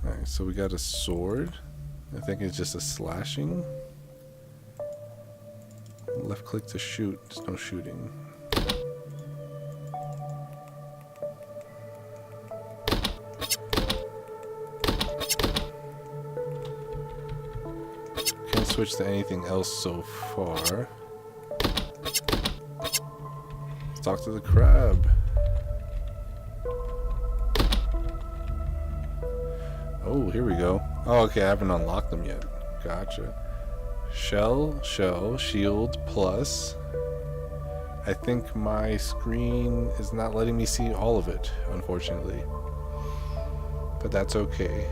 Alright, so we got a sword. I think it's just a slashing. Left click to shoot. There's no shooting. switch to anything else so far. Let's talk to the crab. Oh, here we go. Oh, okay, I haven't unlocked them yet. Gotcha. Shell, shield, plus. I think my screen is not letting me see all of it, unfortunately. But that's okay.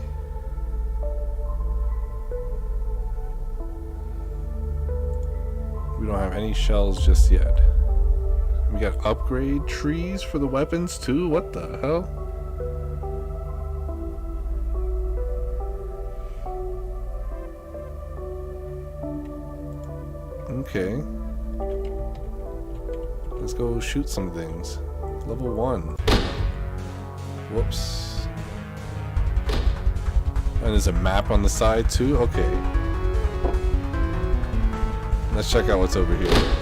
We don't have any shells just yet. We got upgrade trees for the weapons too? What the hell? Okay. Let's go shoot some things. Level 1. Whoops. And there's a map on the side too? Okay. Let's check out what's over here.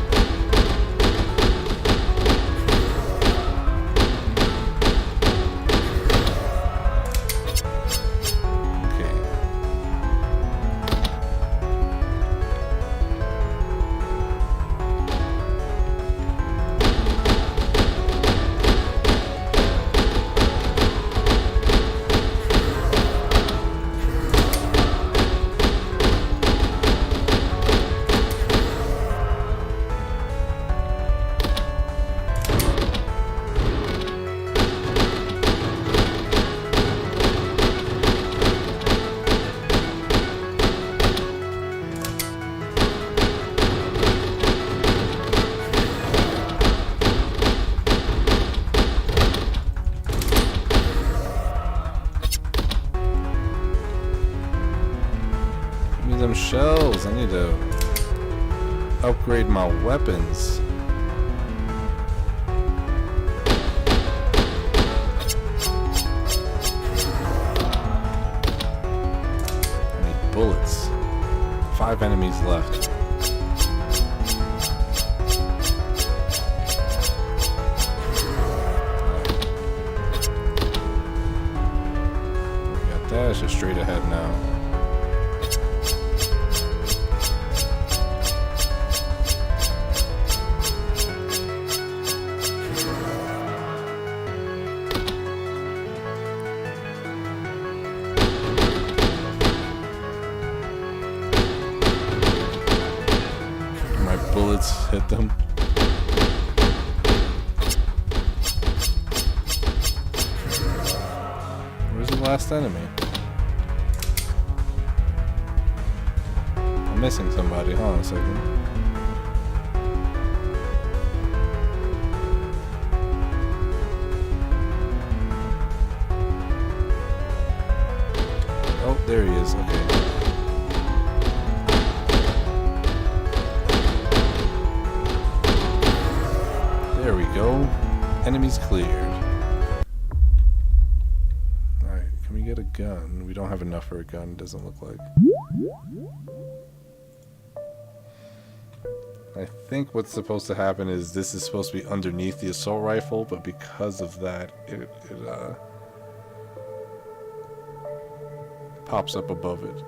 Them shells. I need to upgrade my weapons. I need bullets. 5 enemies left. We got that. It's just straight ahead now. Bullets hit them. Where's the last enemy? I'm missing somebody. Hold on a second. Oh, there he is. Okay. There we go. Enemies cleared. Alright, can we get a gun? We don't have enough for a gun, doesn't look like. I think what's supposed to happen is this is supposed to be underneath the assault rifle, but because of that, it pops up above it.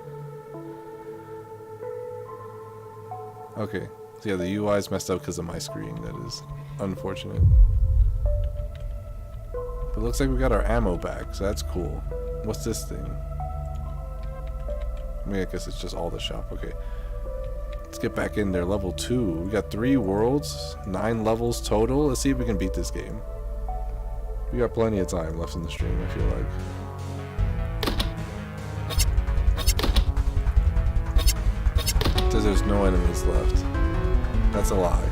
Okay. So yeah, the UI is messed up because of my screen. That is unfortunate. But it looks like we got our ammo back, so that's cool. What's this thing? I mean, I guess it's just all the shop. Okay. Let's get back in there. Level 2. We got 3 worlds, 9 levels total. Let's see if we can beat this game. We got plenty of time left in the stream, I feel like. It says there's no enemies left. That's a lie.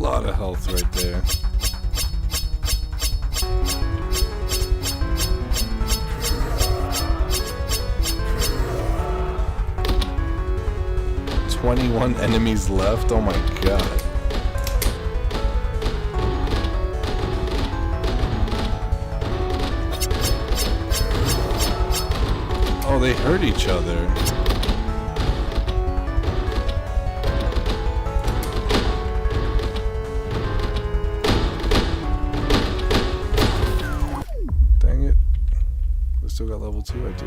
lot of health right there. "21 enemies left? Oh my god. Oh, they hurt each other. Dang it. We still got level 2, I do.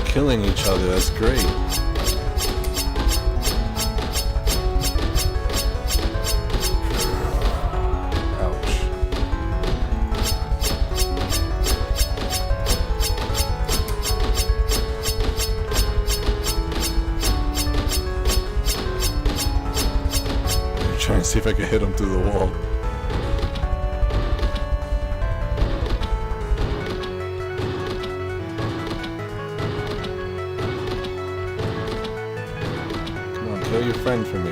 Killing each other, that's great. Ouch. I'm trying to see if I can hit him through the wall. Kill your friend for me.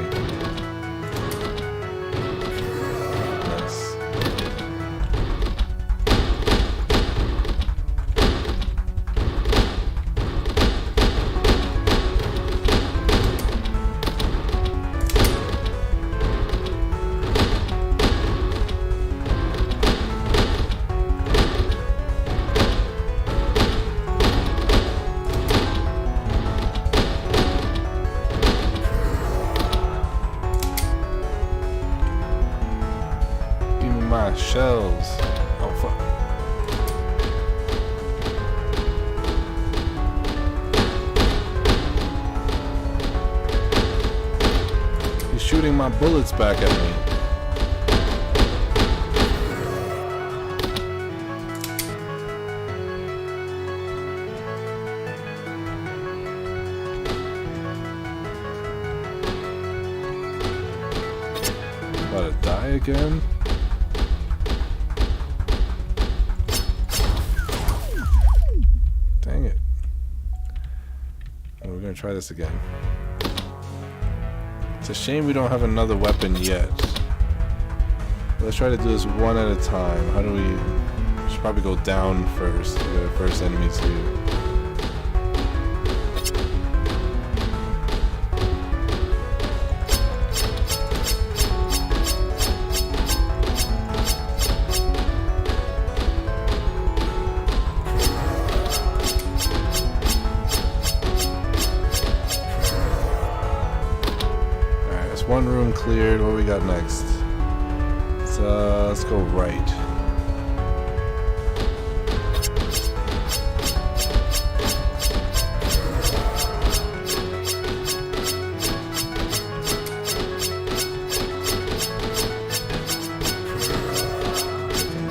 Nice. Shells. Oh fuck. He's shooting my bullets back at me. About to die again? We're gonna try this again. It's a shame we don't have another weapon yet. Let's try to do this one at a time. How do we should probably go down first to the first enemies here. One room cleared. What we got next? Let's go right.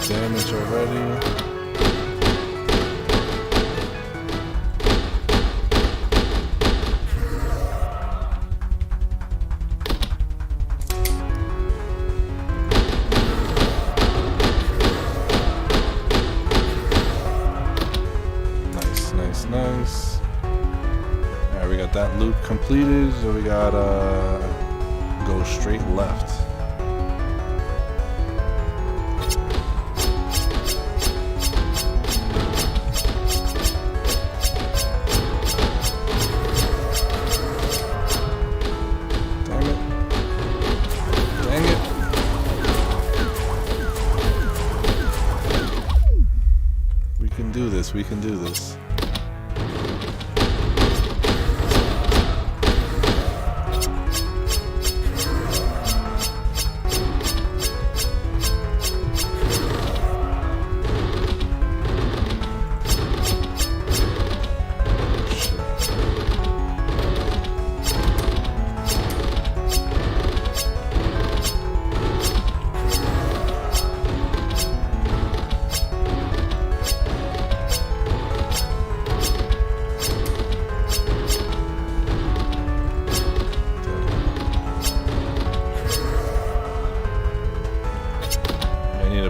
Damage already. Nice. Alright, we got that loop completed, so we gotta go straight left. Dang it. We can do this, we can do this.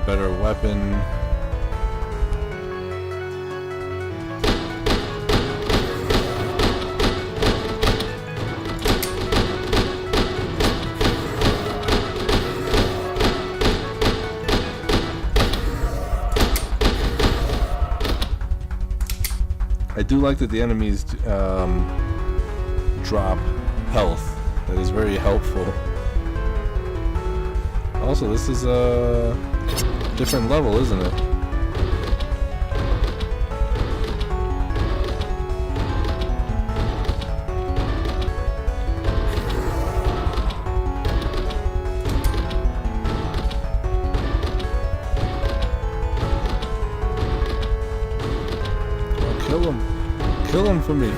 better weapon. I do like that the enemies drop health. That is very helpful. Also, this is a different level, isn't it? Oh, kill him. Kill him for me.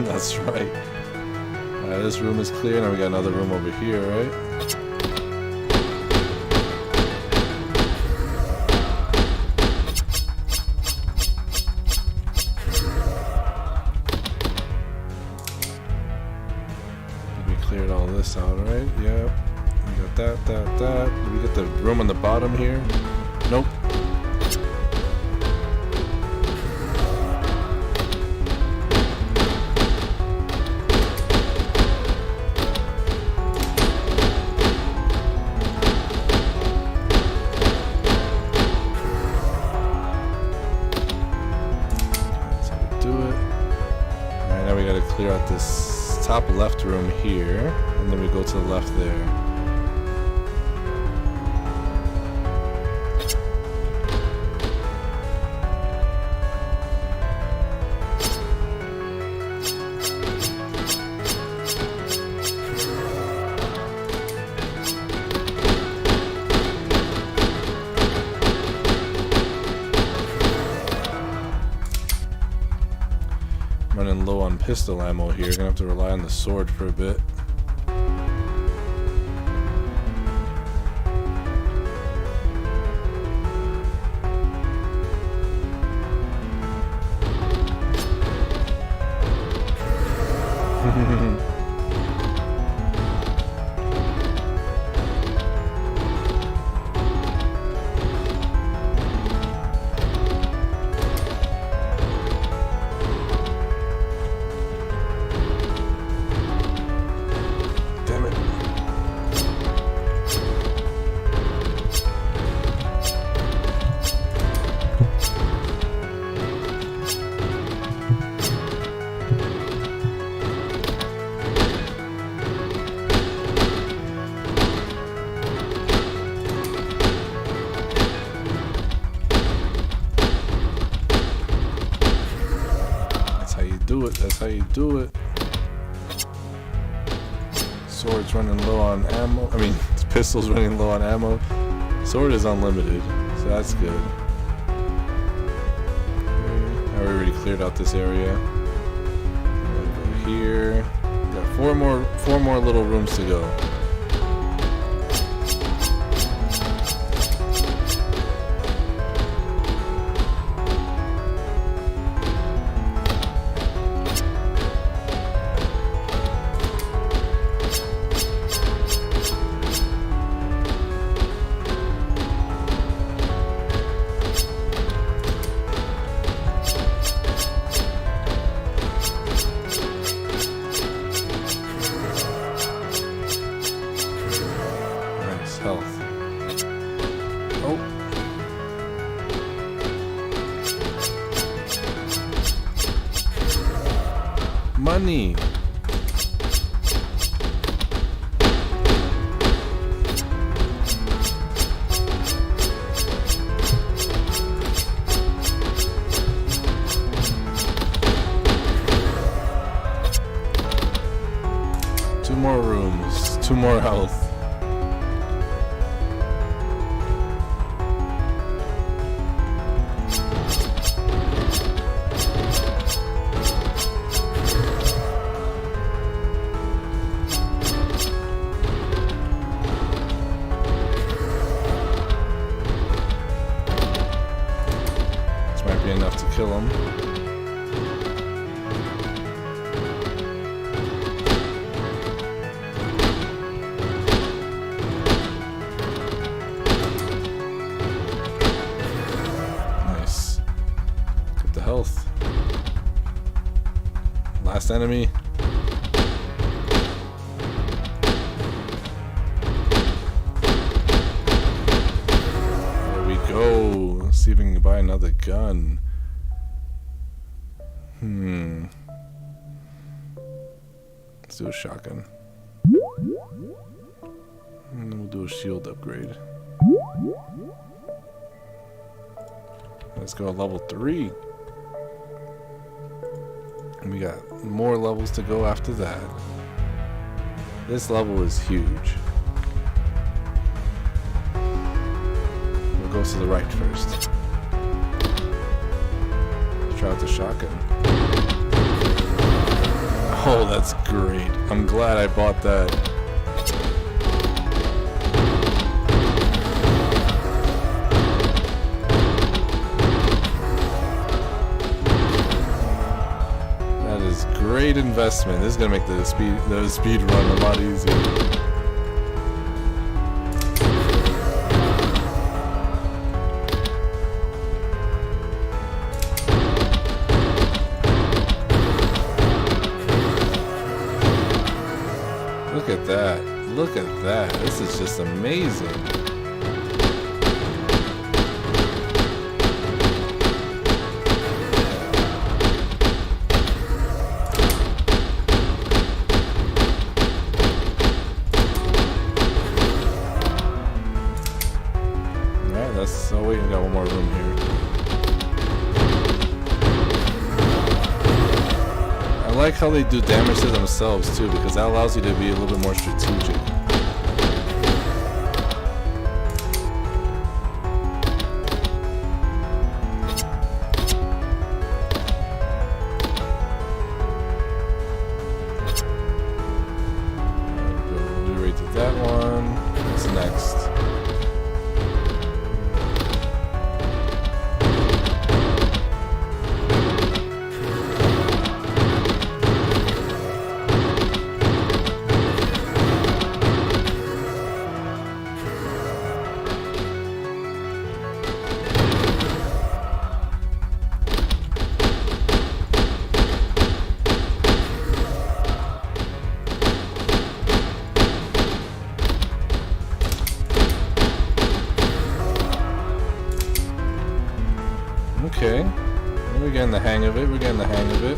That's right. Alright, this room is clear. Now we got another room over here, right? We cleared all this out, right? Yep. We got that. Did we get the room on the bottom here? Nope. Clear out this top left room here, and then we go to the left there. Running low on pistol ammo here. Gonna have to rely on the sword for a bit. That's how you do it. Sword's running low on ammo. I mean, pistol's running low on ammo. Sword is unlimited, so that's good. Okay. I already cleared out this area. Over here. Got four more little rooms to go. Health. Oh. Money. Two more rooms, two more health. kill him. Nice. Get the health. Last enemy. Go. See if we can buy another gun. Let's do a shotgun. And then we'll do a shield upgrade. Let's go level 3. And we got more levels to go after that. This level is huge. Goes to the right first. Try out the shotgun. Oh, that's great. I'm glad I bought that. That is great investment. This is gonna make the speed run a lot easier. Look at that. Look at that. This is just amazing. Alright, that's... Oh wait, we got one more room here. I like how they do damage to themselves too, because that allows you to be a little bit more strategic. We'll do right to that one. What's next? Okay, we're getting the hang of it, we're getting the hang of it.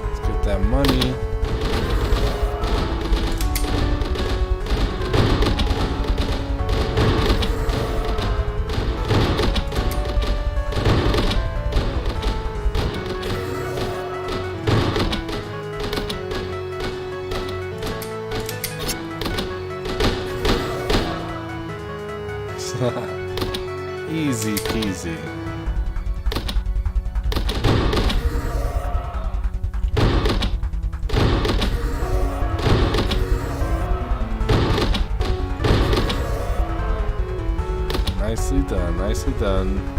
Let's get that money. Easy peasy. Nicely done, nicely done.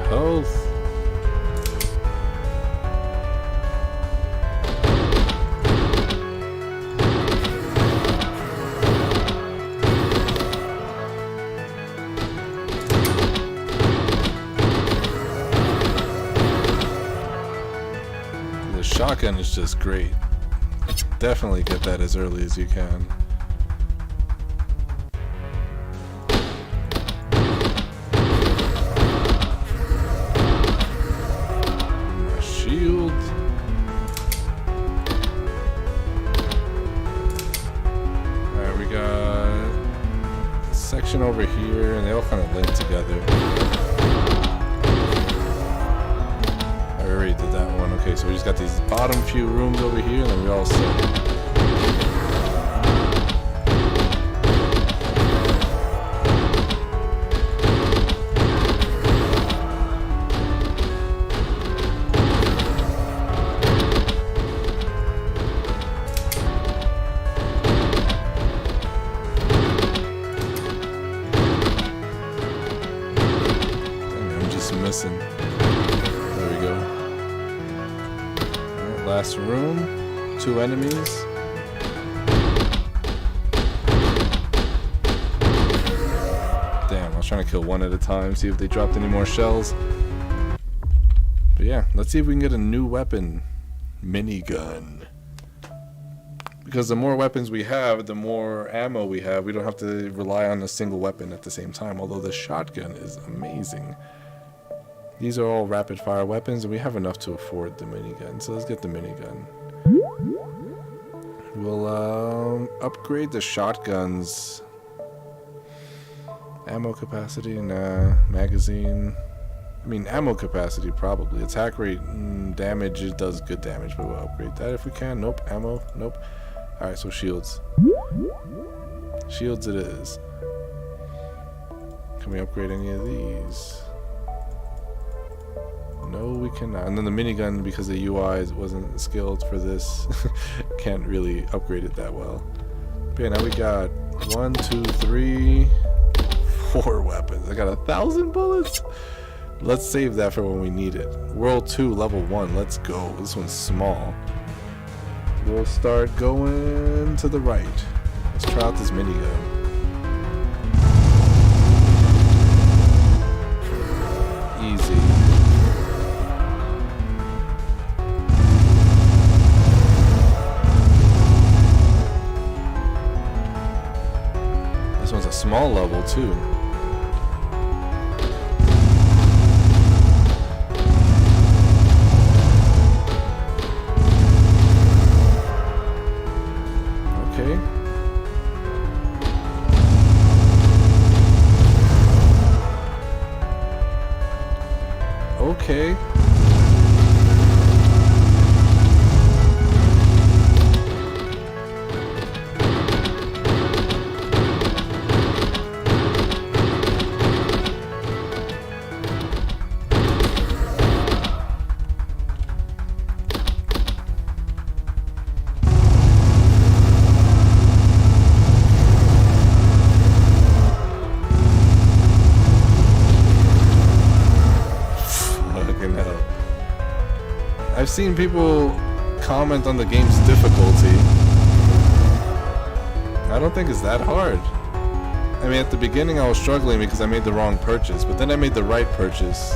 Health. The shotgun is just great. Definitely get that as early as you can. so we just got these bottom few rooms over here, and then we all set. Missing. There we go. Alright, last room. 2 enemies. Damn, I was trying to kill one at a time, see if they dropped any more shells. But yeah, let's see if we can get a new weapon. Minigun. Because the more weapons we have, the more ammo we have. We don't have to rely on a single weapon at the same time, although the shotgun is amazing. These are all rapid fire weapons, and we have enough to afford the minigun, so let's get the minigun. We'll upgrade the shotguns. Ammo capacity, nah. Magazine. I mean, ammo capacity probably. Attack rate, damage, it does good damage, but we'll upgrade that if we can. Nope. Ammo, nope. Alright, so shields. Shields it is. Can we upgrade any of these? No, we cannot. And then the minigun, because the UI wasn't skilled for this, can't really upgrade it that well. But yeah, now we got 1, 2, 3, 4 weapons. I got 1,000 bullets. Let's save that for when we need it. World 2, level 1. Let's go. This one's small. We'll start going to the right. Let's try out this minigun. Easy. This one's a small level too. Okay. Okay. I've seen people comment on the game's difficulty. I don't think it's that hard. I mean, at the beginning I was struggling because I made the wrong purchase, but then I made the right purchase.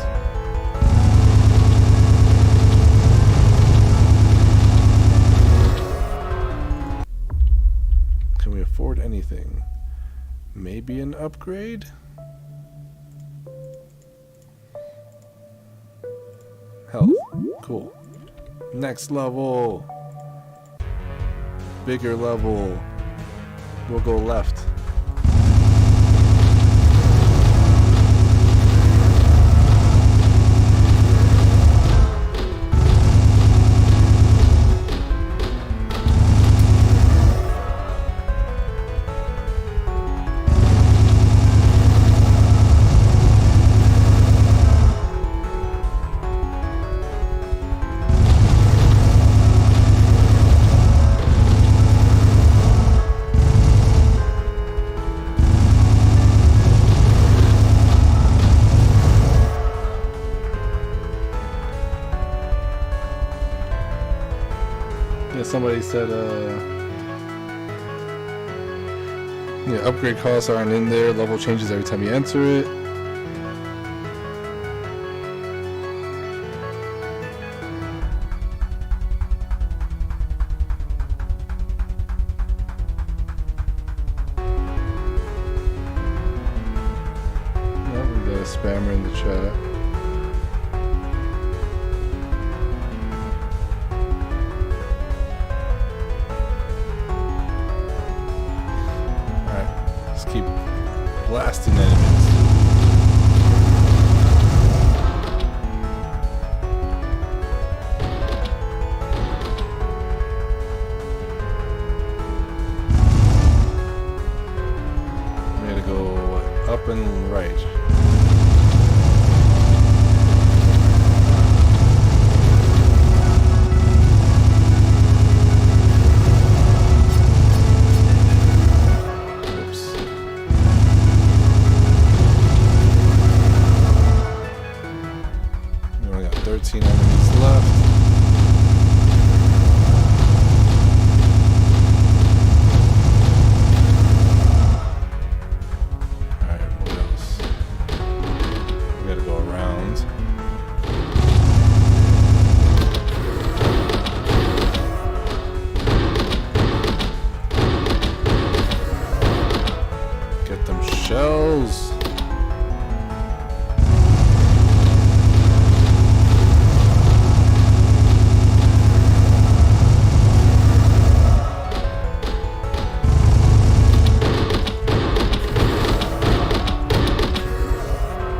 Can we afford anything? Maybe an upgrade? Health. Cool. Next level. Bigger level. We'll go left. Somebody said, yeah, upgrade costs aren't in there. Level changes every time you enter it. Oh, we got a spammer in the chat. Keep blasting enemies. 13 enemies left. Alright, what else? We gotta go around. Get them shells.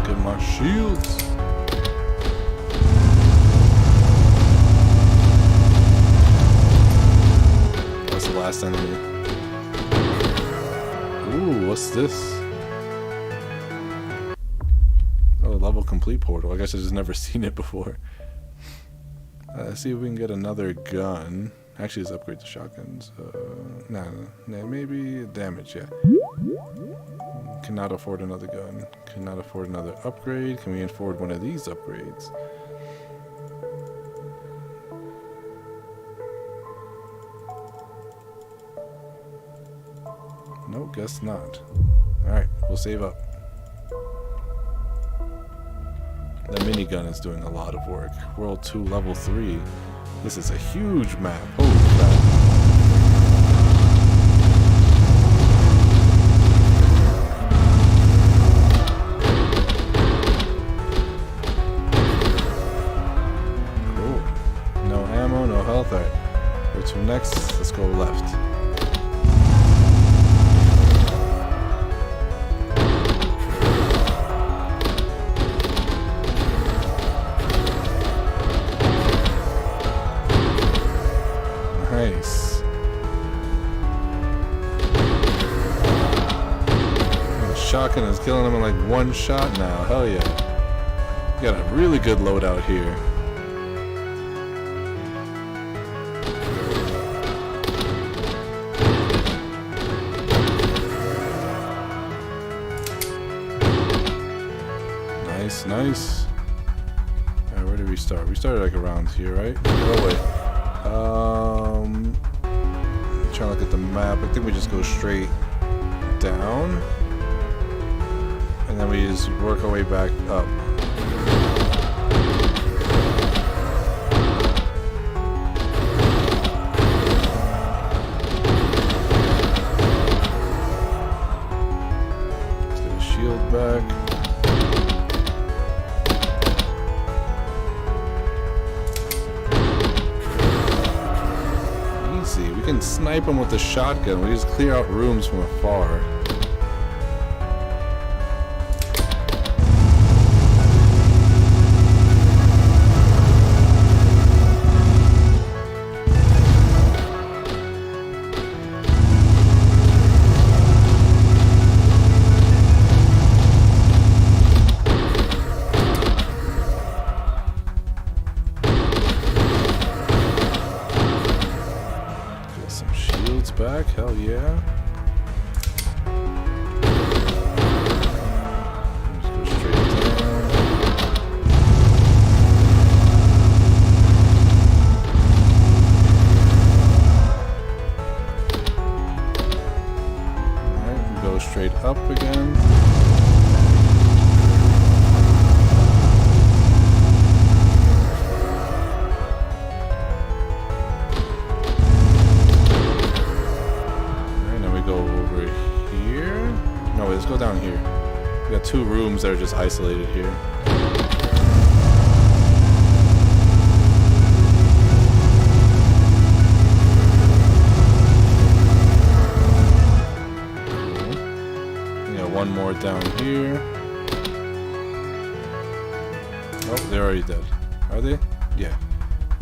Get my shields. That's the last enemy. Ooh, what's this? Oh, level complete portal. I guess I've just never seen it before. Let's see if we can get another gun. Actually, let's upgrade the shotguns. Nah, maybe damage, yeah. Cannot afford another gun. Cannot afford another upgrade. Can we afford one of these upgrades? No, guess not. Alright, we'll save up. The minigun is doing a lot of work. World 2, level 3. This is a huge map. Holy crap. Cool. No ammo, no health. Alright. Where to next? Let's go left. Nice. The shotgun is killing him in like one shot now. Hell yeah. You got a really good loadout here. Nice, nice. Alright, where did we start? We started like around here, right? Oh wait. Trying to look at the map. I think we just go straight down, and then we just work our way back up. Let's get a shield back. We can snipe them with the shotgun. We just clear out rooms from afar. Back, hell yeah. Just go straight down. Alright, we go straight up again. Let's go down here. We got two rooms that are just isolated here. Cool. We got one more down here. Oh, they're already dead. Are they? Yeah.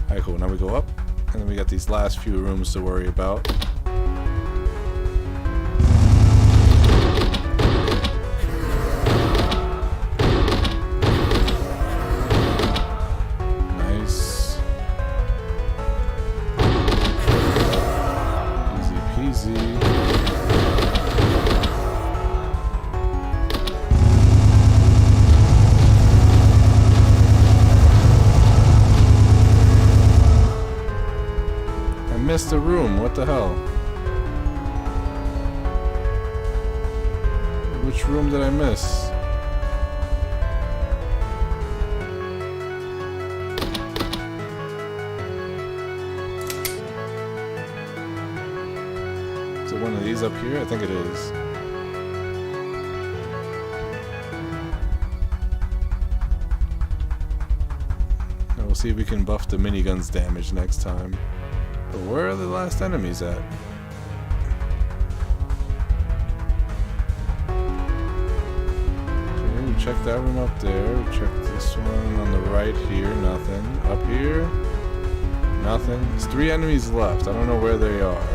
Alright, cool. Now we go up. And then we got these last few rooms to worry about. missed a room. What the hell? Which room did I miss? Is it one of these up here? I think it is. Now we'll see if we can buff the minigun's damage next time. But where are the last enemies at? Okay, we checked that room up there. We checked this one on the right here. Nothing. Up here? Nothing. There's 3 enemies left. I don't know where they are.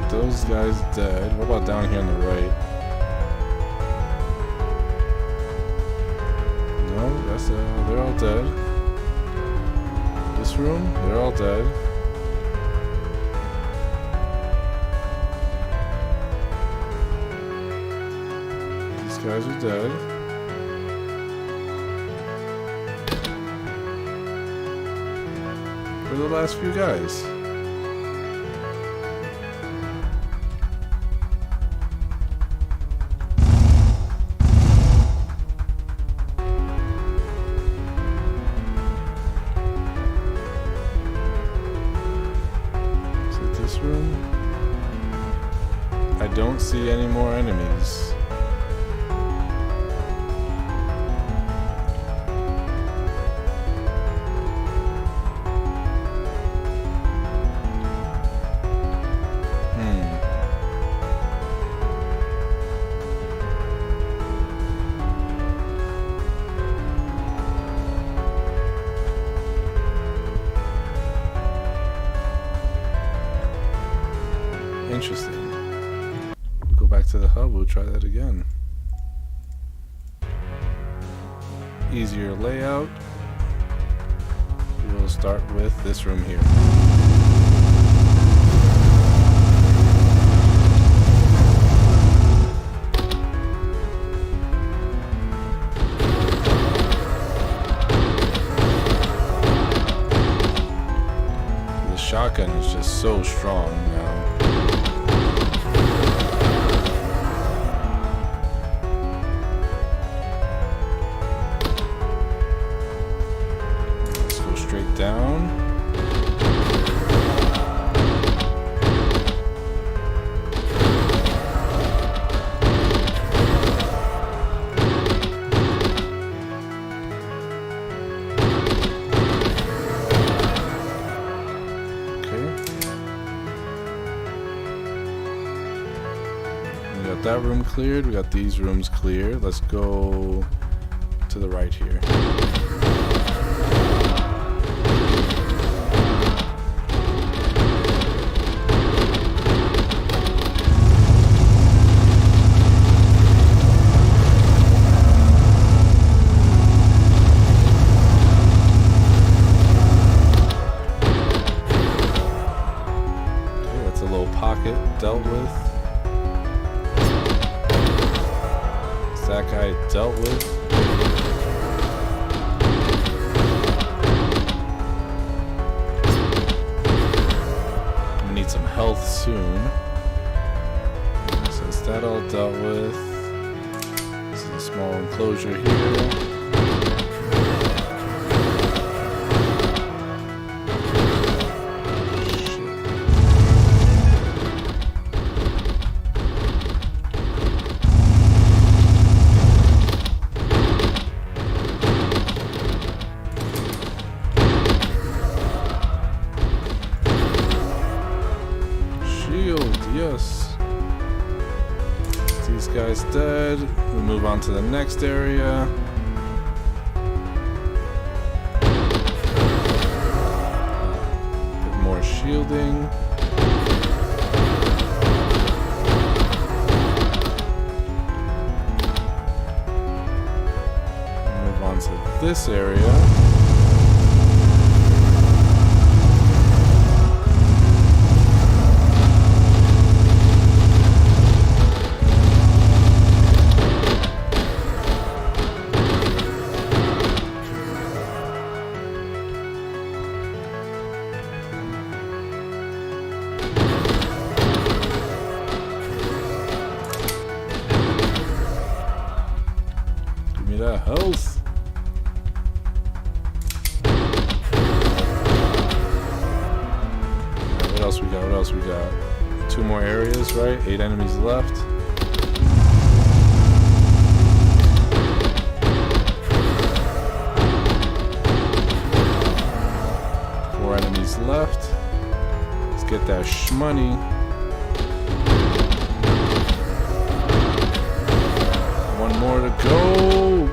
Those guys dead. What about down here on the right? No, that's they're all dead. This room, they're all dead. These guys are dead. Where are the last few guys? I don't see any more enemies. Interesting. Go back to the hub, we'll try that again. Easier layout. We'll start with this room here. The shotgun is just so strong now. Down. Okay. We got that room cleared. We got these rooms cleared. Let's go to the right here. Dealt with. That guy dealt with. We need some health soon. Since that all dealt with. This is a small enclosure here. Yes. These guys dead. We move on to the next area. Bit more shielding. Move on to this area. health. Alright, what else we got? What else we got? 2 more areas, right? 8 enemies left. Enemies left. Let's get that shmoney. One more to go.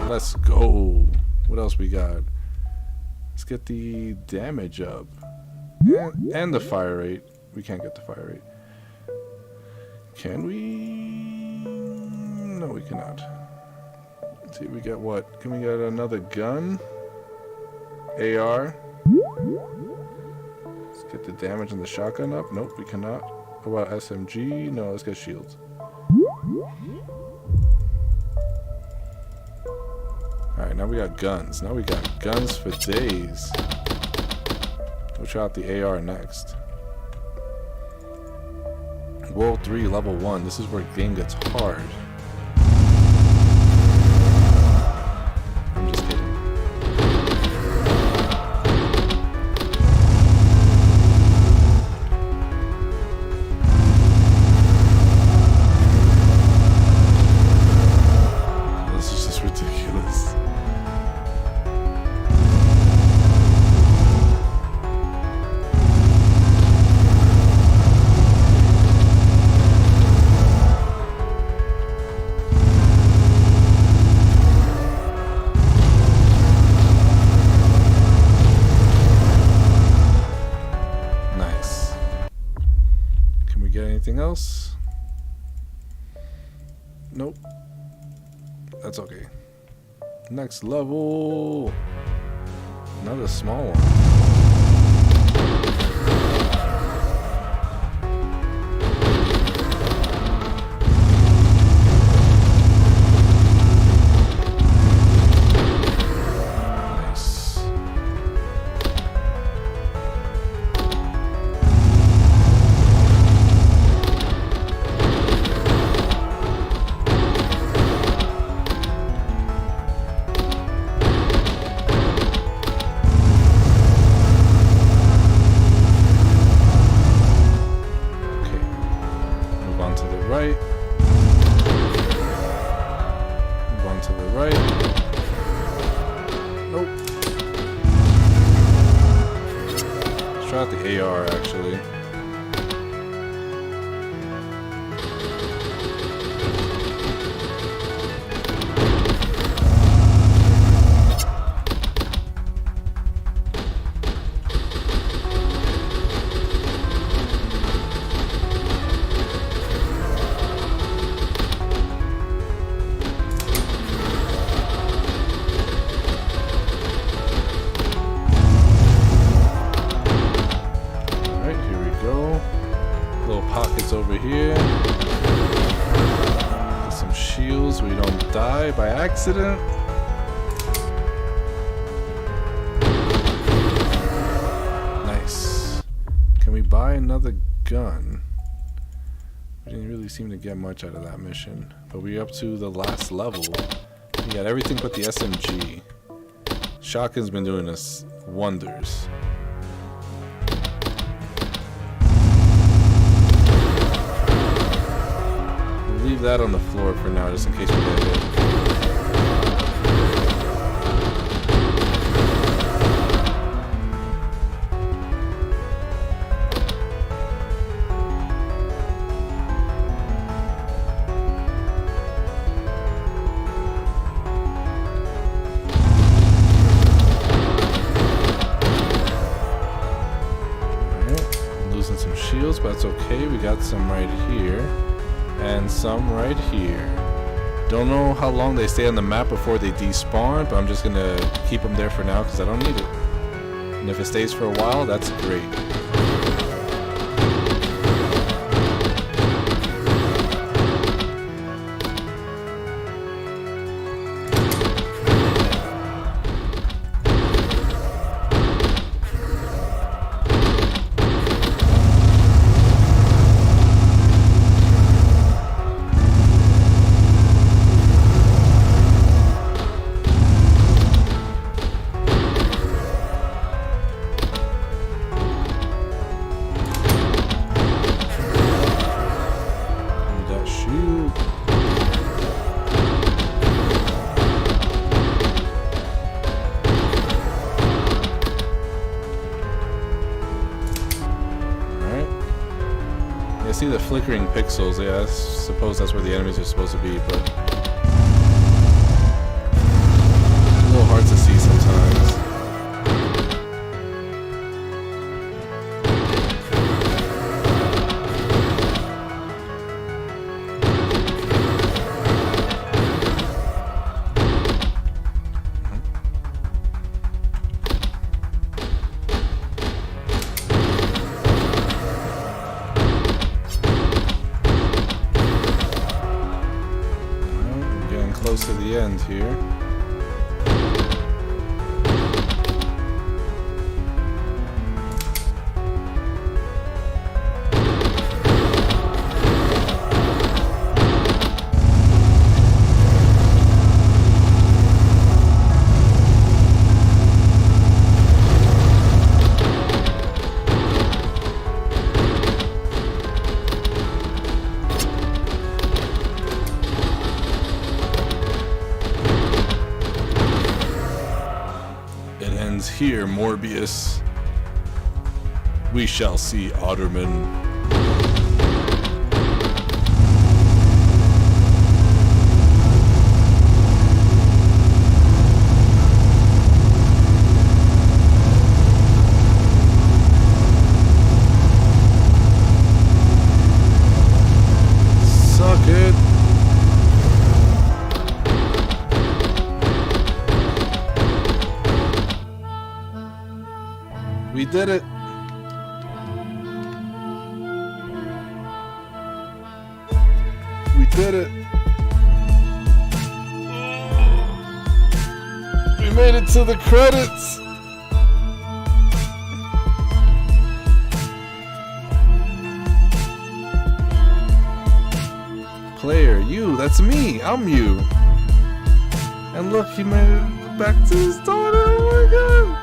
Let's go. What else we got? Let's get the damage up. And the fire rate. We can't get the fire rate. Can we? No, we cannot. Let's see, we got what? Can we get another gun? AR. Let's get the damage on the shotgun up. Nope, we cannot. How about SMG? No, let's get shields. Alright, now we got guns. Now we got guns for days. We'll try out the AR next. World 3, level 1. This is where the game gets hard. I'm just kidding. Anything else? Nope. That's okay. Next level. Another small one. Try out the AR actually. Over here. Get some shields so we don't die by accident. Nice. Can we buy another gun? We didn't really seem to get much out of that mission. But we're up to the last level. We got everything but the SMG. Shotgun's been doing us wonders. Leave that on the floor for now, just in case we get hit. Alright, I'm losing some shields, but that's okay. We got some right here. And some right here. Don't know how long they stay on the map before they despawn, but I'm just gonna keep them there for now because I don't need it. And if it stays for a while, that's great. I see the flickering pixels. Yeah, I suppose that's where the enemies are supposed to be, but a little hard to see sometimes. Close to the end here. Here, Morbius. We shall see Otterman. Suck it. We did it. We did it. We made it to the credits. Player, you, that's me. I'm you. And look, he made it back to his daughter. Oh my god.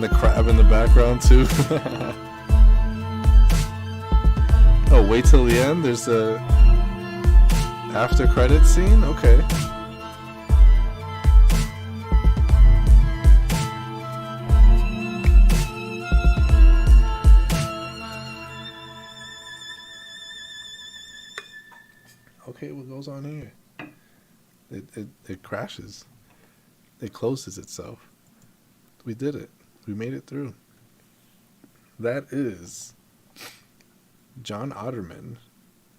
The crab in the background too. Oh, wait till the end. There's a after credit scene. Okay. Okay, what goes on here? It crashes. It closes itself. We did it. We made it through. That is John Otterman,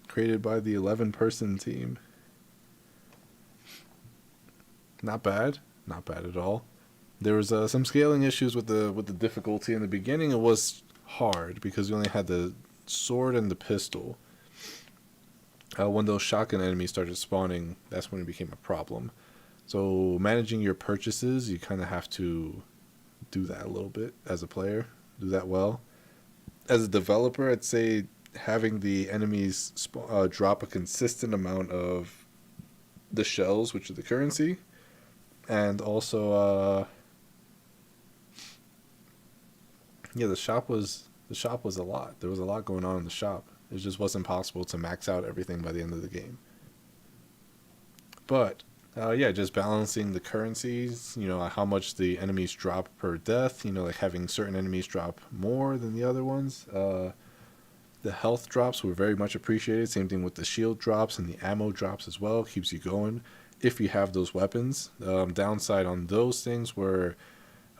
created by the 11-person team. Not bad. Not bad at all. There was some scaling issues with the difficulty in the beginning. It was hard because we only had the sword and the pistol. When those shotgun enemies started spawning, that's when it became a problem. So managing your purchases, you kind of have to do that a little bit as a player. Do that well. As a developer, I'd say having the enemies drop a consistent amount of the shells, which are the currency, and also the shop was a lot. There was a lot going on in the shop. It just wasn't possible to max out everything by the end of the game. But just balancing the currencies, how much the enemies drop per death, like having certain enemies drop more than the other ones. The health drops were very much appreciated. Same thing with the shield drops and the ammo drops as well. Keeps you going if you have those weapons. Downside on those things were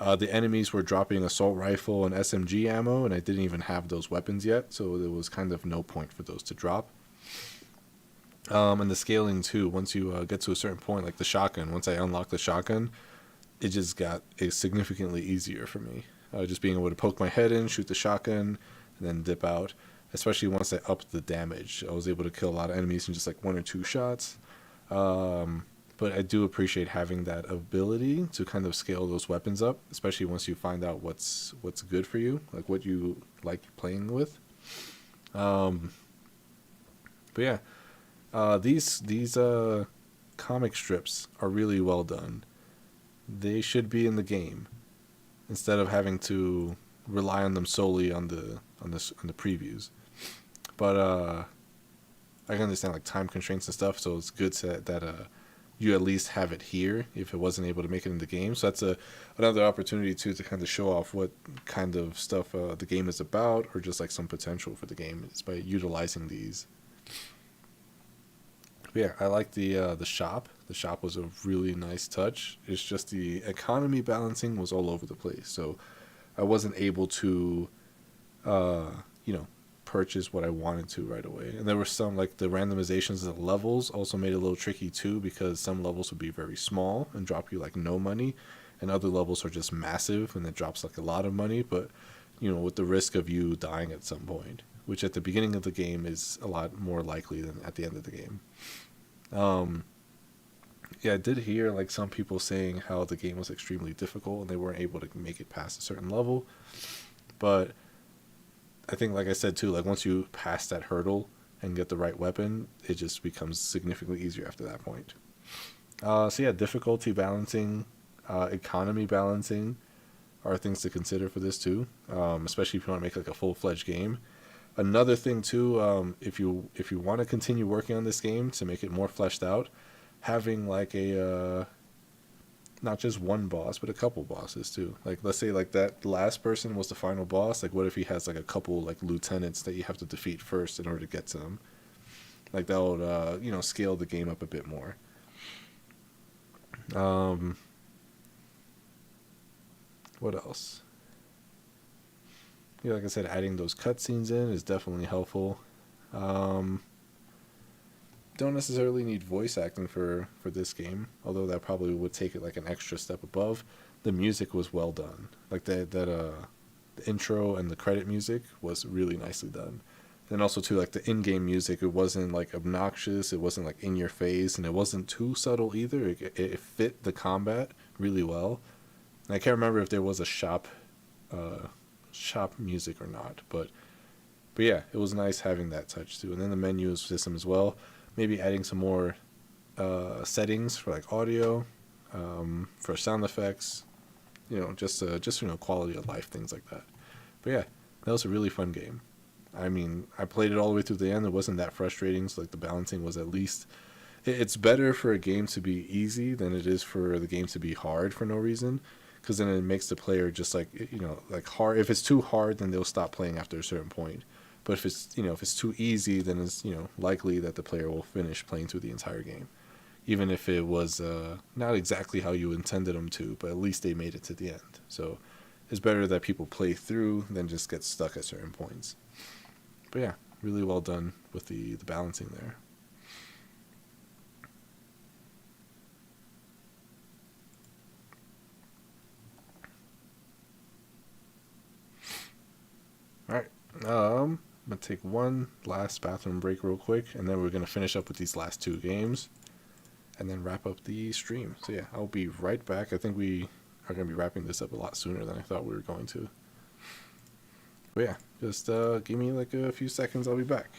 the enemies were dropping assault rifle and SMG ammo, and I didn't even have those weapons yet, so there was kind of no point for those to drop. And the scaling too, once you get to a certain point, like the shotgun, once I unlocked the shotgun, it just got significantly easier for me. Just being able to poke my head in, shoot the shotgun, and then dip out. Especially once I upped the damage, I was able to kill a lot of enemies in just like 1 or 2 shots. But I do appreciate having that ability to kind of scale those weapons up, especially once you find out what's good for you, like what you like playing with. But yeah. These comic strips are really well done. They should be in the game instead of having to rely on them solely on the previews. But I can understand like time constraints and stuff, so it's good that you at least have it here if it wasn't able to make it in the game. So that's another opportunity too to kind of show off what kind of stuff the game is about, or just like some potential for the game is by utilizing these. But yeah, I like the shop. The shop was a really nice touch. It's just the economy balancing was all over the place, so I wasn't able to, you know, purchase what I wanted to right away. And there were some, like the randomizations of the levels also made it a little tricky too, because some levels would be very small and drop you like no money, and other levels are just massive and it drops like a lot of money, but you know, with the risk of you dying at some point, which at the beginning of the game is a lot more likely than at the end of the game. Yeah, I did hear like some people saying how the game was extremely difficult and they weren't able to make it past a certain level, but I think, like I said too, like once you pass that hurdle and get the right weapon, it just becomes significantly easier after that point. So yeah, difficulty balancing, economy balancing are things to consider for this too, especially if you want to make like a full-fledged game. Another thing too, if you want to continue working on this game to make it more fleshed out, having like a not just one boss, but a couple bosses too. Like let's say like that last person was the final boss. Like what if he has like a couple like lieutenants that you have to defeat first in order to get to them? Like that would you know, scale the game up a bit more. What else? Yeah, like I said, adding those cutscenes in is definitely helpful. Don't necessarily need voice acting for this game, although that probably would take it like an extra step above. The music was well done. Like the intro and the credit music was really nicely done. Then also too, like the in-game music, it wasn't like obnoxious, it wasn't like in your face, and it wasn't too subtle either. It fit the combat really well. And I can't remember if there was a shop music or not, but yeah, it was nice having that touch too. And then the menu system as well. Maybe adding some more settings for like audio, for sound effects, you know, just you know, quality of life, things like that. But yeah, that was a really fun game. I mean, I played it all the way through the end. It wasn't that frustrating. So like the balancing was at least, it's better for a game to be easy than it is for the game to be hard for no reason, because then it makes the player just like, you know, like hard. If it's too hard, then they'll stop playing after a certain point. But if it's, you know, if it's too easy, then it's, you know, likely that the player will finish playing through the entire game, even if it was not exactly how you intended them to, but at least they made it to the end. So it's better that people play through than just get stuck at certain points. But yeah, really well done with the balancing there. All right. I'm going to take one last bathroom break real quick, and then we're going to finish up with these last two games, and then wrap up the stream. So yeah, I'll be right back. I think we are going to be wrapping this up a lot sooner than I thought we were going to. But yeah, just give me like a few seconds. I'll be back.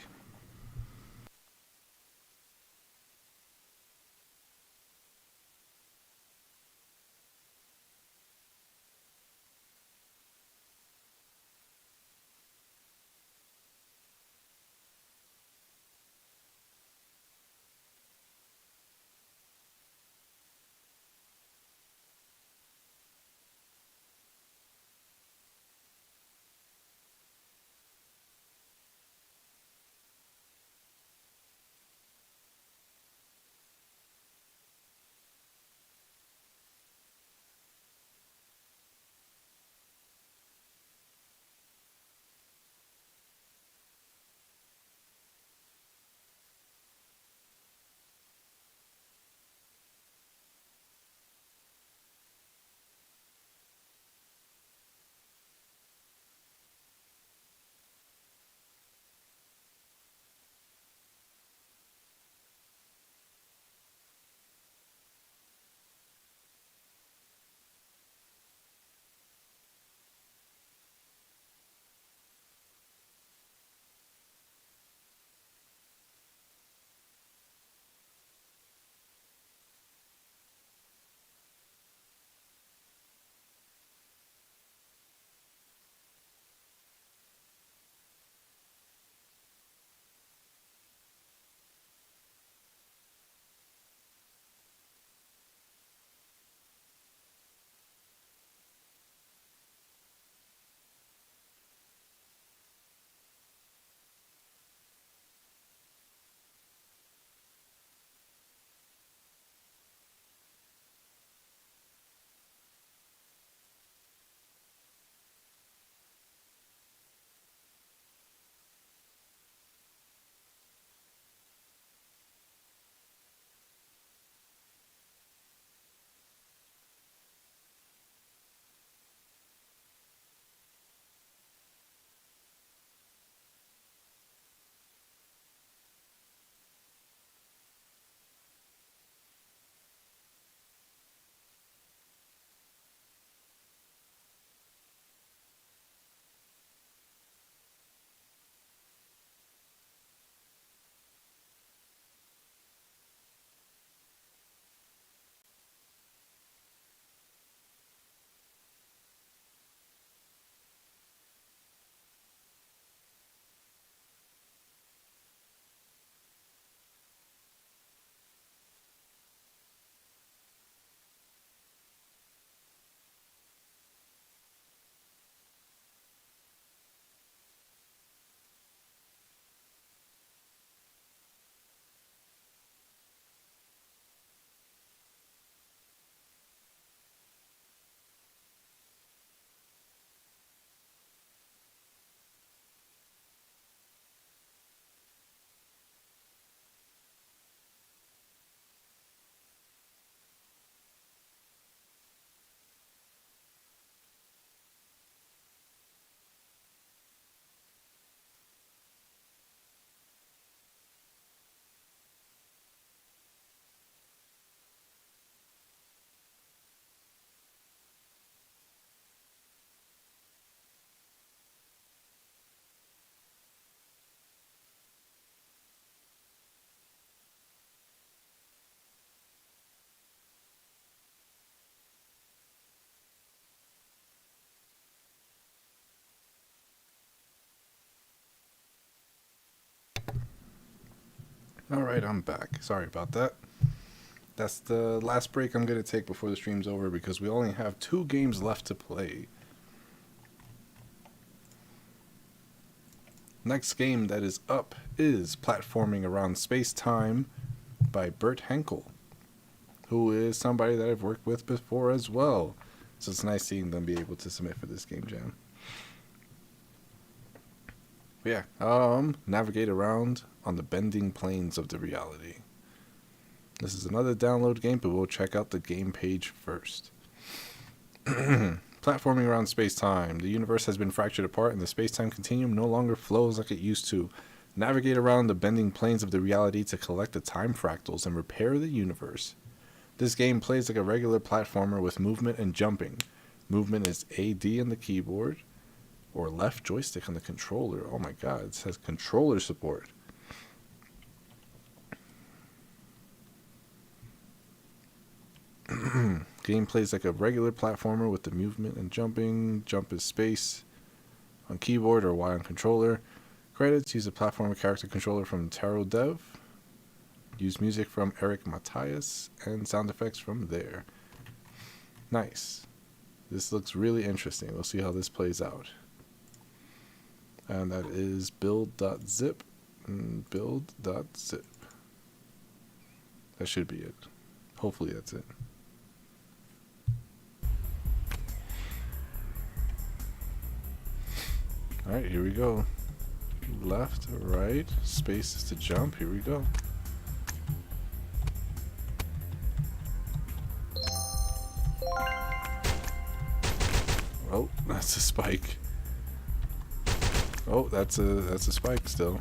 Alright, I'm back. Sorry about that. That's the last break I'm going to take before the stream's over because we only have 2 games left to play. Next game that is up is Platforming Around Space-Time by Bert Henkel, who is somebody that I've worked with before as well. So it's nice seeing them be able to submit for this game jam. Yeah, navigate around on the bending planes of the reality. This is another download game, but we'll check out the game page first. Platforming around space-time. The universe has been fractured apart and the space-time continuum no longer flows like it used to. Navigate around the bending planes of the reality to collect the time fractals and repair the universe. This game plays like a regular platformer with movement and jumping. Movement is AD on the keyboard or left joystick on the controller. Oh my god, it says controller support. Game plays like a regular platformer with the movement and jumping. Jump is space on keyboard or Y on controller. Credits: use a platformer character controller from Tarot Dev. Use music from Eric Matthias and sound effects from there. Nice. This looks really interesting. We'll see how this plays out. And that is build.zip and build.zip. That should be it. Hopefully that's it. Alright, here we go. Left, right, space is to jump. Here we go. Oh, that's a spike. Oh, that's a spike still.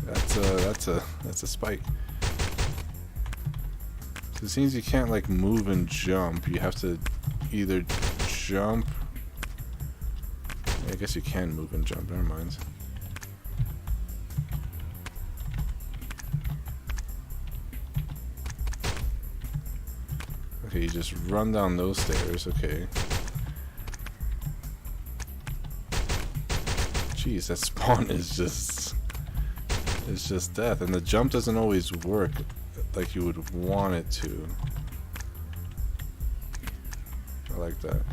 That's a spike. So it seems you can't like move and jump. You have to either jump. I guess you can move and jump. Never mind. Okay, you just run down those stairs. Okay. Jeez, that spawn is just... it's just death. And the jump doesn't always work like you would want it to. I like that.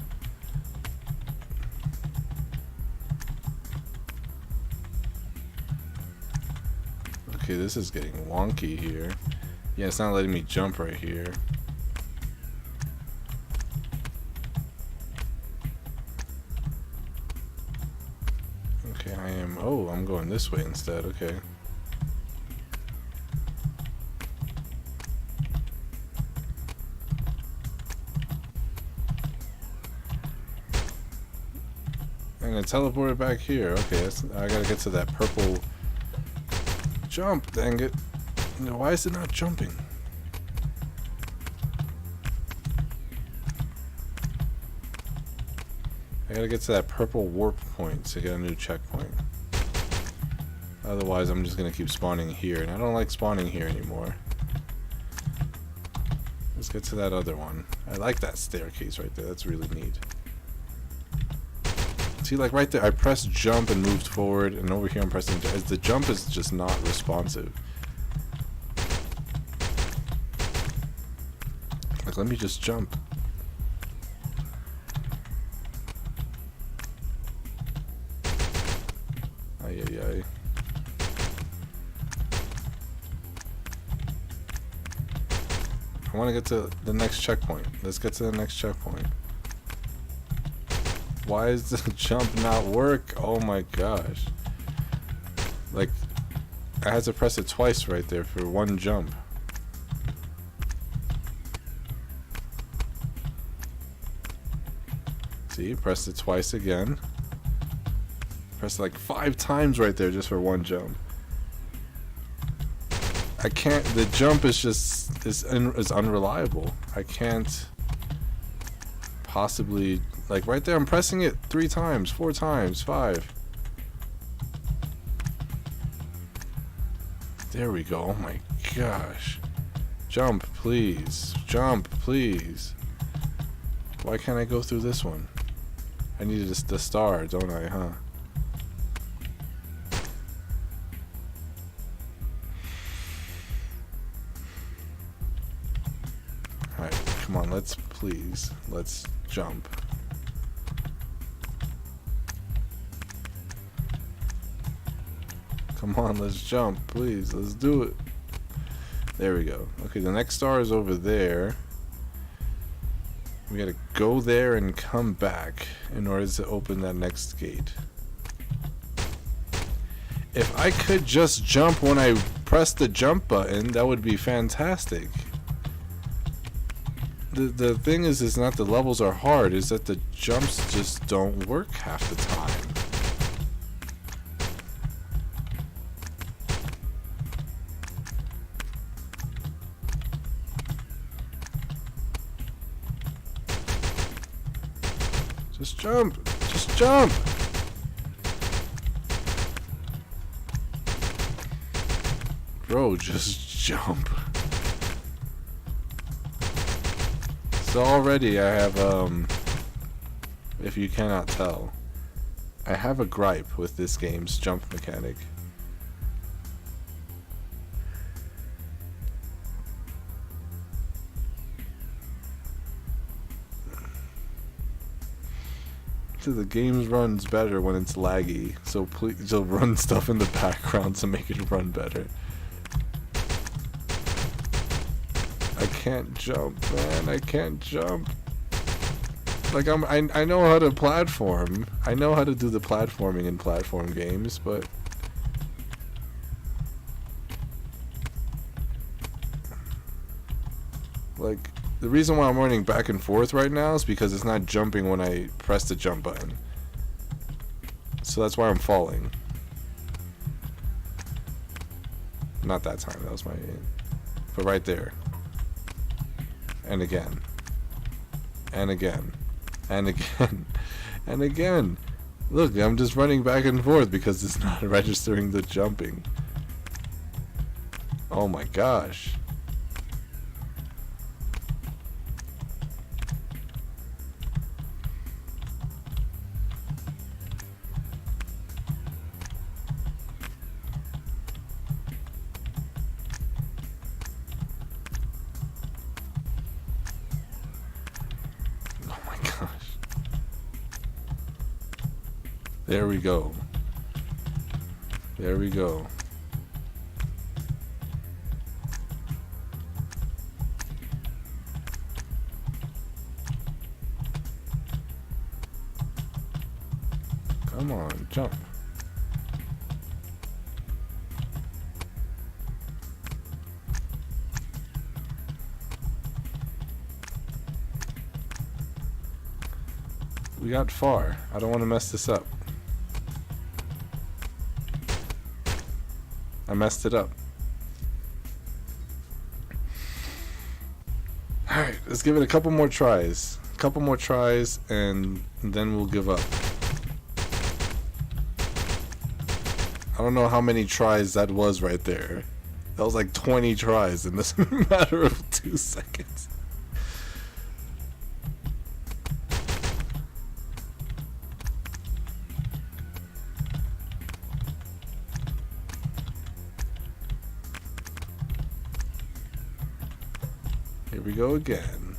Okay, this is getting wonky here. Yeah, it's not letting me jump right here. Okay, I am... oh, I'm going this way instead. Okay. And it teleported back here. Okay, I gotta get to that purple... jump, dang it. Why is it not jumping? I gotta get to that purple warp point to get a new checkpoint. Otherwise, I'm just gonna keep spawning here, and I don't like spawning here anymore. Let's get to that other one. I like that staircase right there. That's really neat. See, like right there, I pressed jump and moved forward, and over here I'm pressing jump. The jump is just not responsive. Like, let me just jump. Ay, ay, ay. I want to get to the next checkpoint. Let's get to the next checkpoint. Why does the jump not work? Oh my gosh. Like, I had to press it twice right there for one jump. See, pressed it twice again. Pressed it like 5 times right there just for one jump. I can't, the jump is just, is unreliable. I can't possibly, like right there I'm pressing it 3 times, 4 times, 5. There we go. Oh my gosh. Jump, please. Jump, please. Why can't I go through this one? I needed the star, don't I, huh? let's jump. Come on, let's jump, please. Let's do it. There we go. Okay, the next star is over there. We gotta go there and come back in order to open that next gate. If I could just jump when I press the jump button, that would be fantastic. The thing is, it's not the levels are hard, is that the jumps just don't work half the time. Just jump! Just jump! Bro, just jump. So already I have, if you cannot tell, I have a gripe with this game's jump mechanic. So the game runs better when it's laggy, so please just run stuff in the background to make it run better. I can't jump, man. I can't jump. Like I know how to platform. I know how to do the platforming in platform games, but like the reason why I'm running back and forth right now is because it's not jumping when I press the jump button. So that's why I'm falling. Not that time. That was my aim. But right there. And again. And again. And again. And again. Look, I'm just running back and forth because it's not registering the jumping. Oh my gosh. There we go. There we go. Come on, jump. We got far. I don't want to mess this up. I messed it up. Alright, let's give it a couple more tries. A couple more tries and then we'll give up. I don't know how many tries that was right there. That was like 20 tries in this matter of 2 seconds. Here we go again.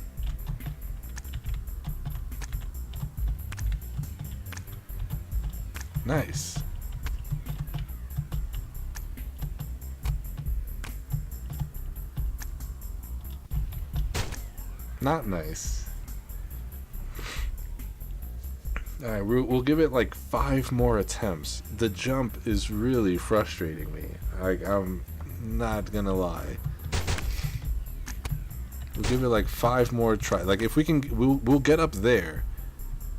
Nice. Not nice. Alright, we'll give it like 5 more attempts. The jump is really frustrating me. I'm not gonna lie. We'll give it like 5 more tries. Like if we can, we'll get up there.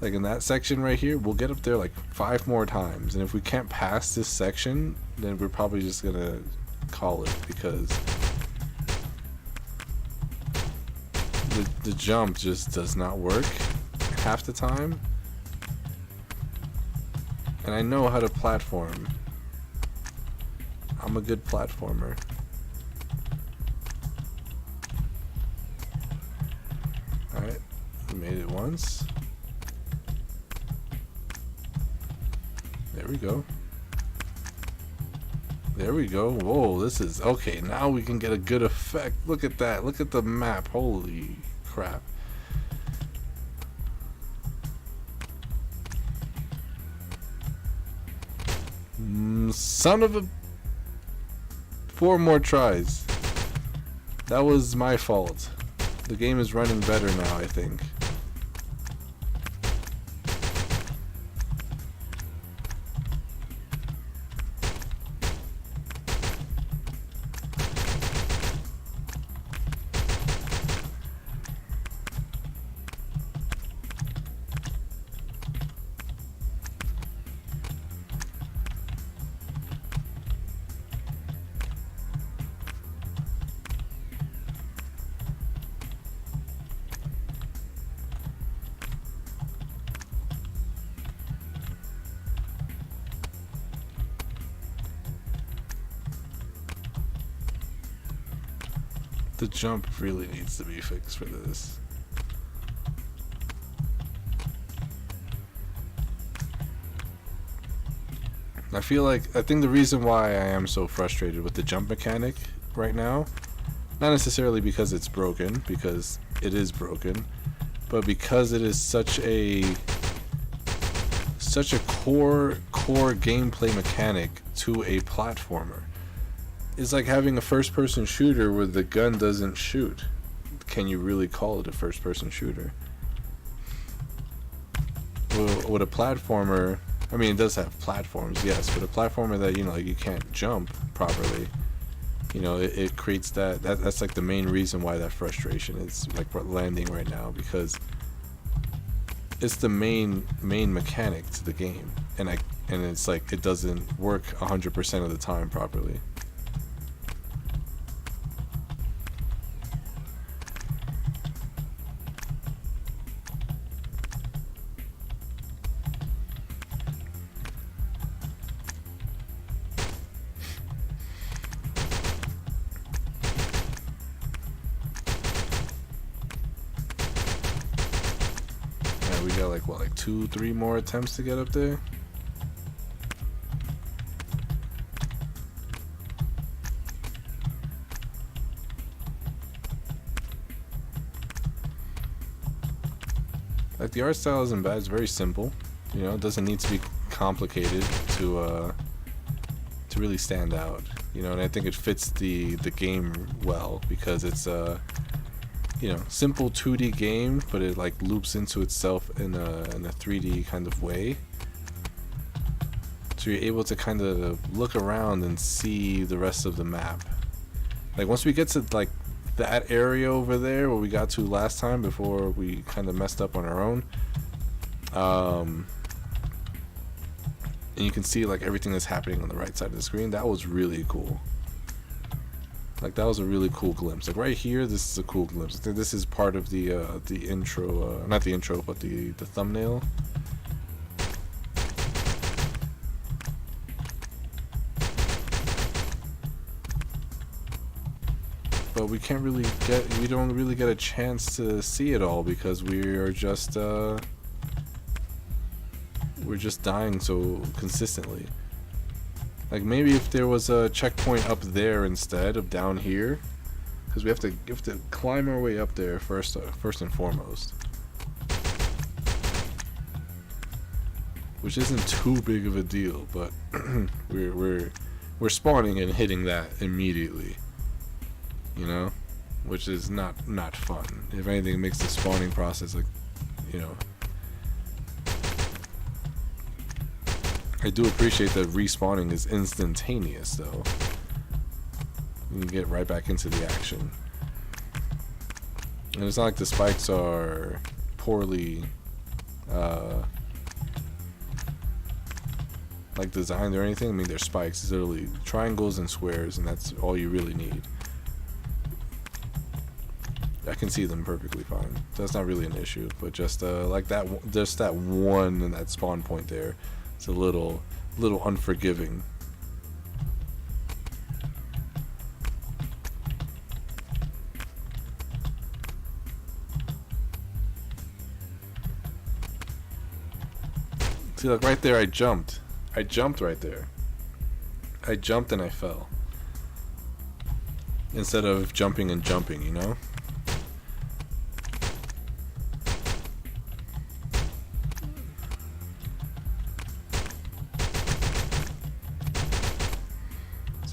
Like in that section right here, we'll get up there like 5 more times. And if we can't pass this section, then we're probably just gonna call it because the jump just does not work half the time. And I know how to platform. I'm a good platformer. Alright, we made it once. There we go. There we go. Whoa, this is okay. Now we can get a good effect. Look at that. Look at the map. Holy crap. son of a... 4 more tries. That was my fault. The game is running better now, I think. The jump really needs to be fixed for this. I think the reason why I am so frustrated with the jump mechanic right now, not necessarily because it's broken, because it is broken, but because it is such a core gameplay mechanic to a platformer. It's like having a first-person shooter where the gun doesn't shoot. Can you really call it a first-person shooter? Well, with a platformer, I mean, it does have platforms, yes, but a platformer that, you know, like you can't jump properly, you know, it creates that's like the main reason why that frustration is like landing right now, because it's the main mechanic to the game, and it's like it doesn't work 100% of the time properly. We got like 2-3 more attempts to get up there. Like the art style isn't bad, it's very simple. You know, it doesn't need to be complicated to really stand out. You know, and I think it fits the game well, because it's you know, simple 2D game, but it like loops into itself in a 3D kind of way. So you're able to kind of look around and see the rest of the map. Like once we get to like that area over there where we got to last time before we kind of messed up on our own, and you can see like everything that's happening on the right side of the screen. That was really cool. Like that was a really cool glimpse. Like right here, this is a cool glimpse. I think this is part of the intro, not the intro, but the thumbnail. But we don't really get a chance to see it all because we're just dying so consistently. Like maybe if there was a checkpoint up there instead of down here, because we have to climb our way up there first and foremost, which isn't too big of a deal, but we're spawning and hitting that immediately, you know, which is not fun. If anything, it makes the spawning process like, you know. I do appreciate that respawning is instantaneous, though. You can get right back into the action. And it's not like the spikes are poorly like designed or anything. I mean, they're spikes. It's literally triangles and squares, and that's all you really need. I can see them perfectly fine. So that's not really an issue. But just like that, just that one and that spawn point there. It's a little unforgiving. See, like right there, I jumped right there. I jumped and I fell. Instead of jumping and jumping, you know?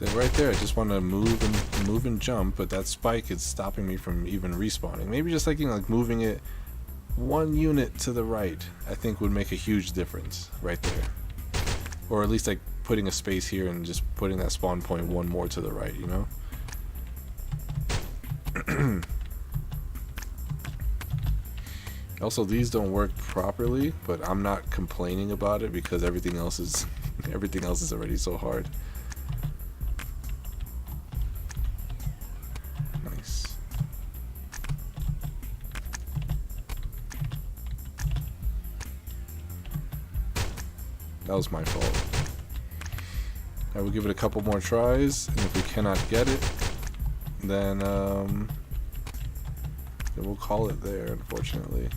So right there, I just want to move and jump, but that spike is stopping me from even respawning. Maybe just like, you know, like moving it 1 unit to the right, I think would make a huge difference right there. Or at least like putting a space here and just putting that spawn point 1 more to the right, you know? Also, these don't work properly, but I'm not complaining about it because everything else is already so hard. Nice. That was my fault. I will give it a couple more tries, and if we cannot get it, then we'll call it there, unfortunately.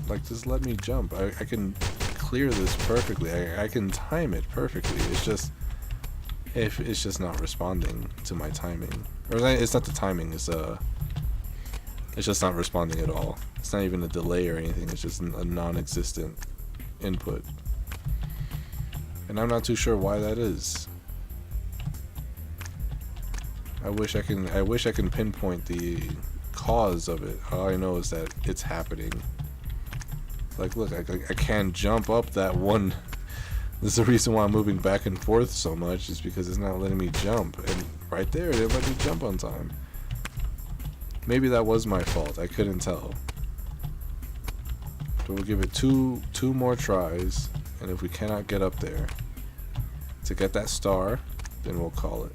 Like, just let me jump. I can clear this perfectly. I can time it perfectly. It's just, if it's just not responding to my timing. Or it's not the timing, it's just not responding at all. It's not even a delay or anything, it's just a non-existent input. And I'm not too sure why that is. I wish I can pinpoint the cause of it. All I know is that it's happening. Like, look, I can't jump up that one. This is the reason why I'm moving back and forth so much, is because it's not letting me jump. And right there, it didn't let me jump on time. Maybe that was my fault. I couldn't tell. So we'll give it two more tries, and if we cannot get up there to get that star, then we'll call it.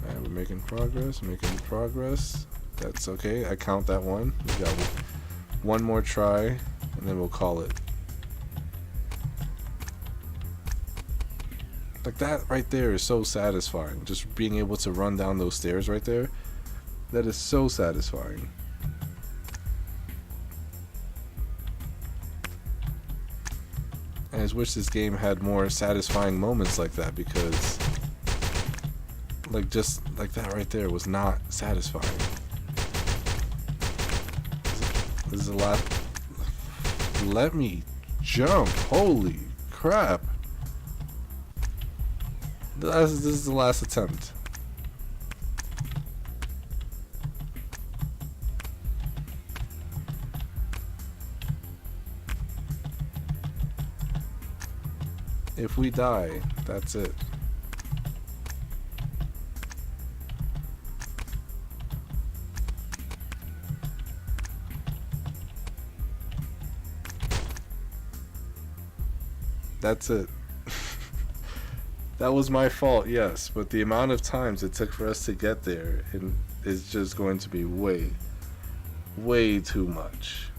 Alright, we're making progress. That's okay. I count that one. We got one more try, and then we'll call it. Like, that right there is so satisfying. Just being able to run down those stairs right there. That is so satisfying. I just wish this game had more satisfying moments like that, because like, just like that right there was not satisfying. This is a lot. Let me jump. Holy crap. This is the last attempt. If we die, that's it. That's it. That was my fault, yes, but the amount of times it took for us to get there is just going to be way too much.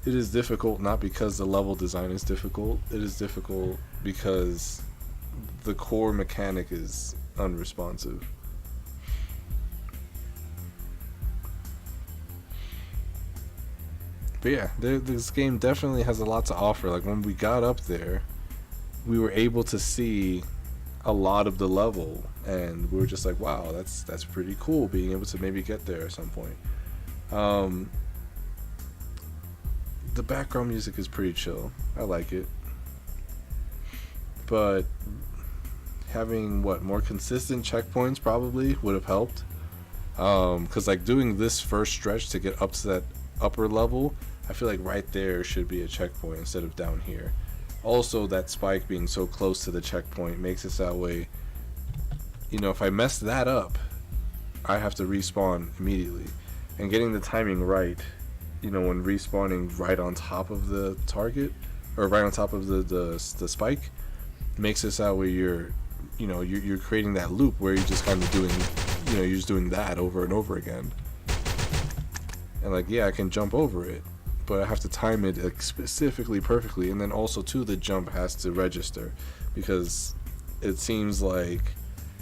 It is difficult not because the level design is difficult. It is difficult because the core mechanic is unresponsive. But yeah, this game definitely has a lot to offer. Like, when we got up there, we were able to see a lot of the level, and we were just like, wow, that's pretty cool, being able to maybe get there at some point. The background music is pretty chill. I like it. But having, more consistent checkpoints probably would have helped. Because, like, doing this first stretch to get up to that upper level, I feel like right there should be a checkpoint instead of down here. Also, that spike being so close to the checkpoint makes it that way, you know, if I mess that up, I have to respawn immediately. And getting the timing right, you know, when respawning right on top of the target, or right on top of the spike, makes it that way you're creating that loop where you're just kind of doing, you know, you're just doing that over and over again. And like, yeah, I can jump over it, but I have to time it, like, specifically perfectly, and then also too, the jump has to register, because it seems like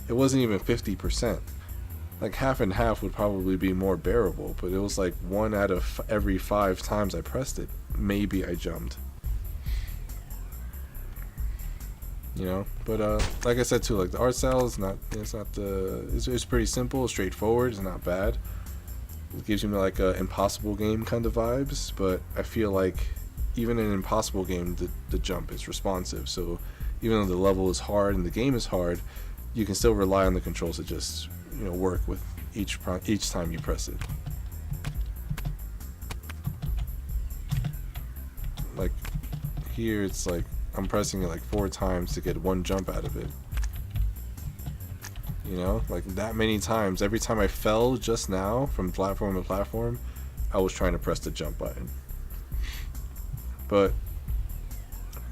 it wasn't even 50%. Like, half and half would probably be more bearable, but it was like 1 out of every 5 times I pressed it, maybe I jumped. you know. But like I said too, like the art style is not, it's pretty simple, straightforward. It's not bad. It gives you like a impossible game kind of vibes, but I feel like even in an impossible game, the jump is responsive. So even though the level is hard and the game is hard, you can still rely on the controls to just, you know, work with each time you press it. Like here, it's like I'm pressing it like 4 times to get 1 jump out of it. You know, like that many times. Every time I fell just now from platform to platform, I was trying to press the jump button. But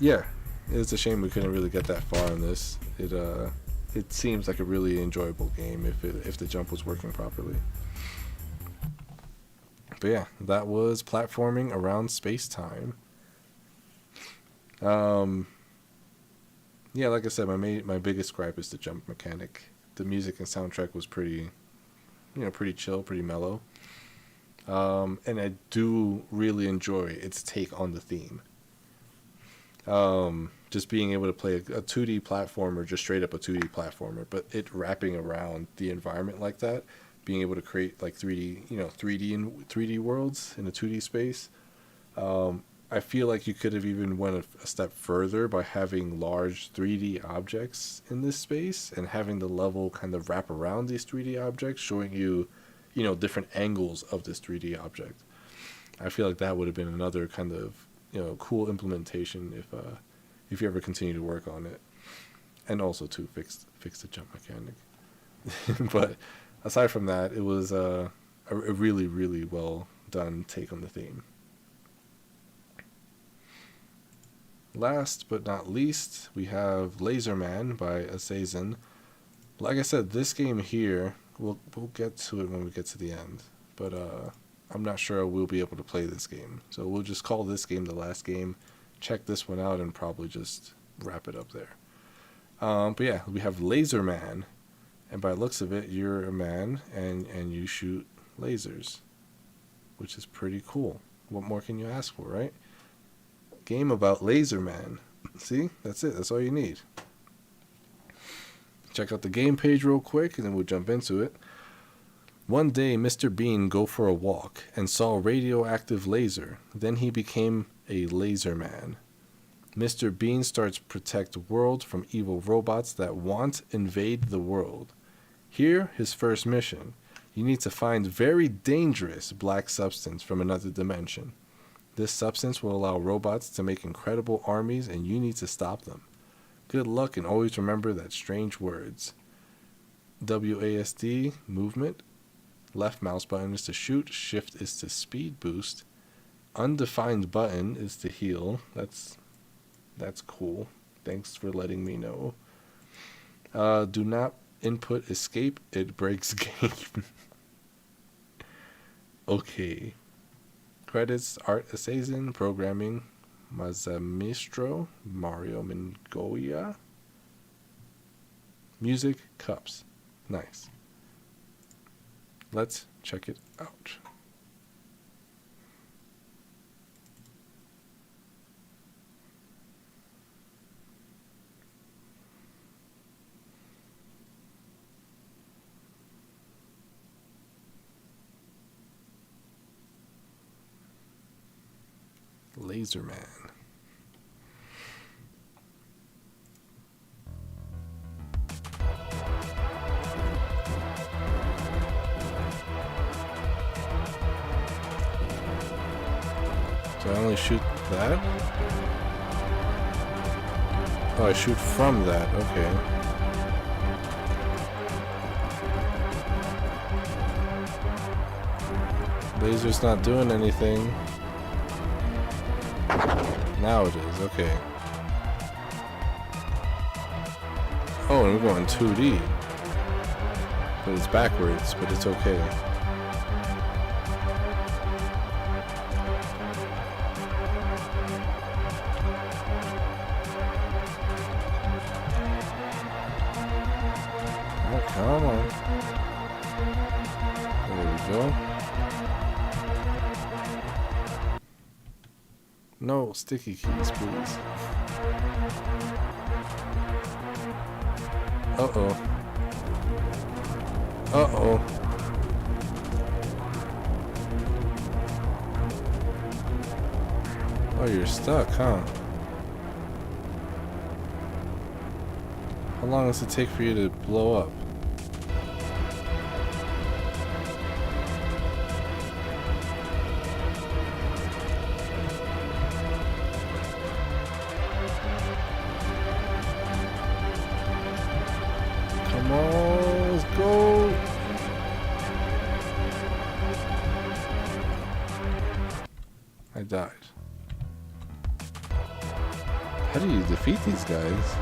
yeah, it's a shame we couldn't really get that far in this. It seems like a really enjoyable game if the jump was working properly. But yeah, that was platforming around space-time. Yeah, like I said, my biggest gripe is the jump mechanic. The music and soundtrack was pretty chill, pretty mellow. And I do really enjoy its take on the theme. Just being able to play a 2D platformer, just straight up a 2D platformer, but it wrapping around the environment like that, being able to create like 3D worlds in a 2D space. I feel like you could have even went a step further by having large 3D objects in this space and having the level kind of wrap around these 3D objects, showing you, you know, different angles of this 3D object. I feel like that would have been another kind of, you know, cool implementation if you ever continue to work on it, and also to fix the jump mechanic. But aside from that, it was a really, really well done take on the theme. Last but not least, we have Laserman by Assassin. Like I said, this game here, we'll get to it when we get to the end, but I'm not sure we'll be able to play this game, so we'll just call this game the last game, check this one out, and probably just wrap it up there. But yeah, we have Laserman, and by the looks of it, you're a man and you shoot lasers, which is pretty cool. What more can you ask for, right? Game about Laserman. See, that's it. That's all you need. Check out the game page real quick, and then we'll jump into it. One day, Mr. Bean go for a walk and saw a radioactive laser. Then he became a Laserman. Mr. Bean starts protect the world from evil robots that want invade the world. Here, his first mission. You need to find very dangerous black substance from another dimension. This substance will allow robots to make incredible armies, and you need to stop them. Good luck, and always remember that strange words. WASD, movement. Left mouse button is to shoot. Shift is to speed boost. Undefined button is to heal. That's cool. Thanks for letting me know. Do not input escape. It breaks game. Okay. Credits: Art Assassin, Programming Mazamistro, Mario Mingoya. Music: Cups. Nice. Let's check it out. Laserman. So I only shoot that? Oh, I shoot from that, okay. Laser's not doing anything. Now it is, okay. Oh, and we're going 2D. But it's backwards, but it's okay. Oh, come on. There we go. No sticky keys, please. Uh-oh. Uh-oh. Oh, you're stuck, huh? How long does it take for you to blow up? Come on, let's go! I died. How do you defeat these guys?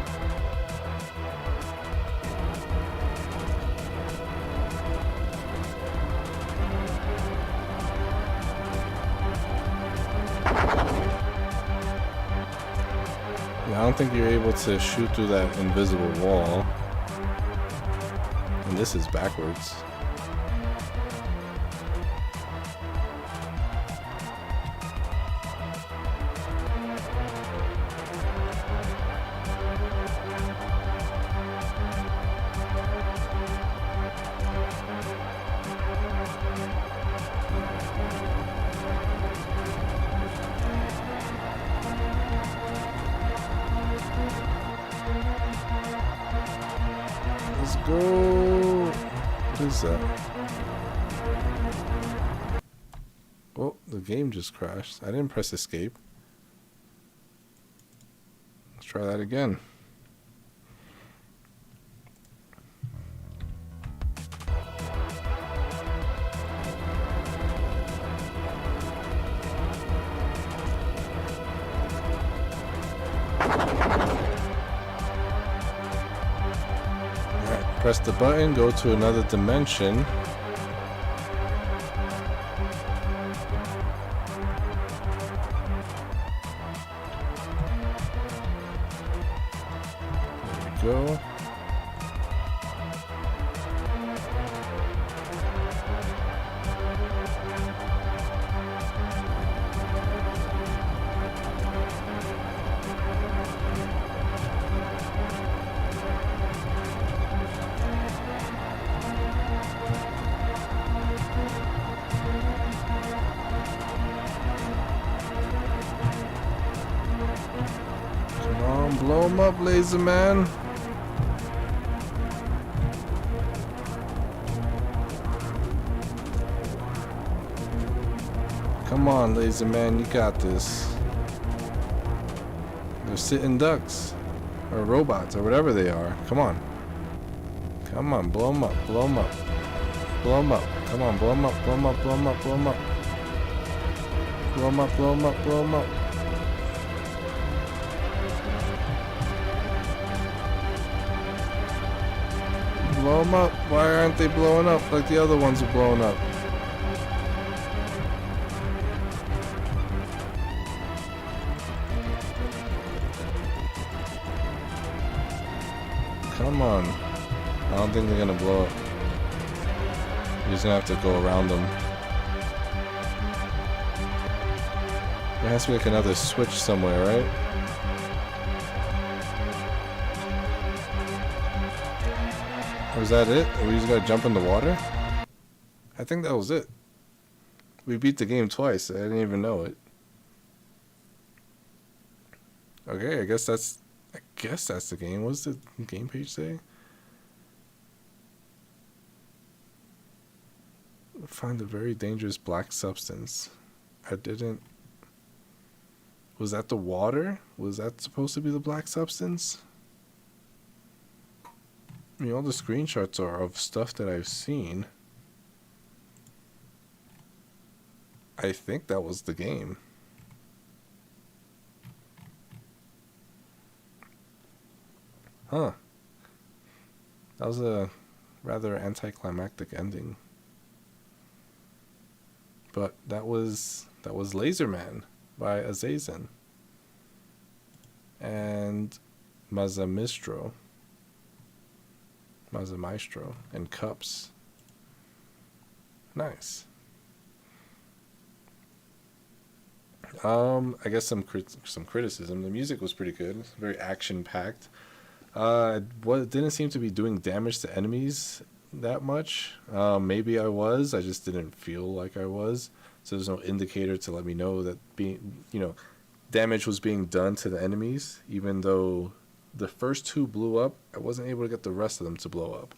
I don't think you're able to shoot through that invisible wall. And this is backwards. Let's go. What is that? Oh, the game just crashed. I didn't press escape. Let's try that again. Press the button, go to another dimension. There we go. Blow him up, laser man. Come on, laser man, you got this. They're sitting ducks. Or robots, or whatever they are. Come on. Come on, blow them up, blow them up. Blow them up. Come on, blow them up, blow them up, blow them up, blow them up. Blow them up, blow them up, blow them up. Blow them up. Why aren't they blowing up like the other ones are blowing up? Come on. I don't think they're gonna blow up. You're just gonna have to go around them. There has to be like another switch somewhere, right? Or is that it? Or we just gotta jump in the water? I think that was it. We beat the game twice. I didn't even know it. Okay, I guess that's the game. What does the game page say? Find a very dangerous black substance. I didn't... Was that the water? Was that supposed to be the black substance? I mean, all the screenshots are of stuff that I've seen. I think that was the game. Huh. That was a rather anticlimactic ending. But that was Laser Man by Azazen and Maestro and Cups. Nice. I guess some criticism. The music was pretty good. Very action packed. What didn't seem to be doing damage to enemies that much. Maybe I was. I just didn't feel like I was. So there's no indicator to let me know that damage was being done to the enemies. Even though the first two blew up, I wasn't able to get the rest of them to blow up.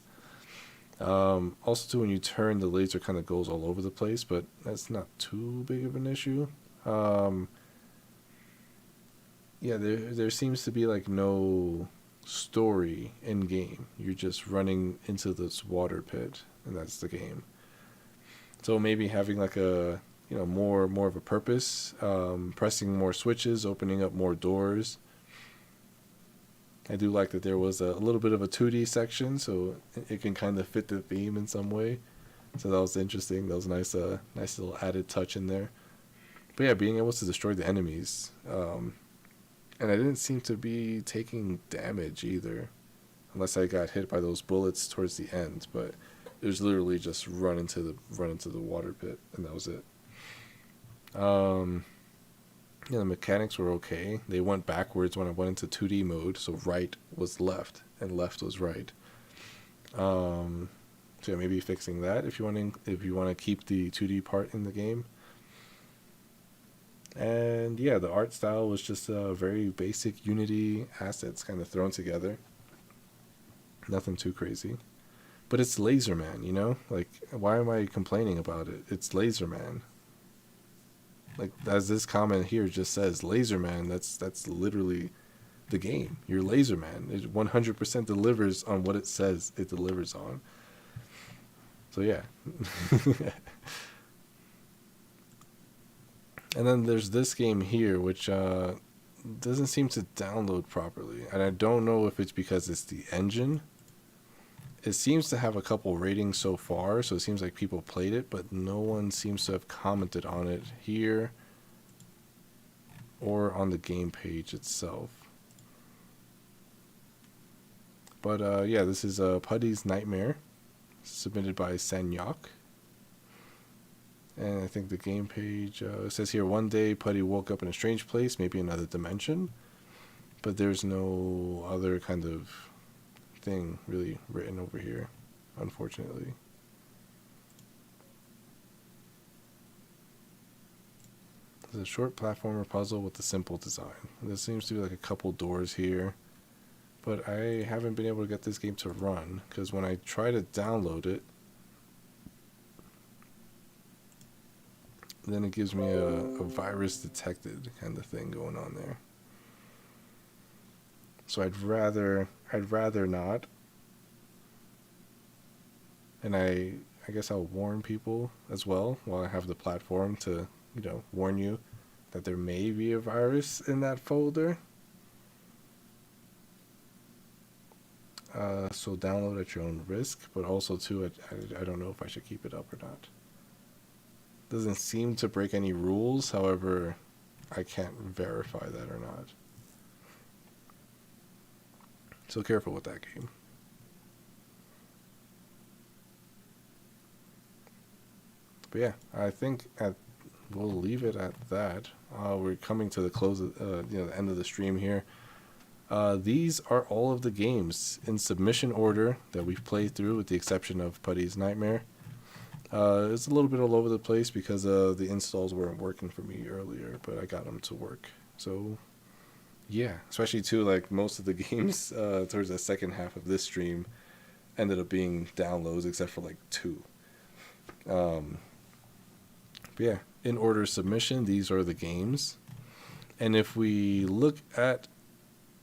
Also, too, when you turn, the laser kind of goes all over the place, but that's not too big of an issue. Yeah, there seems to be like no story in game. You're just running into this water pit, and that's the game. So maybe having like a more of a purpose, pressing more switches, opening up more doors. I do like that there was a little bit of a 2D section, so it can kind of fit the theme in some way. So that was interesting. That was a nice little added touch in there. But yeah, being able to destroy the enemies. And I didn't seem to be taking damage either. Unless I got hit by those bullets towards the end. But it was literally just run into the water pit, and that was it. The mechanics were okay. They went backwards when I went into 2D mode, so right was left and left was right. So yeah, maybe fixing that if you want to keep the 2D part in the game. And yeah, the art style was just very basic Unity assets kind of thrown together. Nothing too crazy. But it's Laserman, Like, why am I complaining about it? It's Laserman. Like, as this comment here just says, Laserman, that's literally the game. You're Laserman. It 100% delivers on what it says it delivers on. So yeah. And then there's this game here, which doesn't seem to download properly. And I don't know if it's because it's the engine. It seems to have a couple ratings so far, so it seems like people played it, but no one seems to have commented on it here or on the game page itself. But yeah, this is Putty's Nightmare, submitted by Sanyok. And I think the game page says here, one day Putty woke up in a strange place, maybe another dimension, but there's no other kind of thing really written over here, unfortunately. It's a short platformer puzzle with a simple design. There seems to be like a couple doors here, but I haven't been able to get this game to run because when I try to download it, then it gives me a virus detected kind of thing going on there. So I'd rather not. And I guess I'll warn people as well while I have the platform to, warn you that there may be a virus in that folder. So download at your own risk, but also too, I don't know if I should keep it up or not. Doesn't seem to break any rules, however, I can't verify that or not. So careful with that game. But yeah, I think we'll leave it at that. We're coming to the close of, the end of the stream here. These are all of the games in submission order that we've played through, with the exception of Putty's Nightmare. It's a little bit all over the place because the installs weren't working for me earlier, but I got them to work. So yeah, especially too, like most of the games towards the second half of this stream ended up being downloads, except for like 2. But yeah, in order of submission, these are the games. And if we look at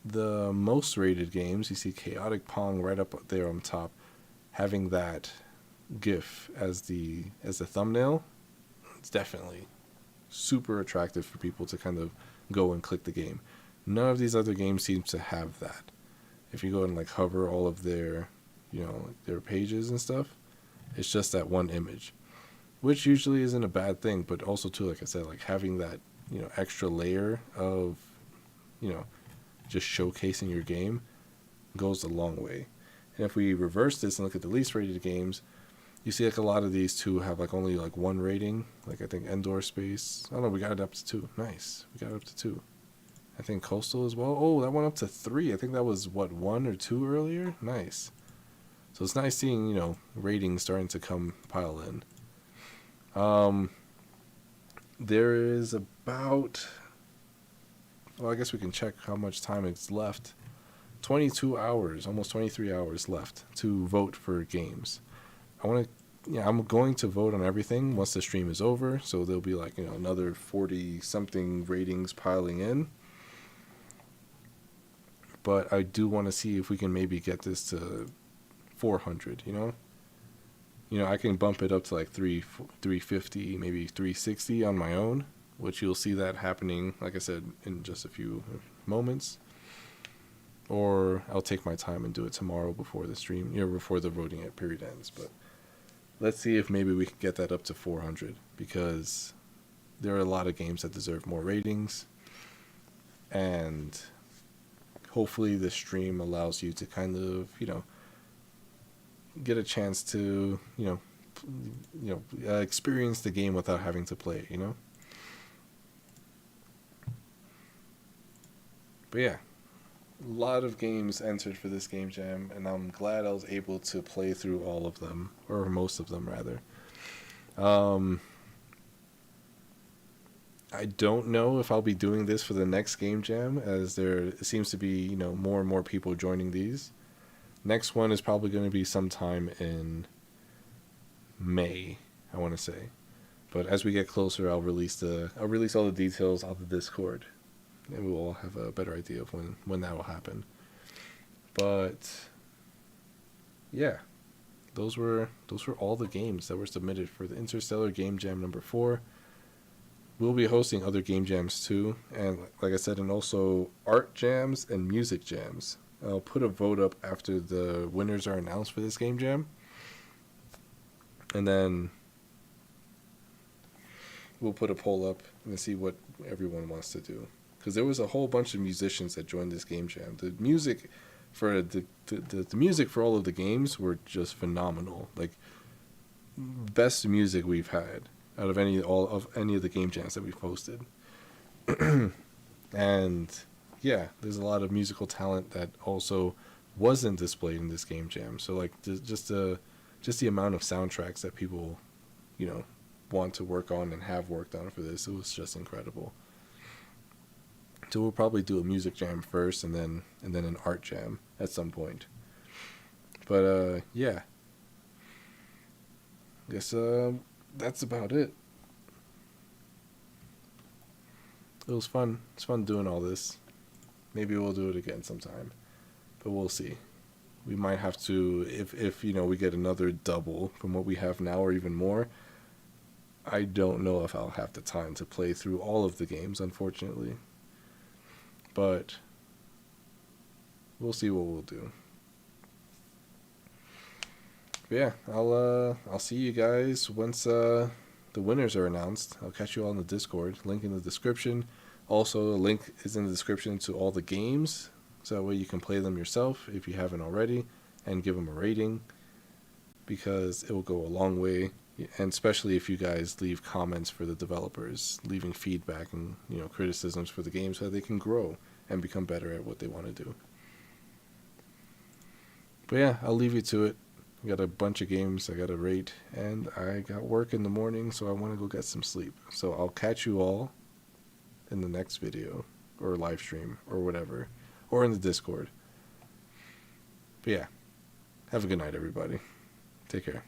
the most rated games, you see Chaotic Pong right up there on top, having that GIF as the thumbnail. It's definitely super attractive for people to kind of go and click the game. None of these other games seem to have that. If you go and like hover all of their their pages and stuff, it's just that one image, which usually isn't a bad thing, but also too, like I said, like having that extra layer of just showcasing your game goes a long way. And if we reverse this and look at the least rated games, you see like a lot of these too have like only like 1 rating. Like I think Endorspace. Oh no, we got it up to 2. Nice. We got it up to 2. I think Coastal as well. Oh, that went up to 3. I think that was, what, 1 or 2 earlier? Nice. So it's nice seeing, ratings starting to pile in. There is about... Well, I guess we can check how much time it's left. 22 hours, almost 23 hours left to vote for games. I'm going to vote on everything once the stream is over. So there'll be like, another 40-something ratings piling in. But I do want to see if we can maybe get this to 400, I can bump it up to like 350, maybe 360 on my own, which you'll see that happening, like I said, in just a few moments. Or I'll take my time and do it tomorrow before the stream, before the voting period ends. But let's see if maybe we can get that up to 400, because there are a lot of games that deserve more ratings. And hopefully the stream allows you to kind of, get a chance to, experience the game without having to play it, But yeah, a lot of games entered for this game jam, and I'm glad I was able to play through all of them, or most of them rather. I don't know if I'll be doing this for the next game jam, as there seems to be, more and more people joining these. Next one is probably going to be sometime in May, I want to say. But as we get closer, I'll release all the details on the Discord, and we will all have a better idea of when that will happen. But yeah, those were all the games that were submitted for the Interstellar Game Jam number 4. We'll be hosting other game jams too, and like I said, and also art jams and music jams. I'll put a vote up after the winners are announced for this game jam, and then we'll put a poll up and see what everyone wants to do. Because there was a whole bunch of musicians that joined this game jam. The music for the music for all of the games were just phenomenal. Like, best music we've had out of any of the game jams that we've hosted. And yeah, there's a lot of musical talent that also wasn't displayed in this game jam. So like just the amount of soundtracks that people, want to work on and have worked on for this, it was just incredible. So we'll probably do a music jam first, and then an art jam at some point. But yeah, I guess that's about it. It was fun. It's fun doing all this. Maybe we'll do it again sometime, but we'll see. We might have to, if we get another double from what we have now or even more. I don't know if I'll have the time to play through all of the games, unfortunately. But we'll see what we'll do. But yeah, I'll see you guys once the winners are announced. I'll catch you all in the Discord. Link in the description. Also, a link is in the description to all the games, so that way you can play them yourself if you haven't already, and give them a rating, because it will go a long way. And especially if you guys leave comments for the developers, leaving feedback and criticisms for the game, so that they can grow and become better at what they want to do. But yeah, I'll leave you to it. I got a bunch of games I got to rate, and I got work in the morning, so I want to go get some sleep. So I'll catch you all in the next video, or live stream, or whatever, or in the Discord. But yeah, have a good night, everybody. Take care.